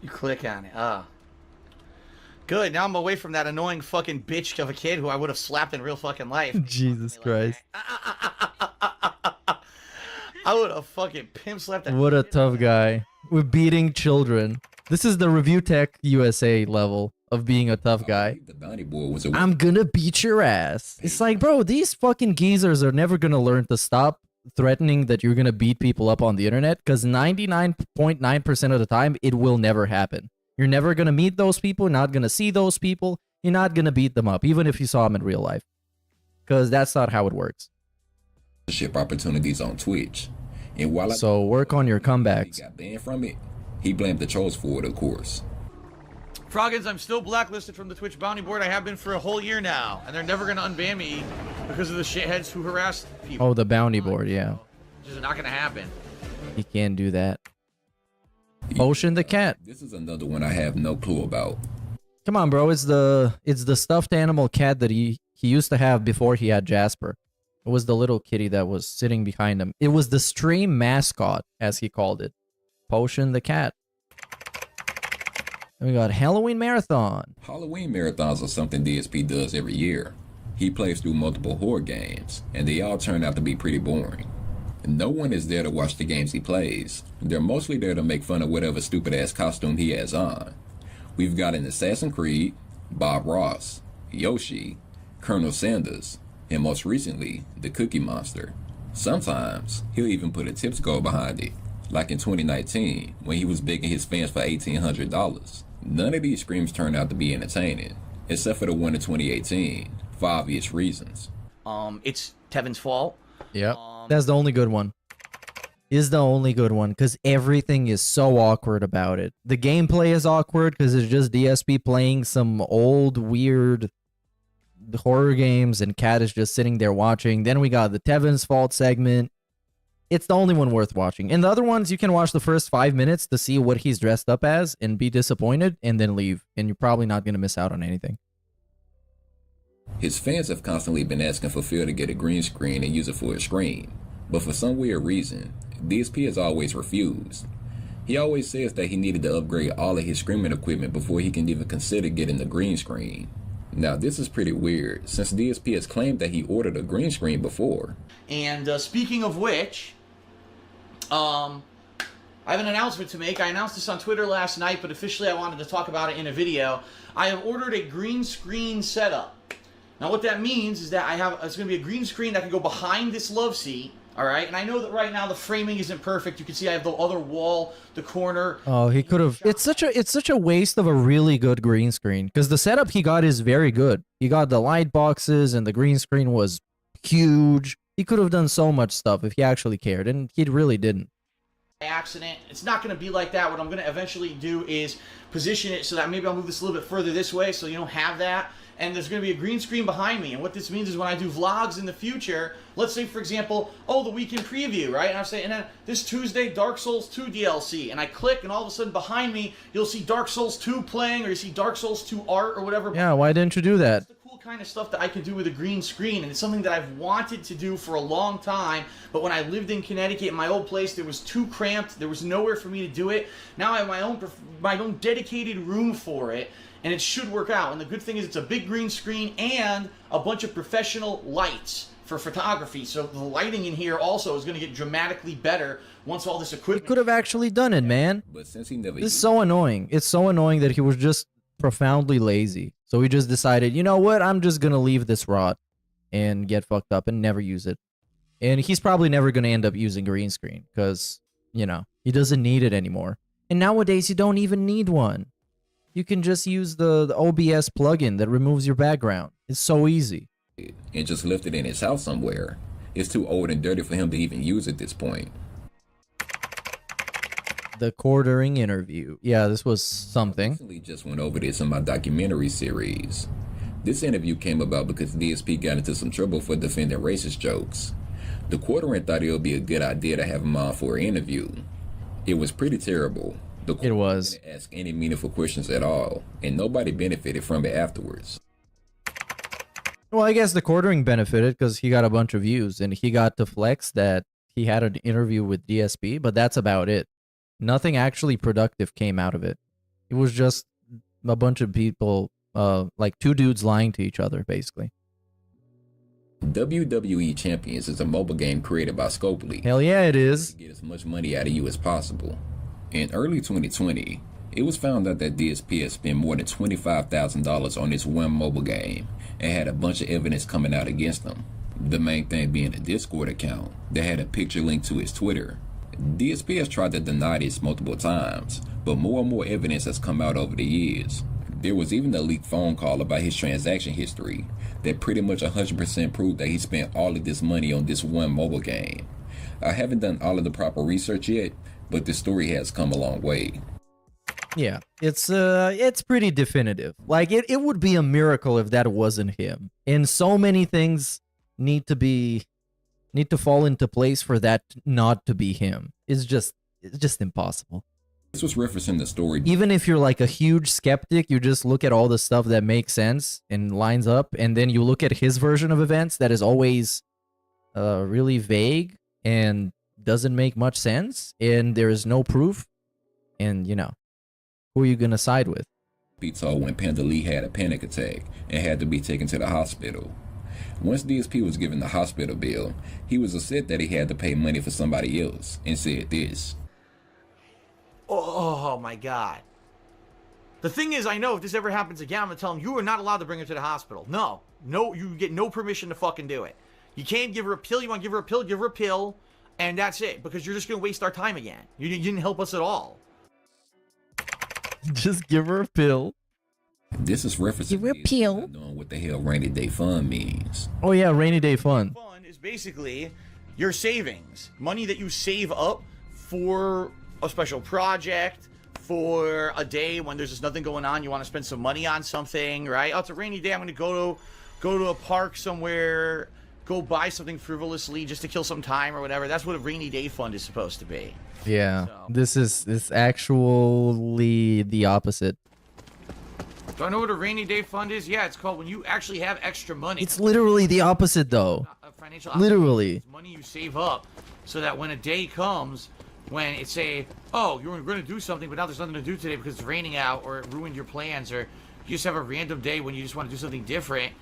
You click on it. Ah. Good. Now I'm away from that annoying fucking bitch of a kid who I would have slapped in real fucking life. Jesus Christ. I would have fucking pimp slapped that. What a tough guy. We're beating children. This is the Review Tech USA level of being a tough guy. The bounty boy was a I'm gonna beat your ass. It's like, bro, these fucking geezers are never gonna learn to stop threatening that you're gonna beat people up on the internet, because 99.9% of the time, it will never happen. You're never gonna meet those people, not gonna see those people, you're not gonna beat them up, even if you saw them in real life. Because that's not how it works. Opportunities on Twitch. And while so work on your comebacks. He got banned from it, he blamed the trolls for it, of course. Froggins, I'm still blacklisted from the Twitch bounty board. I have been for a whole year now, and they're never gonna unban me because of the shitheads who harass people. Oh, the bounty board, yeah. Which is not gonna happen. He can't do that. Ocean the cat. This is another one I have no clue about. Come on, bro. It's the stuffed animal cat that he used to have before he had Jasper. It was the little kitty that was sitting behind him. It was the stream mascot, as he called it. Potion the cat. And we got Halloween Marathon. Halloween marathons are something DSP does every year. He plays through multiple horror games, and they all turn out to be pretty boring. No one is there to watch the games he plays. They're mostly there to make fun of whatever stupid-ass costume he has on. We've got an Assassin's Creed, Bob Ross, Yoshi, Colonel Sanders, and most recently, the Cookie Monster. Sometimes, he'll even put a tips goal behind it, like in 2019, when he was begging his fans for $1,800. None of these screams turned out to be entertaining, except for the one in 2018, for obvious reasons. It's Tevin's fault. Yep. That's the only good one. Is the only good one, because everything is so awkward about it. The gameplay is awkward because it's just DSP playing some old, weird horror games, and Cat is just sitting there watching. Then we got the Tevin's fault segment. It's the only one worth watching. And the other ones, you can watch the first 5 minutes to see what he's dressed up as and be disappointed and then leave. And you're probably not going to miss out on anything. His fans have constantly been asking for Phil to get a green screen and use it for his screen. But for some weird reason, DSP has always refused. He always says that he needed to upgrade all of his screaming equipment before he can even consider getting the green screen. Now this is pretty weird, since DSP has claimed that he ordered a green screen before. And speaking of which, I have an announcement to make. I announced this on Twitter last night, but officially I wanted to talk about it in a video. I have ordered a green screen setup. Now what that means is that it's going to be a green screen that can go behind this love seat, All right, and I know that right now the framing isn't perfect. You can see I have the other wall, the corner. Oh, he could have. It's such a waste of a really good green screen because the setup he got is very good. He got the light boxes and the green screen was huge. He could have done so much stuff if he actually cared, and he really didn't. Accident. It's not going to be like that. What I'm going to eventually do is position it so that maybe I'll move this a little bit further this way so you don't have that. And there's going to be a green screen behind me. And what this means is when I do vlogs in the future, let's say, for example, oh, the weekend preview, right? And I'm saying, and then this Tuesday, Dark Souls 2 DLC. And I click, and all of a sudden behind me, you'll see Dark Souls 2 playing, or you see Dark Souls 2 art, or whatever. Yeah, why didn't you do that? Kind of stuff that I can do with a green screen, and it's something that I've wanted to do for a long time, but when I lived in Connecticut in my old place, there was too cramped, there was nowhere for me to do it. Now I have my own dedicated room for it, and it should work out. And the good thing is it's a big green screen and a bunch of professional lights for photography, so the lighting in here also is going to get dramatically better once all this equipment... He could have actually done it, man. But since he never... This is so annoying. It's so annoying that he was just profoundly lazy. So he just decided, you know what, I'm just gonna leave this rot and get fucked up and never use it. And he's probably never gonna end up using green screen because, you know, he doesn't need it anymore. And nowadays you don't even need one. You can just use the OBS plugin that removes your background. It's so easy. And just left it in his house somewhere. It's too old and dirty for him to even use at this point. The quartering interview. Yeah, this was something. I recently just went over this in my documentary series. This interview came about because DSP got into some trouble for defending racist jokes. The quartering thought it would be a good idea to have him on for an interview. It was pretty terrible. It was. Didn't ask any meaningful questions at all, and nobody benefited from it afterwards. Well, I guess the quartering benefited because he got a bunch of views and he got to flex that he had an interview with DSP, but that's about it. Nothing actually productive came out of it. It was just a bunch of people, like two dudes lying to each other, basically. WWE Champions is a mobile game created by Scopely. Hell yeah, it is. To get as much money out of you as possible. In early 2020, it was found out that DSP had spent more than $25,000 on this one mobile game and had a bunch of evidence coming out against him. The main thing being a Discord account that had a picture linked to his Twitter. DSP has tried to deny this multiple times, but more and more evidence has come out over the years. There was even a leaked phone call about his transaction history that pretty much 100% proved that he spent all of this money on this one mobile game. I haven't done all of the proper research yet, but this story has come a long way. Yeah, it's pretty definitive. Like, it would be a miracle if that wasn't him. And so many things need to fall into place for that not to be him. It's just impossible. This was referencing the story. Even if you're like a huge skeptic, you just look at all the stuff that makes sense and lines up, and then you look at his version of events that is always really vague and doesn't make much sense, and there is no proof, and you know, who are you gonna side with? Pizza when Panda Lee had a panic attack and had to be taken to the hospital. Once DSP was given the hospital bill, he was upset that he had to pay money for somebody else and said this. Oh my god. The thing is, I know if this ever happens again, I'm gonna tell him you are not allowed to bring her to the hospital. No, you get no permission to fucking do it. You can't give her a pill. You want to give her a pill, give her a pill, and that's it, because you're just gonna waste our time again. You didn't help us at all. Just give her a pill. This is referencing give her a pill. Not knowing what the hell rainy day fund means. Oh yeah, rainy day fund. Fund is basically your savings, money that you save up for a special project, for a day when there's just nothing going on, you want to spend some money on something, right? Oh, it's a rainy day, I'm going to go to a park somewhere, go buy something frivolously just to kill some time or whatever. That's what a rainy day fund is supposed to be. Yeah, so. This is actually the opposite. Do I know what a rainy day fund is? Yeah, it's called when you actually have extra money. It's literally the opposite, though. Financial literally. Money you save up so that when a day comes, when it's oh, you were going to do something, but now there's nothing to do today because it's raining out, or it ruined your plans, or you just have a random day when you just want to do something different,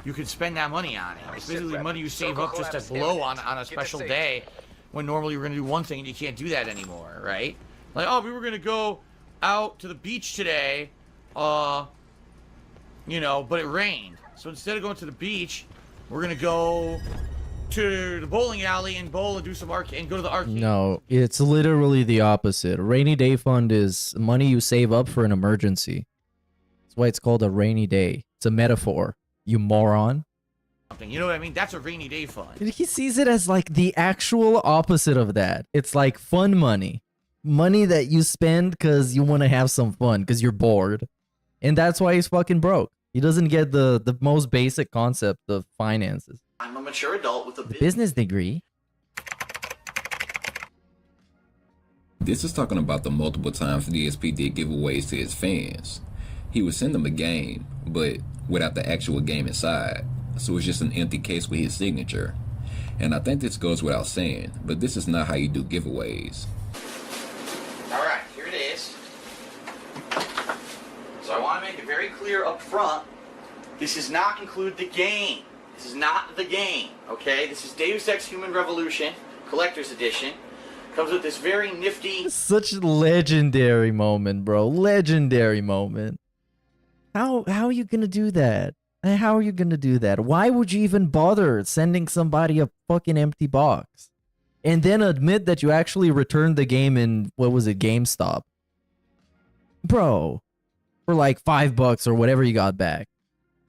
you could spend that money on it. It's basically money you save up just to blow on a special day when normally you're going to do one thing and you can't do that anymore, right? Like, oh, we were going to go out to the beach today, you know, but it rained. So instead of going to the beach, we're going to go to the bowling alley and bowl and do some arcade and go to the arcade. No, it's literally the opposite. A rainy day fund is money you save up for an emergency. That's why it's called a rainy day. It's a metaphor, you moron. You know what I mean? That's a rainy day fund. He sees it as like the actual opposite of that. It's like fun money. Money that you spend because you want to have some fun because you're bored. And that's why he's fucking broke. He doesn't get the most basic concept of finances. I'm a mature adult with a Business degree. This is talking about the multiple times DSP did giveaways to his fans. He would send them a game, but without the actual game inside. So it's just an empty case with his signature. And I think this goes without saying, but this is not how you do giveaways. Alright, here it is. So I want to make it very clear up front, this does not include the game. This is not the game, okay? This is Deus Ex Human Revolution, Collector's Edition. Comes with this very nifty... Such a legendary moment, bro. Legendary moment. How are you gonna do that? How are you gonna do that? Why would you even bother sending somebody a fucking empty box? And then admit that you actually returned the game in, what was it, GameStop? Bro. For like $5 or whatever you got back.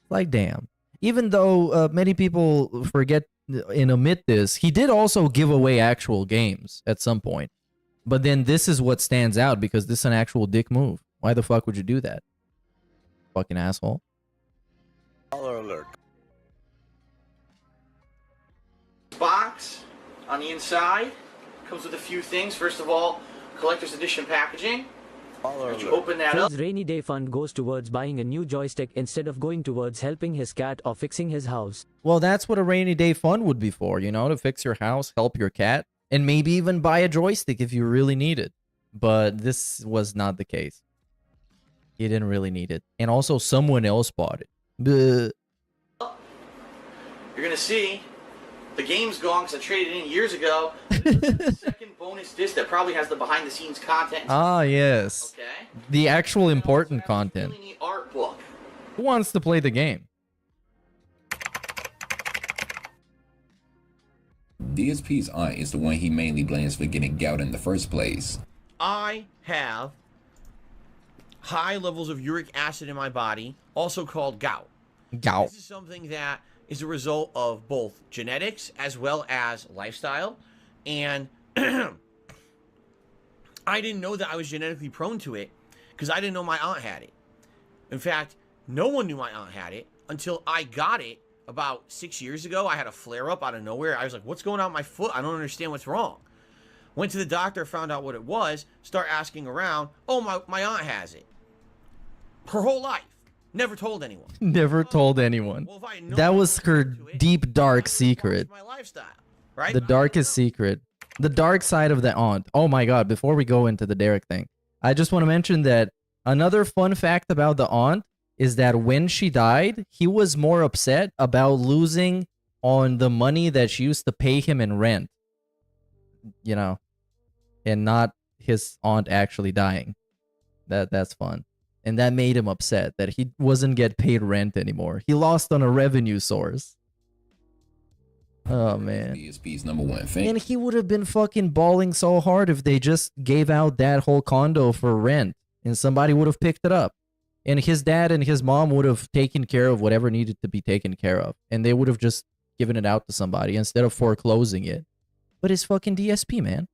Like, damn. Even though many people forget and omit this, he did also give away actual games at some point. But then this is what stands out because this is an actual dick move. Why the fuck would you do that? Fucking asshole. Baller alert. Box on the inside comes with a few things. First of all, collector's edition packaging. You open that up. His rainy day fund goes towards buying a new joystick instead of going towards helping his cat or fixing his house. Well, that's what a rainy day fund would be for, you know, to fix your house, help your cat, and maybe even buy a joystick if you really need it. But this was not the case. He didn't really need it. And also someone else bought it. Bleh. You're going to see the game's gone because I traded it in years ago. The second bonus disc that probably has the behind the scenes content. Ah, yes. Okay. The actual important content. Really neat art book. Who wants to play the game? DSP's aunt is the one he mainly blames for getting gout in the first place. I have high levels of uric acid in my body, also called gout. Gout. This is something that is a result of both genetics as well as lifestyle. And I didn't know that I was genetically prone to it because I didn't know my aunt had it. In fact, no one knew my aunt had it until I got it about 6 years ago. I had a flare-up out of nowhere. I was like, what's going on with my foot? I don't understand what's wrong. Went to the doctor, found out what it was, start asking around. Oh, my aunt has it. Her whole life. Never told anyone. Never told anyone. Well, if I know that was her deep, dark secret. my lifestyle, right? The darkest secret. The dark side of the aunt. Oh my god, before we go into the Derek thing, I just want to mention that another fun fact about the aunt is that when she died, he was more upset about losing on the money that she used to pay him in rent. You know, and not his aunt actually dying. That's fun. And that made him upset that he wasn't get paid rent anymore. He lost on a revenue source. Oh, man. DSP's #1 fan. And he would have been fucking balling so hard if they just gave out that whole condo for rent and somebody would have picked it up. And his dad and his mom would have taken care of whatever needed to be taken care of. And they would have just given it out to somebody instead of foreclosing it. But it's fucking DSP, man.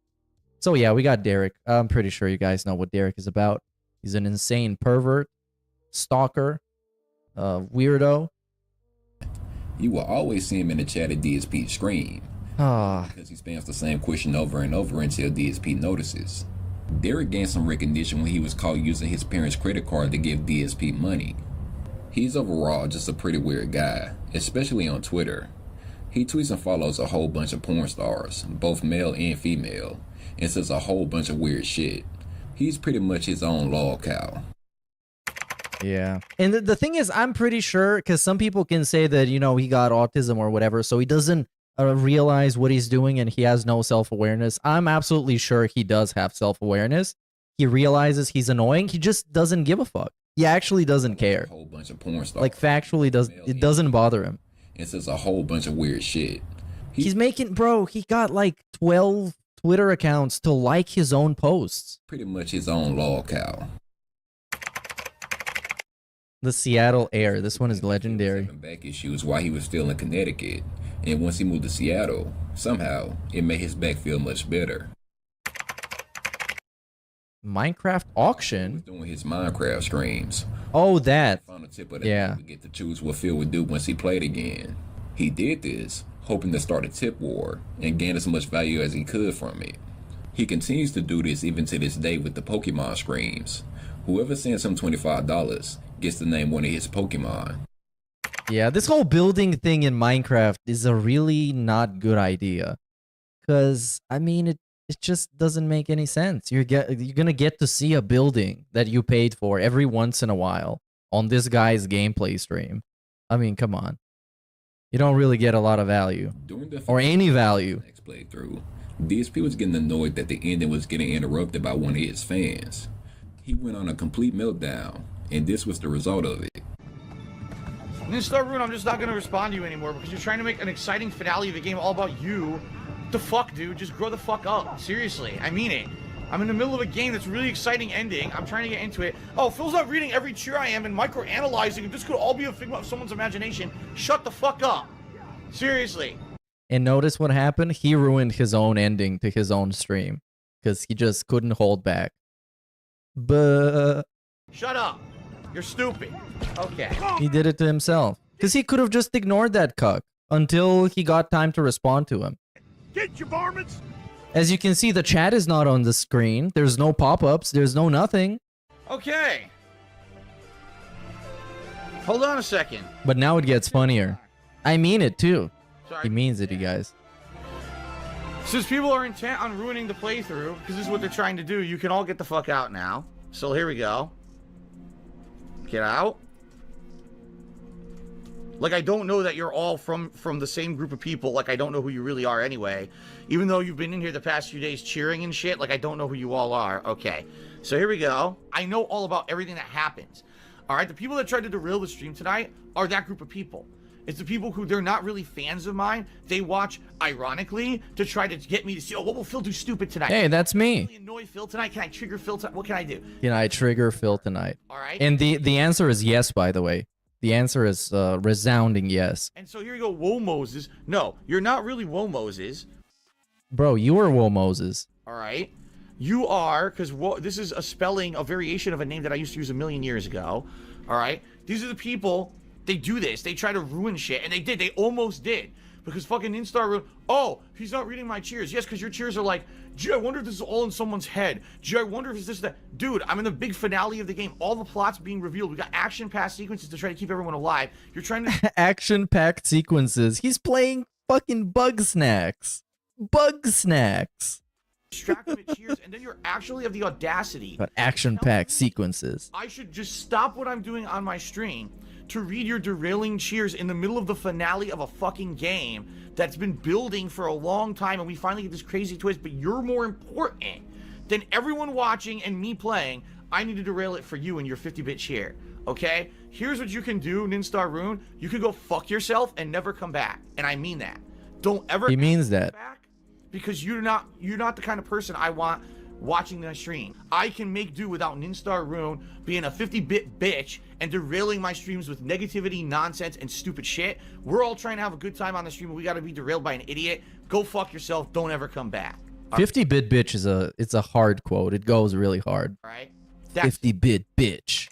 So yeah, we got Derek. I'm pretty sure you guys know what Derek is about. He's an insane pervert, stalker, weirdo. You will always see him in the chat at DSP scream. Because he spams the same question over and over until DSP notices. Derek gained some recognition when he was caught using his parents' credit card to give DSP money. He's overall just a pretty weird guy, especially on Twitter. He tweets and follows a whole bunch of porn stars, both male and female, and says a whole bunch of weird shit. He's pretty much his own lol cow. Yeah. And the thing is, I'm pretty sure, because some people can say that, you know, he got autism or whatever, so he doesn't realize what he's doing and he has no self-awareness. I'm absolutely sure he does have self-awareness. He realizes he's annoying. He just doesn't give a fuck. He actually doesn't care. A whole bunch of porn stars. Like, factually, it doesn't bother him. It says a whole bunch of weird shit. He's making, bro, he got like 12 Twitter accounts to like his own posts. Pretty much his own log cow. The Seattle Air. This one is legendary. Back issues while he was still in Connecticut, and once he moved to Seattle, somehow it made his back feel much better. Minecraft auction. Doing his Minecraft streams. Oh, that. Yeah. Get to choose what Phil would do once he played again. He did this, hoping to start a tip war and gain as much value as he could from it. He continues to do this even to this day with the Pokemon streams. Whoever sends him $25 gets to name one of his Pokemon. Yeah, this whole building thing in Minecraft is a really not good idea. Because, I mean, it just doesn't make any sense. You're gonna get to see a building that you paid for every once in a while on this guy's gameplay stream. I mean, come on. You don't really get a lot of value. Or any value. Next playthrough, DSP was getting annoyed that the ending was getting interrupted by one of his fans. He went on a complete meltdown, and this was the result of it. Mr. Rune, I'm just not going to respond to you anymore because you're trying to make an exciting finale of a game all about you. What the fuck, dude? Just grow the fuck up. Seriously, I mean it. I'm in the middle of a game that's really exciting ending. I'm trying to get into it. Oh, Phil's not reading every cheer I am and micro-analyzing, and this could all be a figment of someone's imagination. Shut the fuck up. Seriously. And notice what happened? He ruined his own ending to his own stream. Because he just couldn't hold back. But Shut up. You're stupid. Okay. he did it to himself. Because he could have just ignored that cuck until he got time to respond to him. Get your varmints! As you can see, the chat is not on the screen. There's no pop-ups. There's no nothing. Okay. Hold on a second. But now it gets funnier. I mean it too. Sorry. He means it, you guys. Since people are intent on ruining the playthrough, because this is what they're trying to do, you can all get the fuck out now. So here we go. Get out. Like, I don't know that you're all from the same group of people. Like, I don't know who you really are anyway. Even though you've been in here the past few days cheering and shit, like, I don't know who you all are. Okay. So here we go. I know all about everything that happens. All right? The people that tried to derail the stream tonight are that group of people. It's the people who, they're not really fans of mine. They watch, ironically, to try to get me to see, oh, what will Phil do stupid tonight? Hey, that's me. Can I really annoy Phil tonight? Can I trigger Phil tonight? What can I do? Can I trigger Phil tonight? All right. And the answer is yes, by the way. The answer is resounding yes. And so here you go, Whoa Moses. No, you're not really Whoa Moses. Bro, you are Whoa Moses. All right. You are, because this is a spelling, a variation of a name that I used to use a million years ago. All right. These are the people, they do this. They try to ruin shit. And they did. They almost did. Because fucking Instar, oh, he's not reading my cheers. Yes, because your cheers are like, gee, I wonder if this is all in someone's head. Gee, I wonder if it's this, that. Dude, I'm in the big finale of the game. All the plots being revealed. We got action-packed sequences to try to keep everyone alive. You're trying to... Action-packed sequences. He's playing fucking Bug Snacks. Bug Snacks. Distract them with cheers, and then you're actually have the audacity. But action-packed sequences. I should just stop what I'm doing on my stream to read your derailing cheers in the middle of the finale of a fucking game that's been building for a long time, and we finally get this crazy twist, but you're more important than everyone watching and me playing. I need to derail it for you and your 50-bit cheer, okay? Here's what you can do, Ninstar Rune. You can go fuck yourself and never come back, and I mean that. Don't ever He means that. back, because you're not the kind of person I want watching the stream. I can make do without Ninstar Rune being a 50-bit bitch and derailing my streams with negativity, nonsense, and stupid shit. We're all trying to have a good time on the stream, and we gotta be derailed by an idiot. Go fuck yourself. Don't ever come back. 50-bit bitch is it's a hard quote. It goes really hard. All right. 50-bit bitch.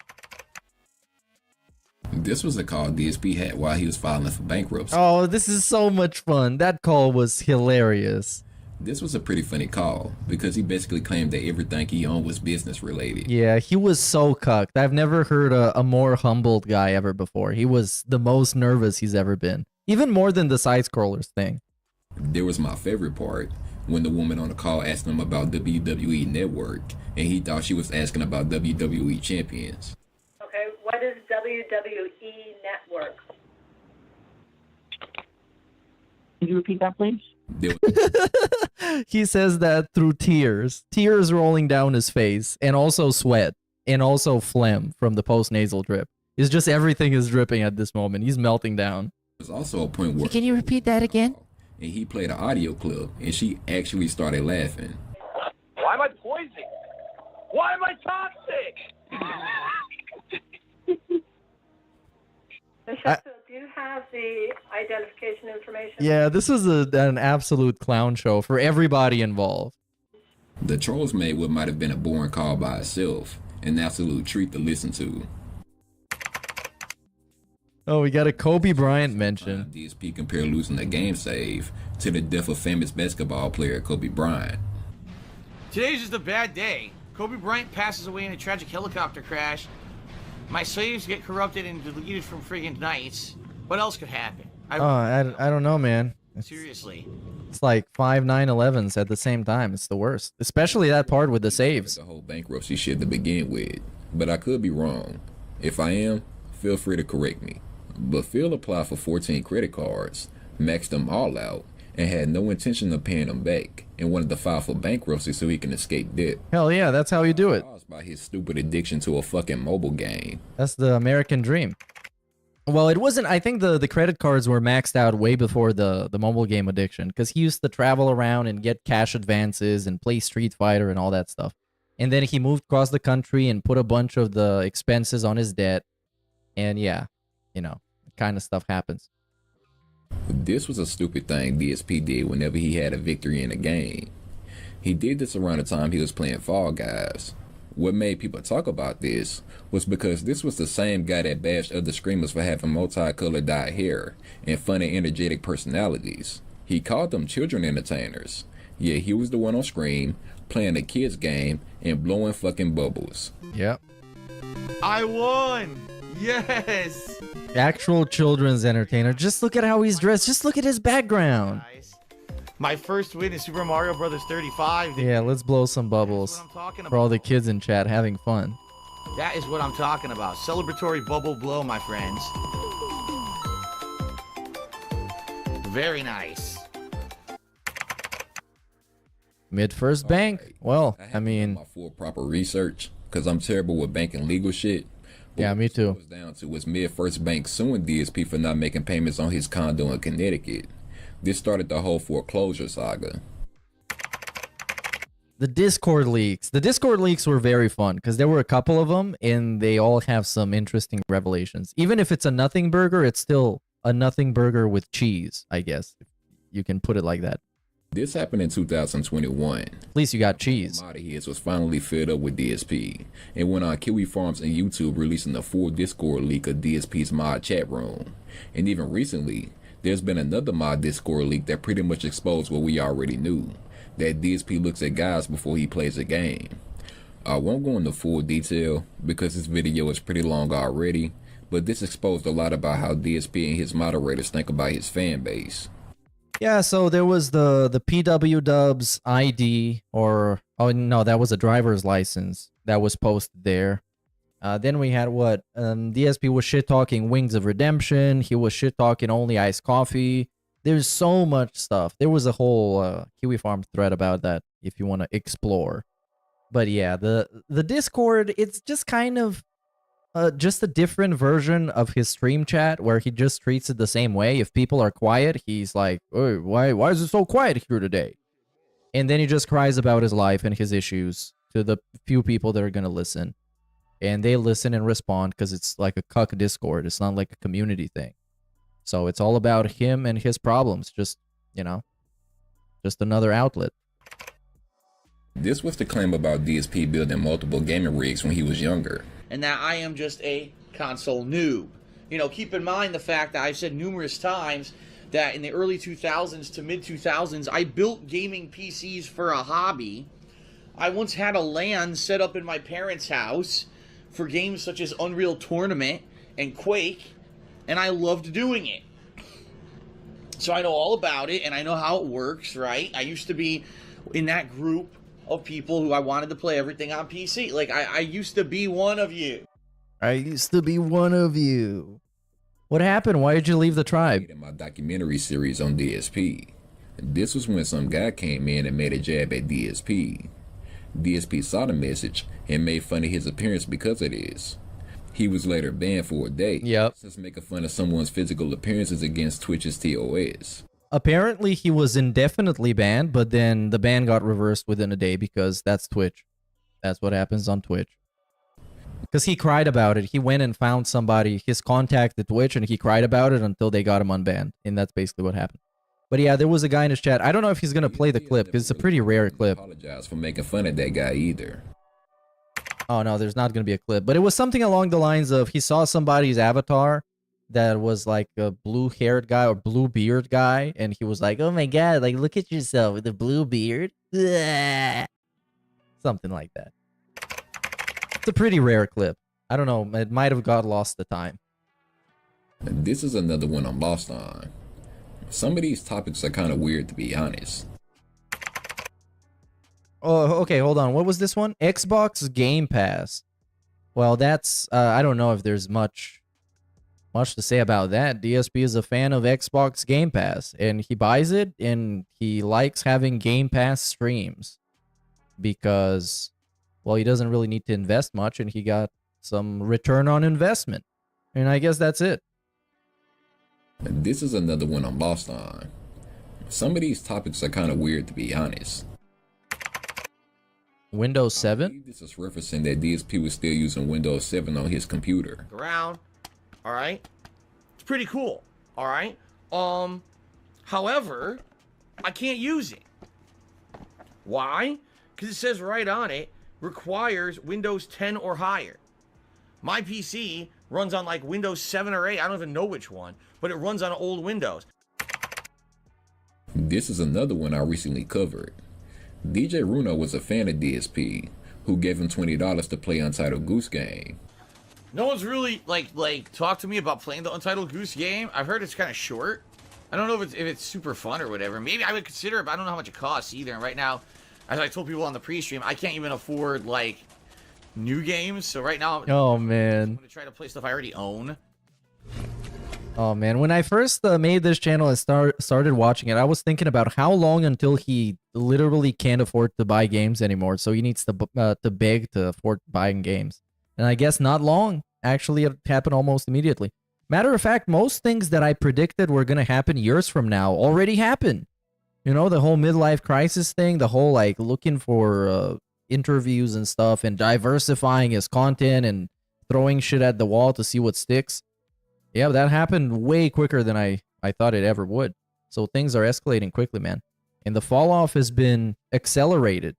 This was a call DSP had while he was filing for bankruptcy. Oh, this is so much fun. That call was hilarious. This was a pretty funny call because he basically claimed that everything he owned was business related. Yeah, he was so cucked. I've never heard a more humbled guy ever before. He was the most nervous he's ever been. Even more than the side-scrollers thing. There was my favorite part when the woman on the call asked him about WWE Network, and he thought she was asking about WWE Champions. Okay, what is WWE Network? Could you repeat that, please? He says that through tears. Tears rolling down his face, and also sweat, and also phlegm from the post-nasal drip. It's just everything is dripping at this moment. He's melting down. There's also a point where... Can you repeat that again? and he played an audio clip, and she actually started laughing. Why am I poisoned? Why am I toxic? Michelle, do you have the identification information? Yeah, this was an absolute clown show for everybody involved. The Trolls made what might have been a boring call by itself, an absolute treat to listen to. Oh, we got a Kobe Bryant mention. DSP compared losing a game save to the death of famous basketball player Kobe Bryant. Today's just a bad day. Kobe Bryant passes away in a tragic helicopter crash. My saves get corrupted and deleted from friggin' nights. What else could happen? I don't know, man. Seriously. It's like 5 9/11s at the same time. It's the worst. Especially that part with the saves. The whole bankruptcy shit to begin with. But I could be wrong. If I am, feel free to correct me. But Phil applied for 14 credit cards, maxed them all out, and had no intention of paying them back, and wanted to file for bankruptcy so he can escape debt. Hell yeah, that's how you do it. Caused by his stupid addiction to a fucking mobile game. That's the American dream. Well, it wasn't. I think the credit cards were maxed out way before the mobile game addiction, because he used to travel around and get cash advances and play Street Fighter and all that stuff. And then he moved across the country and put a bunch of the expenses on his debt. And yeah, you know, kind of stuff happens. This was a stupid thing DSP did whenever he had a victory in a game. He did this around the time he was playing Fall Guys. What made people talk about this was because this was the same guy that bashed other streamers for having multicolored dyed hair and funny energetic personalities. He called them children entertainers. Yeah, he was the one on screen playing a kid's game and blowing fucking bubbles. Yep. I won! Yes! Actual children's entertainer. Just look at how he's dressed. Just look at his background. My first win is Super Mario Brothers 35. Yeah, let's blow some bubbles for all the kids in chat having fun. That is what I'm talking about. Celebratory bubble blow, my friends. Very nice. Mid-first bank? Well, I mean... My full proper research, because I'm terrible with banking legal shit. But yeah, me too. What it was down to was Mid-First Bank suing DSP for not making payments on his condo in Connecticut. This started the whole foreclosure saga. The Discord leaks. The Discord leaks were very fun because there were a couple of them and they all have some interesting revelations. Even if it's a nothing burger, it's still a nothing burger with cheese, I guess. You can put it like that. This happened in 2021. At least you got cheese. Mod his was finally fed up with DSP and went on Kiwi Farms and YouTube releasing the full Discord leak of DSP's mod chat room. And even recently, there's been another mod Discord leak that pretty much exposed what we already knew, that DSP looks at guys before he plays a game. I won't go into full detail because this video is pretty long already, but this exposed a lot about how DSP and his moderators think about his fan base. Yeah, so there was the PW Dubs ID, or oh no, that was a driver's license that was posted there. Then we had what? DSP was shit talking Wings of Redemption. He was shit talking Only Iced Coffee. There's so much stuff. There was a whole Kiwi Farm thread about that if you want to explore. But yeah, the Discord, it's just kind of just a different version of his stream chat where he just treats it the same way. If people are quiet, he's like, "Hey, why is it so quiet here today?" And then he just cries about his life and his issues to the few people that are gonna listen. And they listen and respond because it's like a cuck Discord. It's not like a community thing. So it's all about him and his problems. Just, you know, just another outlet. This was the claim about DSP building multiple gaming rigs when he was younger. And that I am just a console noob. You know, keep in mind the fact that I've said numerous times that in the early 2000s to mid 2000s, I built gaming PCs for a hobby. I once had a LAN set up in my parents' house for games such as Unreal Tournament and Quake, and I loved doing it. So I know all about it, and I know how it works, right? I used to be in that group of people who I wanted to play everything on PC. Like, I used to be one of you. I used to be one of you. What happened? Why did you leave the tribe? In my documentary series on DSP. This was when some guy came in and made a jab at DSP. DSP saw the message and made fun of his appearance because of this. He was later banned for a day. Yep. Since making fun of someone's physical appearances against Twitch's TOS. Apparently, he was indefinitely banned, but then the ban got reversed within a day because that's Twitch. That's what happens on Twitch. Because he cried about it. He went and found somebody, his contact at Twitch, and he cried about it until they got him unbanned. And that's basically what happened. But yeah, there was a guy in his chat. I don't know if he's going to play the clip, because it's a pretty rare clip. Apologize for making fun of that guy either. Oh, no, there's not going to be a clip. But it was something along the lines of he saw somebody's avatar that was like a blue-haired guy or blue-beard guy, and he was like, oh my god, like, look at yourself with a blue beard. Something like that. It's a pretty rare clip. I don't know, it might have got lost the time. This is another one I'm lost on. Some of these topics are kind of weird, to be honest. Oh, okay, hold on. What was this one? Xbox Game Pass. Well, that's, I don't know if there's much to say about that. DSP is a fan of Xbox Game Pass, and he buys it, and he likes having Game Pass streams because, well, he doesn't really need to invest much, and he got some return on investment. And I guess that's it. This is another one I'm lost on. Some of these topics are kind of weird, to be honest. Windows 7? This is referencing that DSP was still using Windows 7 on his computer. Around. All right. It's pretty cool. All right. However, I can't use it. Why? Because it says right on it, requires Windows 10 or higher. My PC runs on like Windows 7 or 8. I don't even know which one, but it runs on old Windows. This is another one I recently covered. DJ Runo was a fan of DSP, who gave him $20 to play Untitled Goose Game. No one's really like talked to me about playing the Untitled Goose Game. I've heard it's kind of short. I don't know if it's super fun or whatever. Maybe I would consider it, but I don't know how much it costs either. And right now, as I told people on the pre-stream, I can't even afford like new games. So right now, oh man, I'm gonna try to play stuff I already own. Oh man, when I first made this channel and started watching it, I was thinking about how long until he literally can't afford to buy games anymore. So he needs to beg to afford buying games. And I guess not long. Actually, it happened almost immediately. Matter of fact, most things that I predicted were going to happen years from now already happened. You know, the whole midlife crisis thing, the whole like looking for interviews and stuff and diversifying his content and throwing shit at the wall to see what sticks. Yeah, that happened way quicker than I thought it ever would. So things are escalating quickly, man. And the fall off has been accelerated,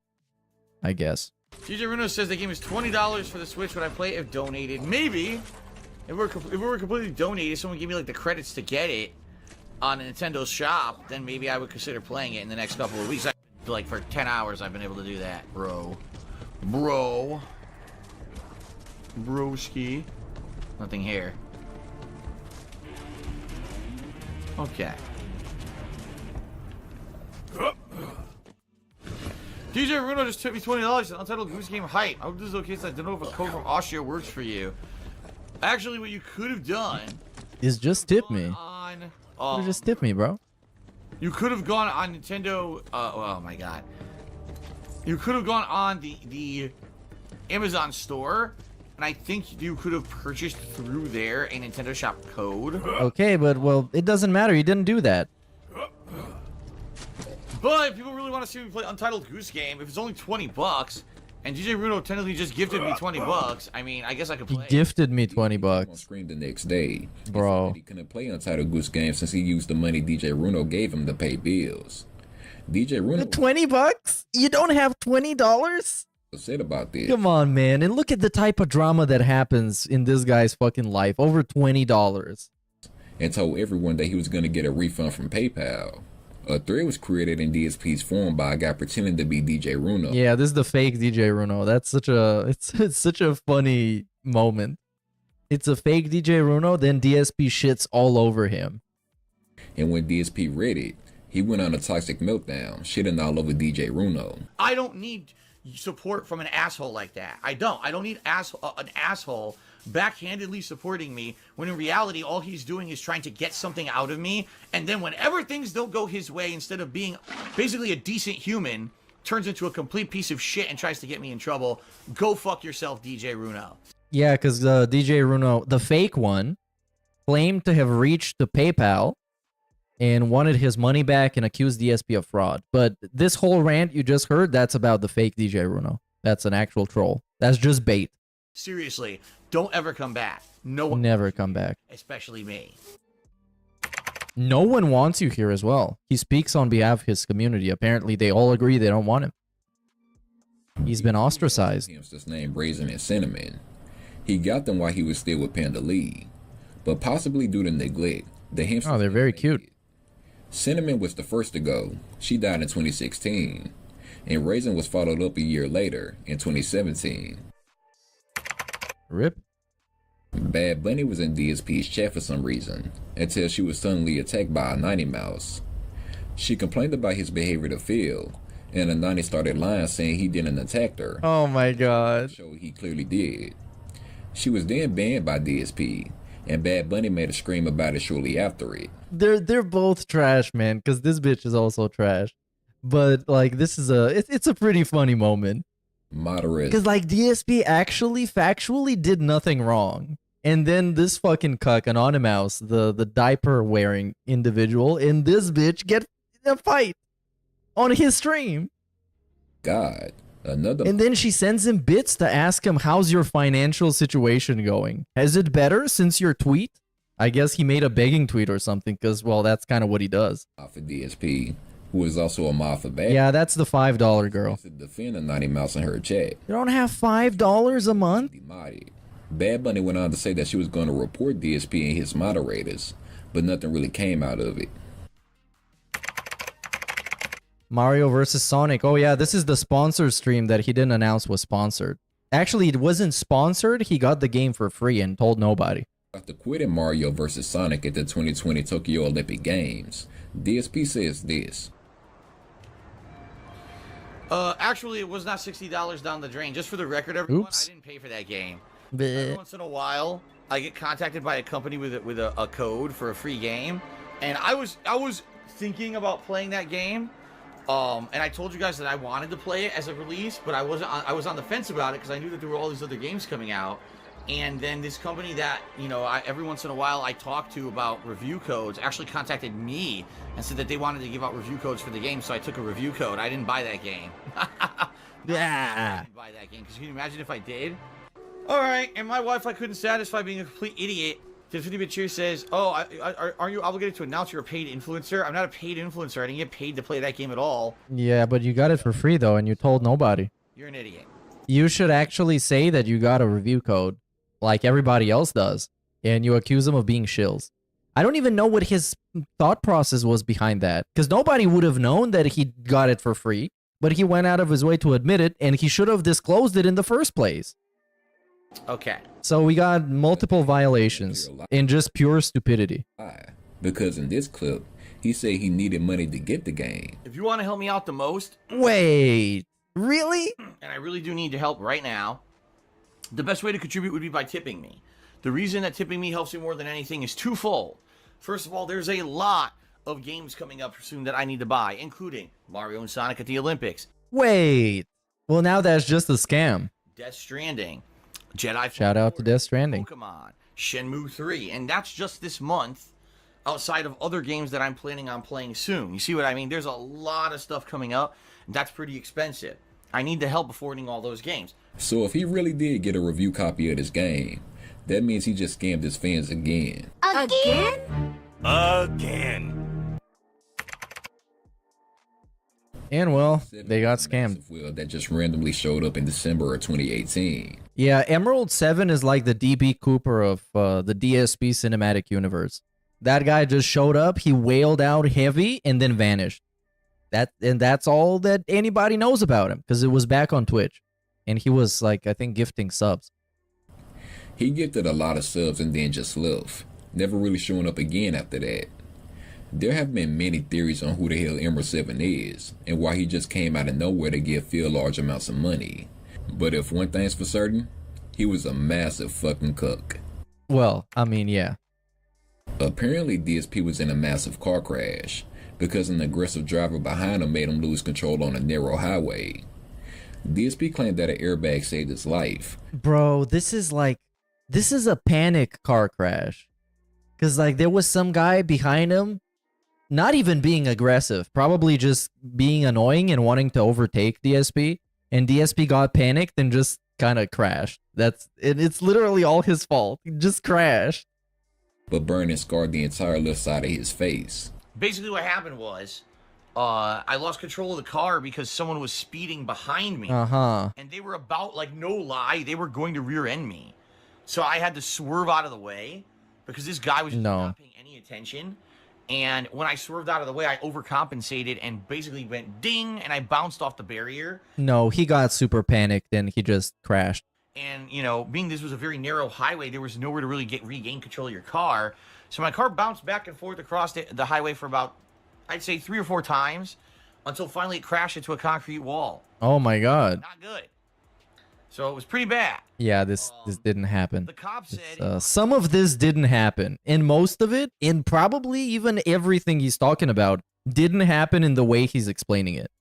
I guess. DJ Runo says the game is $20 for the Switch when I play it if donated. Maybe if we were completely donated, someone gave me like the credits to get it on Nintendo's shop, then maybe I would consider playing it in the next couple of weeks. Like for 10 hours I've been able to do that, bro. Broski. Nothing here. Okay. DJ Runo just took me $20 at Untitled Goose Game Hype. I hope this is okay, so I don't know if a code from Austria works for you. Actually, what you could have done is just tip me. Just tip me, bro. You could have gone on Nintendo. Oh my god. You could have gone on the Amazon store, and I think you could have purchased through there a Nintendo Shop code. Okay, but well, it doesn't matter. You didn't do that. But if people really want to see me play Untitled Goose Game, if it's only $20, and DJ Runo technically just gifted me $20, I mean, I guess I could play. He gifted me $20. On screen the next day, bro. He couldn't play Untitled Goose Game since he used the money DJ Runo gave him to pay bills. DJ Runo. $20? You don't have $20? Said about this. Come on, man, and look at the type of drama that happens in this guy's fucking life. Over $20. And told everyone that he was gonna get a refund from PayPal. A thread was created in DSP's forum by a guy pretending to be DJ Runo. Yeah, this is the fake DJ Runo. That's such a it's such a funny moment. It's a fake DJ Runo, then DSP shits all over him. And when DSP read it, he went on a toxic meltdown, shitting all over DJ Runo. I don't need support from an asshole like that. I don't need an asshole backhandedly supporting me when in reality all he's doing is trying to get something out of me, and then whenever things don't go his way, instead of being basically a decent human, turns into a complete piece of shit and tries to get me in trouble. Go fuck yourself, DJ Runo. Yeah, because DJ Runo, the fake one, claimed to have reached to PayPal and wanted his money back and accused DSP of fraud. But this whole rant you just heard, that's about the fake DJ Runo. That's an actual troll. That's just bait. Seriously, don't ever come back. No one. Never come back. Especially me. No one wants you here as well. He speaks on behalf of his community. Apparently, they all agree they don't want him. He's been ostracized. Keemstar's name Raisin and Cinnamon. He got them while he was still with Panda Lee, but possibly due to neglect, the hamsters. Oh, they're very cute. Cinnamon was the first to go. She died in 2016, and Raisin was followed up a year later in 2017. Rip. Bad Bunny was in DSP's chat for some reason, until she was suddenly attacked by a 90 mouse. She complained about his behavior to Phil, and the 90 started lying saying he didn't attack her. Oh my god. So he clearly did. She was then banned by DSP, and Bad Bunny made a scream about it shortly after it. They're both trash, man, because this bitch is also trash. But like, this is it's a pretty funny moment. Moderate. Because like DSP actually factually did nothing wrong. And then this fucking cuck, Anonymous, the diaper wearing individual, and this bitch get in a fight on his stream. God, another. And then she sends him bits to ask him, how's your financial situation going? Has it better since your tweet? I guess he made a begging tweet or something, because, well, that's kind of what he does. For DSP, who is also a mafia bad. Yeah, that's the $5 girl. To defend a 90 mouse in her chat. You don't have $5 a month? Bad Bunny went on to say that she was going to report DSP and his moderators, but nothing really came out of it. Mario versus Sonic. Oh yeah, this is the sponsored stream that he didn't announce was sponsored. Actually, it wasn't sponsored. He got the game for free and told nobody. After quitting Mario versus Sonic at the 2020 Tokyo Olympic Games, DSP says this. Actually, it was not $60 down the drain. Just for the record, everyone, I didn't pay for that game. Every once in a while, I get contacted by a company with a code for a free game, and I was thinking about playing that game. And I told you guys that I wanted to play it as a release, but I was on the fence about it because I knew that there were all these other games coming out. And then this company that, you know, every once in a while I talk to about review codes actually contacted me and said that they wanted to give out review codes for the game, so I took a review code. I didn't buy that game. Yeah. I didn't buy that game, because can you imagine if I did? Alright, and my Wi-Fi couldn't satisfy being a complete idiot. Tiffany Bachir says, oh, are you obligated to announce you're a paid influencer? I'm not a paid influencer. I didn't get paid to play that game at all. Yeah, but you got it for free though, and you told nobody. You're an idiot. You should actually say that you got a review code, like everybody else does, and you accuse him of being shills. I don't even know what his thought process was behind that, because nobody would have known that he got it for free, but he went out of his way to admit it, and he should have disclosed it in the first place. Okay. So we got multiple violations and just pure stupidity. Because in this clip, he said he needed money to get the game. If you want to help me out the most... Wait, really? And I really do need your help right now. The best way to contribute would be by tipping me. The reason that tipping me helps me more than anything is twofold. First of all, there's a lot of games coming up soon that I need to buy, including Mario and Sonic at the Olympics. Wait. Well, now that's just a scam. Death Stranding. Jedi. Shout out to Death Stranding. Pokemon. Shenmue 3. And that's just this month, outside of other games that I'm planning on playing soon. You see what I mean? There's a lot of stuff coming up, and that's pretty expensive. I need the help affording all those games. So if he really did get a review copy of this game, that means he just scammed his fans again. Again? Again. And well, they got scammed. That just randomly showed up in December of 2018. Yeah, Emerald 7 is like the DB Cooper of the DSP cinematic universe. That guy just showed up, he wailed out heavy, and then vanished. That's all that anybody knows about him, because it was back on Twitch. And he was, like, I think, gifting subs. He gifted a lot of subs and then just left, never really showing up again after that. There have been many theories on who the hell Emerald 7 is, and why he just came out of nowhere to give Phil large amounts of money. But if one thing's for certain, he was a massive fucking cuck. Well, I mean, yeah. Apparently DSP was in a massive car crash, because an aggressive driver behind him made him lose control on a narrow highway. DSP claimed that an airbag saved his life. Bro, this is a panic car crash. Because, like, there was some guy behind him not even being aggressive, probably just being annoying and wanting to overtake DSP. And DSP got panicked and just kind of crashed. It's literally all his fault. He just crashed. But burning scarred the entire left side of his face. Basically what happened was, I lost control of the car because someone was speeding behind me. Uh-huh. And they were about, like, no lie, they were going to rear end me. So I had to swerve out of the way because this guy was just not paying any attention. And when I swerved out of the way, I overcompensated and basically went ding, and I bounced off the barrier. No, he got super panicked and he just crashed. And, you know, being this was a very narrow highway, there was nowhere to really regain control of your car. So my car bounced back and forth across the highway for about, I'd say, 3 or 4 times until finally it crashed into a concrete wall. Oh my god. Not good. So it was pretty bad. Yeah, this didn't happen. The cop said some of this didn't happen, and most of it, and probably even everything he's talking about, didn't happen in the way he's explaining it.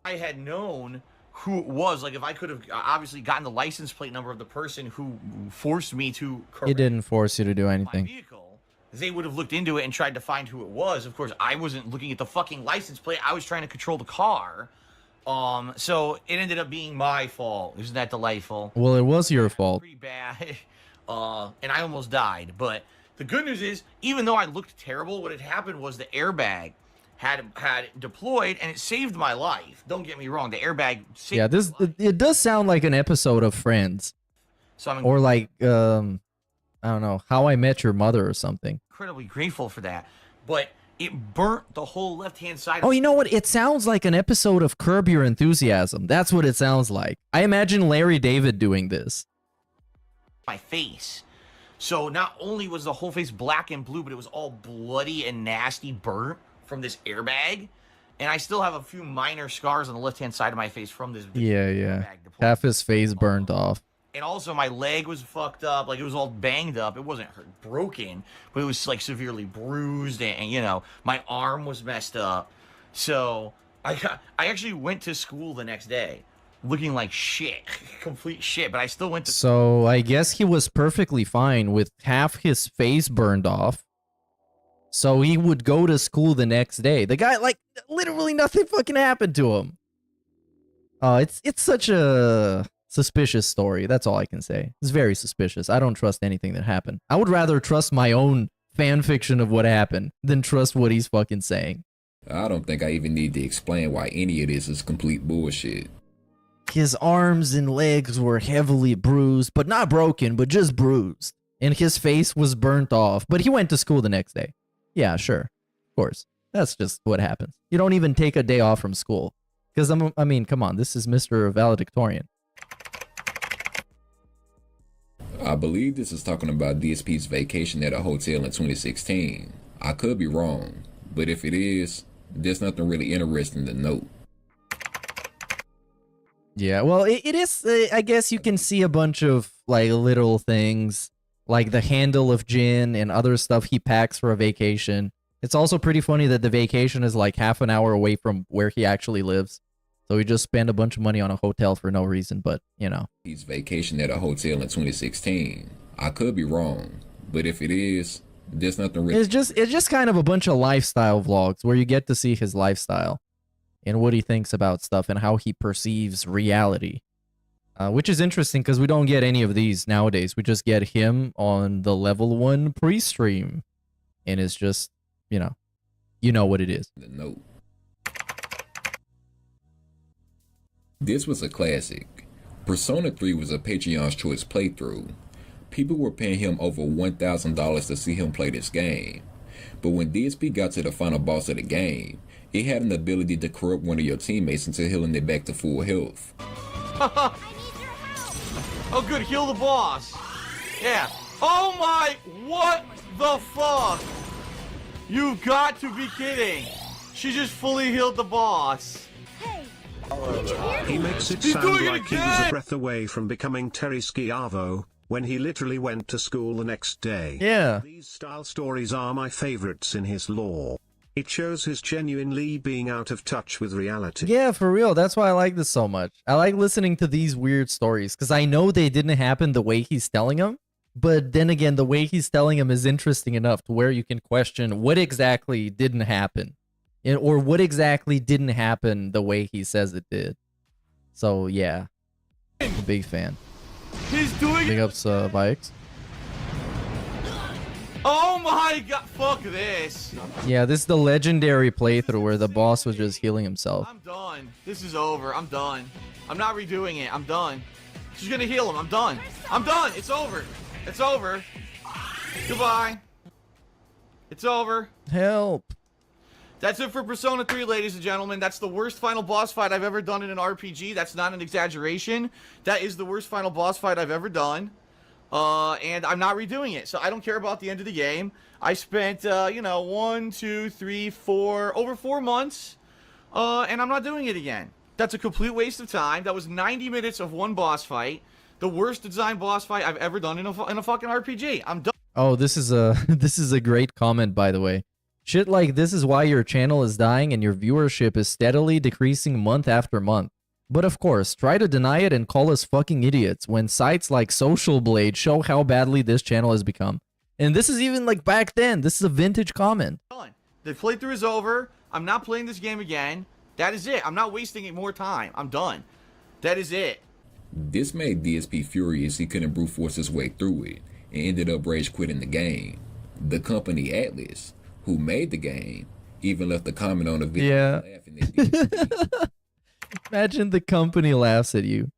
I had known who it was, like if I could have obviously gotten the license plate number of the person who forced me to correct It didn't force you to do anything. vehicle, they would have looked into it and tried to find who it was. Of course, I wasn't looking at the fucking license plate. I was trying to control the car. So it ended up being my fault. Isn't that delightful? Well, it was your fault. Pretty bad. And I almost died. But the good news is, even though I looked terrible, what had happened was the airbag had deployed and it saved my life. Don't get me wrong, the airbag saved Yeah, it does sound like an episode of Friends. So I'm or like I don't know, How I Met Your Mother or something. incredibly grateful for that. But it burnt the whole left-hand side. Oh, you know what? It sounds like an episode of Curb Your Enthusiasm. That's what it sounds like. I imagine Larry David doing this. My face. So not only was the whole face black and blue, but it was all bloody and nasty burnt from this airbag. And I still have a few minor scars on the left-hand side of my face from this. Yeah. Half his face burned off. And also my leg was fucked up. Like, it was all banged up. It wasn't broken, but it was, like, severely bruised. And you know, my arm was messed up. So I actually went to school the next day looking like shit. Complete shit. But I still went to So I guess he was perfectly fine with half his face burned off. So he would go to school the next day. The guy, like, literally nothing fucking happened to him. It's such a suspicious story. That's all I can say. It's very suspicious. I don't trust anything that happened. I would rather trust my own fan fiction of what happened than trust what he's fucking saying. I don't think I even need to explain why any of this is complete bullshit. His arms and legs were heavily bruised, but not broken, but just bruised. And his face was burnt off, but he went to school the next day. Yeah, sure. Of course. That's just what happens. You don't even take a day off from school. Because, I mean, come on, this is Mr. Valedictorian. I believe this is talking about DSP's vacation at a hotel in 2016. I could be wrong, but if it is, there's nothing really interesting to note. Yeah, well, it is, I guess you can see a bunch of, like, little things, like the handle of gin and other stuff he packs for a vacation. It's also pretty funny that the vacation is like half an hour away from where he actually lives. So he just spent a bunch of money on a hotel for no reason, but, you know. He's vacation at a hotel in 2016. I could be wrong, but if it is, there's nothing really... It's just kind of a bunch of lifestyle vlogs where you get to see his lifestyle and what he thinks about stuff and how he perceives reality. Which is interesting because we don't get any of these nowadays. We just get him on the level 1 pre-stream. And it's just, you know what it is. Note. This was a classic. Persona 3 was a Patreon's Choice playthrough. People were paying him over $1,000 to see him play this game. But when DSP got to the final boss of the game, it had an ability to corrupt one of your teammates into healing it back to full health. Oh good, heal the boss. Yeah. Oh my, what the fuck? You've got to be kidding. She just fully healed the boss. He makes it sound like he was a breath away from becoming Terry Schiavo, when he literally went to school the next day. Yeah. These style stories are my favorites in his lore. It shows his genuinely being out of touch with reality. Yeah, for real. That's why I like this so much. I like listening to these weird stories because I know they didn't happen the way he's telling them, But then again, the way he's telling him is interesting enough to where you can question what exactly didn't happen. Or what exactly didn't happen the way he says it did. So, yeah. I'm a big fan. He's doing Big ups, Vikes. Oh my god, fuck this. Yeah, this is the legendary playthrough where the boss was just healing himself. I'm done. This is over. I'm done. I'm not redoing it. I'm done. She's gonna heal him. I'm done. I'm done. It's over. It's over. Goodbye. It's over. Help. That's it for Persona 3, ladies and gentlemen. That's the worst final boss fight I've ever done in an RPG. That's not an exaggeration. That is the worst final boss fight I've ever done. And I'm not redoing it. So I don't care about the end of the game. I spent, you know, 1, 2, 3, 4, over 4 months. And I'm not doing it again. That's a complete waste of time. That was 90 minutes of one boss fight. The worst designed boss fight I've ever done in a fucking RPG. I'm done. Oh, this is a great comment, by the way. Shit like this is why your channel is dying and your viewership is steadily decreasing month after month. But of course, try to deny it and call us fucking idiots when sites like Social Blade show how badly this channel has become. And this is even like back then. This is a vintage comment. The playthrough is over. I'm not playing this game again. That is it. I'm not wasting any more time. I'm done. That is it. This made DSP furious he couldn't brute force his way through it and ended up rage quitting the game. The company Atlas, who made the game, even left a comment on the video laughing at DSP. Imagine the company laughs at you.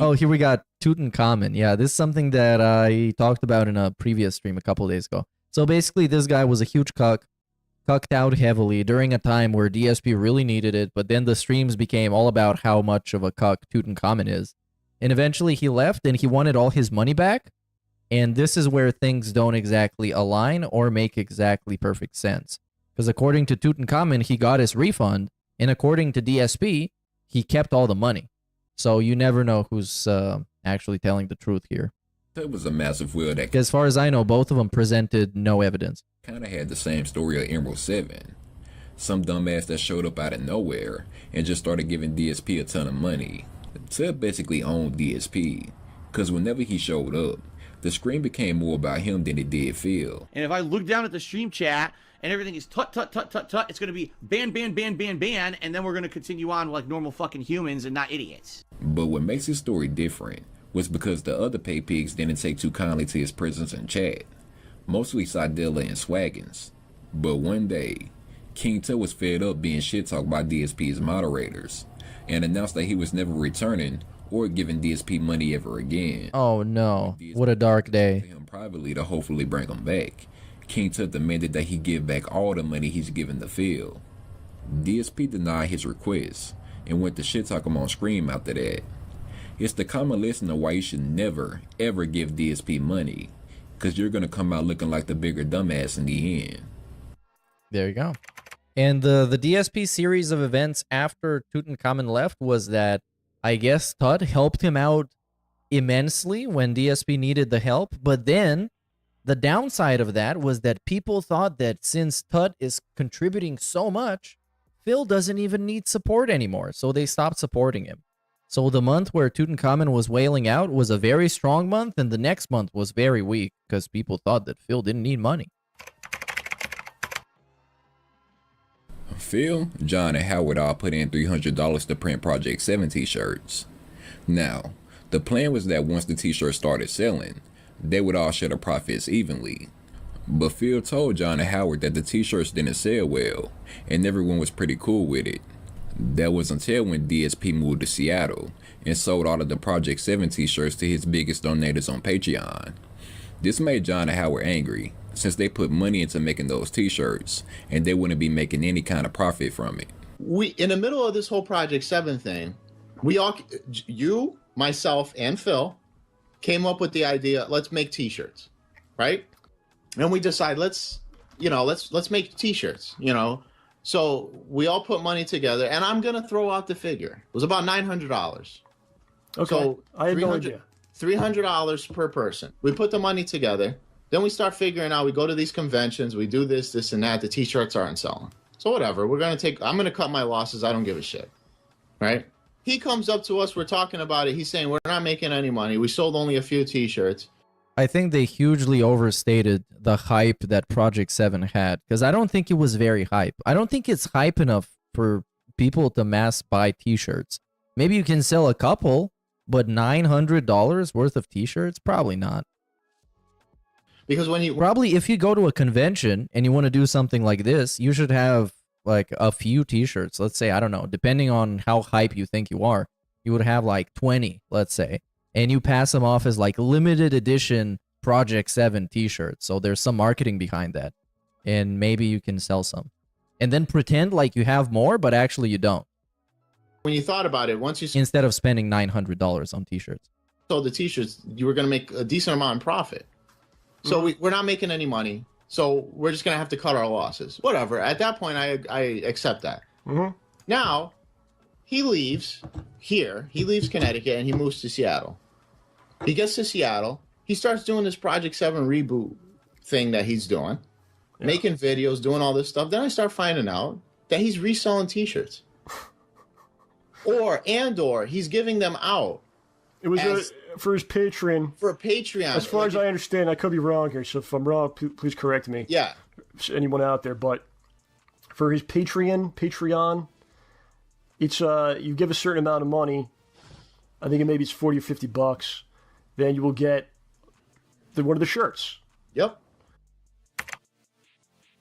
Oh, here we got Tutankhamun. Yeah, this is something that I talked about in a previous stream a couple days ago. So basically, this guy was a huge cucked out heavily during a time where DSP really needed it, but then the streams became all about how much of a cuck Tutankhamun is. And eventually he left and he wanted all his money back. And this is where things don't exactly align or make exactly perfect sense. Because according to Tutankhamun, he got his refund, and according to DSP, he kept all the money. So you never know who's actually telling the truth here. That was a massive wheel that, as far as I know, both of them presented no evidence. Kind of had the same story of Emerald 7. Some dumbass that showed up out of nowhere and just started giving DSP a ton of money. Tub basically owned DSP, because whenever he showed up, the screen became more about him than it did Phil. And if I look down at the stream chat and everything is tut, tut, tut, tut, tut, it's going to be ban, ban, ban, ban, ban, and then we're going to continue on like normal fucking humans and not idiots. But what makes his story different was because the other pay pigs didn't take too kindly to his presence in chat. Mostly Sidella and Swaggins. But one day, King Tut was fed up being shit-talked by DSP's moderators and announced that he was never returning or giving DSP money ever again. Oh no, what a dark day. Him privately to hopefully bring him back. King Tut demanded that he give back all the money he's given to Phil. DSP denied his request and went to shit-talk him on Scream after that. It's the common lesson of why you should never, ever give DSP money, because you're going to come out looking like the bigger dumbass in the end. There you go. And the DSP series of events after Tutankhamun left was that I guess Tut helped him out immensely when DSP needed the help, but then the downside of that was that people thought that since Tut is contributing so much, Phil doesn't even need support anymore, so they stopped supporting him. So the month where Tutankhamun was wailing out was a very strong month, and the next month was very weak because people thought that Phil didn't need money. Phil, John, and Howard all put in $300 to print Project 7 t-shirts. Now, the plan was that once the t-shirts started selling, they would all share the profits evenly. But Phil told John and Howard that the t-shirts didn't sell well, and everyone was pretty cool with it. That was until when DSP moved to Seattle and sold all of the Project 7 t-shirts to his biggest donators on Patreon. This made John and Howard angry, since they put money into making those t-shirts, and they wouldn't be making any kind of profit from it. We, in the middle of this whole Project 7 thing, we all, you, myself, and Phil, came up with the idea, let's make t-shirts, right? And we decided, let's make t-shirts, So we all put money together, and I'm gonna throw out the figure. It was about $900. Okay, so I had no idea. $300 per person. We put the money together. Then we start figuring out, we go to these conventions, we do this, this, and that. The t-shirts aren't selling. So whatever, I'm going to cut my losses. I don't give a shit, right? He comes up to us, we're talking about it. He's saying, we're not making any money. We sold only a few t-shirts. I think they hugely overstated the hype that Project 7 had, because I don't think it was very hype. I don't think it's hype enough for people to mass buy t-shirts. Maybe you can sell a couple, but $900 worth of t-shirts? Probably not. Because when you... Probably if you go to a convention and you want to do something like this, you should have like a few t-shirts. Let's say, I don't know, depending on how hype you think you are, you would have like 20, let's say. And you pass them off as like limited edition Project 7 t-shirts. So there's some marketing behind that. And maybe you can sell some. And then pretend like you have more, but actually you don't. When you thought about it, once you... Instead of spending $900 on t-shirts. sold the t-shirts, you were going to make a decent amount in profit. So we're not making any money. So we're just going to have to cut our losses. Whatever. At that point, I accept that. Now, he leaves here. He leaves Connecticut and he moves to Seattle. He gets to Seattle. He starts doing this Project 7 reboot thing that he's doing, making videos, doing all this stuff. Then I start finding out that he's reselling t-shirts. or he's giving them out. It was for his Patreon. For a Patreon. As far as I understand, I could be wrong here, so if I'm wrong, please correct me. Yeah. Anyone out there, but for his Patreon, it's you give a certain amount of money. I think maybe it's $40 or $50. Then you will get one of the shirts. Yep.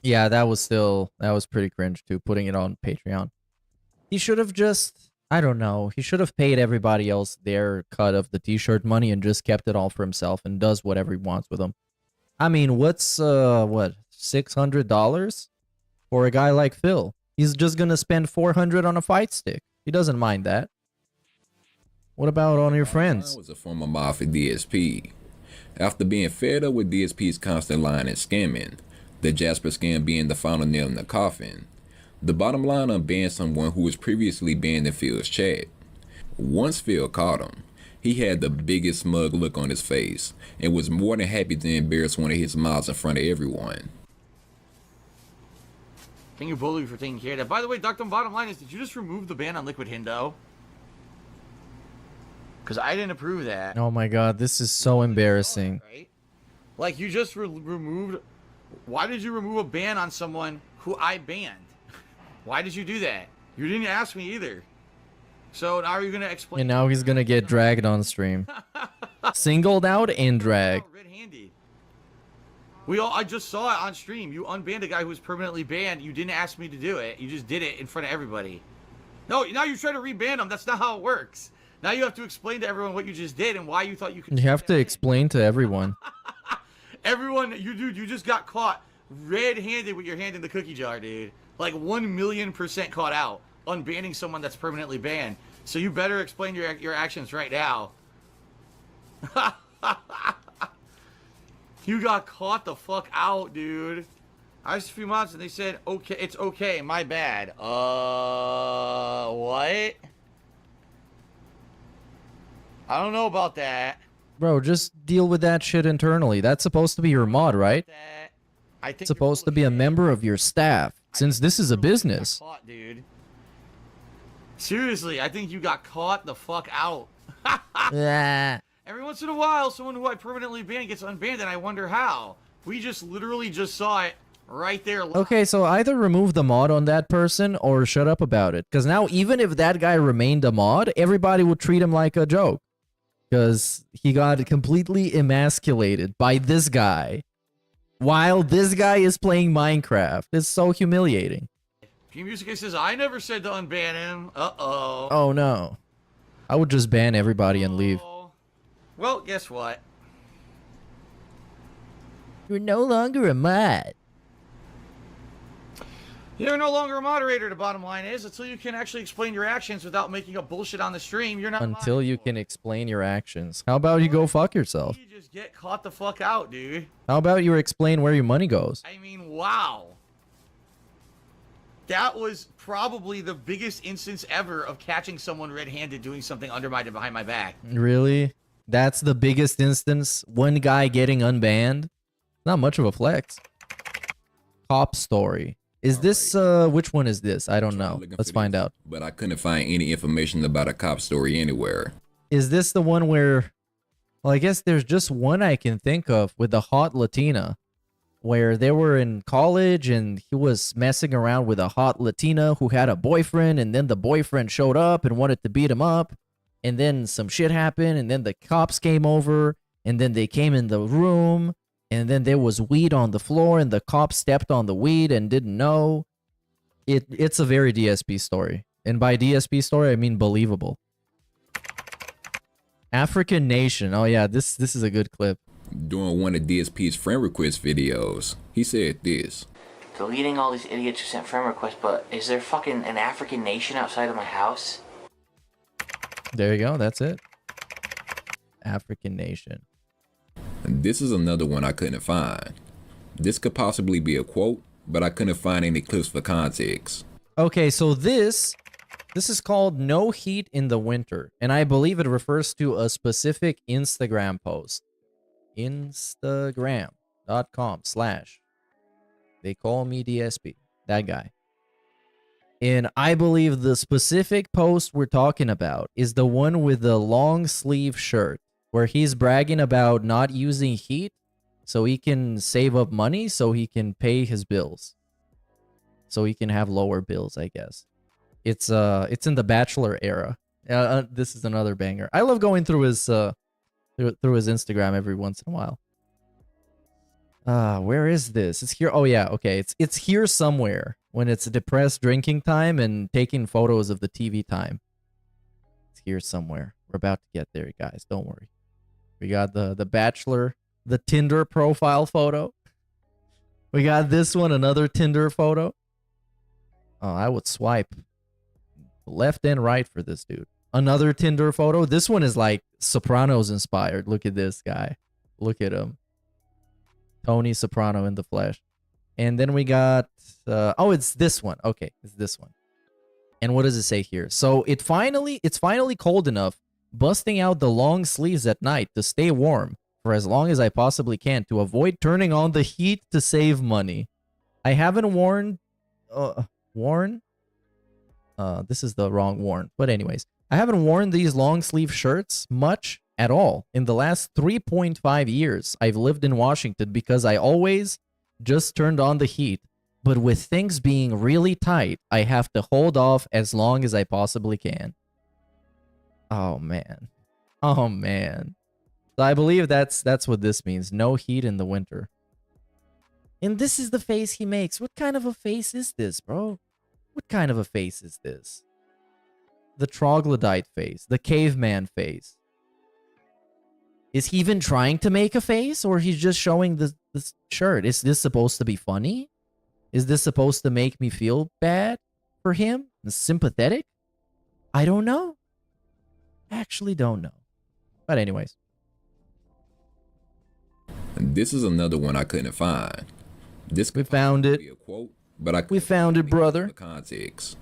Yeah, that was pretty cringe too, putting it on Patreon. He should have just, I don't know, he should have paid everybody else their cut of the t-shirt money and just kept it all for himself and does whatever he wants with them. I mean, what's, $600 for a guy like Phil? He's just gonna spend $400 on a fight stick. He doesn't mind that. What about on your friends? I was a former mafia DSP. After being fed up with DSP's constant lying and scamming, the Jasper scam being the final nail in the coffin, the bottom line unbanned someone who was previously banned in Phil's chat. Once Phil caught him, he had the biggest smug look on his face and was more than happy to embarrass one of his mobs in front of everyone. Thank you, Bolu, for taking care of that. By the way, Dr. Bottom line is, did you just remove the ban on Liquid Hindo? Because I didn't approve that. Oh my god, this is so embarrassing. Right? Like, you just removed... Why did you remove a ban on someone who I banned? Why did you do that? You didn't ask me either. So now are you going to explain... And now he's gonna get dragged on stream. Singled out and dragged. Red-handed. I just saw it on stream. You unbanned a guy who was permanently banned. You didn't ask me to do it. You just did it in front of everybody. No, now you're trying to reban him. That's not how it works. Now you have to explain to everyone what you just did and why you thought you could... You have to explain to everyone. Everyone, you just got caught red-handed with your hand in the cookie jar, dude. Like 1,000,000% caught out, unbanning someone that's permanently banned. So you better explain your actions right now. You got caught the fuck out, dude. I was a few months and they said, okay, it's okay, my bad. What? I don't know about that. Bro, just deal with that shit internally. That's supposed to be your mod, right? I think it's supposed to be a member of your staff, since this is a business. Caught, dude. Seriously, I think you got caught the fuck out. Every once in a while, someone who I permanently ban gets unbanned, and I wonder how. We just literally just saw it right there. Okay, so either remove the mod on that person or shut up about it. Because now, even if that guy remained a mod, everybody would treat him like a joke. Because he got completely emasculated by this guy while this guy is playing Minecraft. It's so humiliating. Music says, I never said to unban him. Uh-oh. Oh, no. I would just ban everybody and leave. Well, guess what? You're no longer a mod. You're no longer a moderator, the bottom line is. Until you can actually explain your actions without making up bullshit on the stream, you're not Until you can explain your actions. How about you go fuck yourself? You just get caught the fuck out, dude. How about you explain where your money goes? I mean, wow. That was probably the biggest instance ever of catching someone red-handed doing something behind my back. Really? That's the biggest instance? One guy getting unbanned? Not much of a flex. Cop story. Is this, which one is this? I don't know. Let's find out. But I couldn't find any information about a cop story anywhere. Is this the one where Well, I guess there's just one I can think of with the hot Latina, where they were in college and he was messing around with a hot Latina who had a boyfriend, and then the boyfriend showed up and wanted to beat him up, and then some shit happened, and then the cops came over, and then they came in the room, and then there was weed on the floor, and the cops stepped on the weed and didn't know. It's a very DSP story. And by DSP story, I mean believable. African Nation. Oh yeah, this is a good clip. During one of DSP's friend request videos, he said this. Deleting all these idiots who sent friend requests, but is there fucking an African nation outside of my house? There you go, that's it. African Nation. This is another one I couldn't find. This could possibly be a quote, but I couldn't find any clips for context. Okay, so this is called No Heat in the Winter, and I believe it refers to a specific Instagram post. Instagram.com/ they call me DSP, that guy. And I believe the specific post we're talking about is the one with the long sleeve shirt, where he's bragging about not using heat so he can save up money so he can pay his bills. So he can have lower bills, I guess. It's in the Bachelor era. This is another banger. I love going through his Instagram every once in a while. Where is this? It's here. Oh yeah, okay. It's here somewhere when it's depressed drinking time and taking photos of the TV time. It's here somewhere. We're about to get there, guys. Don't worry. We got the Bachelor, the Tinder profile photo. We got this one, another Tinder photo. Oh, I would swipe left and right for this dude. Another Tinder photo. This one is like Sopranos inspired. Look at this guy. Look at him. Tony Soprano in the flesh. And then we got oh, it's this one. Okay, it's this one. And what does it say here? So it's finally cold enough, busting out the long sleeves at night to stay warm for as long as I possibly can to avoid turning on the heat to save money. I haven't worn this is the wrong worn. But anyways, I haven't worn these long sleeve shirts much at all in the last 3.5 years I've lived in Washington because I always just turned on the heat. But with things being really tight, I have to hold off as long as I possibly can. Oh man. Oh man. So I believe that's what this means. No heat in the winter. And this is the face he makes. What kind of a face is this, bro? What kind of a face is this? The troglodyte face. The caveman face. Is he even trying to make a face? Or he's just showing this shirt? Is this supposed to be funny? Is this supposed to make me feel bad for him? Sympathetic? I don't know. Actually don't know. But anyways. This is another one I couldn't find. This we found it. Be a quote, but we found it, brother. Context.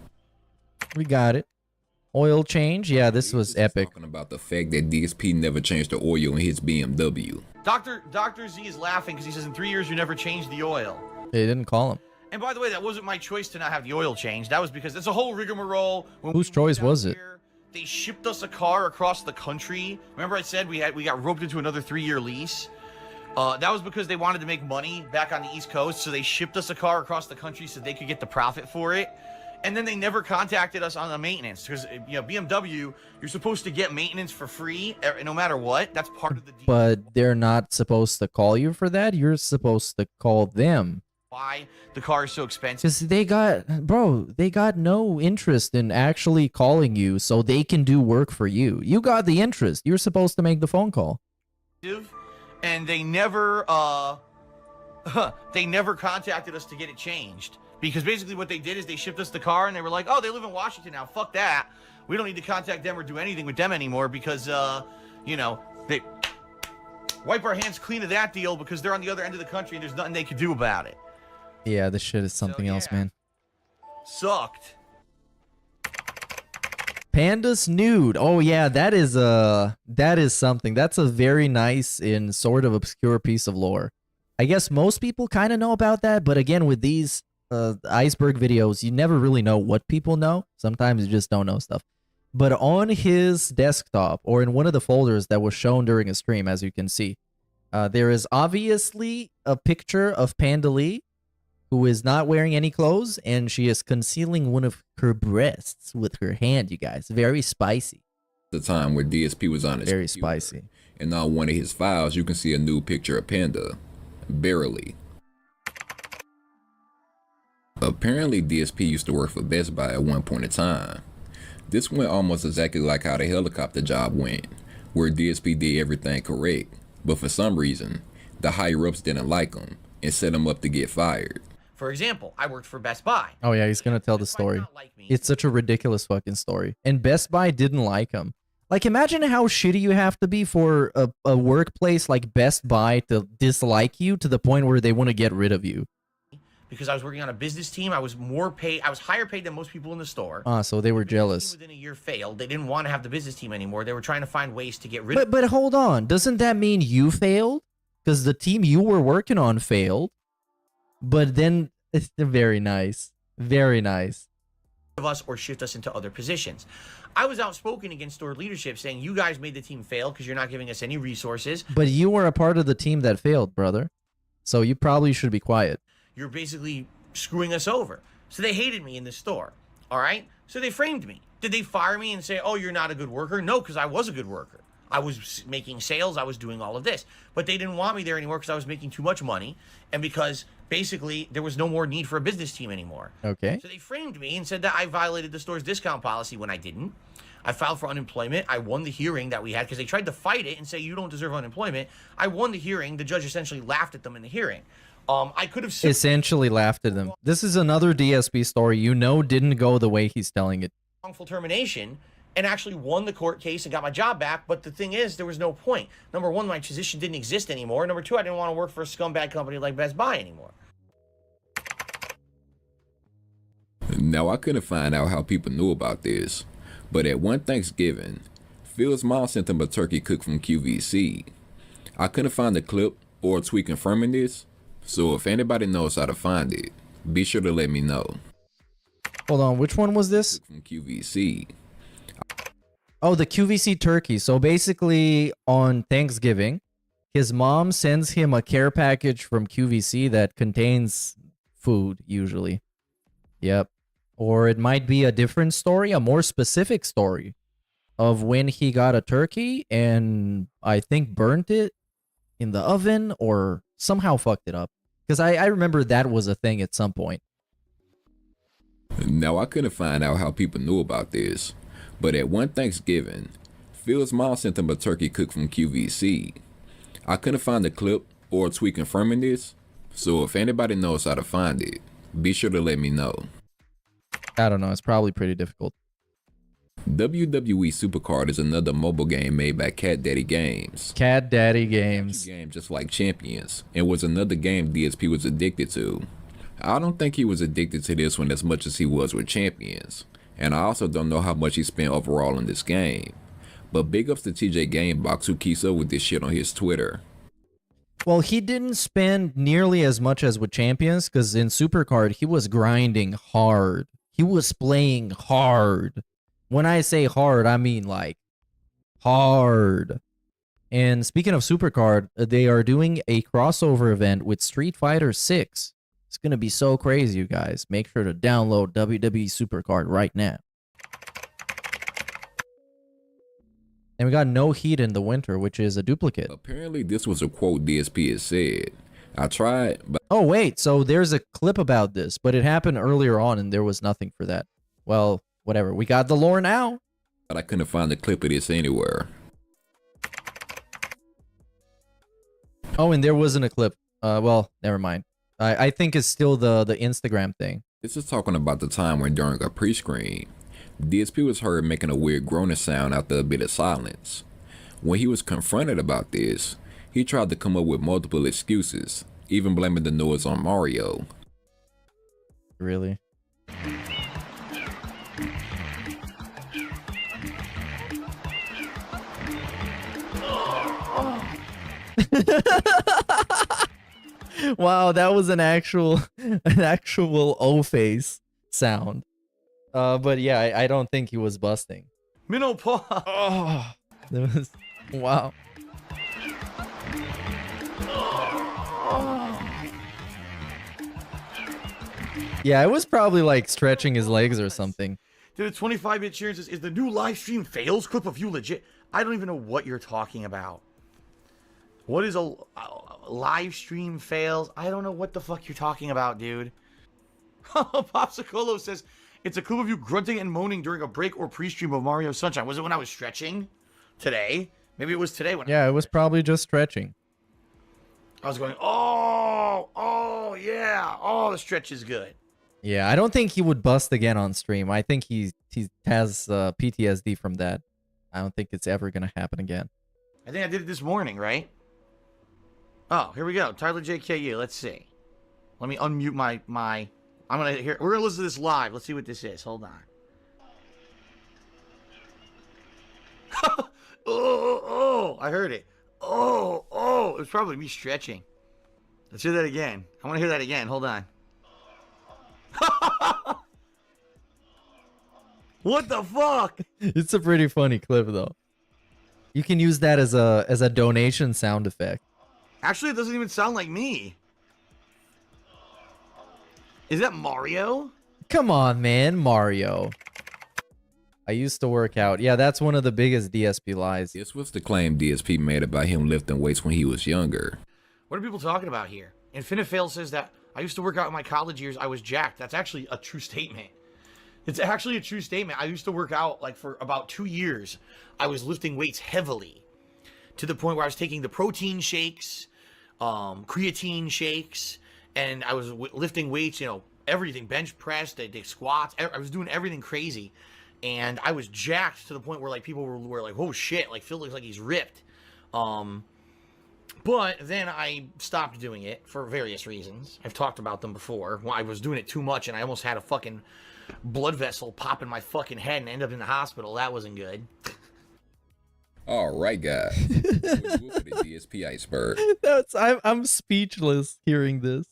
We got it. Oil change. Yeah, this was epic. Talking about the fact that DSP never changed the oil in his BMW. Dr. Z is laughing because he says in 3 years you never changed the oil. They didn't call him. And by the way, that wasn't my choice to not have the oil changed. That was because it's a whole rigmarole. Whose choice was it? They shipped us a car across the country. Remember I said we got roped into another 3-year lease? That was because they wanted to make money back on the East Coast, so they shipped us a car across the country so they could get the profit for it. And then they never contacted us on the maintenance because, you know, BMW, you're supposed to get maintenance for free no matter what. That's part of the deal. But they're not supposed to call you for that. You're supposed to call them. Why the car is so expensive? Because they got no interest in actually calling you so they can do work for you. You got the interest. You're supposed to make the phone call. And they never contacted us to get it changed. Because basically what they did is they shipped us the car and they were like, oh, they live in Washington now. Fuck that. We don't need to contact them or do anything with them anymore because, you know, they wipe our hands clean of that deal because they're on the other end of the country and there's nothing they could do about it. Yeah, this shit is something else, man. Sucked. Pandas nude. Oh yeah, that is something. That's a very nice and sort of obscure piece of lore. I guess most people kind of know about that, but again, with these Iceberg videos, you never really know what people know. Sometimes you just don't know stuff. But on his desktop, or in one of the folders that was shown during a stream, as you can see, there is obviously a picture of Panda Lee, who is not wearing any clothes, and she is concealing one of her breasts with her hand, you guys. Very spicy. The time where DSP was on his Very computer, spicy. and on one of his files, you can see a new picture of Panda. Barely. Apparently, DSP used to work for Best Buy at one point in time. This went almost exactly like how the helicopter job went, where DSP did everything correct, but for some reason, the higher-ups didn't like him and set him up to get fired. For example, I worked for Best Buy. Oh yeah, he's gonna tell the story. It's such a ridiculous fucking story. And Best Buy didn't like him. Like, imagine how shitty you have to be for a workplace like Best Buy to dislike you to the point where they want to get rid of you. Because I was working on a business team, I was higher paid than most people in the store. Ah, so they were jealous. Within a year failed. They didn't want to have the business team anymore. They were trying to find ways to get rid of But hold on, doesn't that mean you failed? Because the team you were working on failed. But then it's very nice. Very nice. us or shift us into other positions. I was outspoken against store leadership saying you guys made the team fail because you're not giving us any resources. But you were a part of the team that failed, brother. So you probably should be quiet. You're basically screwing us over. So they hated me in the store. All right? So they framed me. Did they fire me and say, oh, you're not a good worker? No, because I was a good worker. I was making sales. I was doing all of this. But they didn't want me there anymore because I was making too much money and because basically there was no more need for a business team anymore. Okay. So they framed me and said that I violated the store's discount policy when I didn't. I filed for unemployment. I won the hearing that we had because they tried to fight it and say you don't deserve unemployment. I won the hearing. The judge essentially laughed at them in the hearing. I could have essentially laughed at them. This is another DSP story you know didn't go the way he's telling it. Wrongful termination and actually won the court case and got my job back. But the thing is, there was no point. Number one, my position didn't exist anymore. Number two, I didn't want to work for a scumbag company like Best Buy anymore. Now, I couldn't find out how people knew about this, but at one Thanksgiving, Phil's mom sent him a turkey cooked from QVC. I couldn't find the clip or a tweet confirming this, so if anybody knows how to find it, be sure to let me know. Hold on, which one was this? From QVC. Oh, the QVC turkey. So basically, on Thanksgiving, his mom sends him a care package from QVC that contains food, usually. Yep. Or it might be a different story, a more specific story of when he got a turkey and I think burnt it in the oven or somehow fucked it up. Because I remember that was a thing at some point. Now, I couldn't find out how people knew about this, but at one Thanksgiving, Phil's mom sent him a turkey cooked from QVC. I couldn't find the clip or a tweet confirming this, so if anybody knows how to find it, be sure to let me know. I don't know, it's probably pretty difficult. WWE Supercard is another mobile game made by Cat Daddy Games. Cat Daddy Games. Game just like Champions, and was another game DSP was addicted to. I don't think he was addicted to this one as much as he was with Champions, and I also don't know how much he spent overall in this game. But big ups to TJ Gamebox who keeps up with this shit on his Twitter. Well, he didn't spend nearly as much as with Champions, because in Supercard, he was grinding hard. He was playing hard. When I say hard, I mean like hard. And speaking of Supercard, they are doing a crossover event with Street Fighter 6. It's going to be so crazy, you guys. Make sure to download WWE Supercard right now. And we got No Heat in the Winter, which is a duplicate. Apparently, this was a quote DSP has said. I tried, but... Oh, wait. So there's a clip about this, but it happened earlier on and there was nothing for that. Well, whatever. We got the lore now. But I couldn't find the clip of this anywhere. Oh, and there wasn't a clip. Well, never mind. I think it's still the Instagram thing. This is talking about the time when during a pre-screen, DSP was heard making a weird groaning sound after a bit of silence. When he was confronted about this, he tried to come up with multiple excuses, even blaming the noise on Mario. Really? Wow, that was an actual O face sound. But yeah, I don't think he was busting. Minnow paw. Oh, that was wow. Yeah, it was probably like stretching his legs or something. Dude, a 25-bit Sharon says, is the new live stream fails clip of you legit? I don't even know what you're talking about. What is a live stream fails? I don't know what the fuck you're talking about, dude. Popsicolo says, it's a clip of you grunting and moaning during a break or pre-stream of Mario Sunshine. Was it when I was stretching? Today? Maybe it was today when Yeah, it was probably just stretching. I was going, oh, yeah. Oh, the stretch is good. Yeah, I don't think he would bust again on stream. I think he has PTSD from that. I don't think it's ever gonna happen again. I think I did it this morning, right? Oh, here we go. Tyler JKU. Let's see. Let me unmute my. We're gonna listen to this live. Let's see what this is. Hold on. oh! I heard it. Oh! It was probably me stretching. Let's hear that again. I want to hear that again. Hold on. What the fuck? It's a pretty funny clip though. You can use that as a donation sound effect. Actually, it doesn't even sound like me. Is that Mario? Come on, man, Mario. I used to work out. Yeah, that's one of the biggest DSP lies. This was the claim DSP made about him lifting weights when he was younger. What are people talking about here? Infinifail says that I used to work out in my college years. I was jacked. That's actually a true statement. It's actually a true statement. I used to work out like for about 2 years. I was lifting weights heavily to the point where I was taking the protein shakes, creatine shakes, and I was lifting weights, you know, everything, bench press, the squats. I was doing everything crazy. And I was jacked to the point where like people were like, oh shit, like Phil looks like he's ripped. But then I stopped doing it for various reasons. I've talked about them before. Well, I was doing it too much and I almost had a fucking blood vessel pop in my fucking head and end up in the hospital. That wasn't good. All right, guys. The DSP Iceberg. I'm speechless hearing this.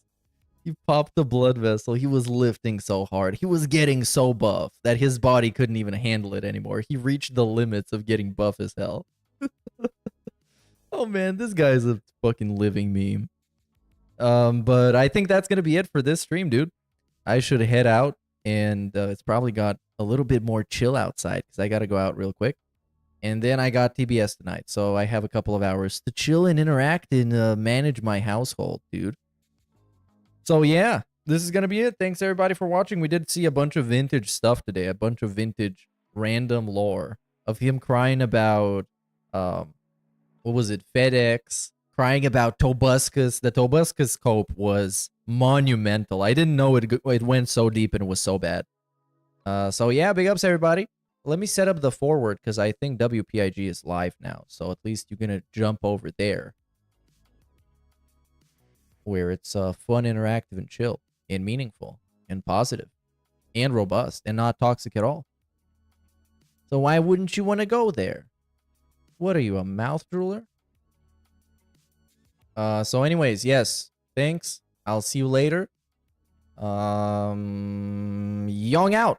He popped the blood vessel. He was lifting so hard. He was getting so buff that his body couldn't even handle it anymore. He reached the limits of getting buff as hell. Oh man, this guy's a fucking living meme. But I think that's gonna be it for this stream, dude. I should head out, and it's probably got a little bit more chill outside because I gotta go out real quick. And then I got TBS tonight, so I have a couple of hours to chill and interact and manage my household, dude. So yeah, this is gonna be it. Thanks everybody for watching. We did see a bunch of vintage stuff today, a bunch of vintage random lore of him crying about what was it, FedEx, crying about Tobuscus. The Tobuscus cope was monumental. I didn't know it went so deep and it was so bad. So yeah, big ups everybody. Let me set up the forward because I think WPIG is live now. So at least you're gonna jump over there, where it's fun, interactive, and chill, and meaningful, and positive, and robust, and not toxic at all. So why wouldn't you want to go there? What are you, a mouth drooler? So anyways, yes, thanks. I'll see you later. Young out.